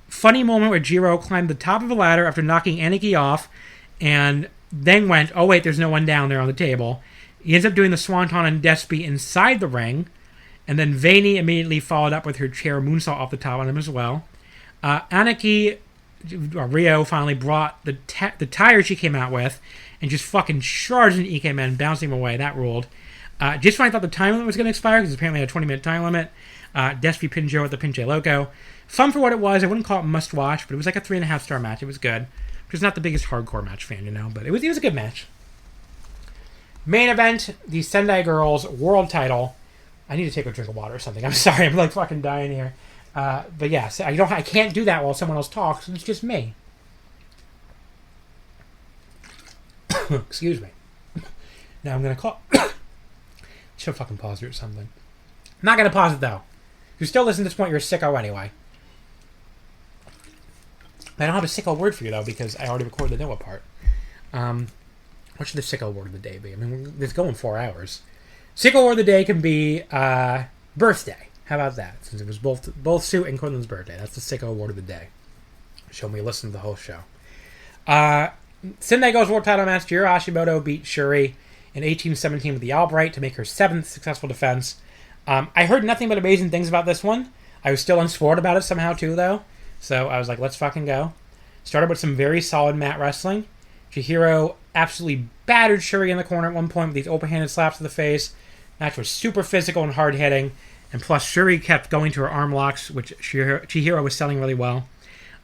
Funny moment where Jiro climbed the top of the ladder after knocking Anarchy off, and then went, oh wait, there's no one down there on the table. He ends up doing the Swanton and Despy inside the ring, and then Veini immediately followed up with her chair moonsault off the top on him as well. Anarchy, Ryo finally brought the tire she came out with and just fucking charged into Ikemen, bouncing him away. That ruled. Just when I thought the time limit was going to expire, because apparently had a 20-minute time limit, Despy pinned Joe with the Pinche Loco. Fun for what it was. I wouldn't call it must-watch, but it was like a 3.5-star match. It was good. Just not the biggest hardcore match fan, but it was a good match. Main event, the Sendai Girls World Title. I need to take a drink of water or something. I'm sorry, I'm like fucking dying here. But yeah, I can't do that while someone else talks. It's just me. Excuse me. Now I'm gonna call. Should have fucking paused it or something. I'm not gonna pause it though. If you're still listening to this point, you're a sicko anyway. I don't have a sicko word for you though because I already recorded the Noah part. What should the sicko word of the day be? I mean, it's going 4 hours. Sicko word of the day can be birthday. How about that? Since it was both Suit and Quinlan's birthday. That's the sicko word of the day. Show me listen to the whole show. Sendai Girls World Title match. Jiro Hashimoto beat Shuri in 18-17 with the Albright to make her 7th successful defense. I heard nothing but amazing things about this one. I was still unspoiled about it somehow too, though. So I was like, let's fucking go. Started with some very solid mat wrestling. Chihiro absolutely battered Shuri in the corner at one point with these open-handed slaps to the face. Match was super physical and hard-hitting. And plus, Shuri kept going to her arm locks, which Chihiro was selling really well.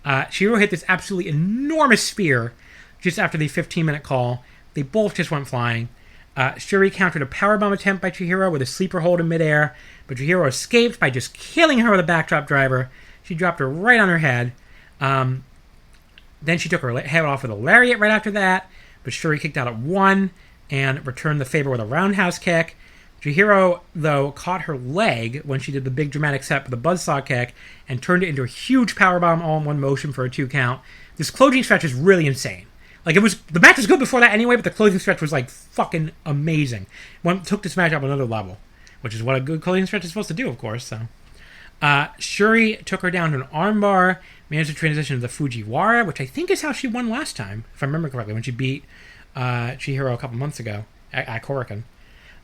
Chihiro hit this absolutely enormous spear just after the 15-minute call. They both just went flying. Shuri countered a powerbomb attempt by Chihiro with a sleeper hold in midair, but Chihiro escaped by just killing her with a backdrop driver. She dropped her right on her head. Then she took her head off with a lariat right after that, but Shuri kicked out at 1 and returned the favor with a roundhouse kick. Chihiro, though, caught her leg when she did the big dramatic set with the buzzsaw kick and turned it into a huge powerbomb all in one motion for a 2 count. This closing stretch is really insane. Like, the match was good before that anyway, but the closing stretch was, like, fucking amazing. Took this match up another level, which is what a good closing stretch is supposed to do, of course, so. Shuri took her down to an armbar, managed to transition to the Fujiwara, which I think is how she won last time, if I remember correctly, when she beat Chihiro a couple months ago at Korakuen.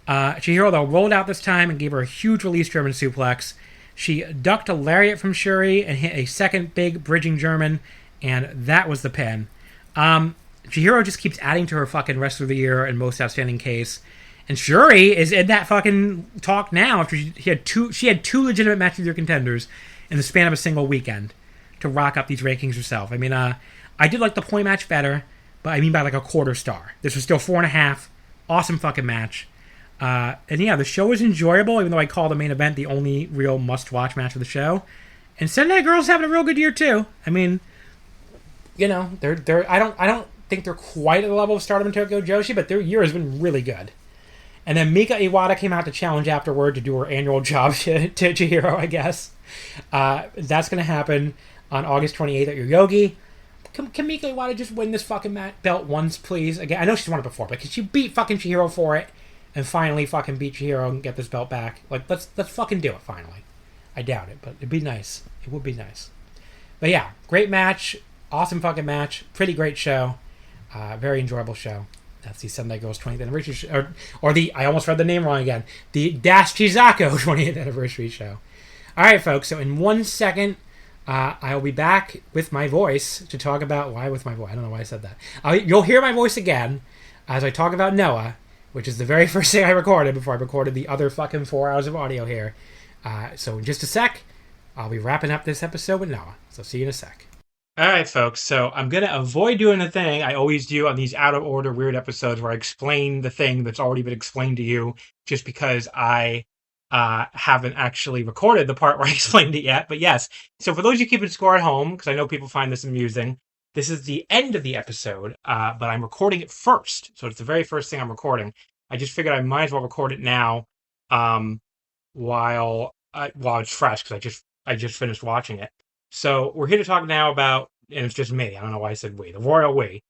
Chihiro, though, rolled out this time and gave her a huge release German suplex. She ducked a lariat from Shuri and hit a second big bridging German, and that was the pin. Chihiro just keeps adding to her fucking Wrestler of the Year and Most Outstanding case. And Shuri is in that fucking talk now after she had two legitimate match of the year contenders in the span of a single weekend to rock up these rankings herself. I mean, I did like the point match better, but I mean by like a quarter star. This was still 4.5. Awesome fucking match. And yeah, the show was enjoyable, even though I call the main event the only real must-watch match of the show. And Sendai Girls having a real good year too. I mean, you know, they're I don't think they're quite at the level of Stardom and Tokyo Joshi, but their year has been really good. And then Mika Iwata came out to challenge afterward to do her annual job to Chihiro, I guess. That's going to happen on August 28th at Yoyogi. Can Mika Iwata just win this fucking belt once, please? Again, I know she's won it before, but can she beat fucking Chihiro for it and finally fucking beat Chihiro and get this belt back? Like, let's fucking do it finally. I doubt it, but it'd be nice. It would be nice. But yeah, great match. Awesome fucking match. Pretty great show. Very enjoyable show. That's the Sendai Girls 20th anniversary show. Or the, I almost read the name wrong again, the Dash Chizako 20th anniversary show. Alright, folks, so in 1 second, I'll be back with my voice to talk about, why with my voice? I don't know why I said that. You'll hear my voice again as I talk about Noah, which is the very first thing I recorded before I recorded the other fucking 4 hours of audio here. So in just a sec, I'll be wrapping up this episode with Noah. So see you in a sec. Alright, folks, so I'm going to avoid doing the thing I always do on these out-of-order weird episodes where I explain the thing that's already been explained to you just because I haven't actually recorded the part where I explained it yet. But yes, so for those of you keeping score at home, because I know people find this amusing, this is the end of the episode, but I'm recording it first. So it's the very first thing I'm recording. I just figured I might as well record it now while it's fresh, because I just finished watching it. So we're here to talk now about, and it's just me, I don't know why I said we, the royal we,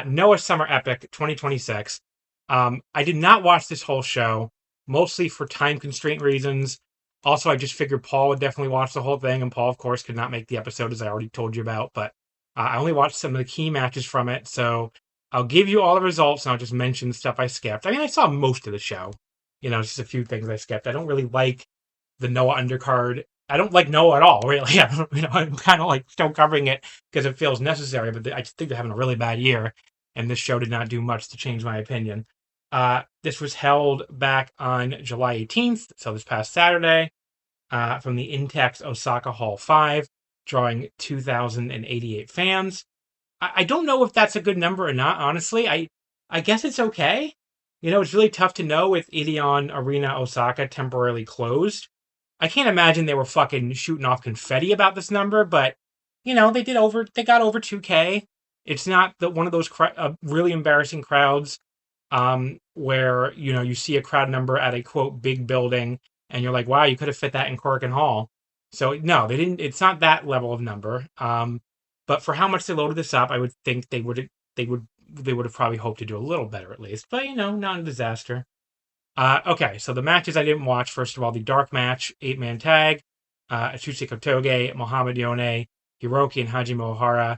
Noah Summer Epic 2026. I did not watch this whole show, mostly for time constraint reasons. Also, I just figured Paul would definitely watch the whole thing, and Paul, of course, could not make the episode, as I already told you about, but I only watched some of the key matches from it, so I'll give you all the results, and I'll just mention stuff I skipped. I mean, I saw most of the show. You know, just a few things I skipped. I don't really like the Noah undercard. I don't like Noah at all, really. I'm kind of like still covering it because it feels necessary, but I think they're having a really bad year, and this show did not do much to change my opinion. This was held back on July 18th, so this past Saturday, from the Intex Osaka Hall 5, drawing 2,088 fans. I don't know if that's a good number or not, honestly. I guess it's okay. You know, it's really tough to know with Ideon Arena Osaka temporarily closed. I can't imagine they were fucking shooting off confetti about this number, but, you know, they got over 2K. It's not one of those really embarrassing crowds where, you know, you see a crowd number at a, quote, big building, and you're like, wow, you could have fit that in Korakuen Hall. So, no, they didn't. It's not that level of number. But for how much they loaded this up, I would think they would have probably hoped to do a little better at least. But, you know, not a disaster. Okay, so the matches I didn't watch, first of all, the dark match, 8-man tag, Atsushi Kotoge, Mohamed Yone, Hiroki, and Hajime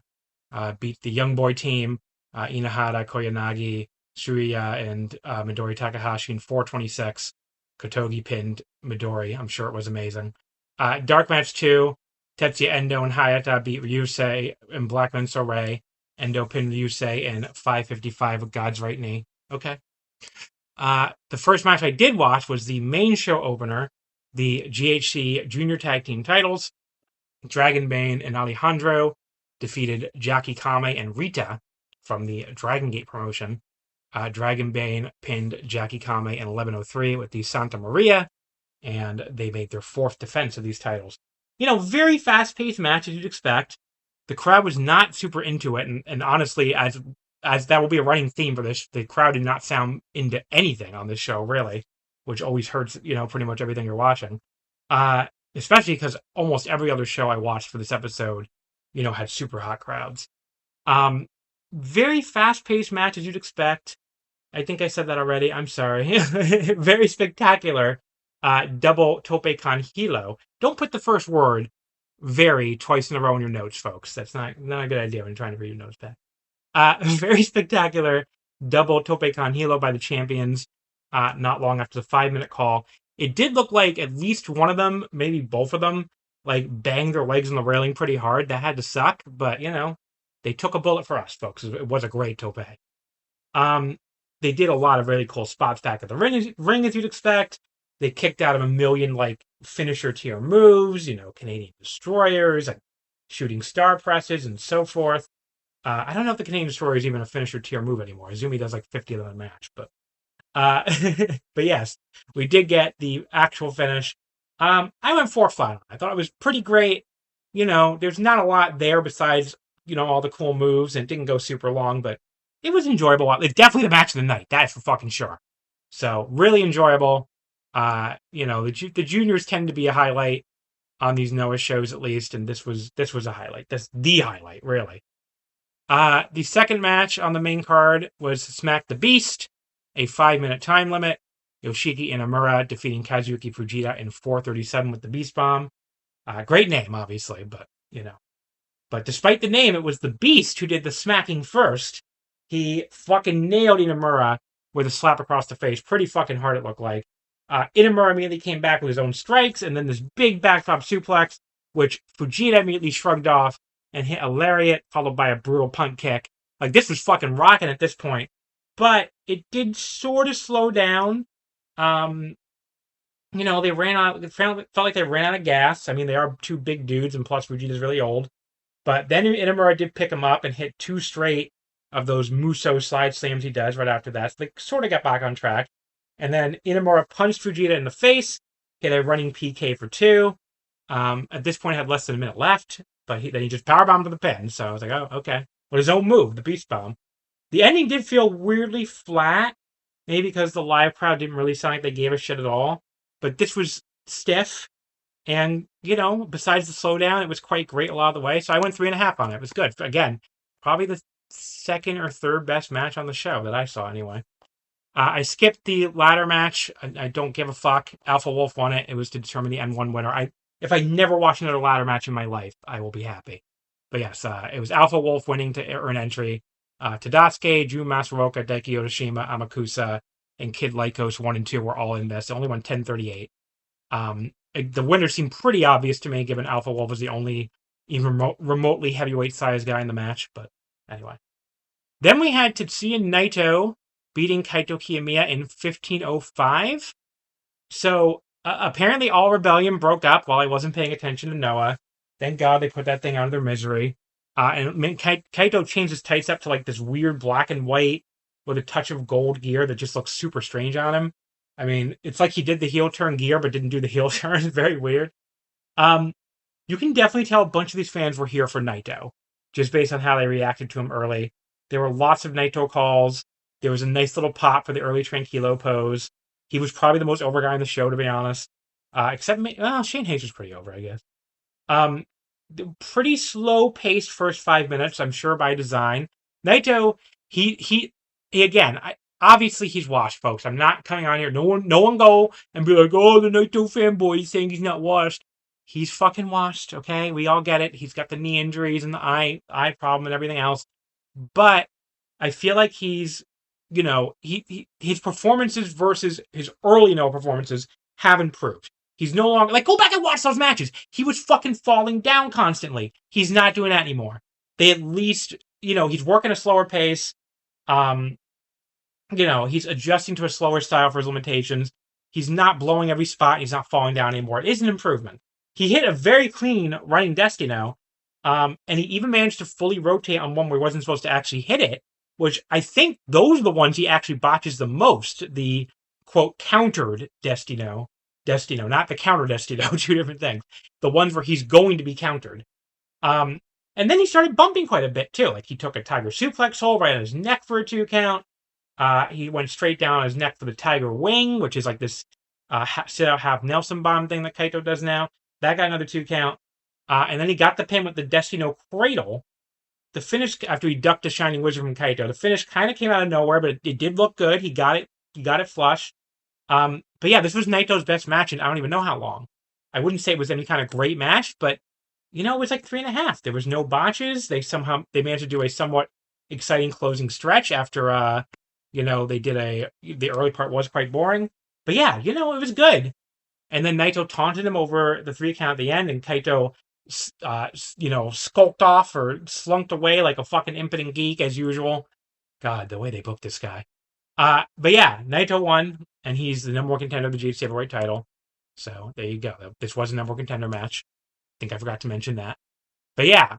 Ohara beat the young boy team, Inahara, Koyanagi, Shuya, and Midori Takahashi in 4:26. Kotoge pinned Midori. I'm sure it was amazing. Dark match 2, Tetsuya Endo and Hayata beat Ryusei and Blackman Soray. Endo pinned Ryusei in 5:55 with God's right knee. Okay. The first match I did watch was the main show opener, the GHC Junior Tag Team titles. Dragonbane and Alejandro defeated Jackie Kame and Rita from the Dragongate promotion. Dragonbane pinned Jackie Kame in 11:03 with the Santa Maria, and they made their 4th defense of these titles. You know, very fast-paced match as you'd expect. The crowd was not super into it, and honestly, as that will be a running theme for this, the crowd did not sound into anything on this show, really. which always hurts, pretty much everything you're watching. Especially because almost every other show I watched for this episode, had super hot crowds. Very fast-paced match as you'd expect. I think I said that already. I'm sorry. Very spectacular. Double tope con hilo. Don't put the first word "very" twice in a row in your notes, folks. That's not a good idea when you're trying to read your notes back. Very spectacular double tope con hilo by the champions. Not long after the 5-minute call. It did look like at least one of them, maybe both of them, like banged their legs on the railing pretty hard. That had to suck, but they took a bullet for us, folks. It was a great tope. They did a lot of really cool spots back at the ring as you'd expect. They kicked out of a million finisher tier moves, Canadian destroyers and shooting star presses and so forth. I don't know if the Canadian destroyer is even a finisher tier move anymore. Izumi does 50 of them in a match, but but yes, we did get the actual finish. I went 4-5. I thought it was pretty great. There's not a lot there besides all the cool moves, and it didn't go super long, but it was enjoyable. It's definitely the match of the night. That's for fucking sure. So really enjoyable. The juniors tend to be a highlight on these Noah shows, at least, and this was a highlight. That's the highlight, really. The second match on the main card was Smack the Beast, a 5-minute time limit. Yoshiki Inamura defeating Kazuyuki Fujita in 4:37 with the Beast Bomb. Great name, obviously, but But despite the name, it was the Beast who did the smacking first. He fucking nailed Inamura with a slap across the face. Pretty fucking hard, it looked like. Inamura immediately came back with his own strikes, and then this big backdrop suplex, which Fujita immediately shrugged off and hit a lariat, followed by a brutal punt kick. This was fucking rocking at this point. But it did sort of slow down. They ran out. It felt like they ran out of gas. I mean, they are two big dudes, and plus Fujita's really old. But then Inamura did pick him up and hit 2 straight of those Muso slide slams he does right after that. So they sort of got back on track. And then Inamura punched Fujita in the face, hit a running PK for 2. At this point, had less than a minute left, but then he just powerbombed to the pin. So I was like, oh, okay. But his own move, the Beast Bomb. The ending did feel weirdly flat, maybe because the live crowd didn't really sound like they gave a shit at all. But this was stiff. And, besides the slowdown, it was quite great a lot of the way. So I went 3.5 on it. It was good. Again, probably the second or third best match on the show that I saw anyway. I skipped the ladder match. I don't give a fuck. Alpha Wolf won it. It was to determine the N1 winner. If I never watch another ladder match in my life, I will be happy. But yes, it was Alpha Wolf winning to earn entry. Tadasuke, Jun Masaroka, Daiki Yoshima, Amakusa, and Kid Lycos 1 and 2 were all in this. They only won 10:38. The winner seemed pretty obvious to me, given Alpha Wolf was the only even remotely heavyweight-sized guy in the match. But anyway. Then we had Tetsuya Naito beating Kaito Kiyomiya in 15:05. So apparently All Rebellion broke up while I wasn't paying attention to Noah. Thank God they put that thing out of their misery. And Kaito changed his tights up to this weird black and white with a touch of gold gear that just looks super strange on him. I mean, it's like he did the heel turn gear, but didn't do the heel turn. It's very weird. You can definitely tell a bunch of these fans were here for Naito, just based on how they reacted to him early. There were lots of Naito calls. There was a nice little pop for the early Tranquilo pose. He was probably the most over guy in the show, to be honest. Except, Shane Hayes was pretty over, I guess. Pretty slow-paced first 5 minutes, I'm sure by design. Naito, he again, obviously he's washed, folks. I'm not coming on here. No one go and be like, oh, the Naito fanboy is saying he's not washed. He's fucking washed, okay? We all get it. He's got the knee injuries and the eye problem and everything else. But I feel like he's, his performances versus his early performances have improved. He's no longer, go back and watch those matches. He was fucking falling down constantly. He's not doing that anymore. They at least, he's working a slower pace. He's adjusting to a slower style for his limitations. He's not blowing every spot. He's not falling down anymore. It is an improvement. He hit a very clean running Destino, and he even managed to fully rotate on one where he wasn't supposed to actually hit it, which I think those are the ones he actually botches the most. The, quote, countered Destino, not the counter Destino, 2 different things. The ones where he's going to be countered. And then he started bumping quite a bit, too. He took a Tiger Suplex hold right on his neck for a 2 count. He went straight down on his neck for the Tiger Wing, which is like this sit out half Nelson bomb thing that Kaito does now. That got another 2 count. And then he got the pin with the Destino Cradle. The finish, after he ducked a Shining Wizard from Kaito, the finish kind of came out of nowhere, but it did look good. He got it flush. But yeah, this was Naito's best match in I don't even know how long. I wouldn't say it was any kind of great match, but it was like 3.5. There was no botches. They managed to do a somewhat exciting closing stretch after they did the early part was quite boring. But yeah, it was good. And then Naito taunted him over the 3 count at the end, and Kaito skulked off or slunked away like a fucking impotent geek as usual. God, the way they booked this guy. But yeah, Naito won, and he's the number 1 contender of the GHC Heavyweight title. So there you go. This was a number 1 contender match. I think I forgot to mention that. But yeah,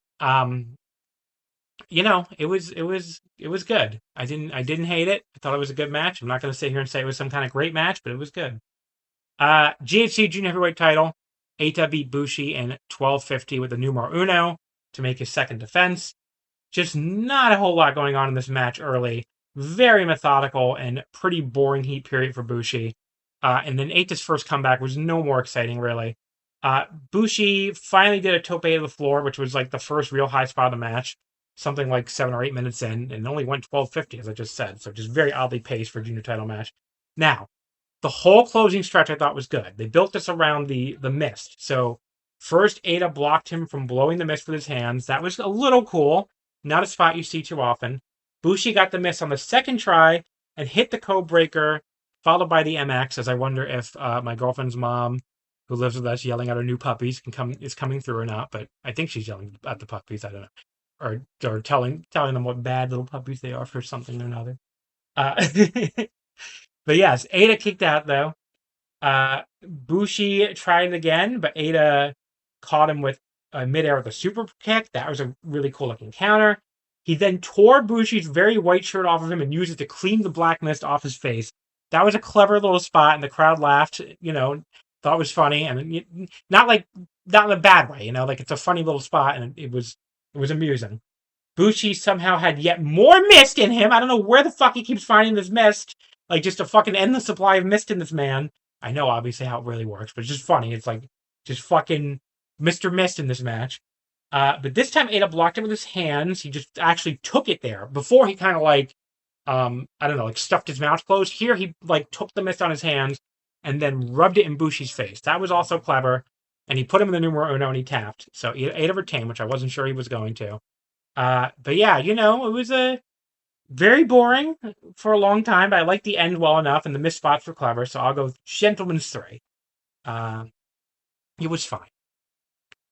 it was good. I didn't hate it. I thought it was a good match. I'm not going to sit here and say it was some kind of great match, but it was good. GHC Junior Heavyweight title. Eita beat Bushi in 12:50 with the numero uno to make his second defense. Just not a whole lot going on in this match early. Very methodical and pretty boring heat period for Bushi. And then Eita's first comeback was no more exciting, really. Bushi finally did a tope to the floor, which was like the first real high spot of the match. Something like 7 or 8 minutes in, and only went 12:50, as I just said. So just very oddly paced for a junior title match. Now, the whole closing stretch I thought was good. They built this around the mist. So first, Eita blocked him from blowing the mist with his hands. That was a little cool. Not a spot you see too often. Bushi got the miss on the second try and hit the code breaker, followed by the MX, as I wonder if my girlfriend's mom, who lives with us, yelling at her new puppies is coming through or not. But I think she's yelling at the puppies. I don't know. Or telling them what bad little puppies they are for something or another. But yes, Eita kicked out, though. Bushi tried it again, but Eita caught him with midair with a super kick. That was a really cool-looking counter. He then tore Bushi's very white shirt off of him and used it to clean the black mist off his face. That was a clever little spot, and the crowd laughed, thought it was funny, and not in a bad way, like it's a funny little spot, and it was amusing. Bushi somehow had yet more mist in him. I don't know where the fuck he keeps finding this mist. Like, just a fucking endless supply of mist in this man. I know, obviously, how it really works, but it's just funny. It's like, just fucking Mr. Mist in this match. But this time, Eita blocked it with his hands. He just actually took it there. Before, he kind of stuffed his mouth closed. Here, he, took the mist on his hands and then rubbed it in Bushi's face. That was also clever. And he put him in the numero uno and he tapped. So, Eita retained, which I wasn't sure he was going to. But yeah, it was a very boring for a long time, but I liked the end well enough, and the missed spots were clever, so I'll go Gentleman's 3. It was fine.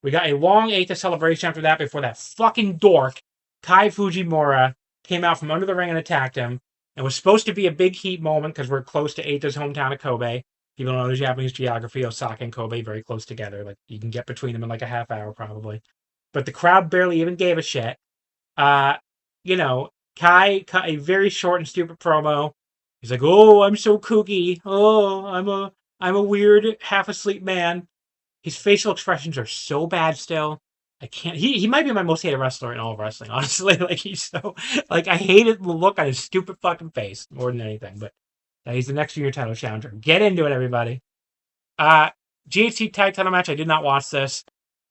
We got a long Eita celebration after that before that fucking dork, Kai Fujimura, came out from under the ring and attacked him. It was supposed to be a big heat moment because we're close to Eita's hometown of Kobe. People know the Japanese geography, Osaka and Kobe very close together. Like, you can get between them in like a half hour probably. But the crowd barely even gave a shit. Kai cut a very short and stupid promo. He's like, "Oh, I'm so kooky. Oh, I'm a weird, half asleep man." His facial expressions are so bad still. I can't. He might be my most hated wrestler in all of wrestling, honestly. Like, he's so I hated the look on his stupid fucking face more than anything. But he's the next junior title challenger. Get into it, everybody. GHC tag title match. I did not watch this.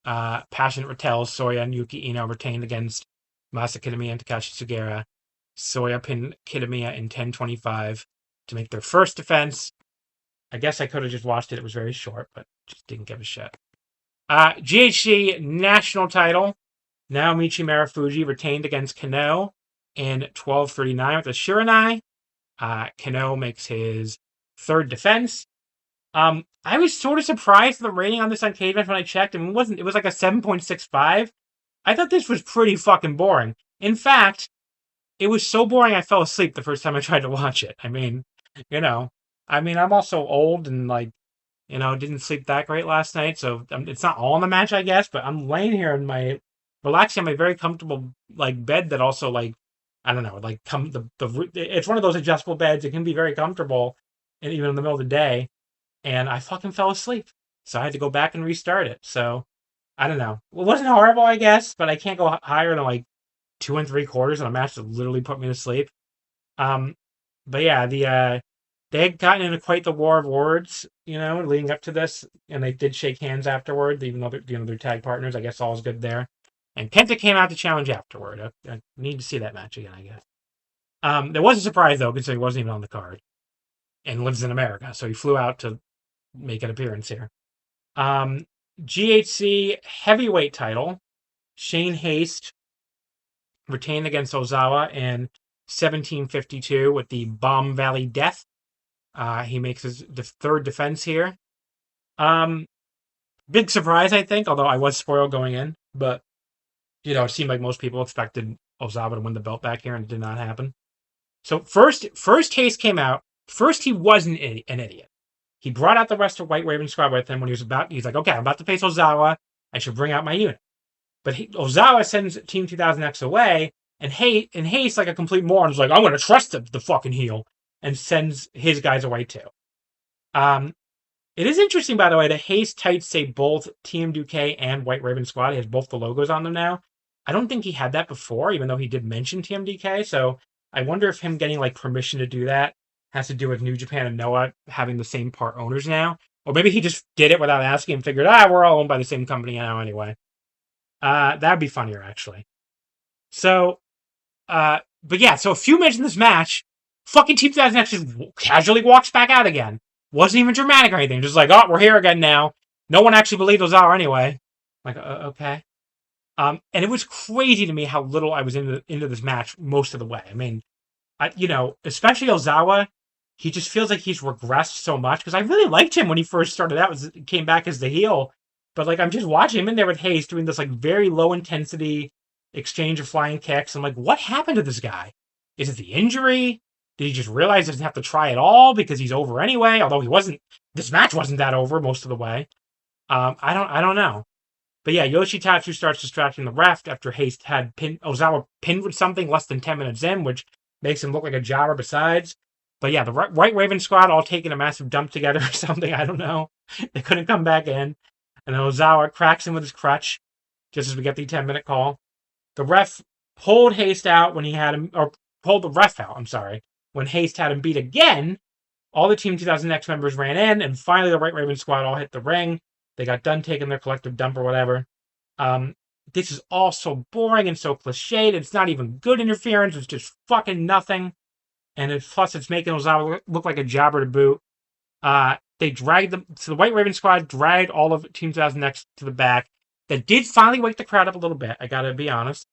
Passionate Rattel, Soya and Yuki Ino retained against Masa Kitamiya and Takashi Sugera. Soya pinned Kitamiya in 10:25 to make their first defense. I guess I could have just watched it. It was very short, but just didn't give a shit. GHC national title. Naomichi Marufuji retained against Kano in 12:39 with a Shiranai. Kano makes his third defense. I was sort of surprised at the rating on this on Cagematch when I checked. It was like a 7.65. I thought this was pretty fucking boring. In fact, it was so boring I fell asleep the first time I tried to watch it. I'm also old and didn't sleep that great last night, so it's not all in the match, I guess, but I'm laying here in relaxing on my very comfortable bed that also it's one of those adjustable beds. It can be very comfortable, and even in the middle of the day, and I fucking fell asleep, so I had to go back and restart it. So I don't know. It wasn't horrible, I guess, but I can't go higher than 2 3/4 on a match that literally put me to sleep. But yeah, they had gotten into quite the war of words, leading up to this, and they did shake hands afterward, even though they're tag partners. I guess all's good there. And Kenta came out to challenge afterward. I need to see that match again, I guess. There was a surprise though, because he wasn't even on the card, and lives in America, so he flew out to make an appearance here. GHC heavyweight title, Shane Haste retained against Ozawa in 1752 with the Bomb Valley Death. He makes his third defense here. Big surprise, I think, although I was spoiled going in. But, it seemed like most people expected Ozawa to win the belt back here, and it did not happen. So first Haste came out. First, he was an idiot. He brought out the rest of White Raven squad with him when he's like, okay, I'm about to face Ozawa. I should bring out my unit. But Ozawa sends Team 2000X away, and Haste, like a complete moron, is like, I'm going to trust the fucking heel, and sends his guys away too. It is interesting, by the way, that Haste tights say both TMDK and White Raven Squad. He has both the logos on them now. I don't think he had that before, even though he did mention TMDK. So I wonder if him getting like permission to do that has to do with New Japan and Noah having the same part owners now. Or maybe he just did it without asking and figured, we're all owned by the same company now anyway. That'd be funnier, actually. So, but yeah, so a few minutes in this match, fucking Team 2000X just casually walks back out again. Wasn't even dramatic or anything. Just like, we're here again now. No one actually believed Ozawa anyway. Like, okay. And it was crazy to me how little I was into this match most of the way. I mean, especially Ozawa, he just feels like he's regressed so much. Because I really liked him when he first started out, came back as the heel. But like, I'm just watching him in there with Hayes doing this like very low intensity exchange of flying kicks. I'm like, what happened to this guy? Is it the injury? Did he just realize he doesn't have to try at all because he's over anyway? Although this match wasn't that over most of the way. I don't know. But yeah, Yoshitatsu starts distracting the ref after Haste had Ozawa pinned with something less than 10 minutes in, which makes him look like a jobber besides. But yeah, the White Raven squad all taking a massive dump together or something. I don't know. They couldn't come back in. And then Ozawa cracks him with his crutch just as we get the 10-minute call. The ref pulled Haste out when he had him, or pulled the ref out, I'm sorry, when Haste had him beat again. All the Team 2000X members ran in, and finally the White Raven squad all hit the ring. They got done taking their collective dump or whatever. This is all so boring and so cliched. It's not even good interference. It's just fucking nothing. And plus it's making Ozawa look like a jobber to boot. They dragged them. So the White Raven squad dragged all of Team 2000X to the back. That did finally wake the crowd up a little bit, I gotta be honest.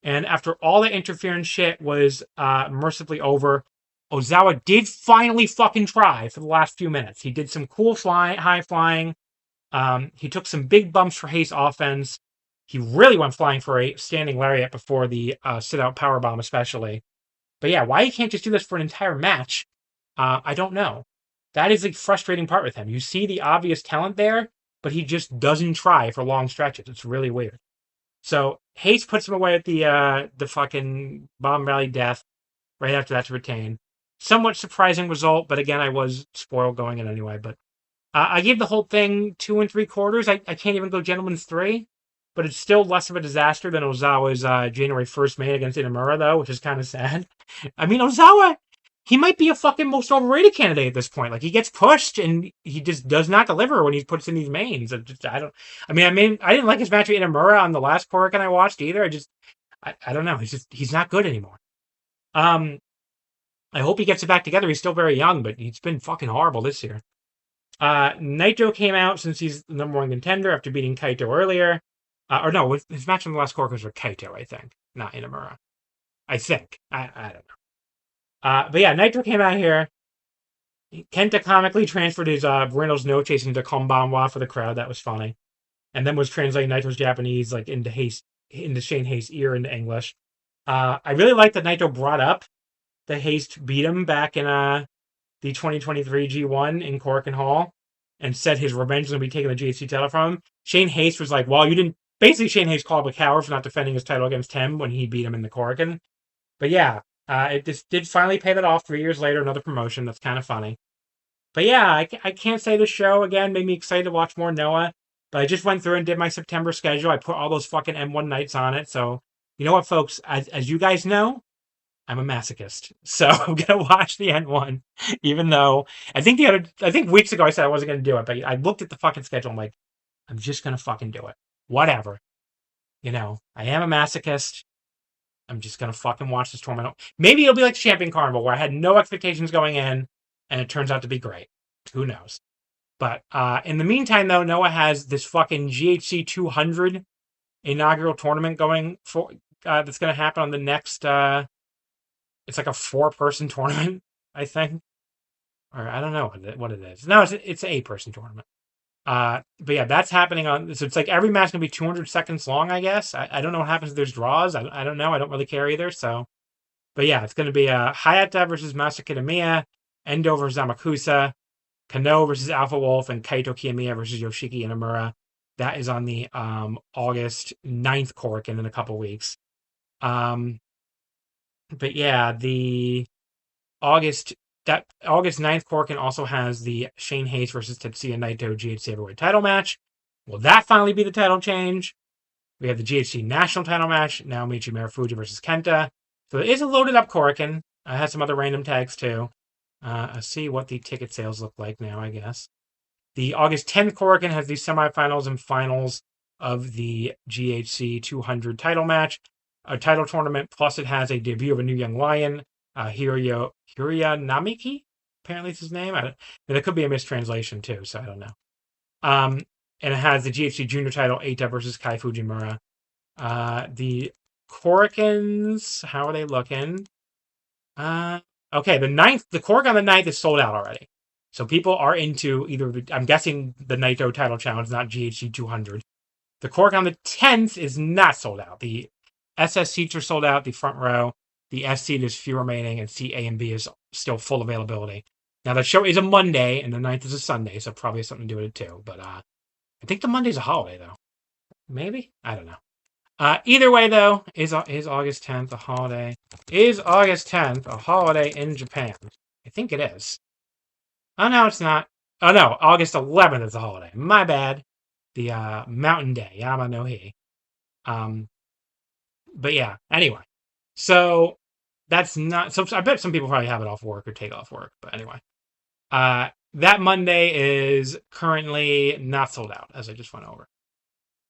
And after all the interference shit was mercifully over, Ozawa did finally fucking try for the last few minutes. He did some cool high flying. He took some big bumps for Haste offense. He really went flying for a standing lariat before the sit-out powerbomb especially. But yeah, why he can't just do this for an entire match, I don't know. That is the frustrating part with him. You see the obvious talent there, but he just doesn't try for long stretches. It's really weird. So Haste puts him away at the fucking Bomb Valley Death right after that to retain. Somewhat surprising result, but again, I was spoiled going in anyway. But I gave the whole thing 2 3/4. I can't even go Gentleman's 3, but it's still less of a disaster than Ozawa's January 1st main against Inamura, though, which is kind of sad. I mean, Ozawa, he might be a fucking most overrated candidate at this point. Like, he gets pushed, and he just does not deliver when he puts in these mains. I didn't like his match with Inamura on the last Korakuen I watched either. I don't know. He's not good anymore. I hope he gets it back together. He's still very young, but he's been fucking horrible this year. Naito came out since he's the number 1 contender after beating Kaito earlier. Or no, his match in the last Korakuen was with Kaito, I think, not Inamura. I think. I don't know. But yeah, Naito came out here. Kenta comically transferred his Buenos Noches into Konbanwa for the crowd. That was funny. And then was translating Naito's Japanese like into Shane Haste's ear into English. I really like that Naito brought up the Haste beat him back in the 2023 G1 in Korakuen Hall and said his revenge was going to be taking the GHC title from him. Shane Haste was like, well, you didn't... Basically, Shane Haste called him a coward for not defending his title against him when he beat him in the Korakuen. But yeah, it just did finally pay that off 3 years later, another promotion. That's kind of funny. But yeah, I can't say the show, again, made me excited to watch more Noah. But I just went through and did my September schedule. I put all those fucking M1 nights on it. So, you know what, folks? As you guys know, I'm a masochist, so I'm gonna watch the N1, even though I think weeks ago I said I wasn't gonna do it, but I looked at the fucking schedule. I'm like, I'm just gonna fucking do it. Whatever. I am a masochist. I'm just gonna fucking watch this tournament. Maybe it'll be like Champion Carnival, where I had no expectations going in, and it turns out to be great. Who knows? But in the meantime, though, Noah has this fucking GHC 200 inaugural tournament going for that's going to happen on the next. It's like a 4-person tournament, I think, or I don't know what it is. No, it's an 8-person tournament. But yeah, that's happening on. So it's like every match gonna be 200 seconds long, I guess. I don't know what happens if there's draws. I don't know. I don't really care either. So, but yeah, it's gonna be Hayata versus Masaki Miya, Endo versus Amakusa, Kano versus Alpha Wolf, and Kaito Kiyomiya versus Yoshiki Inamura. That is on the August 9th Korakuen in a couple weeks. But yeah, the August 9th Korakuen also has the Shane Hayes versus Tetsuya Naito GHC Heavyweight title match. Will that finally be the title change? We have the GHC National title match, Naomichi Marufuji versus Kenta. So it is a loaded up Korakuen. I had some other random tags too. Let's see what the ticket sales look like now, I guess. The August 10th Korakuen has the semifinals and finals of the GHC 200 title match, a title tournament, plus it has a debut of a new young lion, Hiroya Namiki, apparently is his name. That could be a mistranslation too, so I don't know. And it has the GHC Junior title, Eita versus Kai Fujimura. The Korakuens, how are they looking? Okay, the Korakuen on the 9th is sold out already. So people are into I'm guessing the Naito title challenge, not GHC 200. The Korakuen on the 10th is not sold out. The SS seats are sold out, the front row. The S seat is few remaining, and seat A and B is still full availability. Now, the show is a Monday, and the 9th is a Sunday, so probably has something to do with it too. But I think the Monday's a holiday, though. Maybe? I don't know. Either way, though, is August 10th a holiday? Is August 10th a holiday in Japan? I think it is. Oh, no, it's not. Oh, no, August 11th is a holiday. My bad. The Mountain Day, Yama no Hi. But yeah, anyway. So that's not. So I bet some people probably have it off work or take off work. But anyway, that Monday is currently not sold out, as I just went over.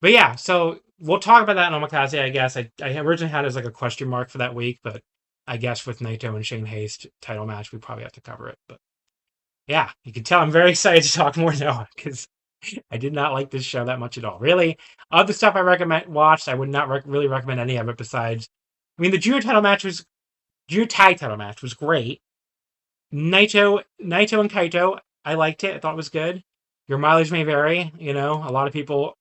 But yeah, so we'll talk about that in Omakase, I guess. I originally had it as like a question mark for that week, but I guess with Naito and Shane Hayes title match, we probably have to cover it. But yeah, you can tell I'm very excited to talk more Noah, because I did not like this show that much at all. Really, of the stuff I watched, I would not really recommend any of it besides. I mean, the Junior Tag title match was great. Naito and Kaito, I liked it. I thought it was good. Your mileage may vary. A lot of people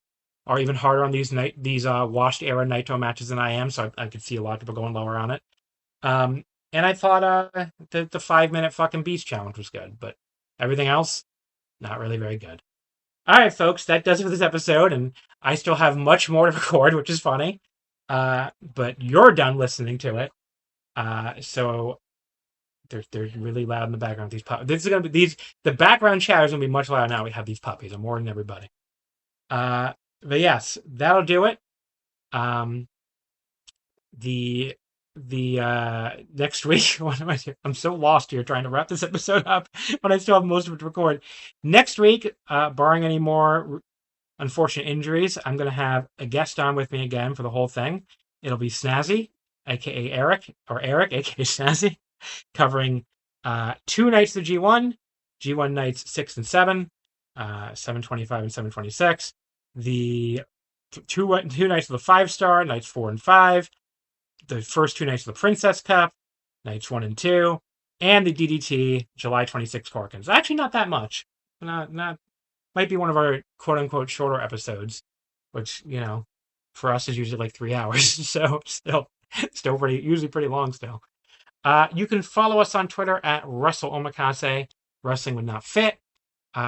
are even harder on these washed era Naito matches than I am, so I could see a lot of people going lower on it. And I thought the 5-minute fucking Beast challenge was good, but everything else, not really very good. All right, folks, that does it for this episode, and I still have much more to record, which is funny. But you're done listening to it. So they're really loud in the background. These puppies. This is gonna be the background chatter is gonna be much louder now. We have these puppies. I'm warning everybody. But yes, that'll do it. The next week, what am I doing? I'm so lost here trying to wrap this episode up, but I still have most of it to record. Next week, barring any more unfortunate injuries, I'm going to have a guest on with me again for the whole thing. It'll be Snazzy, aka Eric, aka Snazzy, covering 2 nights of G1 nights 6 and 7, 725 and 726. The two nights of the 5-star, nights 4 and 5. The first 2 nights of the Princess Cup, nights 1 and 2, and the DDT July 26 Korakuens. Actually, not that much. Not might be one of our quote unquote shorter episodes, which for us is usually like 3 hours. So still usually pretty long still. You can follow us on Twitter at Russell Omakase. Wrestling Would Not Fit.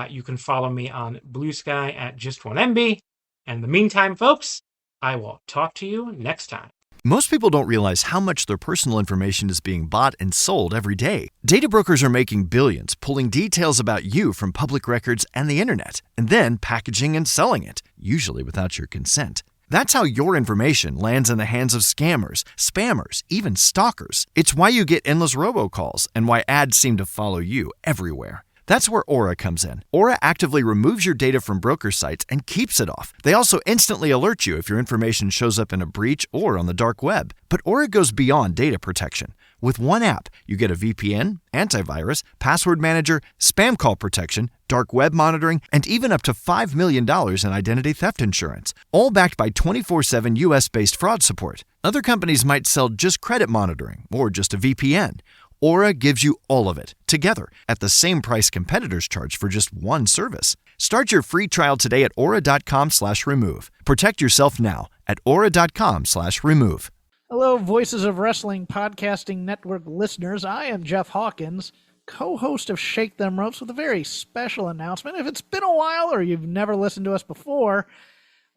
You can follow me on Blue Sky at Just1MB. And in the meantime, folks, I will talk to you next time. Most people don't realize how much their personal information is being bought and sold every day. Data brokers are making billions, pulling details about you from public records and the internet, and then packaging and selling it, usually without your consent. That's how your information lands in the hands of scammers, spammers, even stalkers. It's why you get endless robocalls and why ads seem to follow you everywhere. That's where Aura comes in. Aura actively removes your data from broker sites and keeps it off. They also instantly alert you if your information shows up in a breach or on the dark web. But Aura goes beyond data protection. With one app, you get a VPN, antivirus, password manager, spam call protection, dark web monitoring, and even up to $5 million in identity theft insurance, all backed by 24/7 US-based fraud support. Other companies might sell just credit monitoring or just a VPN. Aura gives you all of it, together, at the same price competitors charge for just one service. Start your free trial today at aura.com/remove. Protect yourself now at aura.com/remove. Hello, Voices of Wrestling Podcasting Network listeners. I am Jeff Hawkins, co-host of Shake Them Ropes, with a very special announcement. If it's been a while or you've never listened to us before,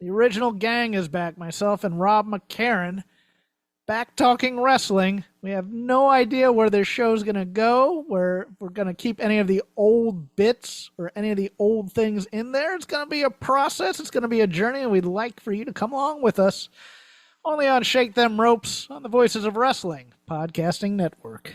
the original gang is back. Myself and Rob McCarran, back talking wrestling. We have no idea where this show's going to go, where we're going to keep any of the old bits or any of the old things in there. It's going to be a process. It's going to be a journey, and we'd like for you to come along with us. Only on Shake Them Ropes on the Voices of Wrestling Podcasting Network.